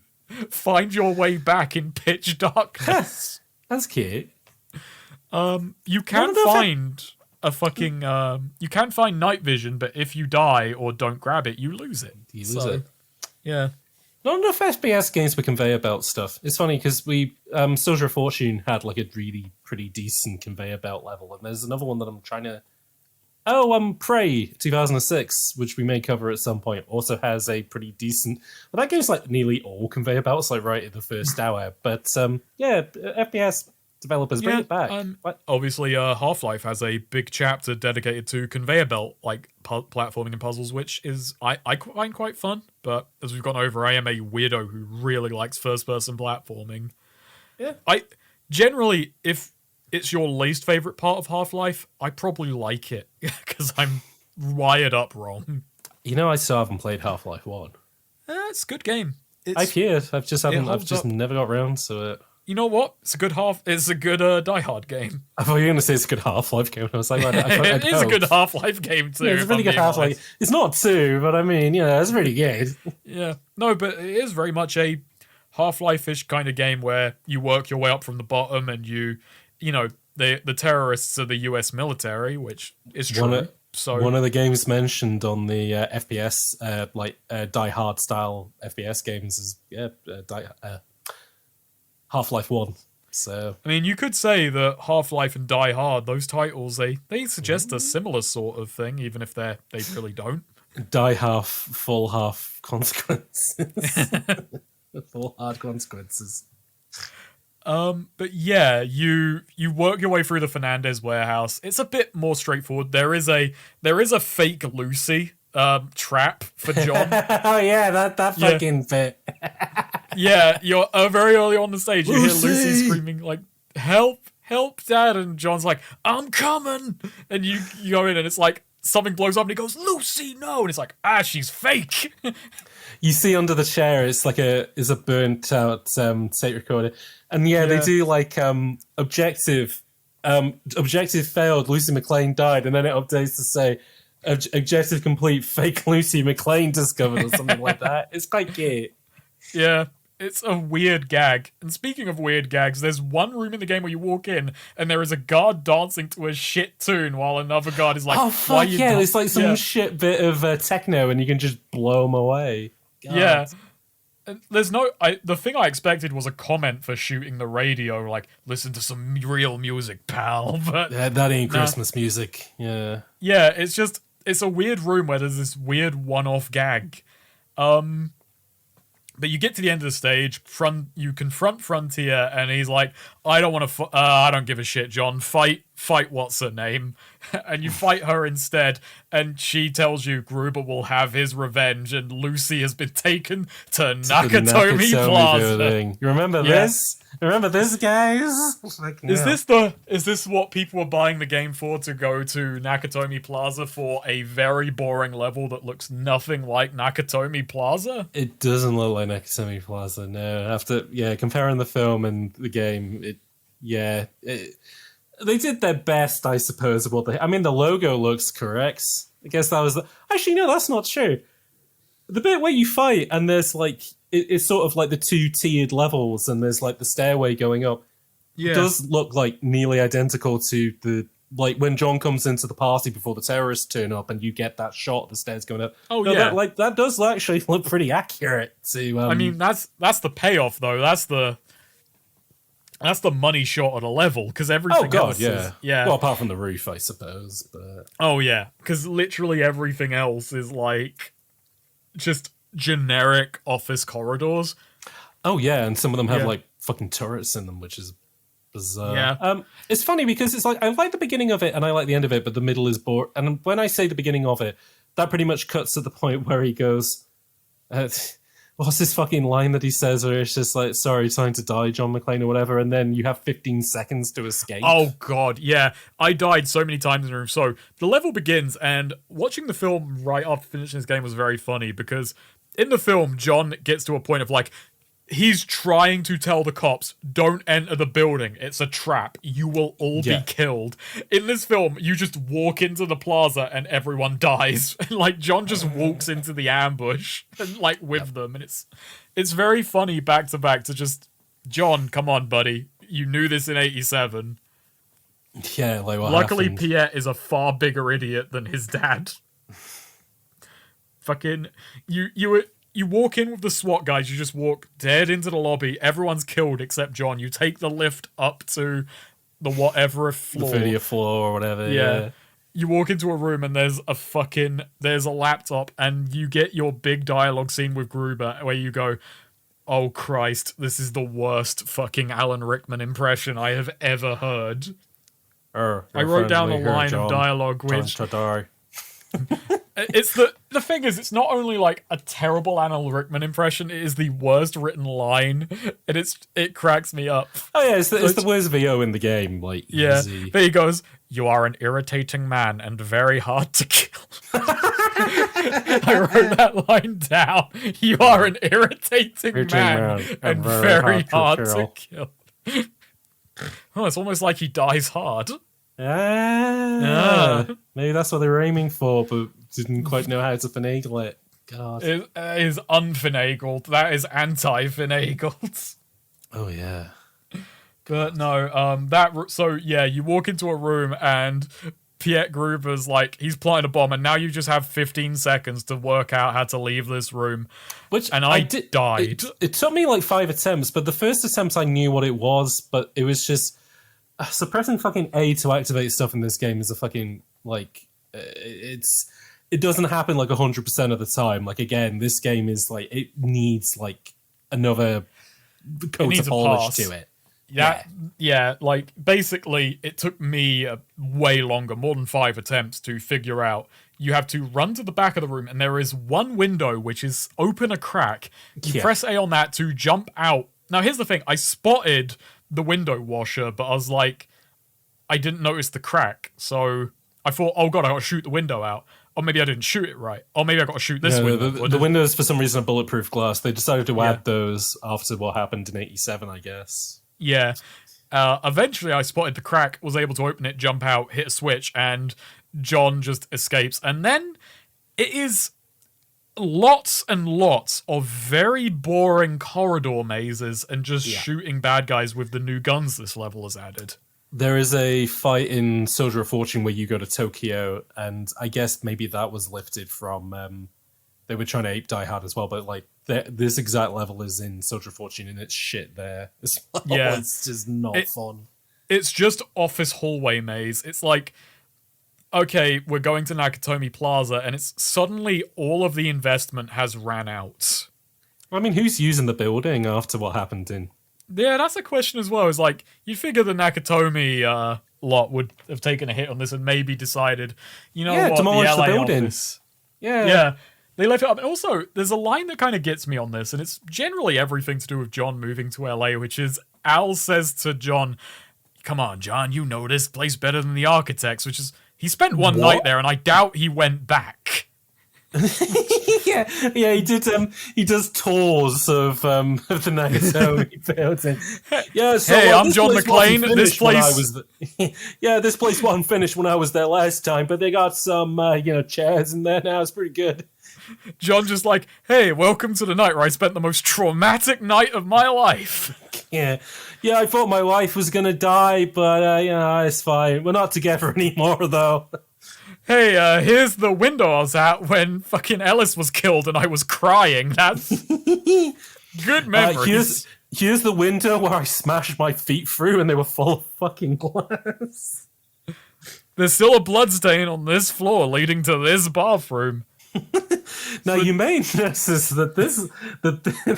find your way back in pitch darkness. That's cute. You can find a fucking you can find night vision, but if you die or don't grab it, you lose it. You lose it. Yeah. Not enough FPS games with conveyor belt stuff. It's funny because we Soldier of Fortune had like a really pretty decent conveyor belt level, and there's another one that I'm trying to. Oh, Prey 2006, which we may cover at some point, also has a pretty decent. Well, that game's like nearly all conveyor belts, like right in the first hour. But yeah, FPS developers bring it back. Obviously, Half-Life has a big chapter dedicated to conveyor belt like platforming and puzzles, which is I find quite fun. But as we've gone over, I am a weirdo who really likes first-person platforming. Yeah, I generally, if it's your least favorite part of Half-Life, I probably like it because I'm wired up wrong. You know, I still haven't played Half-Life 1. It's a good game. I've heard. I've just never got around to it. You know what? It's a good Die Hard game. I thought you were going to say it's a good Half-Life game. I was like, it is a good Half-Life game too. Yeah, it's a really good Half-Life. It's not 2, but I mean, it's really good. Yeah. No, but it is very much a Half-Life-ish kind of game where you work your way up from the bottom and the terrorists are the US military, which is true. One of the games mentioned on the FPS, Die Hard style FPS games is Half-Life 1. So I mean, you could say that Half-Life and Die Hard, those titles, they suggest a similar sort of thing, even if they really don't. Die half, full half consequences. Full hard consequences. But yeah, you work your way through the Fernandez warehouse. It's a bit more straightforward. There is a fake Lucy trap for John. Oh yeah, that fucking bit. Yeah, you're very early on the stage. You Lucy! hear Lucy screaming like, "Help, help, Dad!" And John's like, "I'm coming!" And you go in, and it's like something blows up, and he goes, "Lucy, no!" And it's like, she's fake. You see under the chair, it's like a burnt out tape recorder, and they do like objective failed. Lucy McLean died, and then it updates to say objective complete. Fake Lucy McLean discovered, or something like that. It's quite cute. Yeah. It's a weird gag. And speaking of weird gags, there's one room in the game where you walk in and there is a guard dancing to a shit tune while another guard is like, "Oh fuck yeah!" It's like some Yeah. shit bit of techno, and you can just blow them away. God. Yeah. And there's the thing I expected was a comment for shooting the radio, like, "Listen to some real music, pal." But that ain't Christmas music. Yeah. yeah, it's a weird room where there's this weird one-off gag. But you get to the end of the stage, you confront Frontier, and he's like, "I don't want to. I don't give a shit, John. Fight. What's her name?" And you fight her instead, and she tells you Gruber will have his revenge, and Lucy has been taken to Nakatomi Plaza. Building. You remember this? Remember this, guys? Is this what people were buying the game for, to go to Nakatomi Plaza for a very boring level that looks nothing like Nakatomi Plaza? It doesn't look like Nakatomi Plaza, no. After comparing the film and the game, they did their best, I suppose. I mean, the logo looks correct. I guess that was actually, no, that's not true. The bit where you fight and there's like it's sort of like the 2-tiered levels, and there's like the stairway going up. Yeah. It does look like nearly identical to the when John comes into the party before the terrorists turn up, and you get that shot of the stairs going up. Oh no, yeah, that does actually look pretty accurate. To I mean, that's the payoff though. That's the money shot of the level, because everything else is, Well, apart from the roof, I suppose. But oh yeah, because literally everything else is like just generic office corridors. Oh yeah, and some of them have like fucking turrets in them, which is bizarre. Yeah. It's funny because it's like I like the beginning of it and I like the end of it, but the middle is bored. And when I say the beginning of it, that pretty much cuts at the point where he goes, what's this fucking line that he says where it's just like, sorry, time to die, John McClane or whatever, and then you have 15 seconds to escape. Oh god, yeah. I died so many times in the room. So the level begins, and watching the film right after finishing this game was very funny because in the film, John gets to a point of like, he's trying to tell the cops, don't enter the building. It's a trap. You will all be killed. In this film, you just walk into the plaza and everyone dies. Like, John just walks into the ambush and, like, with them. And it's very funny back to back to just, John, come on, buddy. You knew this in 87. Yeah, like what Luckily, happened? Pierre is a far bigger idiot than his dad. Fucking, you walk in with the SWAT guys, you just walk dead into the lobby, everyone's killed except John. You take the lift up to the whatever floor. The 30th floor or whatever, yeah. You walk into a room and there's a laptop and you get your big dialogue scene with Gruber where you go, oh Christ, this is the worst fucking Alan Rickman impression I have ever heard. I wrote down a line of dialogue which... It's the thing is, it's not only like a terrible Alan Rickman impression, it is the worst written line, and it cracks me up. Oh yeah, it's the worst VO in the game, like, easy. There he goes, you are an irritating man and very hard to kill. I wrote that line down. You are an irritating man and very hard to kill. Oh, it's almost like he dies hard. Maybe that's what they were aiming for, but didn't quite know how to finagle it. God, it is unfinagled. That is anti-finagled. Oh yeah, but no. So yeah, you walk into a room and Pierre Gruber's like he's planted a bomb, and now you just have 15 seconds to work out how to leave this room. And I died. It took me like 5 attempts, but the first attempt I knew what it was, but it was just. Suppressing fucking A to activate stuff in this game is a fucking, like, it doesn't happen like 100% of the time. Like, again, this game is like, it needs like another coat of polish to it. Yeah, like, basically, it took me way longer, more than 5 attempts to figure out. You have to run to the back of the room, and there is one window which is open a crack. You press A on that to jump out. Now, here's the thing. I spotted the window washer, but I was like, I didn't notice the crack, so I thought, oh god, I gotta shoot the window out. Or maybe I didn't shout it right. Or maybe I gotta shoot this window. The windows, for some reason, are bulletproof glass. They decided to add those after what happened in 87, I guess. Yeah. Eventually, I spotted the crack, was able to open it, jump out, hit a switch, and John just escapes. And then it is lots and lots of very boring corridor mazes and just shooting bad guys with the new guns this level has added. There is a fight in Soldier of Fortune where you go to Tokyo, and I guess maybe that was lifted from... they were trying to ape Die Hard as well, but like this exact level is in Soldier of Fortune, and it's shit there as well. Yeah. It's just not fun. It's just office hallway maze. It's like... okay, we're going to Nakatomi Plaza, and it's suddenly all of the investment has ran out. I mean, who's using the building after what happened in... Yeah, that's a question as well. It's like, you'd figure the Nakatomi lot would have taken a hit on this and maybe decided, you know what, demolish the LA the building. office. Yeah, they left it up. And also, there's a line that kind of gets me on this, and it's generally everything to do with John moving to LA, which is Al says to John, come on, John, you know this place better than the architects, which is... He spent one night there, and I doubt he went back. yeah, he did. He does tours of the Nakatomi building. Yeah, so hey, I'm John McClane. This place, this place wasn't finished when I was there last time, but they got some, chairs in there now. It's pretty good. John just like, hey, welcome to the night where I spent the most traumatic night of my life. Yeah, I thought my wife was gonna die, but it's fine. We're not together anymore, though. Hey, here's the window I was at when fucking Ellis was killed and I was crying. That's good memories. Here's the window where I smashed my feet through and they were full of fucking glass. There's still a bloodstain on this floor leading to this bathroom. Now, you may notice that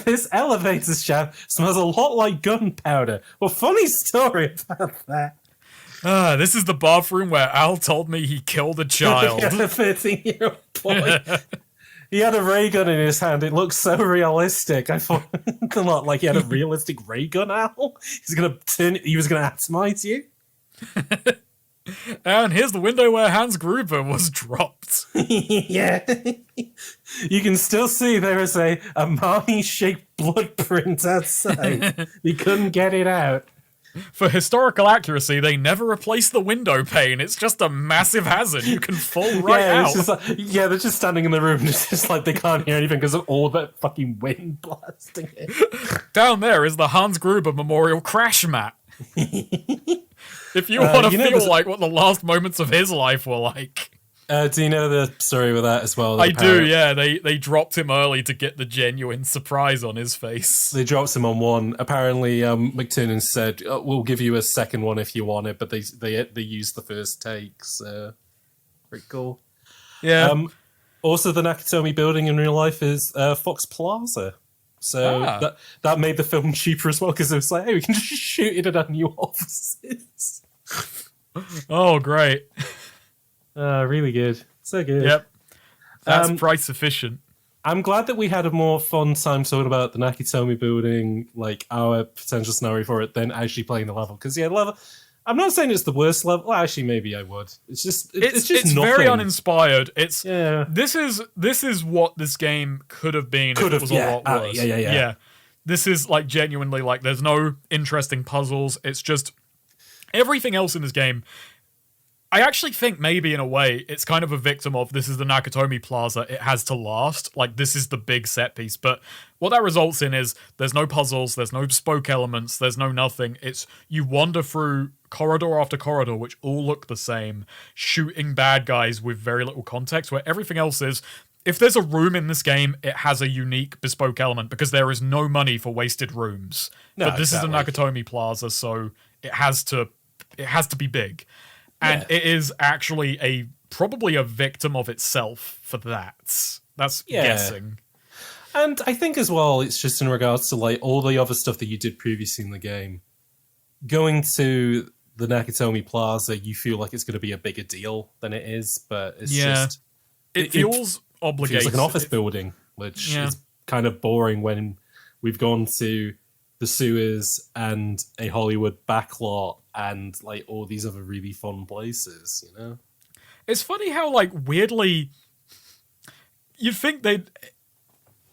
this elevator shaft smells a lot like gunpowder. Well, funny story about that. This is the bathroom where Al told me he killed a child. He had a 13-year-old boy. He had a ray gun in his hand. It looked so realistic. I thought a lot like he had a realistic ray gun, Al. He was gonna atomize you. And here's the window where Hans Gruber was dropped. Yeah. You can still see there is a mommy-shaped blood print outside. He couldn't get it out. For historical accuracy, they never replaced the window pane. It's just a massive hazard. You can fall right out. It's just like, they're just standing in the room and it's just like they can't hear anything because of all that fucking wind blasting it. Down there is the Hans Gruber Memorial crash mat. If you want to feel like what the last moments of his life were like. Do you know the story with that as well? I do, yeah. They dropped him early to get the genuine surprise on his face. They dropped him on one. Apparently, McTiernan said, "We'll give you a second one if you want it," but they used the first take. So pretty cool. Yeah. Also, the Nakatomi building in real life is Fox Plaza. So that made the film cheaper as well because it was like, hey, we can just shoot it at our new offices. Oh, great. Really good. So good. Yep. That's price efficient. I'm glad that we had a more fun time talking about the Nakatomi building, like our potential scenario for it, than actually playing the level. Because, level... I'm not saying it's the worst level. Well, actually, maybe I would. It's just very uninspired. This is what this game could have been if it was a lot worse. Yeah. This is like genuinely like there's no interesting puzzles. It's just everything else in this game. I actually think maybe in a way it's kind of a victim of this is the Nakatomi Plaza. It has to last. Like this is the big set piece. But what that results in is there's no puzzles, there's no bespoke elements, there's no nothing. It's you wander through corridor after corridor, which all look the same, shooting bad guys with very little context, where everything else is, if there's a room in this game, it has a unique bespoke element because there is no money for wasted rooms. No, but this is the Nakatomi Plaza, so it has to be big. And it is actually probably a victim of itself for that. That's guessing. And I think as well, it's just in regards to like all the other stuff that you did previously in the game. Going to the Nakatomi Plaza, you feel like it's going to be a bigger deal than it is, but it's just... It feels obligated. It feels like an office building, which is kind of boring when we've gone to the sewers and a Hollywood backlot and like all these other really fun places, you know? It's funny how like weirdly you'd think they'd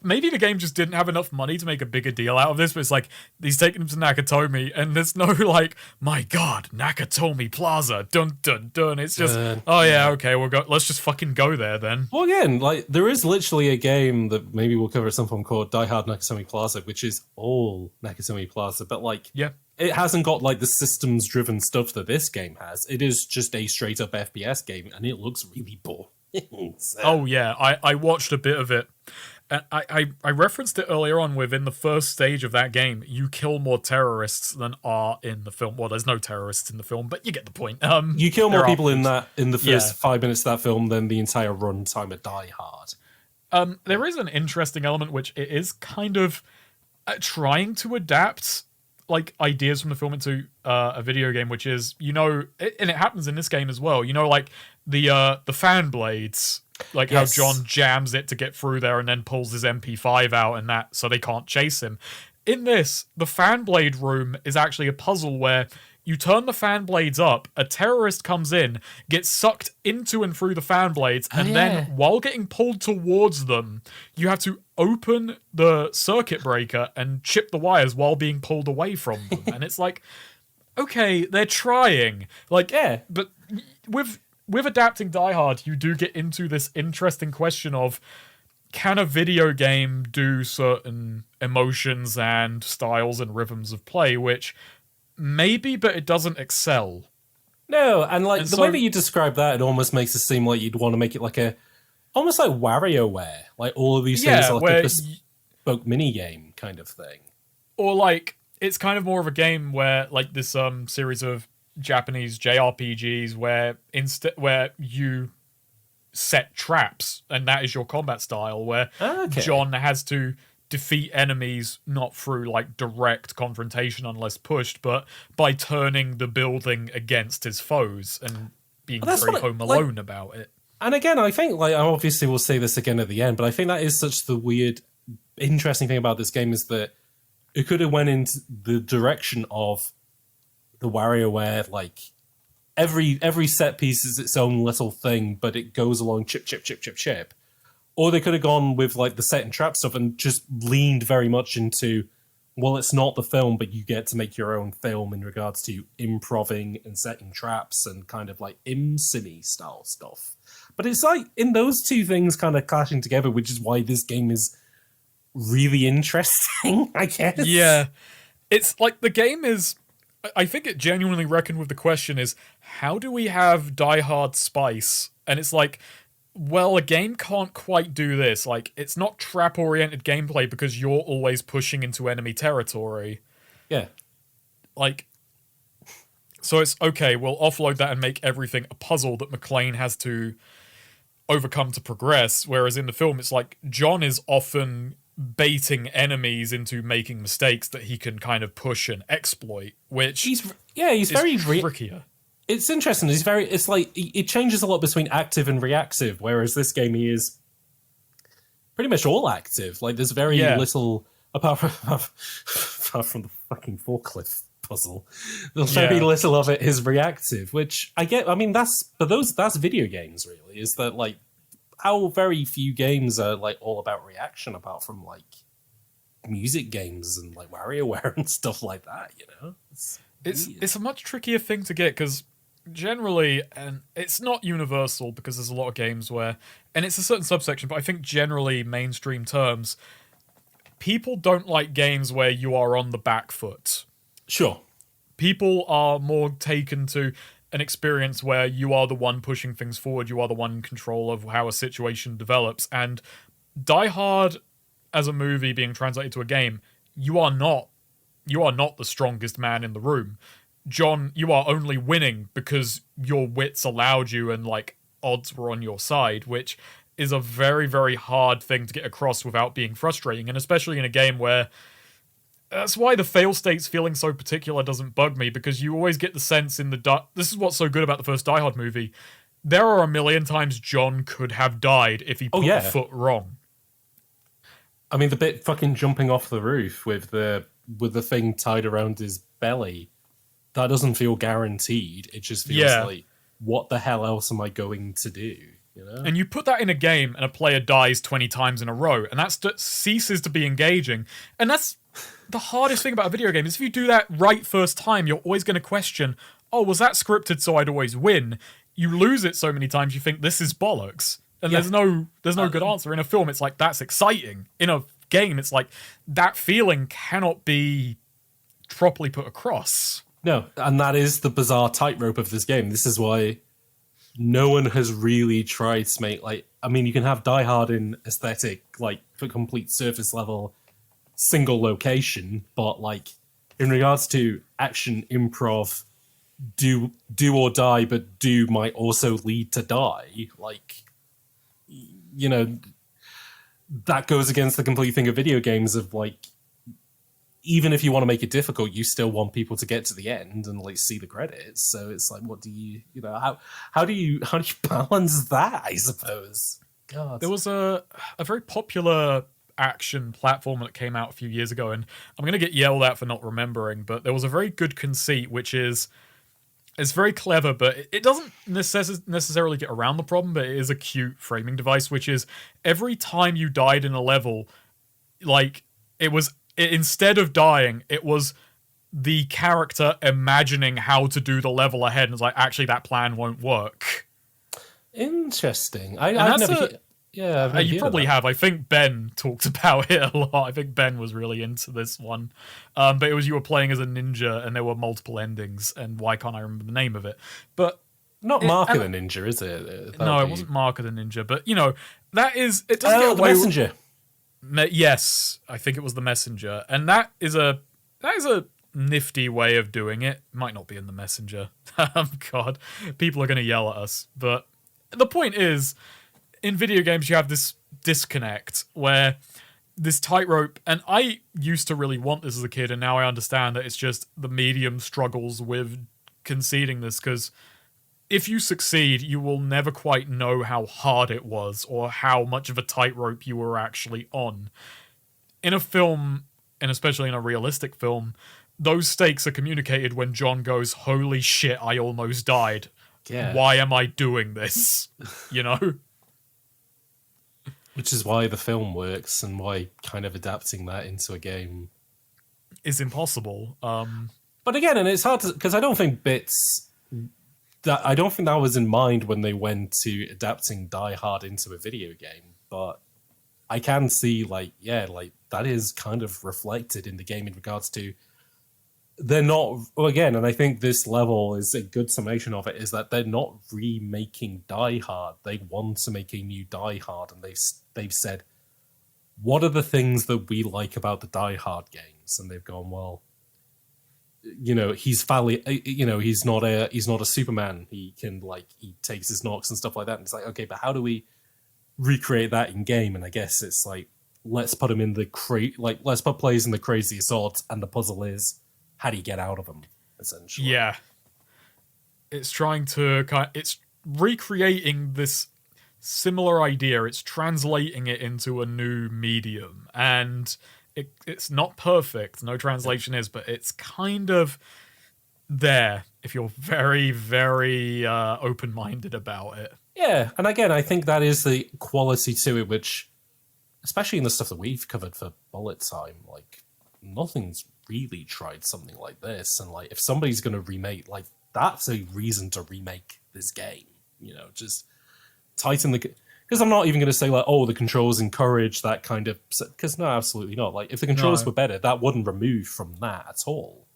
maybe the game just didn't have enough money to make a bigger deal out of this, but it's like he's taking him to Nakatomi and there's no like, my god, Nakatomi Plaza, dun dun dun. It's just okay, let's just fucking go there then. Well, again, like there is literally a game that maybe we'll cover at some point called Die Hard Nakatomi Plaza, which is all Nakatomi Plaza, but like it hasn't got like the systems driven stuff that this game has. It is just a straight up FPS game and it looks really boring. So. Oh yeah, I watched a bit of it. I referenced it earlier on within the first stage of that game. You kill more terrorists than are in the film. Well, there's no terrorists in the film, but you get the point. You kill more people in the first 5 minutes of that film than the entire runtime of Die Hard. There is an interesting element which it is kind of trying to adapt like ideas from the film into a video game, which is and it happens in this game as well. Like the fan blades. Like how John jams it to get through there and then pulls his MP5 out and that so they can't chase him. In this, the fan blade room is actually a puzzle where you turn the fan blades up, a terrorist comes in, gets sucked into and through the fan blades, and then while getting pulled towards them, you have to open the circuit breaker and chip the wires while being pulled away from them. And it's like, okay, they're trying. Like, but with adapting Die Hard, you do get into this interesting question of, can a video game do certain emotions and styles and rhythms of play, which maybe, but it doesn't excel. No, and like the way that you describe that, it almost makes it seem like you'd want to make it like almost like WarioWare, like all of these things are like a bespoke mini game kind of thing. Or like, it's kind of more of a game where like this series of Japanese JRPGs where set traps, and that is your combat style, where Okay. John has to defeat enemies not through like direct confrontation unless pushed, but by turning the building against his foes and being That's very what Home Alone about it. And again, I think, like, obviously we'll say this again at the end, but I think that is such the weird, interesting thing about this game is that it could have went into the direction of the WarioWare, like, every set piece is its own little thing, but it goes along chip, chip, chip, chip, chip. Or they could have gone with, like, the set and trap stuff and just leaned very much into, well, it's not the film, but you get to make your own film in regards to improving and setting traps and kind of, like, ImCine style stuff. But it's like in those two things kind of clashing together, which is why this game is really interesting, I guess. Yeah. It's like the game is... I think it genuinely reckoned with the question is, how do we have Die Hard spice? And it's like, well, a game can't quite do this. Like, it's not trap-oriented gameplay because you're always pushing into enemy territory. Yeah. Like... So it's, okay, we'll offload that and make everything a puzzle that McClane has to overcome to progress, whereas in the film it's like John is often baiting enemies into making mistakes that he can kind of push and exploit, which he's very trickier. It's interesting. It's like it changes a lot between active and reactive, whereas this game he is pretty much all active. Like there's very little apart from the fucking forklift puzzle. There's very little of it is reactive, which I get. I mean, that's video games, really. Is that like how very few games are like all about reaction, apart from like music games and like WarioWare and stuff like that. You know, it's a much trickier thing to get because generally, and it's not universal because there's a lot of games where, and it's a certain subsection, but I think generally mainstream terms, people don't like games where you are on the back foot. Sure. People are more taken to an experience where you are the one pushing things forward, you are the one in control of how a situation develops, and Die Hard as a movie being translated to a game, you are not the strongest man in the room. John, you are only winning because your wits allowed you and like odds were on your side, which is a very, very hard thing to get across without being frustrating, and especially in a game where that's why the fail states feeling so particular doesn't bug me, because you always get the sense in this is what's so good about the first Die Hard movie. There are a million times John could have died if he put the foot wrong. I mean, the bit fucking jumping off the roof with the thing tied around his belly, that doesn't feel guaranteed. It just feels like, what the hell else am I going to do? You know? And you put that in a game and a player dies 20 times in a row, and that ceases to be engaging. And that's the hardest thing about a video game, is if you do that right first time, you're always going to question, oh, was that scripted so I'd always win? You lose it so many times you think this is bollocks. And there's no good answer. In a film, it's like, that's exciting. In a game, it's like, that feeling cannot be properly put across. No, and that is the bizarre tightrope of this game. This is why no one has really tried to make, like, I mean, you can have Die Hard in aesthetic, like, for complete surface level, single location, but, like, in regards to action, improv, do or die, but do might also lead to die, like, you know, that goes against the complete thing of video games of, like, even if you want to make it difficult, you still want people to get to the end and like see the credits. So it's like, what do you how do you balance that? I suppose. God, there was a very popular action platform that came out a few years ago, and I'm gonna get yelled at for not remembering, but there was a very good conceit, which is it's very clever, but it doesn't necessarily get around the problem. But it is a cute framing device, which is every time you died in a level, like instead of dying, it was the character imagining how to do the level ahead, and it's like, actually, that plan won't work. Interesting. You probably have. I think Ben talked about it a lot. I think Ben was really into this one. But it was, you were playing as a ninja, and there were multiple endings, and why can't I remember the name of it? But not Mark of the Ninja, is it? No, it wasn't Mark of the Ninja. But, you know, that is... It doesn't get away the Messenger. Yes, I think it was the Messenger, and that is a nifty way of doing it. Might not be in the Messenger. God, people are going to yell at us. But the point is, in video games you have this disconnect where this tightrope, and I used to really want this as a kid, and now I understand that it's just the medium struggles with conceding this, because if you succeed, you will never quite know how hard it was or how much of a tightrope you were actually on. In a film, and especially in a realistic film, those stakes are communicated when John goes, "Holy shit, I almost died. Yeah. Why am I doing this?" You know? Which is why the film works and why kind of adapting that into a game Is impossible. But again, and it's hard to, because I don't think that was in mind when they went to adapting Die Hard into a video game. But I can see, like, that is kind of reflected in the game in regards to they're not, well, again, and I think this level is a good summation of it, is that they're not remaking Die Hard. They want to make a new Die Hard, and they've said, what are the things that we like about the Die Hard games? And they've gone, well, he's he's not a Superman. He can, he takes his knocks and stuff like that. And it's like, okay, but how do we recreate that in game? And I guess it's like, let's put him in let's put players in the craziest odds, and the puzzle is, how do you get out of them, essentially? Yeah. It's trying to it's recreating this similar idea. It's translating it into a new medium, and it's not perfect. No translation is, but it's kind of there if you're very, very open-minded about it. Yeah, and again, I think that is the quality to it, which, especially in the stuff that we've covered for Bullet Time, nothing's really tried something like this. And if somebody's going to remake, that's a reason to remake this game. Just tighten the... Because I'm not even going to say, the controls encourage that kind of... Because no, absolutely not. If the controls were better, that wouldn't remove from that at all,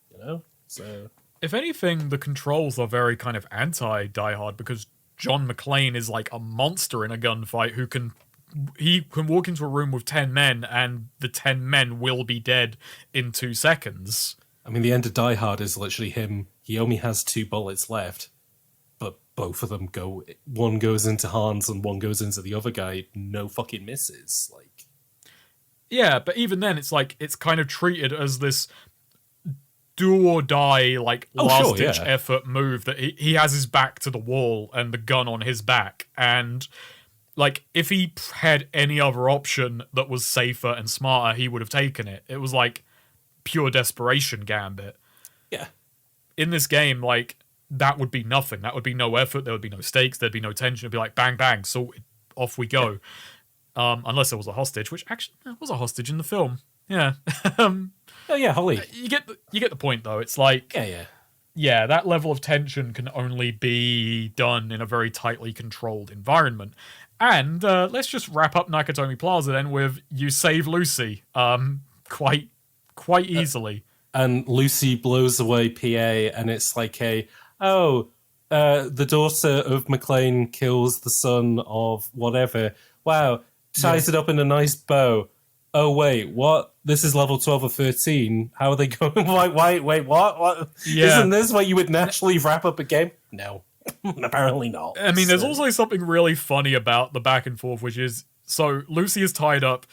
So... If anything, the controls are very kind of anti-Die Hard, because John McClane is like a monster in a gunfight who can walk into a room with 10 men and the 10 men will be dead in 2 seconds. I mean, the end of Die Hard is literally him. He only has 2 bullets left, but both of them one goes into Hans and one goes into the other guy. No fucking misses. Yeah, but even then, it's kind of treated as this do or die, last-ditch effort move that he has his back to the wall and the gun on his back, and... if he had any other option that was safer and smarter, he would have taken it. It was pure desperation gambit. Yeah. In this game, that would be nothing. That would be no effort. There would be no stakes. There'd be no tension. It'd be bang, bang, sorted. Off we go. Yeah. Unless there was a hostage, which actually there was a hostage in the film. Yeah. Oh yeah, Holly. You get the point, though. It's yeah, that level of tension can only be done in a very tightly controlled environment. And let's just wrap up Nakatomi Plaza then with you save Lucy quite easily. And Lucy blows away PA, and it's the daughter of McClane kills the son of whatever. Wow, ties it up in a nice bow. Oh, wait, what? This is level 12 or 13. How are they going? Wait, what? Yeah. Isn't this where you would naturally wrap up a game? No. Apparently not. I mean, there's also something really funny about the back and forth, which is, so Lucy is tied up,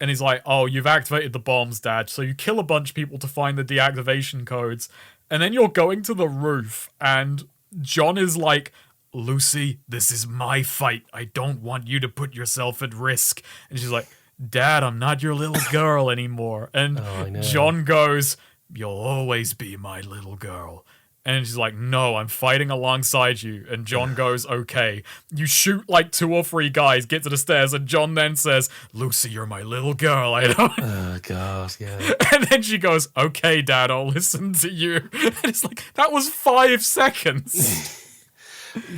and he's like, oh, you've activated the bombs, Dad. So you kill a bunch of people to find the deactivation codes, and then you're going to the roof, and John is like, Lucy, this is my fight. I don't want you to put yourself at risk. And she's like, Dad, I'm not your little girl anymore. And John goes, you'll always be my little girl. And she's like, no, I'm fighting alongside you. And John goes, okay. You shoot 2 or 3 guys, get to the stairs, and John then says, Lucy, you're my little girl. I don't... Oh, God, yeah. And then she goes, okay, Dad, I'll listen to you. And it's that was 5 seconds.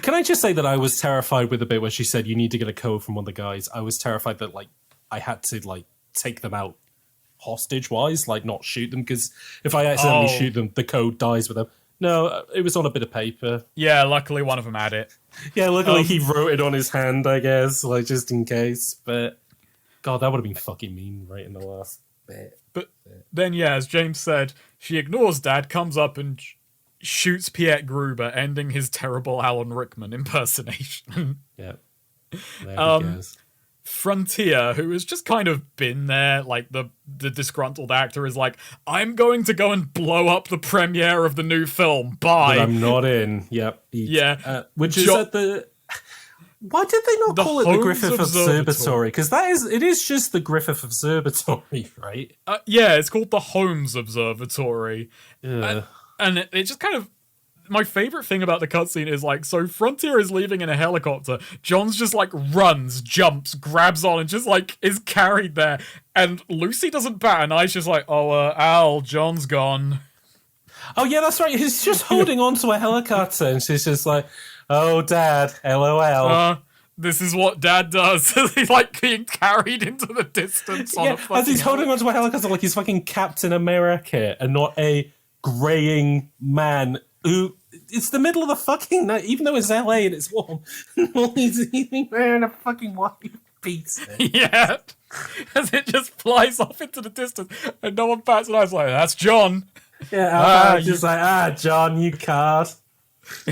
Can I just say that I was terrified with the bit where she said, you need to get a code from one of the guys. I was terrified that, I had to, take them out hostage-wise, not shoot them, because if I accidentally shoot them, the code dies with them. No, it was on a bit of paper. Yeah, luckily one of them had it. Yeah, luckily he wrote it on his hand, I guess, just in case. But, God, that would have been fucking mean right in the last bit. But then, yeah, as James said, she ignores Dad, comes up and shoots Piet Gruber, ending his terrible Alan Rickman impersonation. Yeah. There he Um, goes. Frontier, who has just kind of been there, like the disgruntled actor is like, I'm going to go and blow up the premiere of the new film. Bye. But I'm not in. Yep. Yeah. Which is at the. Why did they not The call it the Holmes Griffith Observatory. Observatory? Because it is just the Griffith Observatory, right? Yeah, it's called the Holmes Observatory. Yeah. And it just kind of. My favorite thing about the cutscene is like, so Frontier is leaving in a helicopter. John's just like runs, jumps, grabs on, and just like is carried there. And Lucy doesn't bat an eye. She's just like, Al, John's gone. Oh yeah, that's right. He's just holding onto a helicopter, and she's just like, "Oh, Dad, LOL." This is what Dad does. He's like being carried into the distance. On a fucking as he's holding onto a helicopter like he's fucking Captain America, and not a graying man who. It's the middle of the fucking night, even though it's LA and it's warm. All he's wearing a fucking white piece. Yeah, as it just flies off into the distance, and no one bats an eye. It's like, that's John. Yeah, just like, John, you card.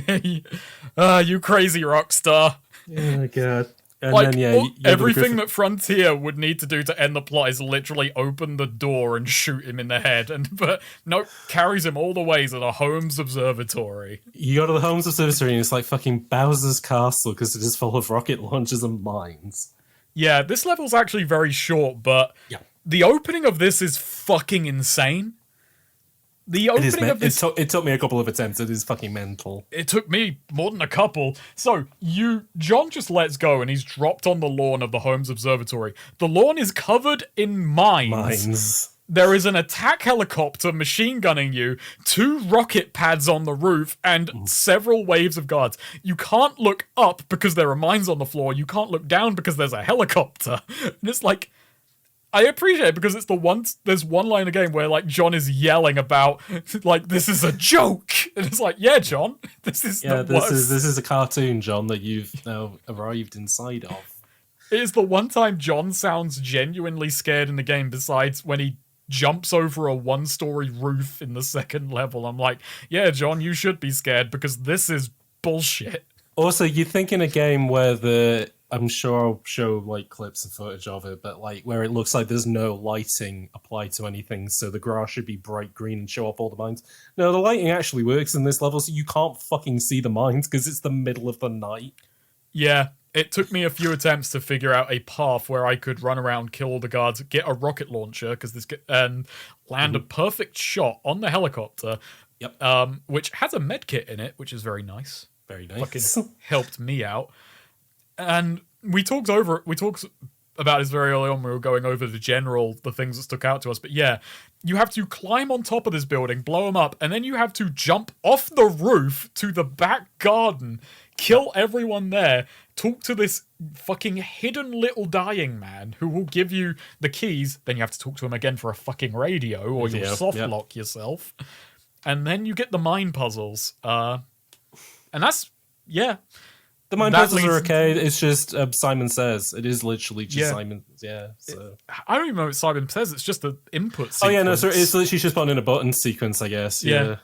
You crazy rock star. Oh my god. And Like, then, everything that Frontier would need to do to end the plot is literally open the door and shoot him in the head. But no, carries him all the way to the Holmes Observatory. You go to the Holmes Observatory and it's like fucking Bowser's Castle because it is full of rocket launchers and mines. Yeah, this level's actually very short, but the opening of this is fucking insane. The opening of this... It took me a couple of attempts. It is fucking mental. It took me more than a couple. So, John just lets go and he's dropped on the lawn of the Holmes Observatory. The lawn is covered in mines. There is an attack helicopter machine gunning you, 2 rocket pads on the roof, and several waves of guards. You can't look up because there are mines on the floor. You can't look down because there's a helicopter. And it's like... I appreciate it because it's there's one line in the game where like John is yelling about like this is a joke, and it's like, yeah, John, this is the worst. This is a cartoon, John, that you've now arrived inside of. It is the one time John sounds genuinely scared in the game, besides when he jumps over a 1-story roof in the second level. I'm like, yeah, John, you should be scared because this is bullshit. Also, you think in a game where I'm sure I'll show like clips and footage of it, but like where it looks like there's no lighting applied to anything, so the grass should be bright green and show off all the mines. No, the lighting actually works in this level, so you can't fucking see the mines because it's the middle of the night. Yeah, it took me a few attempts to figure out a path where I could run around, kill all the guards, get a rocket launcher and land a perfect shot on the helicopter. Yep. Which has a med kit in it, which is very nice. Very nice. Fucking helped me out. And we talked about this very early on when we were going over the things that stuck out to us. But yeah, you have to climb on top of this building, blow them up, and then you have to jump off the roof to the back garden, kill everyone there, talk to this fucking hidden little dying man who will give you the keys. Then you have to talk to him again for a fucking radio, or you'll soft lock yourself. And then you get the mine puzzles. And that's, yeah. The mine puzzles are okay. It's just Simon Says. It is literally just Simon. Yeah. So I don't even know what Simon Says. It's just the input sequence. Oh yeah, no. So it's literally just putting in a button sequence, I guess. Yeah.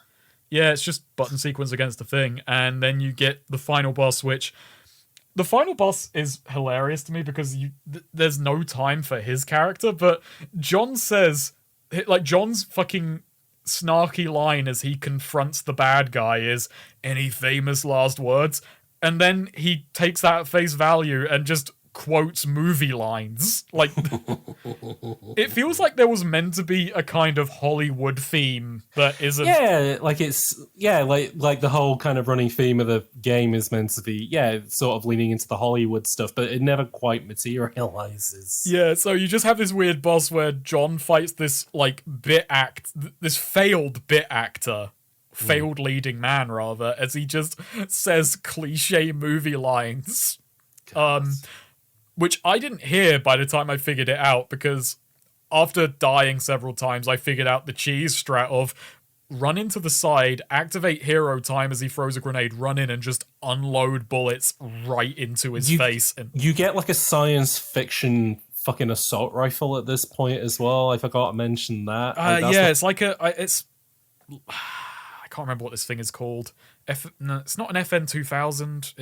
Yeah, it's just button sequence against the thing, and then you get the final boss, which the final boss is hilarious to me because there's no time for his character, but John says, like, John's fucking snarky line as he confronts the bad guy is, "Any famous last words?" And then he takes that at face value and just quotes movie lines. Like, it feels like there was meant to be a kind of Hollywood theme that isn't. Yeah, like like the whole kind of running theme of the game is meant to be, sort of leaning into the Hollywood stuff, but it never quite materializes. Yeah, so you just have this weird boss where John fights this, like, this failed bit actor. Failed leading man, rather, as he just says cliche movie lines. Which I didn't hear by the time I figured it out, because after dying several times, I figured out the cheese strat of run into the side, activate hero time as he throws a grenade, run in and just unload bullets right into his face. And you get like a science fiction fucking assault rifle at this point as well. I forgot to mention that. It's like it's... I can't remember what this thing is called. No, it's not an FN 2000.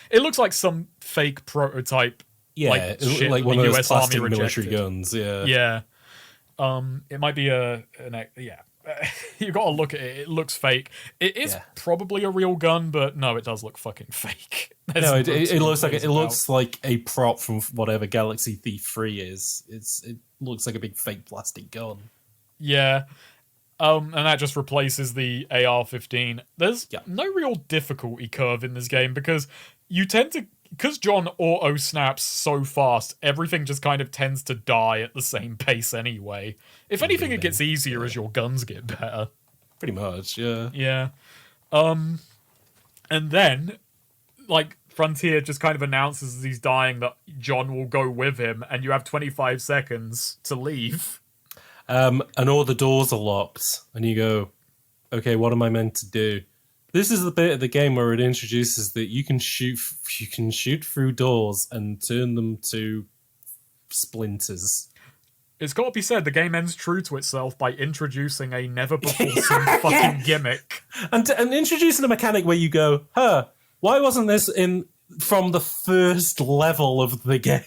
It looks like some fake prototype. Yeah, shit like that one the of those US Army plastic military rejected. guns. Yeah. Yeah. It might be yeah. You got to look at it. It looks fake. It is probably a real gun, but no, it does look fucking fake. No, it looks like it looks like a prop from whatever Galaxy Thief 3 is. It looks like a big fake plastic gun. Yeah. And that just replaces the AR-15. There's Yeah. no real difficulty curve in this game because you tend to, because John auto snaps so fast, everything just kind of tends to die at the same pace anyway. If anything, it gets easier as your guns get better. Pretty much, yeah. Yeah. And then, like, Frontier just kind of announces as he's dying that John will go with him, and you have 25 seconds to leave. And all the doors are locked, and you go, okay, what am I meant to do? This is the bit of the game where it introduces that you can shoot through doors and turn them to splinters. It's got to be said, the game ends true to itself by introducing a never-before-seen fucking gimmick. And introducing a mechanic where you go, why wasn't this in from the first level of the game?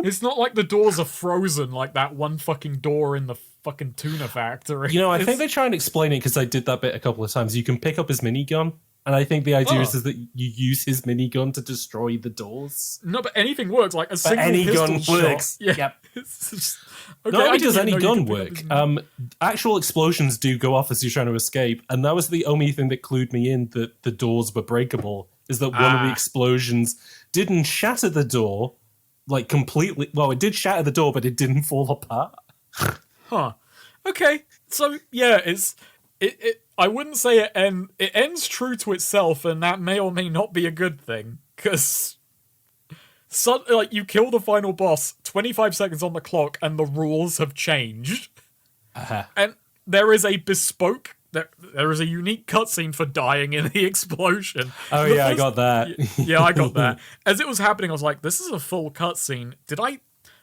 It's not like the doors are frozen like that one fucking door in the fucking tuna factory. You know, I think they try and explain it because I did that bit a couple of times. You can pick up his minigun, and I think the idea is that you use his minigun to destroy the doors. No, but anything works. Like a single any pistol gun shot. works. Yeah. Yep. It's just- Not I only didn't does even any know you gun could pick up work, his- actual explosions do go off as you're trying to escape, and that was the only thing that clued me in that the doors were breakable, is that one of the explosions didn't shatter the door, like completely. Well, it did shatter the door, but it didn't fall apart. Huh. Okay. So yeah, it I wouldn't say it ends true to itself, and that may or may not be a good thing, because like you kill the final boss, 25 seconds on the clock, and the rules have changed. And there is a bespoke there is a unique cutscene for dying in the explosion. Oh yeah, I got that. Yeah, I got that. As it was happening, I was like, this is a full cutscene.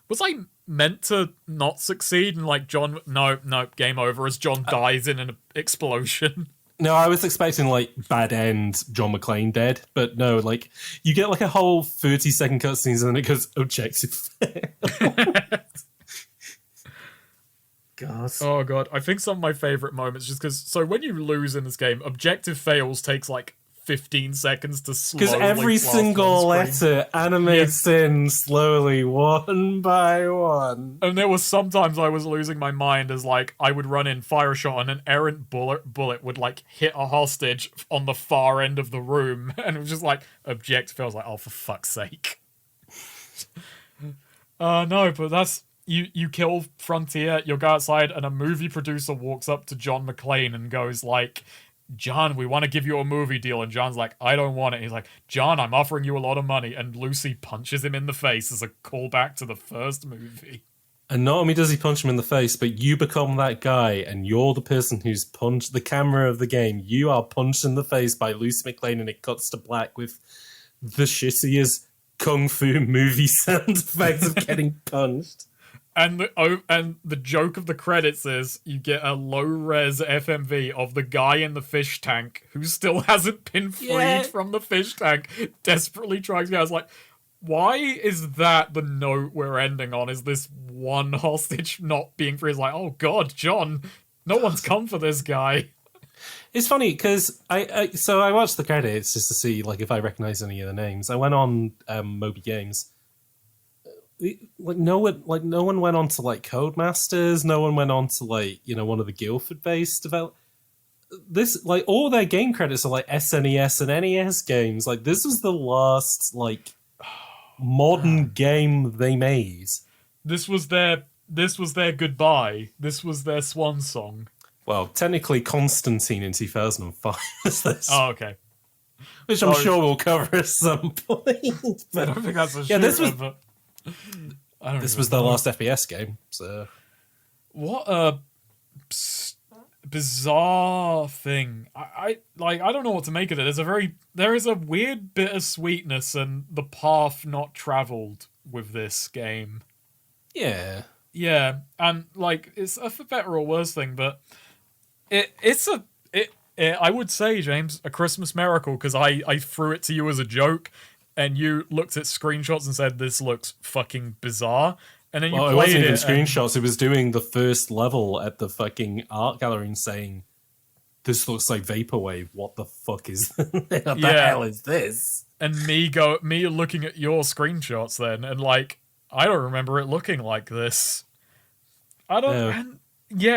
Was I meant to not succeed? And like, John, no, game over as John dies in an explosion. No, I was expecting like bad end, John McClane dead, but no, like you get like a whole 30-second cutscenes and then it goes objective. God. Oh god, I think some of my favorite moments, just because. So when you lose in this game, objective fails takes like 15 seconds to slowly. Because every plaster single on screen. letter animates in slowly, one by one. And there was sometimes I was losing my mind as like I would run in, fire a shot, and an errant bullet would like hit a hostage on the far end of the room, and it was just like objective. I was like, oh, for fuck's sake. No, but that's. You kill Frontier, you go outside, and a movie producer walks up to John McClane and goes like, John, we want to give you a movie deal. And John's like, I don't want it. He's like, John, I'm offering you a lot of money. And Lucy punches him in the face as a callback to the first movie. And not only does he punch him in the face, but you become that guy, and you're the person who's punched the camera of the game. You are punched in the face by Lucy McClane, and it cuts to black with the shittiest kung fu movie sound effects of getting punched. And the joke of the credits is you get a low-res FMV of the guy in the fish tank who still hasn't been freed from the fish tank, desperately trying to get. I was like, why is that the note we're ending on? Is this one hostage not being free? It's like, oh god, John, no one's come for this guy. It's funny because I watched the credits just to see like if I recognize any of the names. I went on Moby Games. No one went on to like Codemasters. No one went on to like one of the Guildford-based develop. This like all their game credits are like SNES and NES games. Like this was the last like modern game they made. This was their goodbye. This was their swan song. Well, technically, Constantine in 2005 is this. Oh, okay. Which I'm sure we'll cover at some point. But I don't think that's a yeah, this was. but This was their last FPS game, so... What a bizarre thing. I don't know what to make of it. There is a weird bittersweetness and the path not traveled with this game. Yeah. Yeah, and like it's a for better or worse thing, but I would say, James, a Christmas miracle, because I threw it to you as a joke. and you looked at screenshots and said, this looks fucking bizarre. And then you Well, it played wasn't even it. screenshots. It was doing the first level at the fucking art gallery and saying, "This looks like vaporwave. What the fuck is? What the hell is this?" And me looking at your screenshots then, and like, I don't remember it looking like this. I don't. No.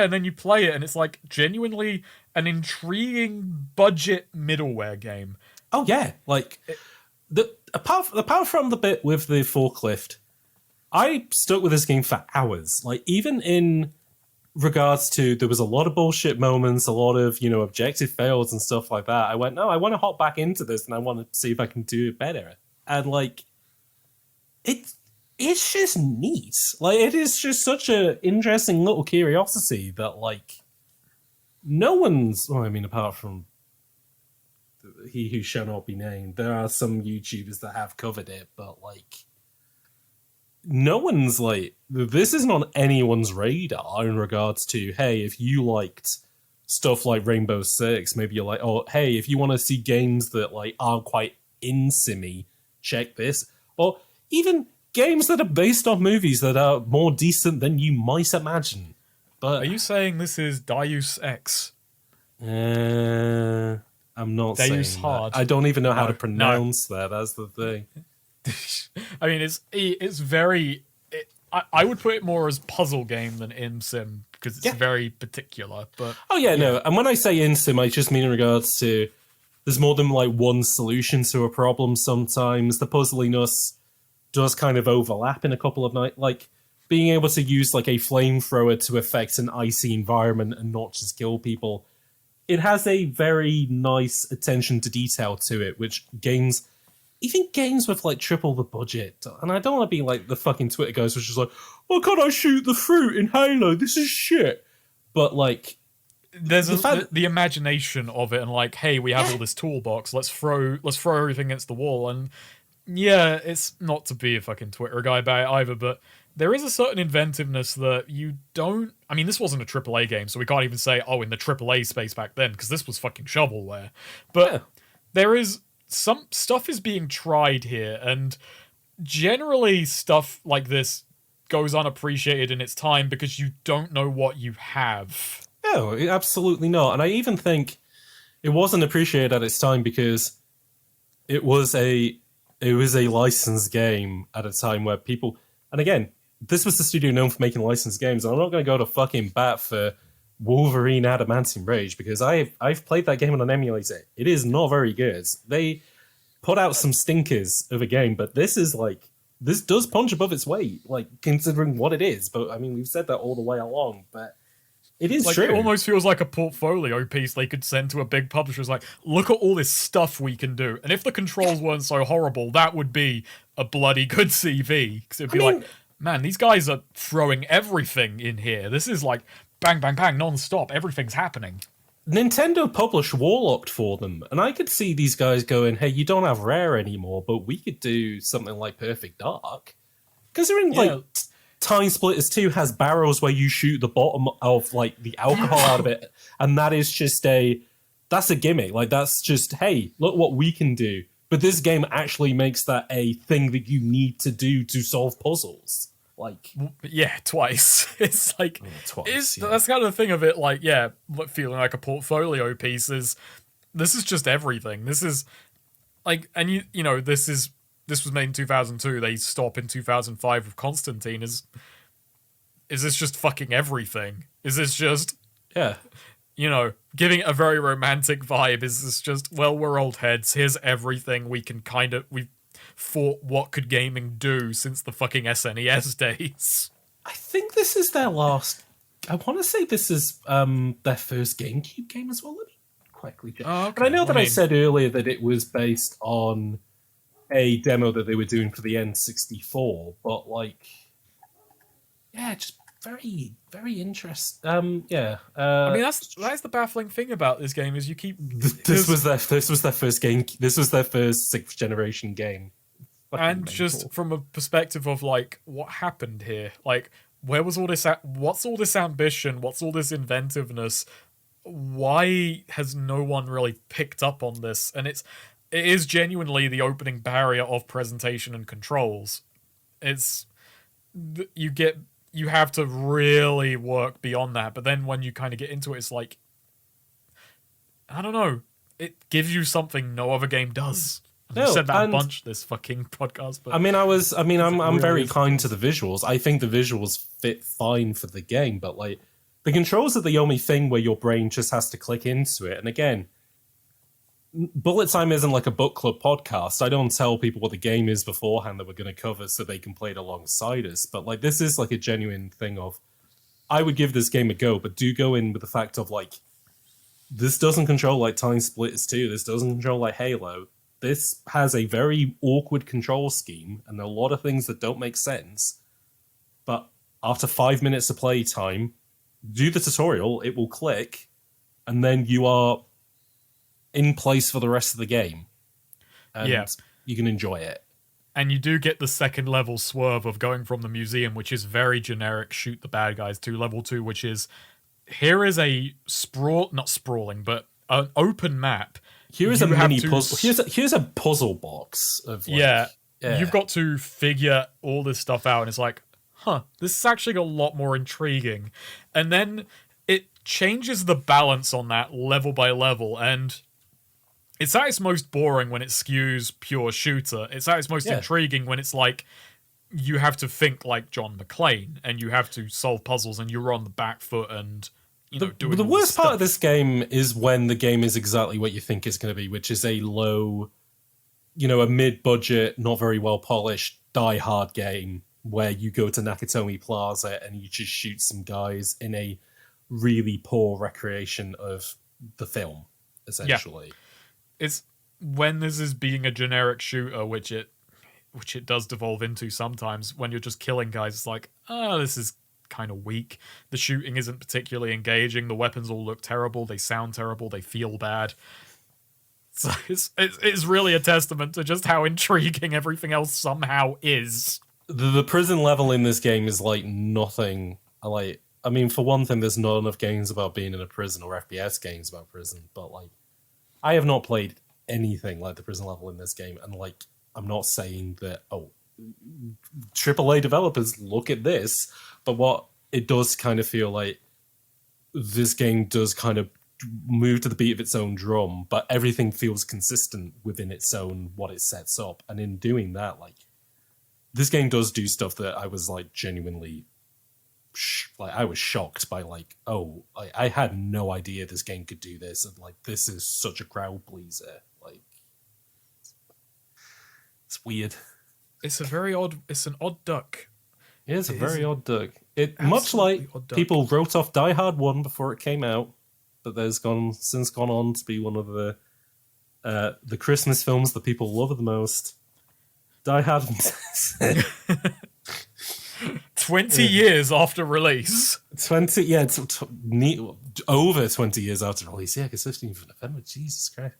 And then you play it, and it's like genuinely an intriguing budget middleware game. Oh yeah, like apart from the bit with the forklift, I stuck with this game for hours. Like even in regards to there was a lot of bullshit moments, a lot of objective fails and stuff like that. I went, no, I want to hop back into this and I want to see if I can do it better. And like it's just neat. Like it is just such an interesting little curiosity that like no one's. Well, I mean, apart from he who shall not be named, there are some YouTubers that have covered it, but like no one's like, this isn't on anyone's radar in regards to, hey, if you liked stuff like Rainbow Six, maybe you're like, oh, hey, if you want to see games that like aren't quite in simmy, check this. Or even games that are based off movies that are more decent than you might imagine. But Are you saying this is Deus Ex? I'm not Deus saying Hard. that. I don't even know how to pronounce that. That's the thing. I mean, it's very. I would put it more as puzzle game than in sim because it's very particular. But oh yeah, no. And when I say in sim, I just mean in regards to there's more than like one solution to a problem. Sometimes the puzzliness does kind of overlap in a couple of nights. Like being able to use like a flamethrower to affect an icy environment and not just kill people. It has a very nice attention to detail to it, which games. Even games with like triple the budget, and I don't want to be like the fucking Twitter guys, which is like, "Why can't I shoot the fruit in Halo? This is shit." But like, there's the imagination of it, and like, hey, we have all this toolbox. Let's throw everything against the wall, and yeah, it's not to be a fucking Twitter guy about it either, but there is a certain inventiveness that you don't. I mean, this wasn't a AAA game, so we can't even say, oh, in the AAA space back then, because this was fucking shovelware. But there is. Some stuff is being tried here, and generally stuff like this goes unappreciated in its time because you don't know what you have. No, absolutely not. And I even think it wasn't appreciated at its time because it was a licensed game at a time where people. And again, this was the studio known for making licensed games. And I'm not going to go to fucking bat for Wolverine Adamantium Rage because I've played that game on an emulator. It is not very good. They put out some stinkers of a game, but this does punch above its weight, like considering what it is. But I mean, we've said that all the way along, but it is like, true. It almost feels like a portfolio piece they could send to a big publisher. It's like, look at all this stuff we can do, and if the controls weren't so horrible, that would be a bloody good CV. Because it'd be like, man, these guys are throwing everything in here. This is like bang, bang, bang, non-stop. Everything's happening. Nintendo published Warlocked for them, and I could see these guys going, hey, you don't have Rare anymore, but we could do something like Perfect Dark. Because they're in, like, Time Splitters 2 has barrels where you shoot the bottom of, like, the alcohol out of it, and that is just that's a gimmick. Like, that's just, hey, look what we can do. But this game actually makes that a thing that you need to do to solve puzzles. Like, yeah, twice. It's like, twice, that's kind of the thing of it. Like, yeah, feeling like a portfolio piece is. This is just everything. This is like, and you know, this was made in 2002. They stop in 2005 with Constantine. Is this just fucking everything? Is this just you know, giving it a very romantic vibe? Is this just, well, we're old heads. Here's everything we can we've thought what could gaming do since the fucking SNES days. I think this is their last. I want to say this is their first GameCube game as well. Let me quickly check. Oh, okay. But I know that I said earlier that it was based on a demo that they were doing for the N64, but like, yeah, just very, very interesting. I mean, that's the baffling thing about this game is you keep. This was their first game. This was their first 6th generation game. And just from a perspective of like what happened here, like where was all this? What's all this ambition? What's all this inventiveness? Why has no one really picked up on this? And it is genuinely the opening barrier of presentation and controls. It's you have to really work beyond that, but then when you kind of get into it, it's like, I don't know, it gives you something no other game does. I've said that a bunch this fucking podcast, but I'm really very kind to the visuals. I think the visuals fit fine for the game, but like the controls are the only thing where your brain just has to click into it. And again, Bullet Time isn't like a book club podcast. I don't tell people what the game is beforehand that we're going to cover so they can play it alongside us. But like this is like a genuine thing of, I would give this game a go, but do go in with the fact of like, this doesn't control like Time Splitters 2. This doesn't control like Halo. This has a very awkward control scheme and a lot of things that don't make sense. But after 5 minutes of play time, do the tutorial, it will click, and then you are in place for the rest of the game. And you can enjoy it. And you do get the second level swerve of going from the museum, which is very generic, shoot the bad guys, to level 2, which is, here is a not sprawling, but an open map. Here is a mini puzzle. Here's a puzzle box of like, You've got to figure all this stuff out, and it's like, this is actually a lot more intriguing. And then it changes the balance on that level by level, and it's at its most boring when it skews pure shooter. It's at its most intriguing when it's like, you have to think like John McClane, and you have to solve puzzles, and you're on the back foot, and doing the all worst this part stuff. of this game is when the game is exactly what you think it's going to be, which is a low, a mid-budget, not very well polished, die-hard game where you go to Nakatomi Plaza and you just shoot some guys in a really poor recreation of the film, essentially. It's when this is being a generic shooter, which it does devolve into sometimes, when you're just killing guys, it's like, this is kind of weak. The shooting isn't particularly engaging. The weapons all look terrible. They sound terrible. They feel bad. So it's really a testament to just how intriguing everything else somehow is. The prison level in this game is like nothing. For one thing, there's not enough games about being in a prison or FPS games about prison, but like, I have not played anything like the prison level in this game, and like, I'm not saying that, AAA developers, look at this, but what it does kind of feel like, this game does kind of move to the beat of its own drum, but everything feels consistent within its own, what it sets up. And in doing that, like, this game does do stuff that I was like genuinely, I was shocked by, like, I had no idea this game could do this, and like, this is such a crowd pleaser. Like, it's weird. It's an odd duck. It is a very odd duck. It much like people wrote off Die Hard 1 before it came out, but there's since gone on to be one of the Christmas films that people love the most. Die Hard 20 years after release. 20, over 20 years after release. Yeah, because 15th of November, Jesus Christ.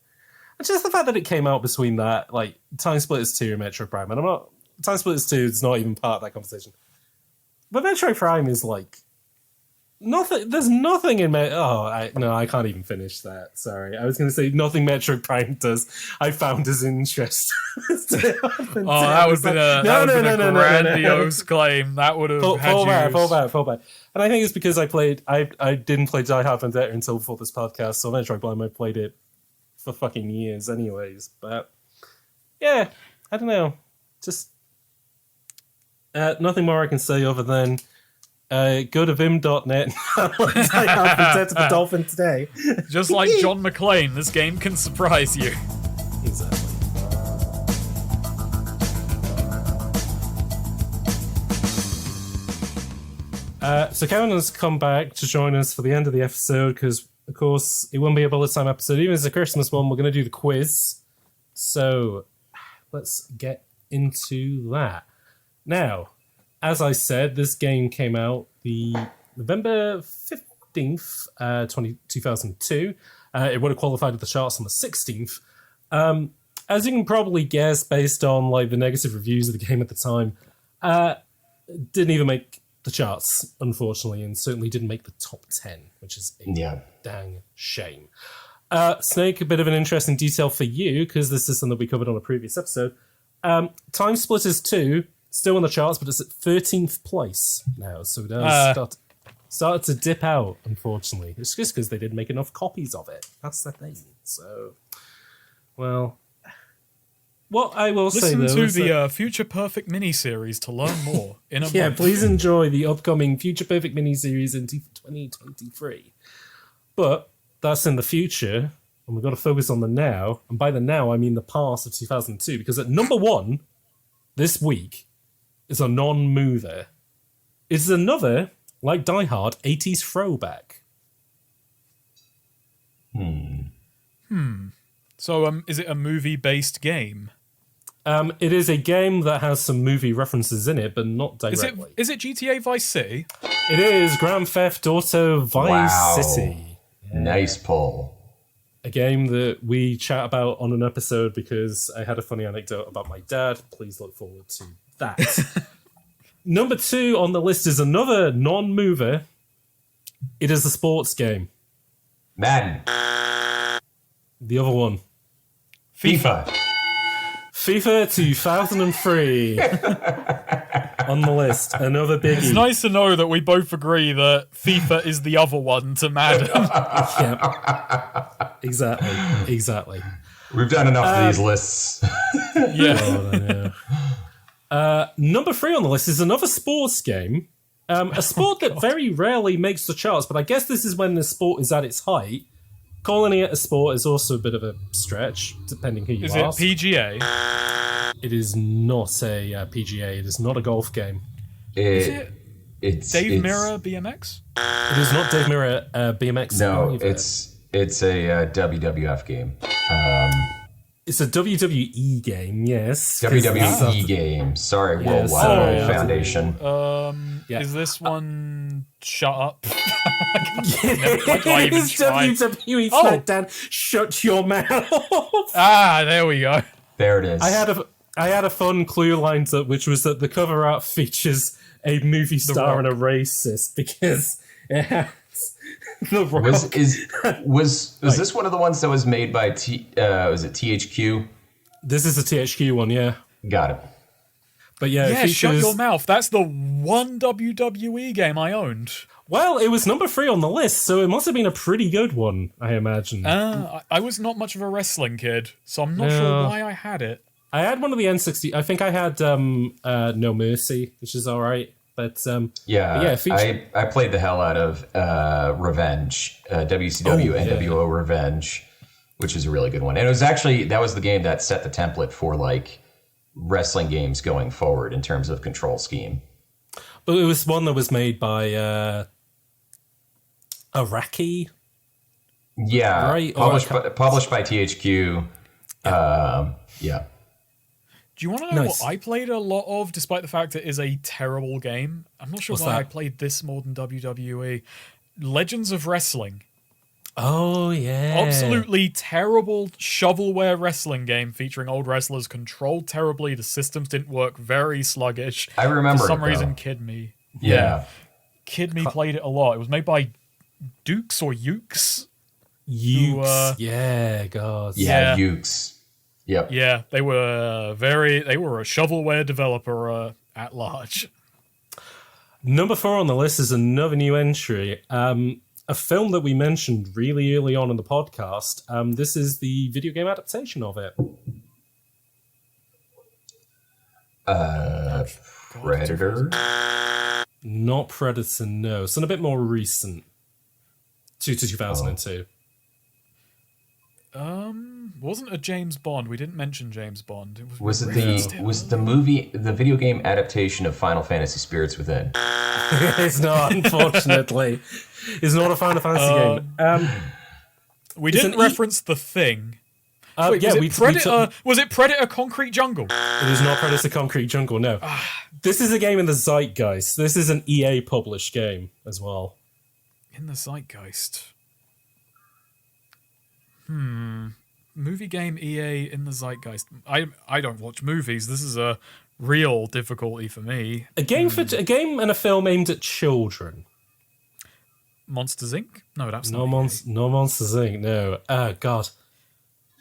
And just the fact that it came out between that, like, Time Splitters 2 and Metroid Prime, and Time Splitters 2 is not even part of that conversation. But Metroid Prime is like nothing. There's nothing in I can't even finish that. Sorry, I was going to say nothing Metroid Prime does I found as interesting. That would have been a grandiose claim. That would have fall back. And I think it's because I didn't play Die Hard Vendetta until before this podcast. So Metroid Prime, I played it for fucking years, anyways. But yeah, I don't know. Just. Nothing more I can say other than go to vim.net and I have Vendetta the Dolphin today. Just like John McClane, this game can surprise you. Exactly. So Kevin has come back to join us for the end of the episode because, of course, it won't be a Bullet Time episode. Even if it's a Christmas one, we're going to do the quiz. So let's get into that. Now, as I said, this game came out the November 15th, 2002. It would have qualified at the charts on the 16th. As you can probably guess, based on like the negative reviews of the game at the time, didn't even make the charts, unfortunately, and certainly didn't make the top 10, which is a dang shame. Snake, a bit of an interesting detail for you, because this is something we covered on a previous episode. Time Splitters 2, still on the charts, but it's at 13th place now, so it does started to dip out, unfortunately. It's just because they didn't make enough copies of it. That's the thing. So, well... What I will say, though... Listen to the Future Perfect miniseries to learn more in a month. Please enjoy the upcoming Future Perfect miniseries in 2023. But that's in the future, and we've got to focus on the now. And by the now, I mean the past of 2002, because at number 1 this week is a non-mover. It's another, like Die Hard, 80s throwback. So, is it a movie-based game? It is a game that has some movie references in it, but not directly. Is it GTA Vice City? It is Grand Theft Auto Vice City. Nice pull. A game that we chat about on an episode because I had a funny anecdote about my dad. Please look forward to that. Number 2 on the list is another non-mover. It is a sports game. Madden. The other one. FIFA. FIFA 2003 on the list. Another biggie. It's nice to know that we both agree that FIFA is the other one to Madden. Yeah. Exactly. We've done enough of these lists. Yeah. God, I know. Number 3 on the list is another sports game. A sport that very rarely makes the charts, but I guess this is when the sport is at its height. Calling it a sport is also a bit of a stretch, depending who you ask. Is it PGA? It is not a PGA. It is not a golf game. It's Dave Mirra BMX? It is not Dave Mirra BMX. No, either. it's a WWF game. It's a WWE game, yes. WWE game. Sorry, Yes, Worldwide sorry, Foundation. Yeah. Is this one Shut Up? It is WWE SmackDown. Shut your mouth. There we go. There it is. I had a fun clue lined up, which was that the cover art features a movie star and a racist because it has The Rock. Was this one of the ones that was made by was it THQ? This is a THQ one, yeah. Got it. But yeah, it features... Shut Your Mouth. That's the one WWE game I owned. Well, it was number 3 on the list, so it must have been a pretty good one, I imagine. I was not much of a wrestling kid, so I'm not sure why I had it. I had one of the N60. I think I had No Mercy, which is all right. But I played the hell out of Revenge, WCW NWO Revenge, which is a really good one. And it was actually, that was the game that set the template for like wrestling games going forward in terms of control scheme. But it was one that was made by Iraqi. Yeah, right? Published by THQ. Yeah. Do you want to know what I played a lot of, despite the fact it is a terrible game? I'm not sure why I played this more than WWE. Legends of Wrestling. Oh, yeah. Absolutely terrible shovelware wrestling game featuring old wrestlers controlled terribly. The systems didn't work, very sluggish. I remember For some it, reason, though. Kid Me. Yeah. Kid Me played it a lot. It was made by Dukes or Ukes. Ukes. Yeah, God. Yeah, Ukes. Yep. Yeah, they were a shovelware developer at large. Number 4 on the list is another new entry. A film that we mentioned really early on in the podcast. This is the video game adaptation of it. Predator? Not Predator, no. Something a bit more recent. To 2002. Wasn't a James Bond. We didn't mention James Bond. It Was the video game adaptation of Final Fantasy Spirits Within? It's not, unfortunately. It's not a Final Fantasy game. We didn't reference The Thing. Wait, was it Predator Concrete Jungle? It is not Predator Concrete Jungle, no. This is a game in the zeitgeist. This is an EA published game as well. In the zeitgeist. Movie game EA in the zeitgeist. I don't watch movies. This is a real difficulty for me. A game and a film aimed at children. Monsters Inc. No, that's No not no Monsters Inc. No. Oh God.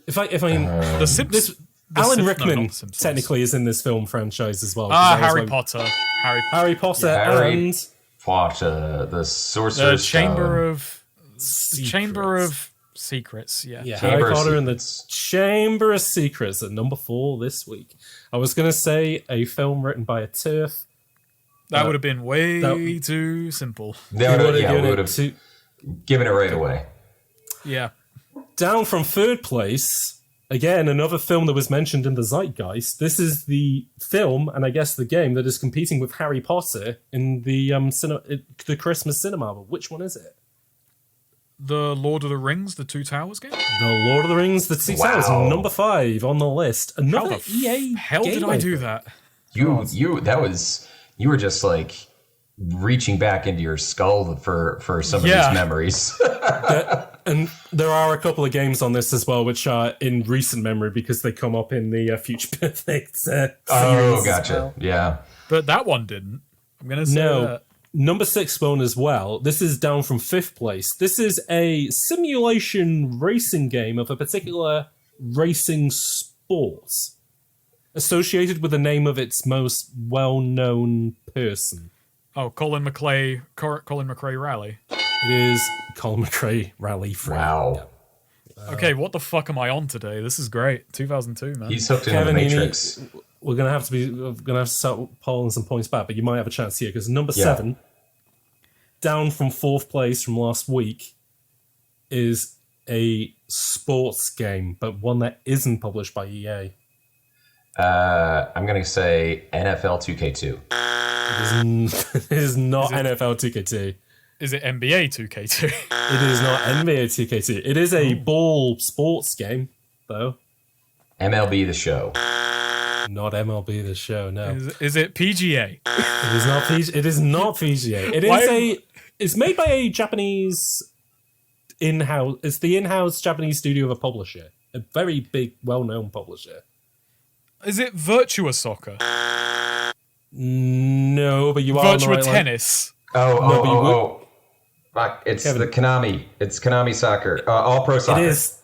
If I The Simpsons. Alan Rickman technically is in this film franchise as well. Harry Potter. Harry Potter Harry and Potter, the Sorcerer's The Chamber Stone. of Chamber of Secrets. Yeah. Yeah, Chamber Harry of Potter and the Secrets. Chamber of Secrets at number 4 this week. I was going to say a film written by a TERF. That would have been way too simple. They He would would've given have it to- given it right away. Yeah. Down from 3rd place, again, another film that was mentioned in the Zeitgeist. This is the film, and I guess the game, that is competing with Harry Potter in the the Christmas cinema. But which one is it? The Lord of the Rings, the Two Towers game? The Lord of the Rings, the Two Towers, Wow. number 5 on the list. How Another the EA hell game, did I do think. that? You were just like reaching back into your skull for some of Yeah. these memories. And there are a couple of games on this as well, which are in recent memory because they come up in the Future Perfect series. Oh, as gotcha. well. Yeah. But that one didn't. I'm going to say No. that. Number 6 phone as well. This is down from 5th place. This is a simulation racing game of a particular racing sport associated with the name of its most well-known person. Oh, Colin McRae Rally. It is Colin McRae Rally 3. Wow. Okay, what the fuck am I on today? This is great. 2002, man. He's hooked into the Kevin, you Matrix. we're gonna have to start pulling some points back, but you might have a chance here because number Yeah. 7, down from 4th place from last week, is a sports game, but one that isn't published by EA. I'm going to say NFL 2K2. It is not NFL 2K2. Is it NBA 2K2? It is not NBA 2K2. It is a ball sports game, though. MLB The Show. Not MLB The Show. No, Is it PGA? it is not. It is not PGA. It Why- is a. It's made by a Japanese in-house. It's the in-house Japanese studio of a publisher, a very big, well-known publisher. Is it Virtua Soccer? No, but you are on the Virtua right line. Tennis? Oh. Fuck, it's Kevin. the Konami. It's Konami Soccer. All Pro Soccer. It is.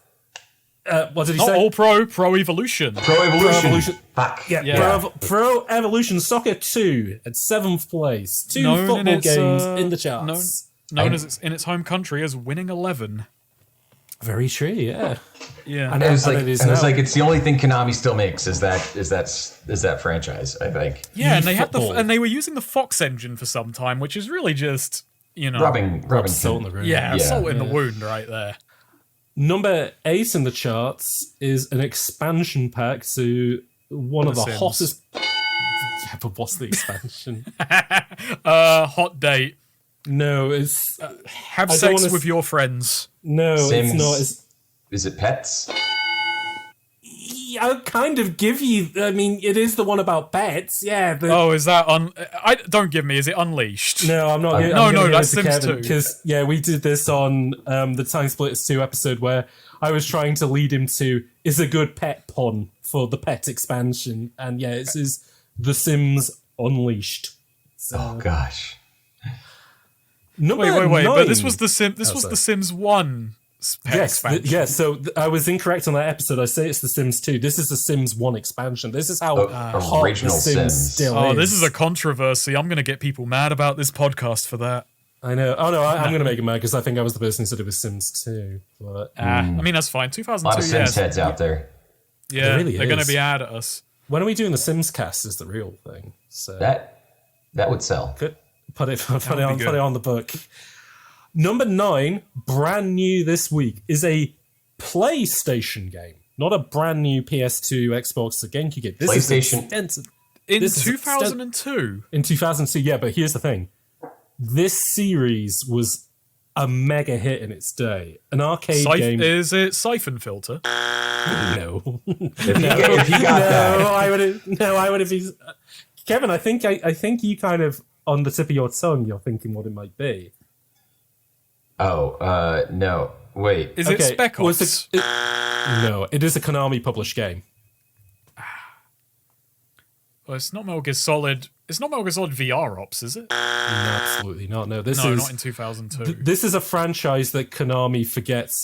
What did he Not say? All Pro Evolution. Pro Evolution. Evolution. Fuck. Yeah, Yeah. Pro Evolution Soccer 2 at 7th place. Two Known in football its, games in the known charts. as it's in its home country as Winning 11. Very true, yeah. Yeah. And It was and like, it is and it's now. like it's the only thing Konami still makes is that franchise. I think Yeah, and they had football. and they were using the Fox engine for some time, which is really just, rubbing Salt in the room. yeah, Yeah. salt in the wound right there. Number 8 in the charts is an expansion pack to one of the Sims. hottest. Yeah, but what's the expansion? Hot date. No, it's Have I don't sex wanna with your friends. no, Sims. it's not. It's, Is it Pets? I'll kind of give you. I mean, it is the one about pets. Yeah. But Oh, is that don't give me. Is it Unleashed? no, I'm not. I'm no, gonna give that's it to Sims Kevin 2. because yeah, we did this on the Time Splitters 2 episode where I was trying to lead him to is a good pet pun for the pet expansion, and yeah, it is The Sims Unleashed. Oh gosh. Number Wait. 9. But this was the Sims sorry. The Sims 1 pet expansion. Yes. So I was incorrect on that episode. I say it's The Sims 2. This is The Sims 1 expansion. This is how hot original The Sims Sims. still Oh, is. this is a controversy. I'm going to get people mad about this podcast for that. I know. Oh no, I'm going to make him mad because I think I was the person who said it was Sims 2. But I mean, that's fine. A lot of 2002, Sims yeah. heads out there. Yeah, There really they're going to is. be mad at us. when are we doing the Sims cast? Is the real thing. So That would sell. Good. Put it would be on good. the book. Number 9, brand new this week, is a PlayStation game, not a brand new PS2, Xbox, or GameCube game. This PlayStation. is extensive. In This is 2002, In 2002, yeah, but here's the thing. This series was a mega hit in its day. An arcade game. is it Siphon Filter? No. If you got that. I would have. Kevin, I think you kind of, on the tip of your tongue, you're thinking what it might be. Oh, no. Wait. Is it Spec was Ops? no, it is a Konami published game. Well, it's not Metal Gear Solid. It's not Metal Gear Solid VR Ops, is it? No, absolutely not. No, this No, is not in 2002. This is a franchise that Konami forgets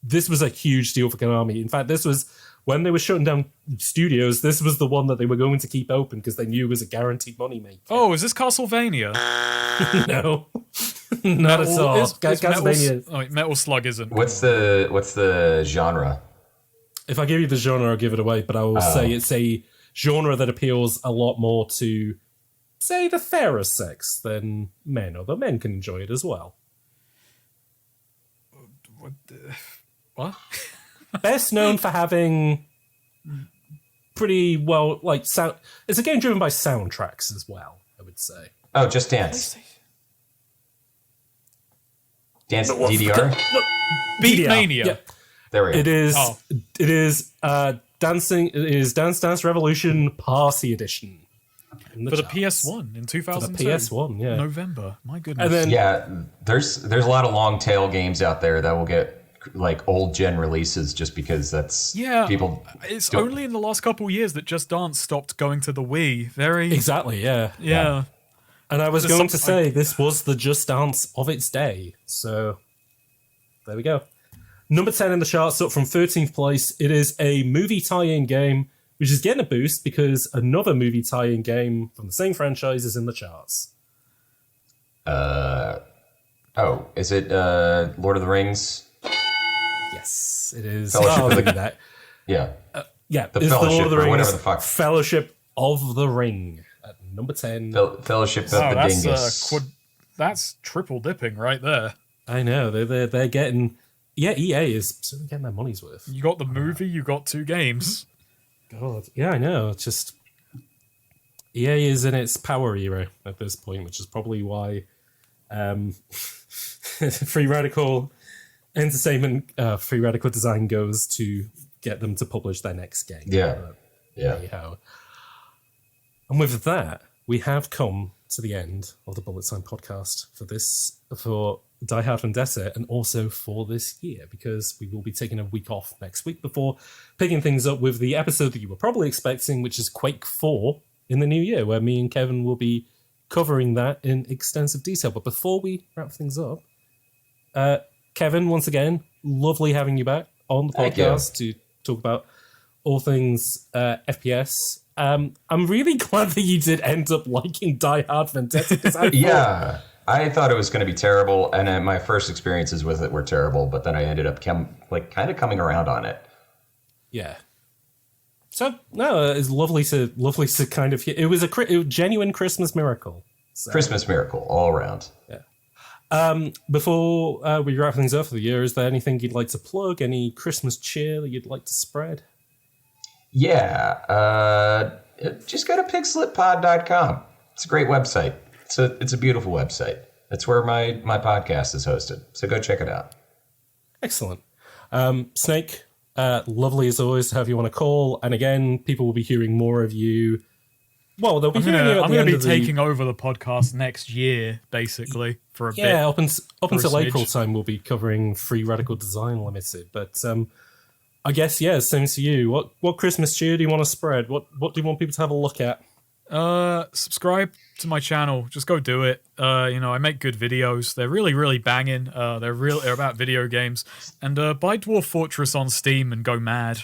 this was a huge deal for Konami. In fact, this was when they were shutting down studios. This was the one that they were going to keep open because they knew it was a guaranteed moneymaker. Oh, is this Castlevania? No, not at all. Castlevania. Metal Slug isn't. What's the genre? If I give you the genre, I'll give it away. But I will say it's a genre that appeals a lot more to, say, the fairer sex than men, although men can enjoy it as well. What? Best known for having pretty well, like, sound. It's a game driven by soundtracks as well, I would say. Oh, Just Dance. Dance DDR? Beat Mania. Yeah. There we go. It is dancing. It is Dance Dance Revolution Party Edition. For the PS1 in 2002. For the PS1, yeah. November. My goodness. And then, Yeah, there's a lot of long tail games out there that will get like old gen releases just because that's people. It's only in the last couple of years that Just Dance stopped going to the Wii. Very exactly, yeah. yeah. And I was going to say this was the Just Dance of its day. So there we go. Number 10 in the charts, up from 13th place. It is a movie tie-in game, which is getting a boost because another movie tie-in game from the same franchise is in the charts. Is it Lord of the Rings? Yes, it is. Fellowship I'll of the- give you that. Yeah. Yeah, The it's the Lord Fellowship of the or Rings, whatever the fuck. Fellowship of the Ring at number 10. Fellowship of Oh, the that's Dingus. that's triple dipping right there. I know they're getting. Yeah, EA is certainly getting their money's worth. You got the movie, you got 2 games. God, yeah, I know. It's just EA is in its power era at this point, which is probably why Free Radical Entertainment, Free Radical Design goes to get them to publish their next game. Yeah. Anyhow. And with that, we have come to the end of the Bullet Time podcast for Die Hard Vendetta, and also for this year, because we will be taking a week off next week before picking things up with the episode that you were probably expecting, which is Quake 4 in the new year, where me and Kevin will be covering that in extensive detail. But before we wrap things up, Kevin, once again, lovely having you back on the podcast to talk about all things FPS. I'm really glad that you did end up liking Die Hard Vendetta, because I thought it was going to be terrible, and my first experiences with it were terrible, but then I ended up kind of coming around on it. Yeah. So no, it's lovely to kind of hear. It was a genuine Christmas miracle. So, Christmas miracle all around. Yeah. Before we wrap things up for the year, is there anything you'd like to plug? Any Christmas cheer that you'd like to spread? Yeah. Just go to pigslippod.com. It's a great website. It's a beautiful website. That's where my podcast is hosted. So go check it out. Excellent. Snake, lovely as always to have you on a call. And again, people will be hearing more of you. Well, they'll be hearing you at I'm the going end to of be taking over the podcast next year, basically, for a bit. Yeah, up until smidge. April time, we'll be covering Free Radical Design Limited. But I guess, yeah, same to you. What Christmas cheer do you want to spread? What do you want people to have a look at? Subscribe to my channel. Just go do it. I make good videos. They're really, really banging. They're about video games. And buy Dwarf Fortress on Steam and go mad.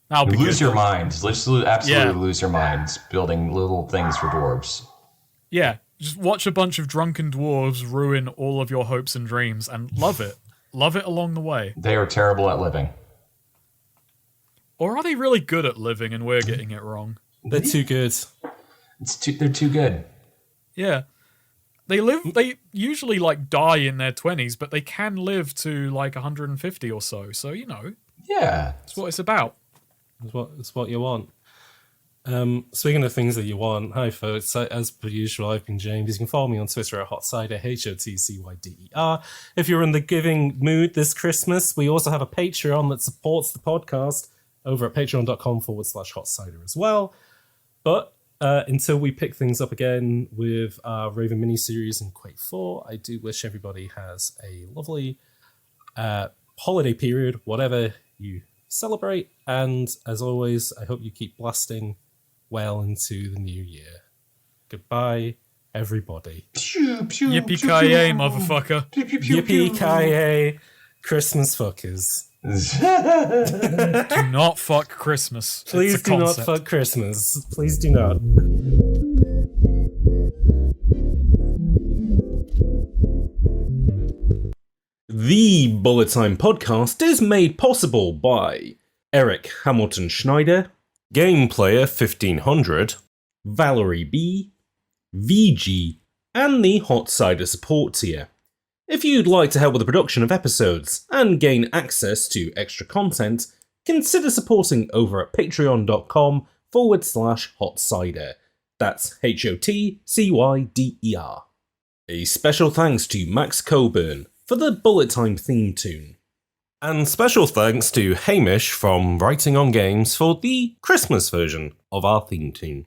That'll be Lose good. your minds. Absolutely lose your minds building little things for dwarves. Yeah, just watch a bunch of drunken dwarves ruin all of your hopes and dreams and love it. Love it along the way. They are terrible at living. Or are they really good at living and we're getting it wrong? They're too good. They're too good. Yeah. They usually die in their 20s, but they can live to 150 or so. So, Yeah. that's what it's about. It's what you want. Speaking of things that you want, hi folks. As per usual, I've been James. You can follow me on Twitter at HotCyder, HOTCYDER. If you're in the giving mood this Christmas, we also have a Patreon that supports the podcast over at patreon.com/HotCyder as well. But until we pick things up again with our Raven miniseries and Quake 4, I do wish everybody has a lovely holiday period, whatever you celebrate. And as always, I hope you keep blasting well into the new year. Goodbye, everybody. Yippee-ki-yay, motherfucker. Yippee-ki-yay, Christmas fuckers. Do not fuck Christmas. Please do not fuck Christmas. Please do not. The Bullet Time podcast is made possible by Eric Hamilton Schneider, GamePlayer 1500, Valerie B, VG, and the Hot Cider support tier. If you'd like to help with the production of episodes and gain access to extra content, consider supporting over at patreon.com/Hot Cider. That's HOTCYDER. A special thanks to Max Coburn for the Bullet Time theme tune. And special thanks to Hamish from Writing on Games for the Christmas version of our theme tune.